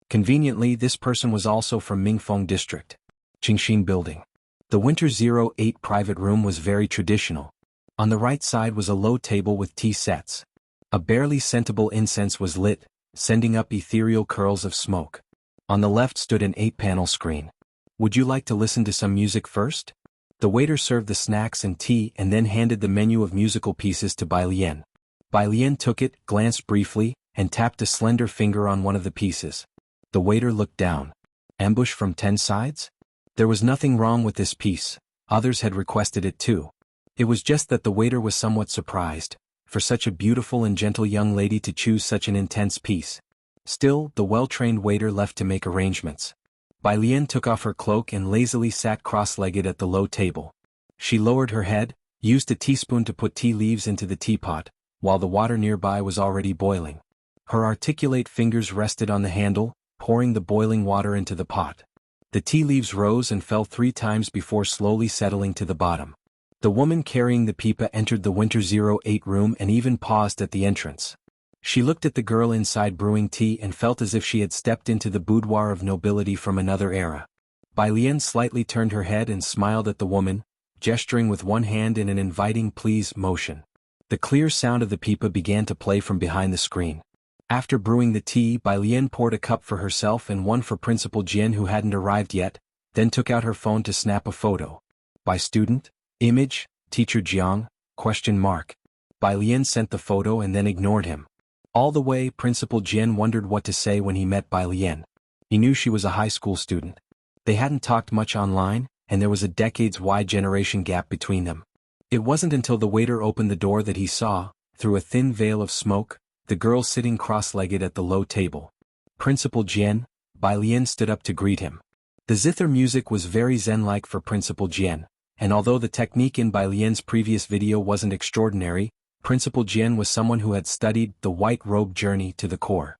Conveniently, this person was also from Mingfeng District. Qingxin Building. The Winter 08 private room was very traditional. On the right side was a low table with tea sets. A barely scentable incense was lit, sending up ethereal curls of smoke. On the left stood an 8-panel screen. "Would you like to listen to some music first?" The waiter served the snacks and tea and then handed the menu of musical pieces to Bai Lian. Bai Lian took it, glanced briefly, and tapped a slender finger on one of the pieces. The waiter looked down. Ambush from 10 sides? There was nothing wrong with this piece. Others had requested it too. It was just that the waiter was somewhat surprised, for such a beautiful and gentle young lady to choose such an intense piece. Still, the well-trained waiter left to make arrangements. Bai Lian took off her cloak and lazily sat cross-legged at the low table. She lowered her head, used a teaspoon to put tea leaves into the teapot, while the water nearby was already boiling. Her articulate fingers rested on the handle, pouring the boiling water into the pot. The tea leaves rose and fell 3 times before slowly settling to the bottom. The woman carrying the pipa entered the Winter 08 room and even paused at the entrance. She looked at the girl inside brewing tea and felt as if she had stepped into the boudoir of nobility from another era. Bai Lian slightly turned her head and smiled at the woman, gesturing with one hand in an inviting please motion. The clear sound of the pipa began to play from behind the screen. After brewing the tea, Bai Lian poured a cup for herself and one for Principal Jian who hadn't arrived yet, then took out her phone to snap a photo. By student? Image? Teacher Jiang? Bai Lian sent the photo and then ignored him. All the way, Principal Jian wondered what to say when he met Bai Lian. He knew she was a high school student. They hadn't talked much online, and there was a decades-wide generation gap between them. It wasn't until the waiter opened the door that he saw, through a thin veil of smoke, the girl sitting cross-legged at the low table. Principal Jian, Bai Lian stood up to greet him. The zither music was very zen-like for Principal Jian, and although the technique in Bai Lian's previous video wasn't extraordinary, Principal Jian was someone who had studied the white robe journey to the core.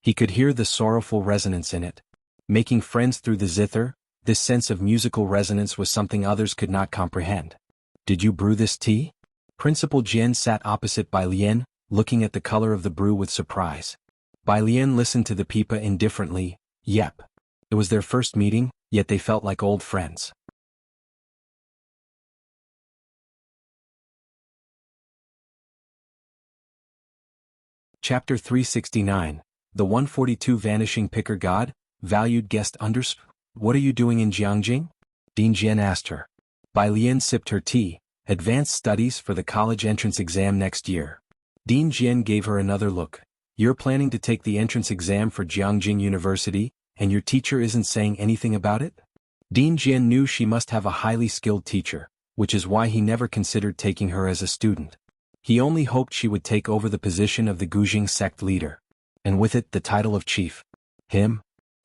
He could hear the sorrowful resonance in it. Making friends through the zither, this sense of musical resonance was something others could not comprehend. Did you brew this tea? Principal Jian sat opposite Bai Lian, looking at the color of the brew with surprise. Bai Lian listened to the pipa indifferently. Yep. It was their first meeting, yet they felt like old friends. Chapter 369, The 142 Vanishing Picker God, Valued Guest What are you doing in Jianghu? Ding Jian asked her. Bai Lian sipped her tea. Advanced studies for the college entrance exam next year. Ding Jian gave her another look. You're planning to take the entrance exam for Jianghu University, and your teacher isn't saying anything about it? Ding Jian knew she must have a highly skilled teacher, which is why he never considered taking her as a student. He only hoped she would take over the position of the Guzheng sect leader. And with it the title of chief. Him?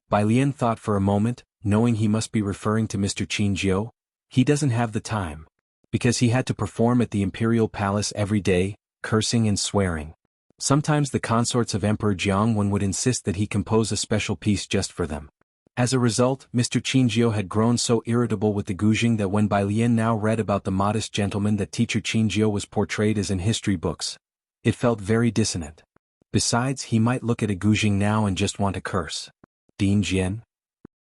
Bai Lian thought for a moment, knowing he must be referring to Mr. Qingjiu. He doesn't have the time. Because he had to perform at the imperial palace every day, cursing and swearing. Sometimes the consorts of Emperor Jianghu would insist that he compose a special piece just for them. As a result, Mr. Qingjiu had grown so irritable with the Guzheng that when Bai Lian now read about the modest gentleman that teacher Qingjiu was portrayed as in history books, it felt very dissonant. Besides, he might look at a Guzheng now and just want to curse. Ding Jian?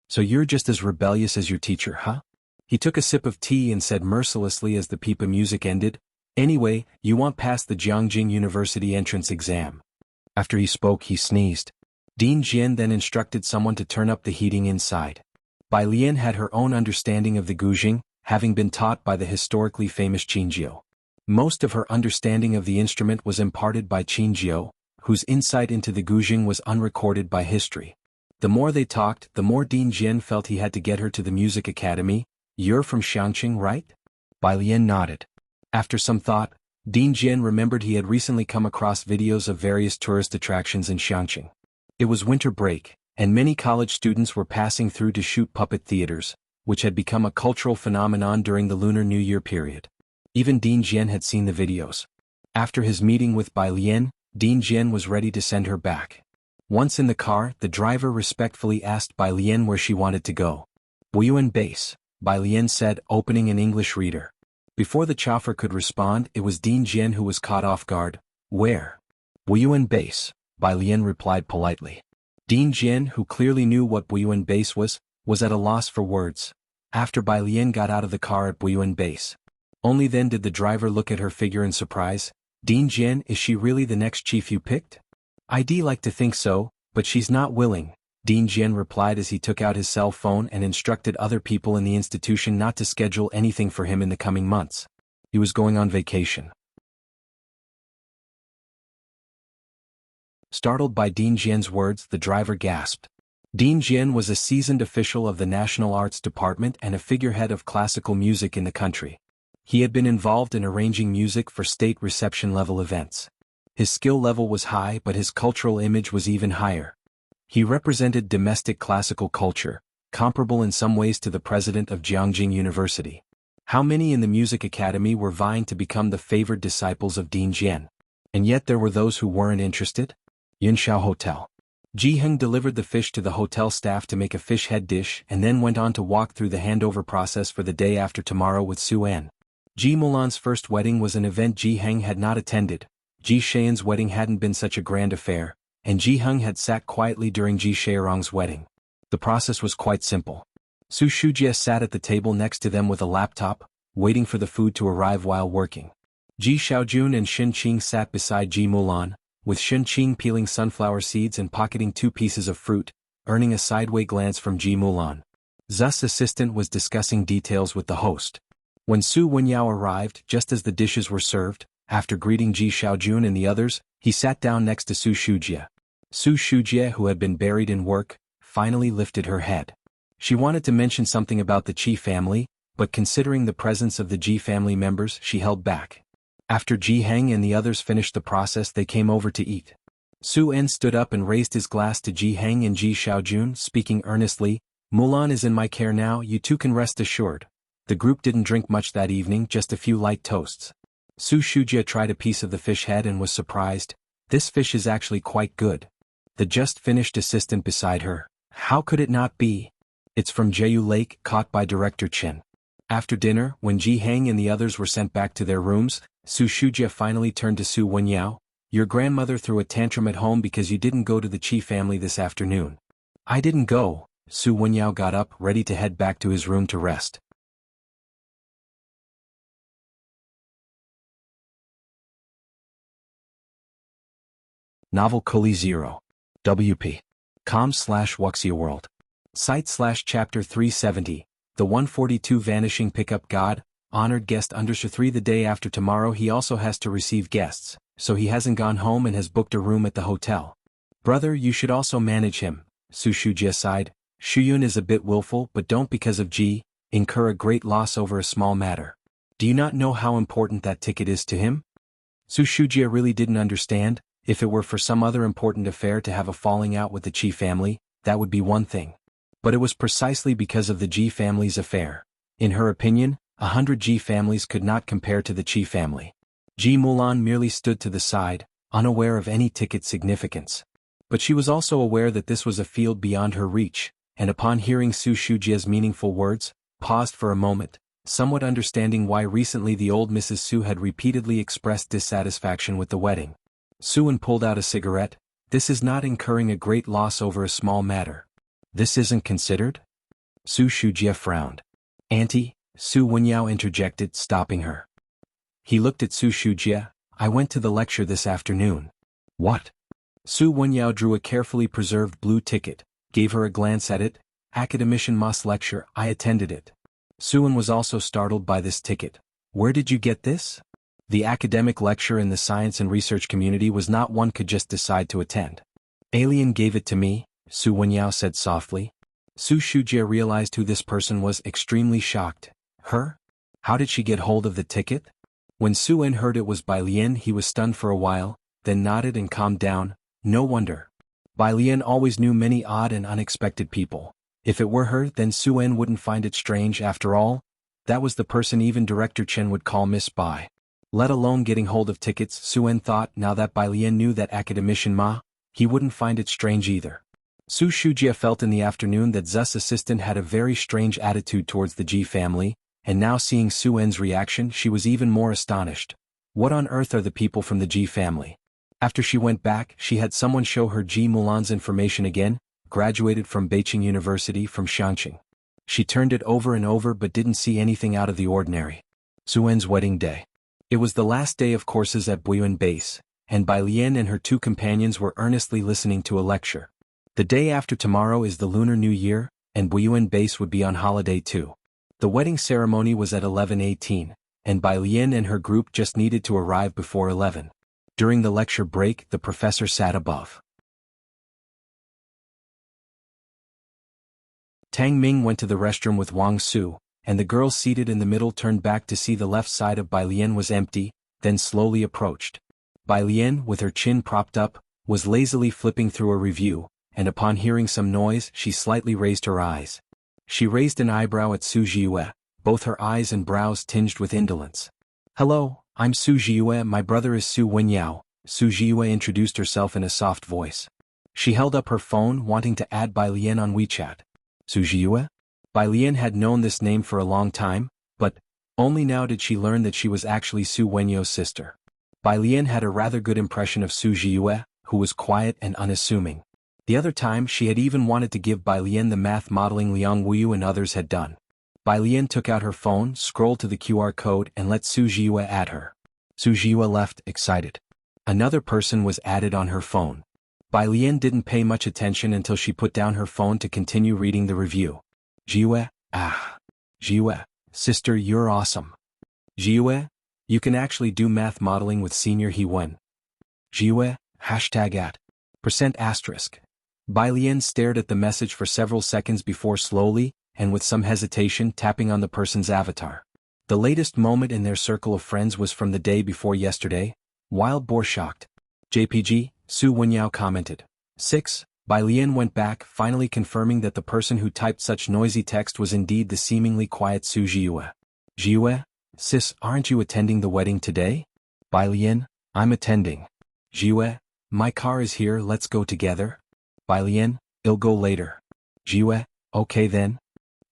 So you're just as rebellious as your teacher, huh? He took a sip of tea and said mercilessly as the pipa music ended, Anyway, you want past the Jianghu University entrance exam. After he spoke he sneezed. Ding Jian then instructed someone to turn up the heating inside. Bai Lian had her own understanding of the Guzheng, having been taught by the historically famous Qingjiu. Most of her understanding of the instrument was imparted by Qingjiu, whose insight into the Guzheng was unrecorded by history. The more they talked, the more Ding Jian felt he had to get her to the music academy. You're from Xianxia, right? Bai Lian nodded. After some thought, Ding Jian remembered he had recently come across videos of various tourist attractions in Xianxia. It was winter break, and many college students were passing through to shoot puppet theaters, which had become a cultural phenomenon during the Lunar New Year period. Even Ding Jian had seen the videos. After his meeting with Bai Lian, Ding Jian was ready to send her back. Once in the car, the driver respectfully asked Bai Lian where she wanted to go. Wuyuan Base, Bai Lian said, opening an English reader. Before the chauffeur could respond, it was Ding Jian who was caught off guard. Where? Wuyuan Base, Bai Lian replied politely. Ding Jian, who clearly knew what Wuyuan Base was at a loss for words. After Bai Lian got out of the car at Wuyuan Base. Only then did the driver look at her figure in surprise. Ding Jian, is she really the next chief you picked? I'd like to think so, but she's not willing, Ding Jian replied as he took out his cell phone and instructed other people in the institution not to schedule anything for him in the coming months. He was going on vacation. Startled by Ding Jian's words, the driver gasped. Ding Jian was a seasoned official of the National Arts Department and a figurehead of classical music in the country. He had been involved in arranging music for state reception-level events. His skill level was high, but his cultural image was even higher. He represented domestic classical culture, comparable in some ways to the president of Jianghu University. How many in the music academy were vying to become the favored disciples of Ding Jian? And yet there were those who weren't interested? Yunshao Hotel. Jianghu delivered the fish to the hotel staff to make a fish head dish and then went on to walk through the handover process for the day after tomorrow with Su An. Ji Mulan's first wedding was an event Jianghu had not attended. Ji Xian's wedding hadn't been such a grand affair, and Jianghu had sat quietly during Ji Xiaorong's wedding. The process was quite simple. Su Shujie sat at the table next to them with a laptop, waiting for the food to arrive while working. Ji Xiaojun and Shen Qing sat beside Ji Mulan, with Shen Qing peeling sunflower seeds and pocketing 2 pieces of fruit, earning a sideway glance from Ji Mulan. Zu's assistant was discussing details with the host. When Su Wenyao arrived just as the dishes were served, after greeting Ji Xiaojun and the others, he sat down next to Su Shujie. Su Shujie, who had been buried in work, finally lifted her head. She wanted to mention something about the Qi family, but considering the presence of the Ji family members, she held back. After Jianghu and the others finished the process, they came over to eat. Su En stood up and raised his glass to Jianghu and Ji Xiaojun, speaking earnestly, "Mulan is in my care now, you two can rest assured." The group didn't drink much that evening, just a few light toasts. Su Shujia tried a piece of the fish head and was surprised. "This fish is actually quite good." The just-finished assistant beside her, "How could it not be? It's from Jeju Lake, caught by Director Chen." After dinner, when Jianghu and the others were sent back to their rooms, Su Shujia finally turned to Su Wenyao. "Your grandmother threw a tantrum at home because you didn't go to the Qi family this afternoon." "I didn't go." Su Wenyao got up, ready to head back to his room to rest. Novel Kuli 0. WP. com/Wuxia World. Site/chapter 370. The 142 Vanishing Pickup God, honored guest _ 3. The day after tomorrow he also has to receive guests, so he hasn't gone home and has booked a room at the hotel. "Brother, you should also manage him," Su Shujia sighed. "Shuyun is a bit willful, but don't because of Ji, incur a great loss over a small matter. Do you not know how important that ticket is to him?" Su Shujia really didn't understand. If it were for some other important affair to have a falling out with the Qi family, that would be one thing. But it was precisely because of the Ji family's affair. In her opinion, 100 Ji families could not compare to the Qi family. Ji Mulan merely stood to the side, unaware of any ticket significance. But she was also aware that this was a field beyond her reach, and upon hearing Su Shujia's meaningful words, paused for a moment, somewhat understanding why recently the old Mrs. Su had repeatedly expressed dissatisfaction with the wedding. Su-en pulled out a cigarette. "This is not incurring a great loss over a small matter. This isn't considered?" Su Shujia frowned. "Auntie," Su Wenyao interjected, stopping her. He looked at Su Shujia. "I went to the lecture this afternoon." "What?" Su Wenyao drew a carefully preserved blue ticket, gave her a glance at it. "Academician Mas lecture, I attended it." Su-en was also startled by this ticket. "Where did you get this?" The academic lecture in the science and research community was not one could just decide to attend. "Alien gave it to me," Su Wenyao said softly. Su Shujia realized who this person was, extremely shocked. Her? How did she get hold of the ticket? When Su-en heard it was Bai Lian, he was stunned for a while, then nodded and calmed down. No wonder. Bai Lian always knew many odd and unexpected people. If it were her, then Su-en wouldn't find it strange after all. That was the person even Director Chen would call Miss Bai. Let alone getting hold of tickets, Su-en thought. Now that Bai Lian knew that academician Ma, he wouldn't find it strange either. Su Shujia felt in the afternoon that Zu's assistant had a very strange attitude towards the Ji family, and now seeing Su-en's reaction she was even more astonished. What on earth are the people from the Ji family? After she went back, she had someone show her Ji Mulan's information again, graduated from Beijing University from Xianxia. She turned it over and over but didn't see anything out of the ordinary. Su-en's wedding day. It was the last day of courses at Buyuan Base, and Bai Lian and her two companions were earnestly listening to a lecture. The day after tomorrow is the Lunar New Year, and Buyuan Base would be on holiday too. The wedding ceremony was at 11:18, and Bai Lian and her group just needed to arrive before 11. During the lecture break, the professor sat above. Tang Ming went to the restroom with Wang Su, and the girl seated in the middle turned back to see the left side of Bai Lian was empty, then slowly approached. Bai Lian, with her chin propped up, was lazily flipping through a review, and upon hearing some noise she slightly raised her eyes. She raised an eyebrow at Su Jiue, both her eyes and brows tinged with indolence. "Hello, I'm Su Jiue, my brother is Su Wenyao," Su Jiue introduced herself in a soft voice. She held up her phone wanting to add Bai Lian on WeChat. Su Jiue? Bai Lian had known this name for a long time, but only now did she learn that she was actually Su Wenyao's sister. Bai Lian had a rather good impression of Su Jiue, who was quiet and unassuming. The other time she had even wanted to give Bai Lian the math modeling Liang Wuyu and others had done. Bai Lian took out her phone, scrolled to the QR code and let Su Jiue add her. Su Jiue left, excited. Another person was added on her phone. Bai Lian didn't pay much attention until she put down her phone to continue reading the review. Jiue, Jiue, sister, you're awesome. Jiue, you can actually do math modeling with senior He Wen. Jiue, #@%*. Bai Lian stared at the message for several seconds before slowly, and with some hesitation tapping on the person's avatar. The latest moment in their circle of friends was from the day before yesterday. Wild Boar shocked. JPG, Su Wenyao commented. 6. Bai Lian went back, finally confirming that the person who typed such noisy text was indeed the seemingly quiet Su Jiue. Jiue? Sis, aren't you attending the wedding today? Bai Lian, I'm attending. Jiue, my car is here, let's go together. Bai Lian, I'll go later. Jiue, okay then.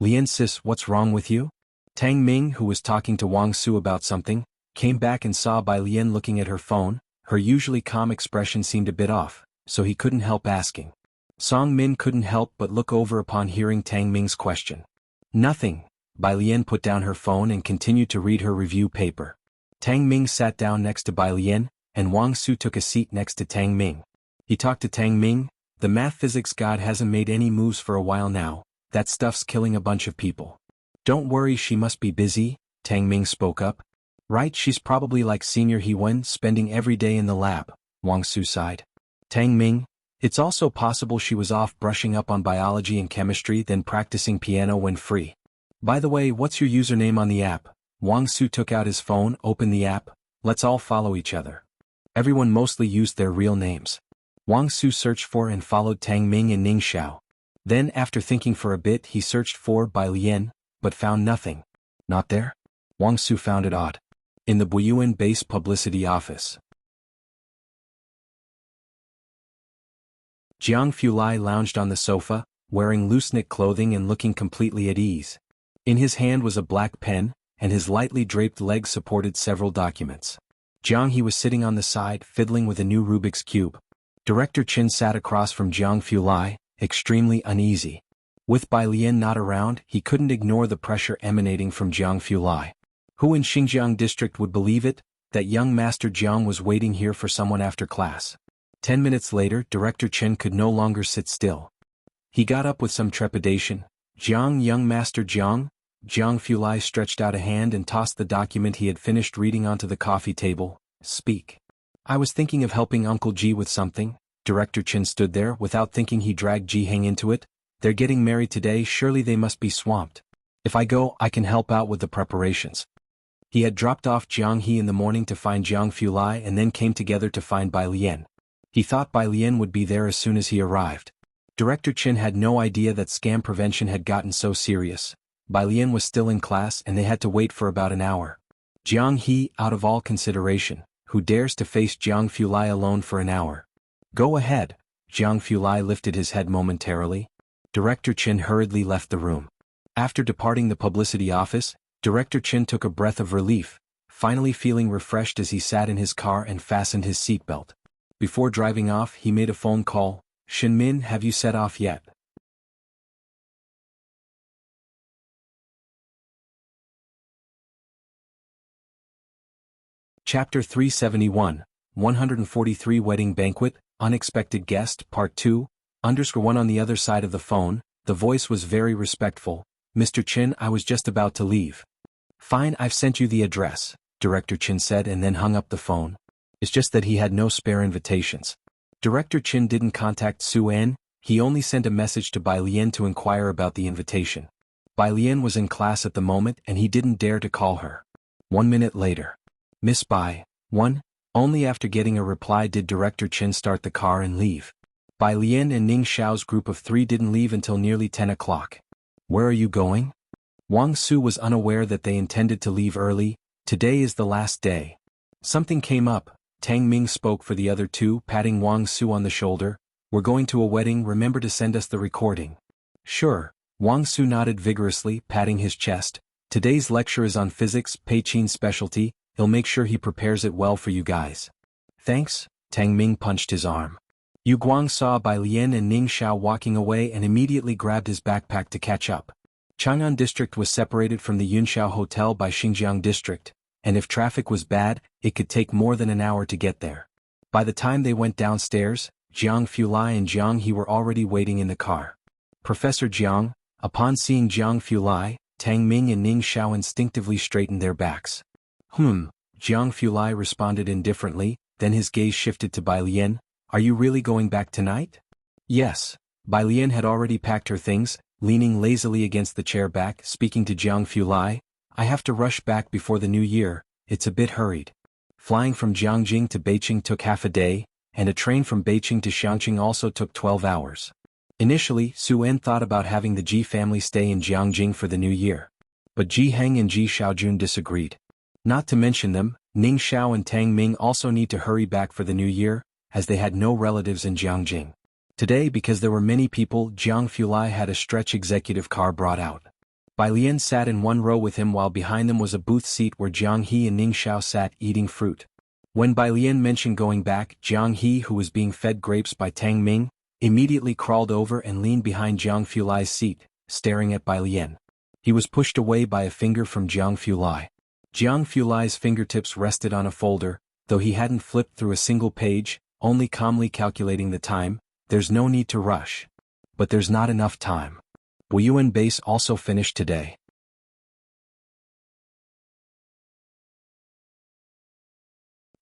Lian, sis, what's wrong with you? Tang Ming, who was talking to Wang Su about something, came back and saw Bai Lian looking at her phone. Her usually calm expression seemed a bit off, so he couldn't help asking. Song Min couldn't help but look over upon hearing Tang Ming's question. Nothing. Bai Lian put down her phone and continued to read her review paper. Tang Ming sat down next to Bai Lian, and Wang Su took a seat next to Tang Ming. He talked to Tang Ming. The math physics god hasn't made any moves for a while now. That stuff's killing a bunch of people. Don't worry, she must be busy, Tang Ming spoke up. Right, she's probably like Senior He-Wen, spending every day in the lab, Wang Su sighed. Tang Ming, it's also possible she was off brushing up on biology and chemistry, then practicing piano when free. By the way, what's your username on the app? Wang Su took out his phone, opened the app. Let's all follow each other. Everyone mostly used their real names. Wang Su searched for and followed Tang Ming and Ning Xiao. Then, after thinking for a bit, he searched for Bai Lian, but found nothing. Not there? Wang Su found it odd. In the Buyuan base publicity office. Jianghu Lai lounged on the sofa, wearing loose-knit clothing and looking completely at ease. In his hand was a black pen, and his lightly draped legs supported several documents. Jianghu was sitting on the side, fiddling with a new Rubik's Cube. Director Qin sat across from Jianghu Lai, extremely uneasy. With Bai Lian not around, he couldn't ignore the pressure emanating from Jianghu Lai. Who in Xinjiang district would believe it, that young Master Jiang was waiting here for someone after class? 10 minutes later, Director Chen could no longer sit still. He got up with some trepidation. Jiang, young Master Jiang? Jianghu Lai stretched out a hand and tossed the document he had finished reading onto the coffee table. Speak. I was thinking of helping Uncle Ji with something. Director Chen stood there. Without thinking, he dragged Ji Heng into it. They're getting married today, surely they must be swamped. If I go, I can help out with the preparations. He had dropped off Jianghe in the morning to find Jianghu Lai and then came together to find Bai Lian. He thought Bai Lian would be there as soon as he arrived. Director Chen had no idea that scam prevention had gotten so serious. Bai Lian was still in class and they had to wait for about an hour. Jianghe, out of all consideration, who dares to face Jianghu Lai alone for an hour? Go ahead. Jianghu Lai lifted his head momentarily. Director Chen hurriedly left the room. After departing the publicity office, Director Chen took a breath of relief, finally feeling refreshed as he sat in his car and fastened his seatbelt. Before driving off, he made a phone call. Shinmin, have you set off yet? Chapter 371, 143 Wedding Banquet, Unexpected Guest, Part 2, _1 on the other side of the phone, the voice was very respectful. Mr. Chin, I was just about to leave. Fine, I've sent you the address, Director Chin said and then hung up the phone. It's just that he had no spare invitations. Director Chin didn't contact Su En, he only sent a message to Bai Lian to inquire about the invitation. Bai Lian was in class at the moment and he didn't dare to call her. 1 minute later. Miss Bai, 1, only after getting a reply did Director Chin start the car and leave. Bai Lian and Ning Xiao's group of 3 didn't leave until nearly 10 o'clock. Where are you going? Wang Su was unaware that they intended to leave early. Today is the last day. Something came up. Tang Ming spoke for the other 2, patting Wang Su on the shoulder. We're going to a wedding, remember to send us the recording. Sure. Wang Su nodded vigorously, patting his chest. Today's lecture is on physics, Pei Qin's specialty. He'll make sure he prepares it well for you guys. Thanks. Tang Ming punched his arm. Yu Guang saw Bai Lian and Ning Xiao walking away and immediately grabbed his backpack to catch up. Chang'an District was separated from the Yunxiao Hotel by Xinjiang District, and if traffic was bad, it could take more than an hour to get there. By the time they went downstairs, Jianghu Lai and Jianghe were already waiting in the car. Professor Jiang, upon seeing Jianghu Lai, Tang Ming and Ning Xiao instinctively straightened their backs. Jianghu Lai responded indifferently, then his gaze shifted to Bai Lian. Are you really going back tonight? Yes. Bai Lian had already packed her things, leaning lazily against the chair back, speaking to Jianghu Lai. I have to rush back before the new year, it's a bit hurried. Flying from Jianghu to Beijing took half a day, and a train from Beijing to Xianxia also took 12 hours. Initially, Su En thought about having the Ji family stay in Jianghu for the new year. But Ji Heng and Ji Xiaojun disagreed. Not to mention them, Ning Xiao and Tang Ming also need to hurry back for the new year, as they had no relatives in Jianghu. Today, because there were many people, Jiang Fulai had a stretch executive car brought out. Bai Lian sat in one row with him while behind them was a booth seat where Jiang He and Ning Xiao sat eating fruit. When Bai Lian mentioned going back, Jiang He, who was being fed grapes by Tang Ming, immediately crawled over and leaned behind Jiang Fulai's seat, staring at Bai Lian. He was pushed away by a finger from Jiang Fulai. Jiang Fulai's fingertips rested on a folder, though he hadn't flipped through a single page, only calmly calculating the time. There's no need to rush. But there's not enough time. Wu Yuan base also finished today.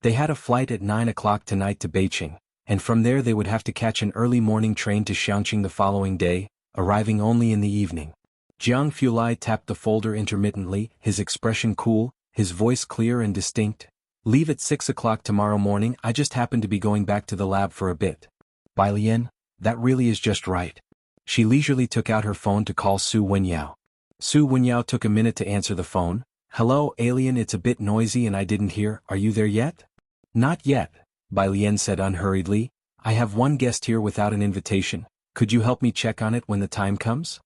They had a flight at 9 o'clock tonight to Beijing, and from there they would have to catch an early morning train to Xianxia the following day, arriving only in the evening. Jiang Fulai tapped the folder intermittently, his expression cool, his voice clear and distinct. Leave at 6 o'clock tomorrow morning, I just happen to be going back to the lab for a bit. Bai Lian, that really is just right. She leisurely took out her phone to call Su Wenyao. Su Wenyao took a minute to answer the phone. Hello, alien, it's a bit noisy and I didn't hear, are you there yet? Not yet, Bai Lian said unhurriedly. I have one guest here without an invitation. Could you help me check on it when the time comes?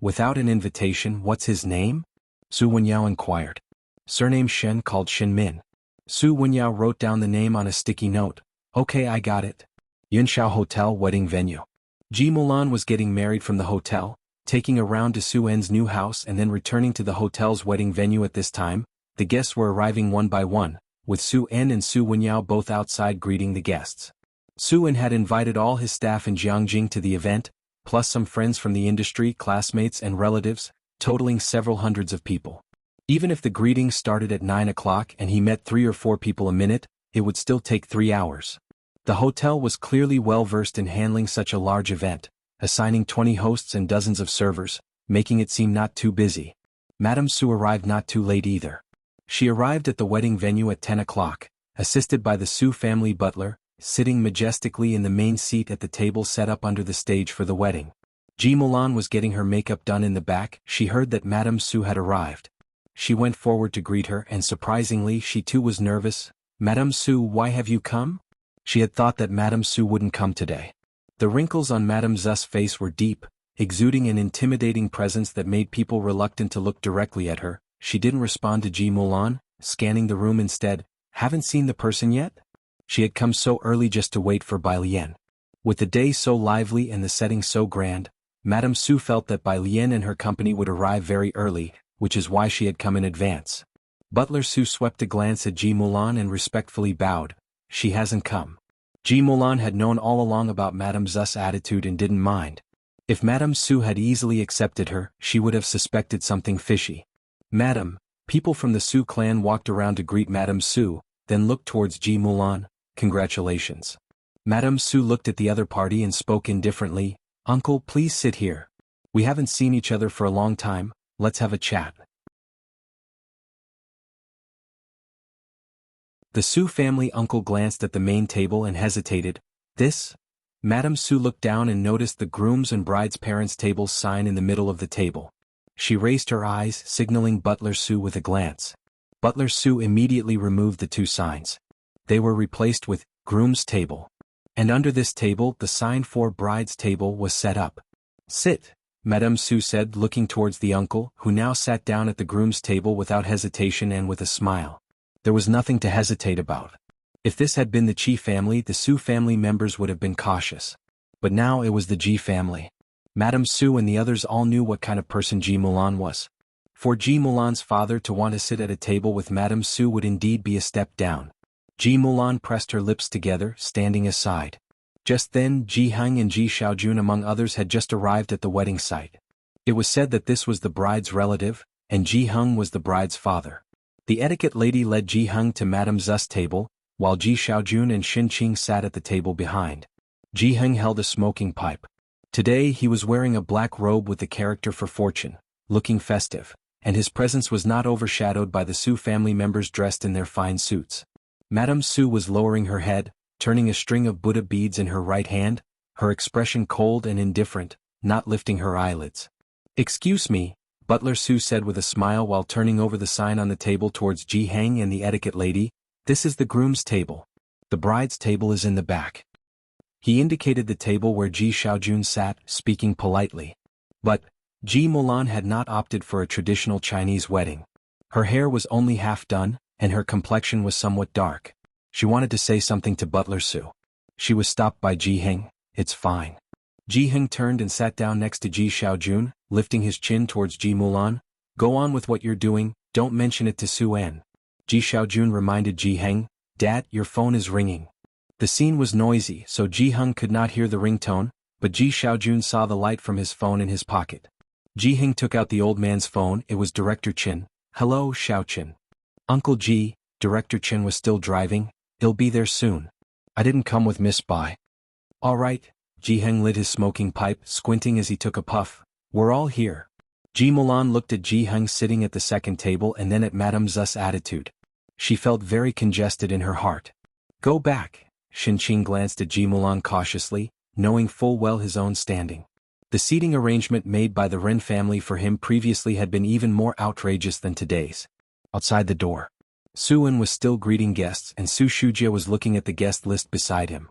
Without an invitation, what's his name? Su Wenyao inquired. Surname Shen, called Shen Min. Su Wenyao wrote down the name on a sticky note. Okay, I got it. Yunshao Hotel wedding venue. Ji Mulan was getting married from the hotel, taking a round to Su En's new house and then returning to the hotel's wedding venue at this time. The guests were arriving one by one, with Su En and Su Wenyao both outside greeting the guests. Su En had invited all his staff in Jianghu to the event, plus some friends from the industry, classmates and relatives, totaling several hundreds of people. Even if the greetings started at 9 o'clock and he met 3 or 4 people a minute, it would still take 3 hours. The hotel was clearly well versed in handling such a large event, assigning 20 hosts and dozens of servers, making it seem not too busy. Madame Su arrived not too late either. She arrived at the wedding venue at 10 o'clock, assisted by the Su family butler, sitting majestically in the main seat at the table set up under the stage for the wedding. Ji Mulan was getting her makeup done in the back. She heard that Madame Su had arrived. She went forward to greet her and surprisingly she too was nervous. Madame Su, why have you come? She had thought that Madame Su wouldn't come today. The wrinkles on Madame Zu's face were deep, exuding an intimidating presence that made people reluctant to look directly at her. She didn't respond to Ji Mulan, scanning the room instead. Haven't seen the person yet? She had come so early just to wait for Bai Lian. With the day so lively and the setting so grand, Madame Su felt that Bai Lian and her company would arrive very early, which is why she had come in advance. Butler Su swept a glance at Ji Mulan and respectfully bowed. She hasn't come. Ji Mulan had known all along about Madame Zu's attitude and didn't mind. If Madame Su had easily accepted her, she would have suspected something fishy. Madam, people from the Su clan walked around to greet Madame Su, then looked towards Ji Mulan. Congratulations. Madame Su looked at the other party and spoke indifferently. Uncle, please sit here. We haven't seen each other for a long time, let's have a chat. The Su family uncle glanced at the main table and hesitated. This? Madame Su looked down and noticed the groom's and bride's parents' table sign in the middle of the table. She raised her eyes, signaling Butler Su with a glance. Butler Su immediately removed the 2 signs. They were replaced with groom's table. And under this table the sign for bride's table was set up. Sit, Madame Su said, looking towards the uncle, who now sat down at the groom's table without hesitation and with a smile. There was nothing to hesitate about. If this had been the Qi family, the Su family members would have been cautious. But now it was the Ji family. Madame Su and the others all knew what kind of person Ji Mulan was. For Ji Mulan's father to want to sit at a table with Madame Su would indeed be a step down. Ji Mulan pressed her lips together, standing aside. Just then, Ji Heng and Ji Xiaojun among others had just arrived at the wedding site. It was said that this was the bride's relative, and Ji Heng was the bride's father. The etiquette lady led Ji Heng to Madame Zu's table, while Ji Xiaojun and Xin Qing sat at the table behind. Ji Heng held a smoking pipe. Today he was wearing a black robe with the character for fortune, looking festive, and his presence was not overshadowed by the Su family members dressed in their fine suits. Madame Su was lowering her head, turning a string of Buddha beads in her right hand, her expression cold and indifferent, not lifting her eyelids. "Excuse me," Butler Su said with a smile while turning over the sign on the table towards Jianghu and the etiquette lady, "This is the groom's table. The bride's table is in the back." He indicated the table where Ji Xiaojun sat, speaking politely. But Ji Mulan had not opted for a traditional Chinese wedding. Her hair was only half done, and her complexion was somewhat dark. She wanted to say something to Butler Su. She was stopped by Jianghu. "It's fine." Jianghu turned and sat down next to Ji Xiaojun, lifting his chin towards Ji Mulan. "Go on with what you're doing, don't mention it to Su En." Ji Xiaojun reminded Jianghu, "Dad, your phone is ringing." The scene was noisy, so Jianghu could not hear the ringtone, but Ji Xiaojun saw the light from his phone in his pocket. Jianghu took out the old man's phone. It was Director Qin. "Hello, Xiaoqin." "Uncle Ji," Director Qin was still driving. "He'll be there soon. I didn't come with Miss Bai." "All right." Jianghu lit his smoking pipe, squinting as he took a puff. "We're all here." Ji Mulan looked at Jianghu sitting at the second table and then at Madame Zu's attitude. She felt very congested in her heart. "Go back." Xinqing glanced at Ji Mulan cautiously, knowing full well his own standing. The seating arrangement made by the Ren family for him previously had been even more outrageous than today's. Outside the door, Su En was still greeting guests and Su Shujia was looking at the guest list beside him.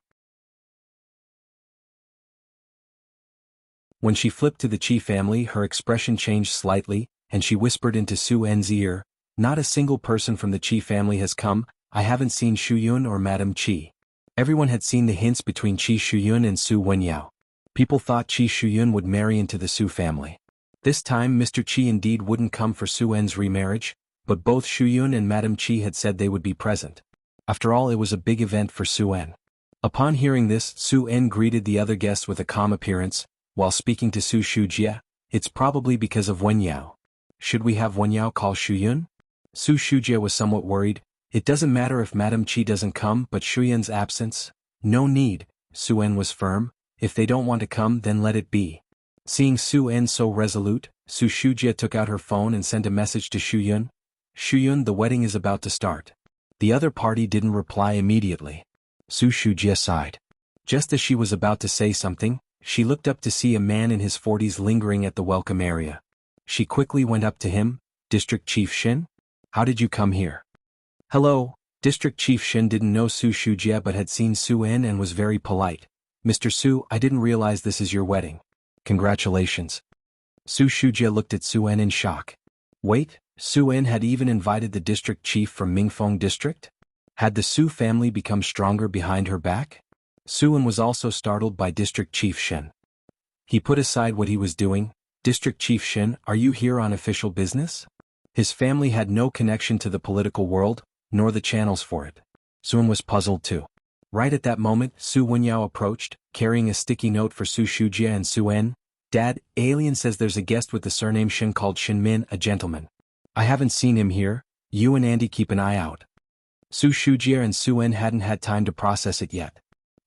When she flipped to the Qi family, her expression changed slightly, and she whispered into Su En's ear, "Not a single person from the Qi family has come. I haven't seen Xu Yun or Madame Qi." Everyone had seen the hints between Qi Shuyun and Su Wenyao. People thought Qi Shuyun would marry into the Su family. This time Mr. Qi indeed wouldn't come for Su En's remarriage, but both Shuyun and Madame Qi had said they would be present. After all, it was a big event for Su En. Upon hearing this, Su En greeted the other guests with a calm appearance, while speaking to Su Shujia, "It's probably because of Wenyao. Should we have Wenyao call Shuyun?" Su Shujia was somewhat worried. "It doesn't matter if Madame Qi doesn't come, but Shuyun's absence?" "No need," Su En was firm. "If they don't want to come, then let it be." Seeing Su En so resolute, Su Shujia took out her phone and sent a message to Shuyun. "Shuyun, the wedding is about to start." The other party didn't reply immediately. Su Shujia sighed. Just as she was about to say something, she looked up to see a man in his 40s lingering at the welcome area. She quickly went up to him. "District Chief Shin? How did you come here?" "Hello." District Chief Shin didn't know Su Shujia but had seen Su En and was very polite. "Mr. Su, I didn't realize this is your wedding. Congratulations." Su Shujia looked at Su En in shock. Wait, Su En had even invited the district chief from Mingfeng district? Had the Su family become stronger behind her back? Su En was also startled by District Chief Shen. He put aside what he was doing. "District Chief Shen, are you here on official business?" His family had no connection to the political world, nor the channels for it. Su En was puzzled too. Right at that moment, Su Wenyao approached, carrying a sticky note for Su Shujia and Su En. "Dad, Alien says there's a guest with the surname Shin called Shin Min, a gentleman. I haven't seen him here. You and Andy keep an eye out." Su Shujia and Su En hadn't had time to process it yet.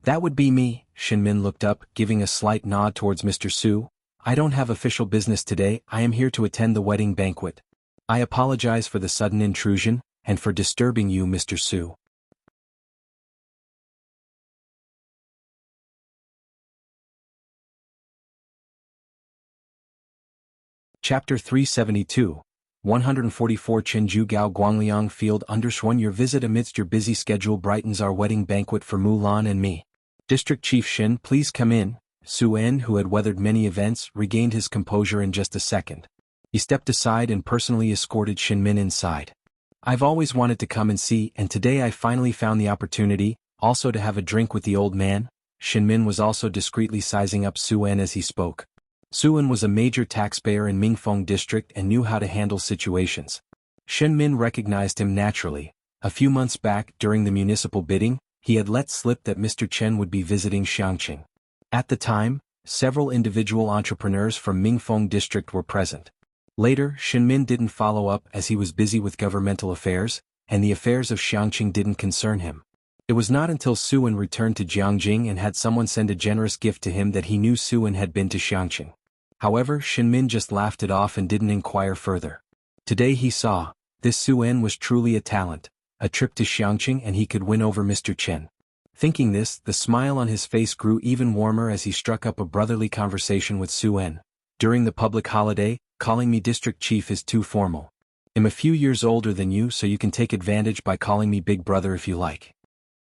"That would be me." Shin Min looked up, giving a slight nod towards Mr. Su. "I don't have official business today. I am here to attend the wedding banquet. I apologize for the sudden intrusion, and for disturbing you, Mr. Su." Chapter 372, 144 Chenju Gao Guangliang Field _1 Your visit amidst your busy schedule brightens our wedding banquet for Mulan and me. District Chief Shin, please come in. Su En, who had weathered many events, regained his composure in just a second. He stepped aside and personally escorted Shin Min inside. "I've always wanted to come and see, and today I finally found the opportunity, also to have a drink with the old man." Shin Min was also discreetly sizing up Su En as he spoke. Su En was a major taxpayer in Mingfeng district and knew how to handle situations. Shin Min recognized him naturally. A few months back, during the municipal bidding, he had let slip that Mr. Chen would be visiting Xianxia. At the time, several individual entrepreneurs from Mingfeng district were present. Later, Shin Min didn't follow up as he was busy with governmental affairs, and the affairs of Xianxia didn't concern him. It was not until Su En returned to Jianghu and had someone send a generous gift to him that he knew Su En had been to Xianxia. However, Shin Min just laughed it off and didn't inquire further. Today he saw, this Su-En was truly a talent, a trip to Xianxia and he could win over Mr. Chen. Thinking this, the smile on his face grew even warmer as he struck up a brotherly conversation with Su-En. During the public holiday, calling me district chief is too formal. I'm a few years older than you, so you can take advantage by calling me big brother if you like.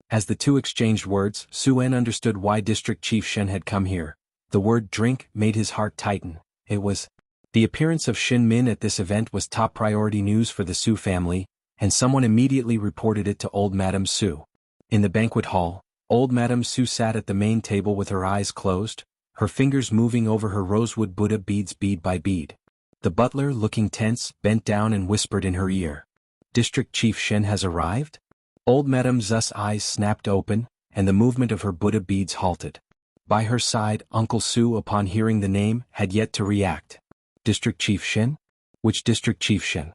As the two exchanged words, Su-En understood why District Chief Shen had come here. The word drink made his heart tighten. It was. The appearance of Shin Min at this event was top priority news for the Su family, and someone immediately reported it to old Madame Su. In the banquet hall, old Madame Su sat at the main table with her eyes closed, her fingers moving over her rosewood Buddha beads bead by bead. The butler, looking tense, bent down and whispered in her ear. District Chief Shen has arrived? Old Madame Zu's eyes snapped open, and the movement of her Buddha beads halted. By her side, Uncle Su, upon hearing the name, had yet to react. District Chief Shen? Which District Chief Shen?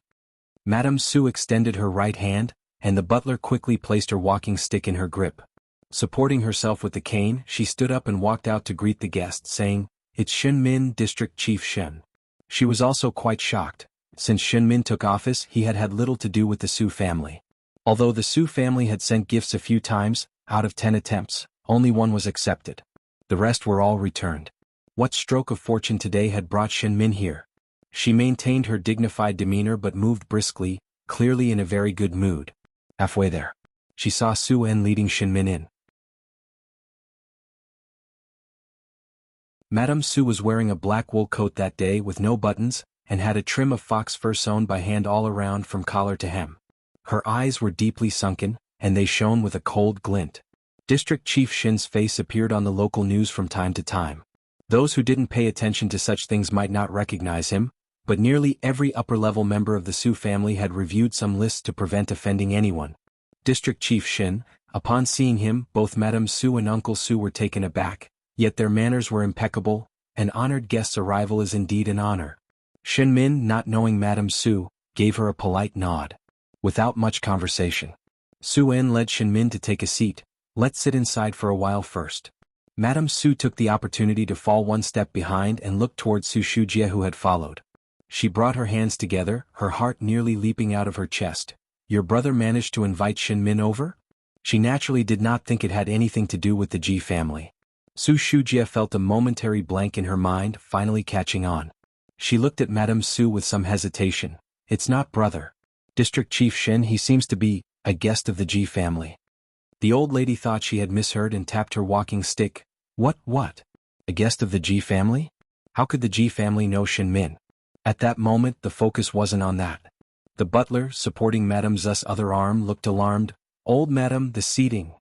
Madame Su extended her right hand, and the butler quickly placed her walking stick in her grip. Supporting herself with the cane, she stood up and walked out to greet the guests, saying, "It's Shen Min, District Chief Shen." She was also quite shocked. Since Shen Min took office, he had had little to do with the Su family. Although the Su family had sent gifts a few times, out of 10 attempts, only one was accepted. The rest were all returned. What stroke of fortune today had brought Shen Min here? She maintained her dignified demeanor but moved briskly, clearly in a very good mood. Halfway there, she saw Su-En leading Shen Min in. Madame Su was wearing a black wool coat that day with no buttons, and had a trim of fox fur sewn by hand all around from collar to hem. Her eyes were deeply sunken, and they shone with a cold glint. District Chief Shen's face appeared on the local news from time to time. Those who didn't pay attention to such things might not recognize him, but nearly every upper-level member of the Su family had reviewed some lists to prevent offending anyone. District Chief Shen, upon seeing him, both Madame Su and Uncle Su were taken aback, yet their manners were impeccable. An honored guest's arrival is indeed an honor. Shen Min, not knowing Madame Su, gave her a polite nod. Without much conversation, Su-En led Shen Min to take a seat. "Let's sit inside for a while first." Madame Su took the opportunity to fall one step behind and look towards Su Shujie, who had followed. She brought her hands together, her heart nearly leaping out of her chest. "Your brother managed to invite Shen Min over?" She naturally did not think it had anything to do with the Ji family. Su Shujie felt a momentary blank in her mind, finally catching on. She looked at Madame Su with some hesitation. "It's not brother. District Chief Shen, he seems to be a guest of the Ji family." The old lady thought she had misheard and tapped her walking stick. What? A guest of the Ji family? How could the Ji family know Shen Min? At that moment the focus wasn't on that. The butler, supporting Madame Zu's other arm, looked alarmed. "Old Madame, the seating.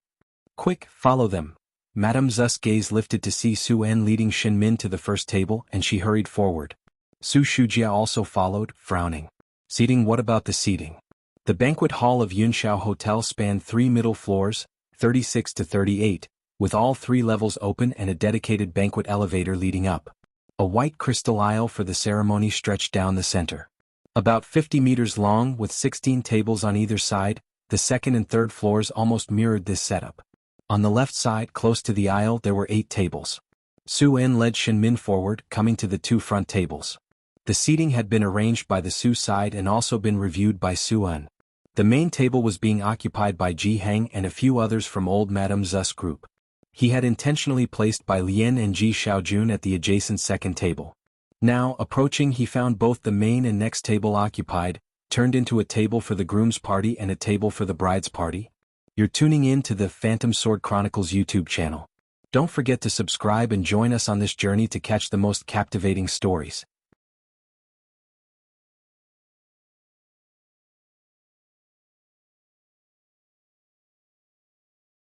Quick, follow them." Madame Zu's gaze lifted to see Su-En leading Shen Min to the first table, and she hurried forward. Su Shujie also followed, frowning. "Seating? What about the seating?" The banquet hall of Yunxiao Hotel spanned 3 middle floors, 36 to 38, with all 3 levels open and a dedicated banquet elevator leading up. A white crystal aisle for the ceremony stretched down the center. About 50 meters long, with 16 tables on either side, the second and third floors almost mirrored this setup. On the left side, close to the aisle, there were 8 tables. Su-En led Shen Min forward, coming to the 2 front tables. The seating had been arranged by the Su side and also been reviewed by Su-En. The main table was being occupied by Ji Heng and a few others from old Madame Zu's group. He had intentionally placed Bai Lian and Ji Xiaojun at the adjacent second table. Now, approaching, he found both the main and next table occupied, turned into a table for the groom's party and a table for the bride's party. You're tuning in to the Phantom Sword Chronicles YouTube channel. Don't forget to subscribe and join us on this journey to catch the most captivating stories.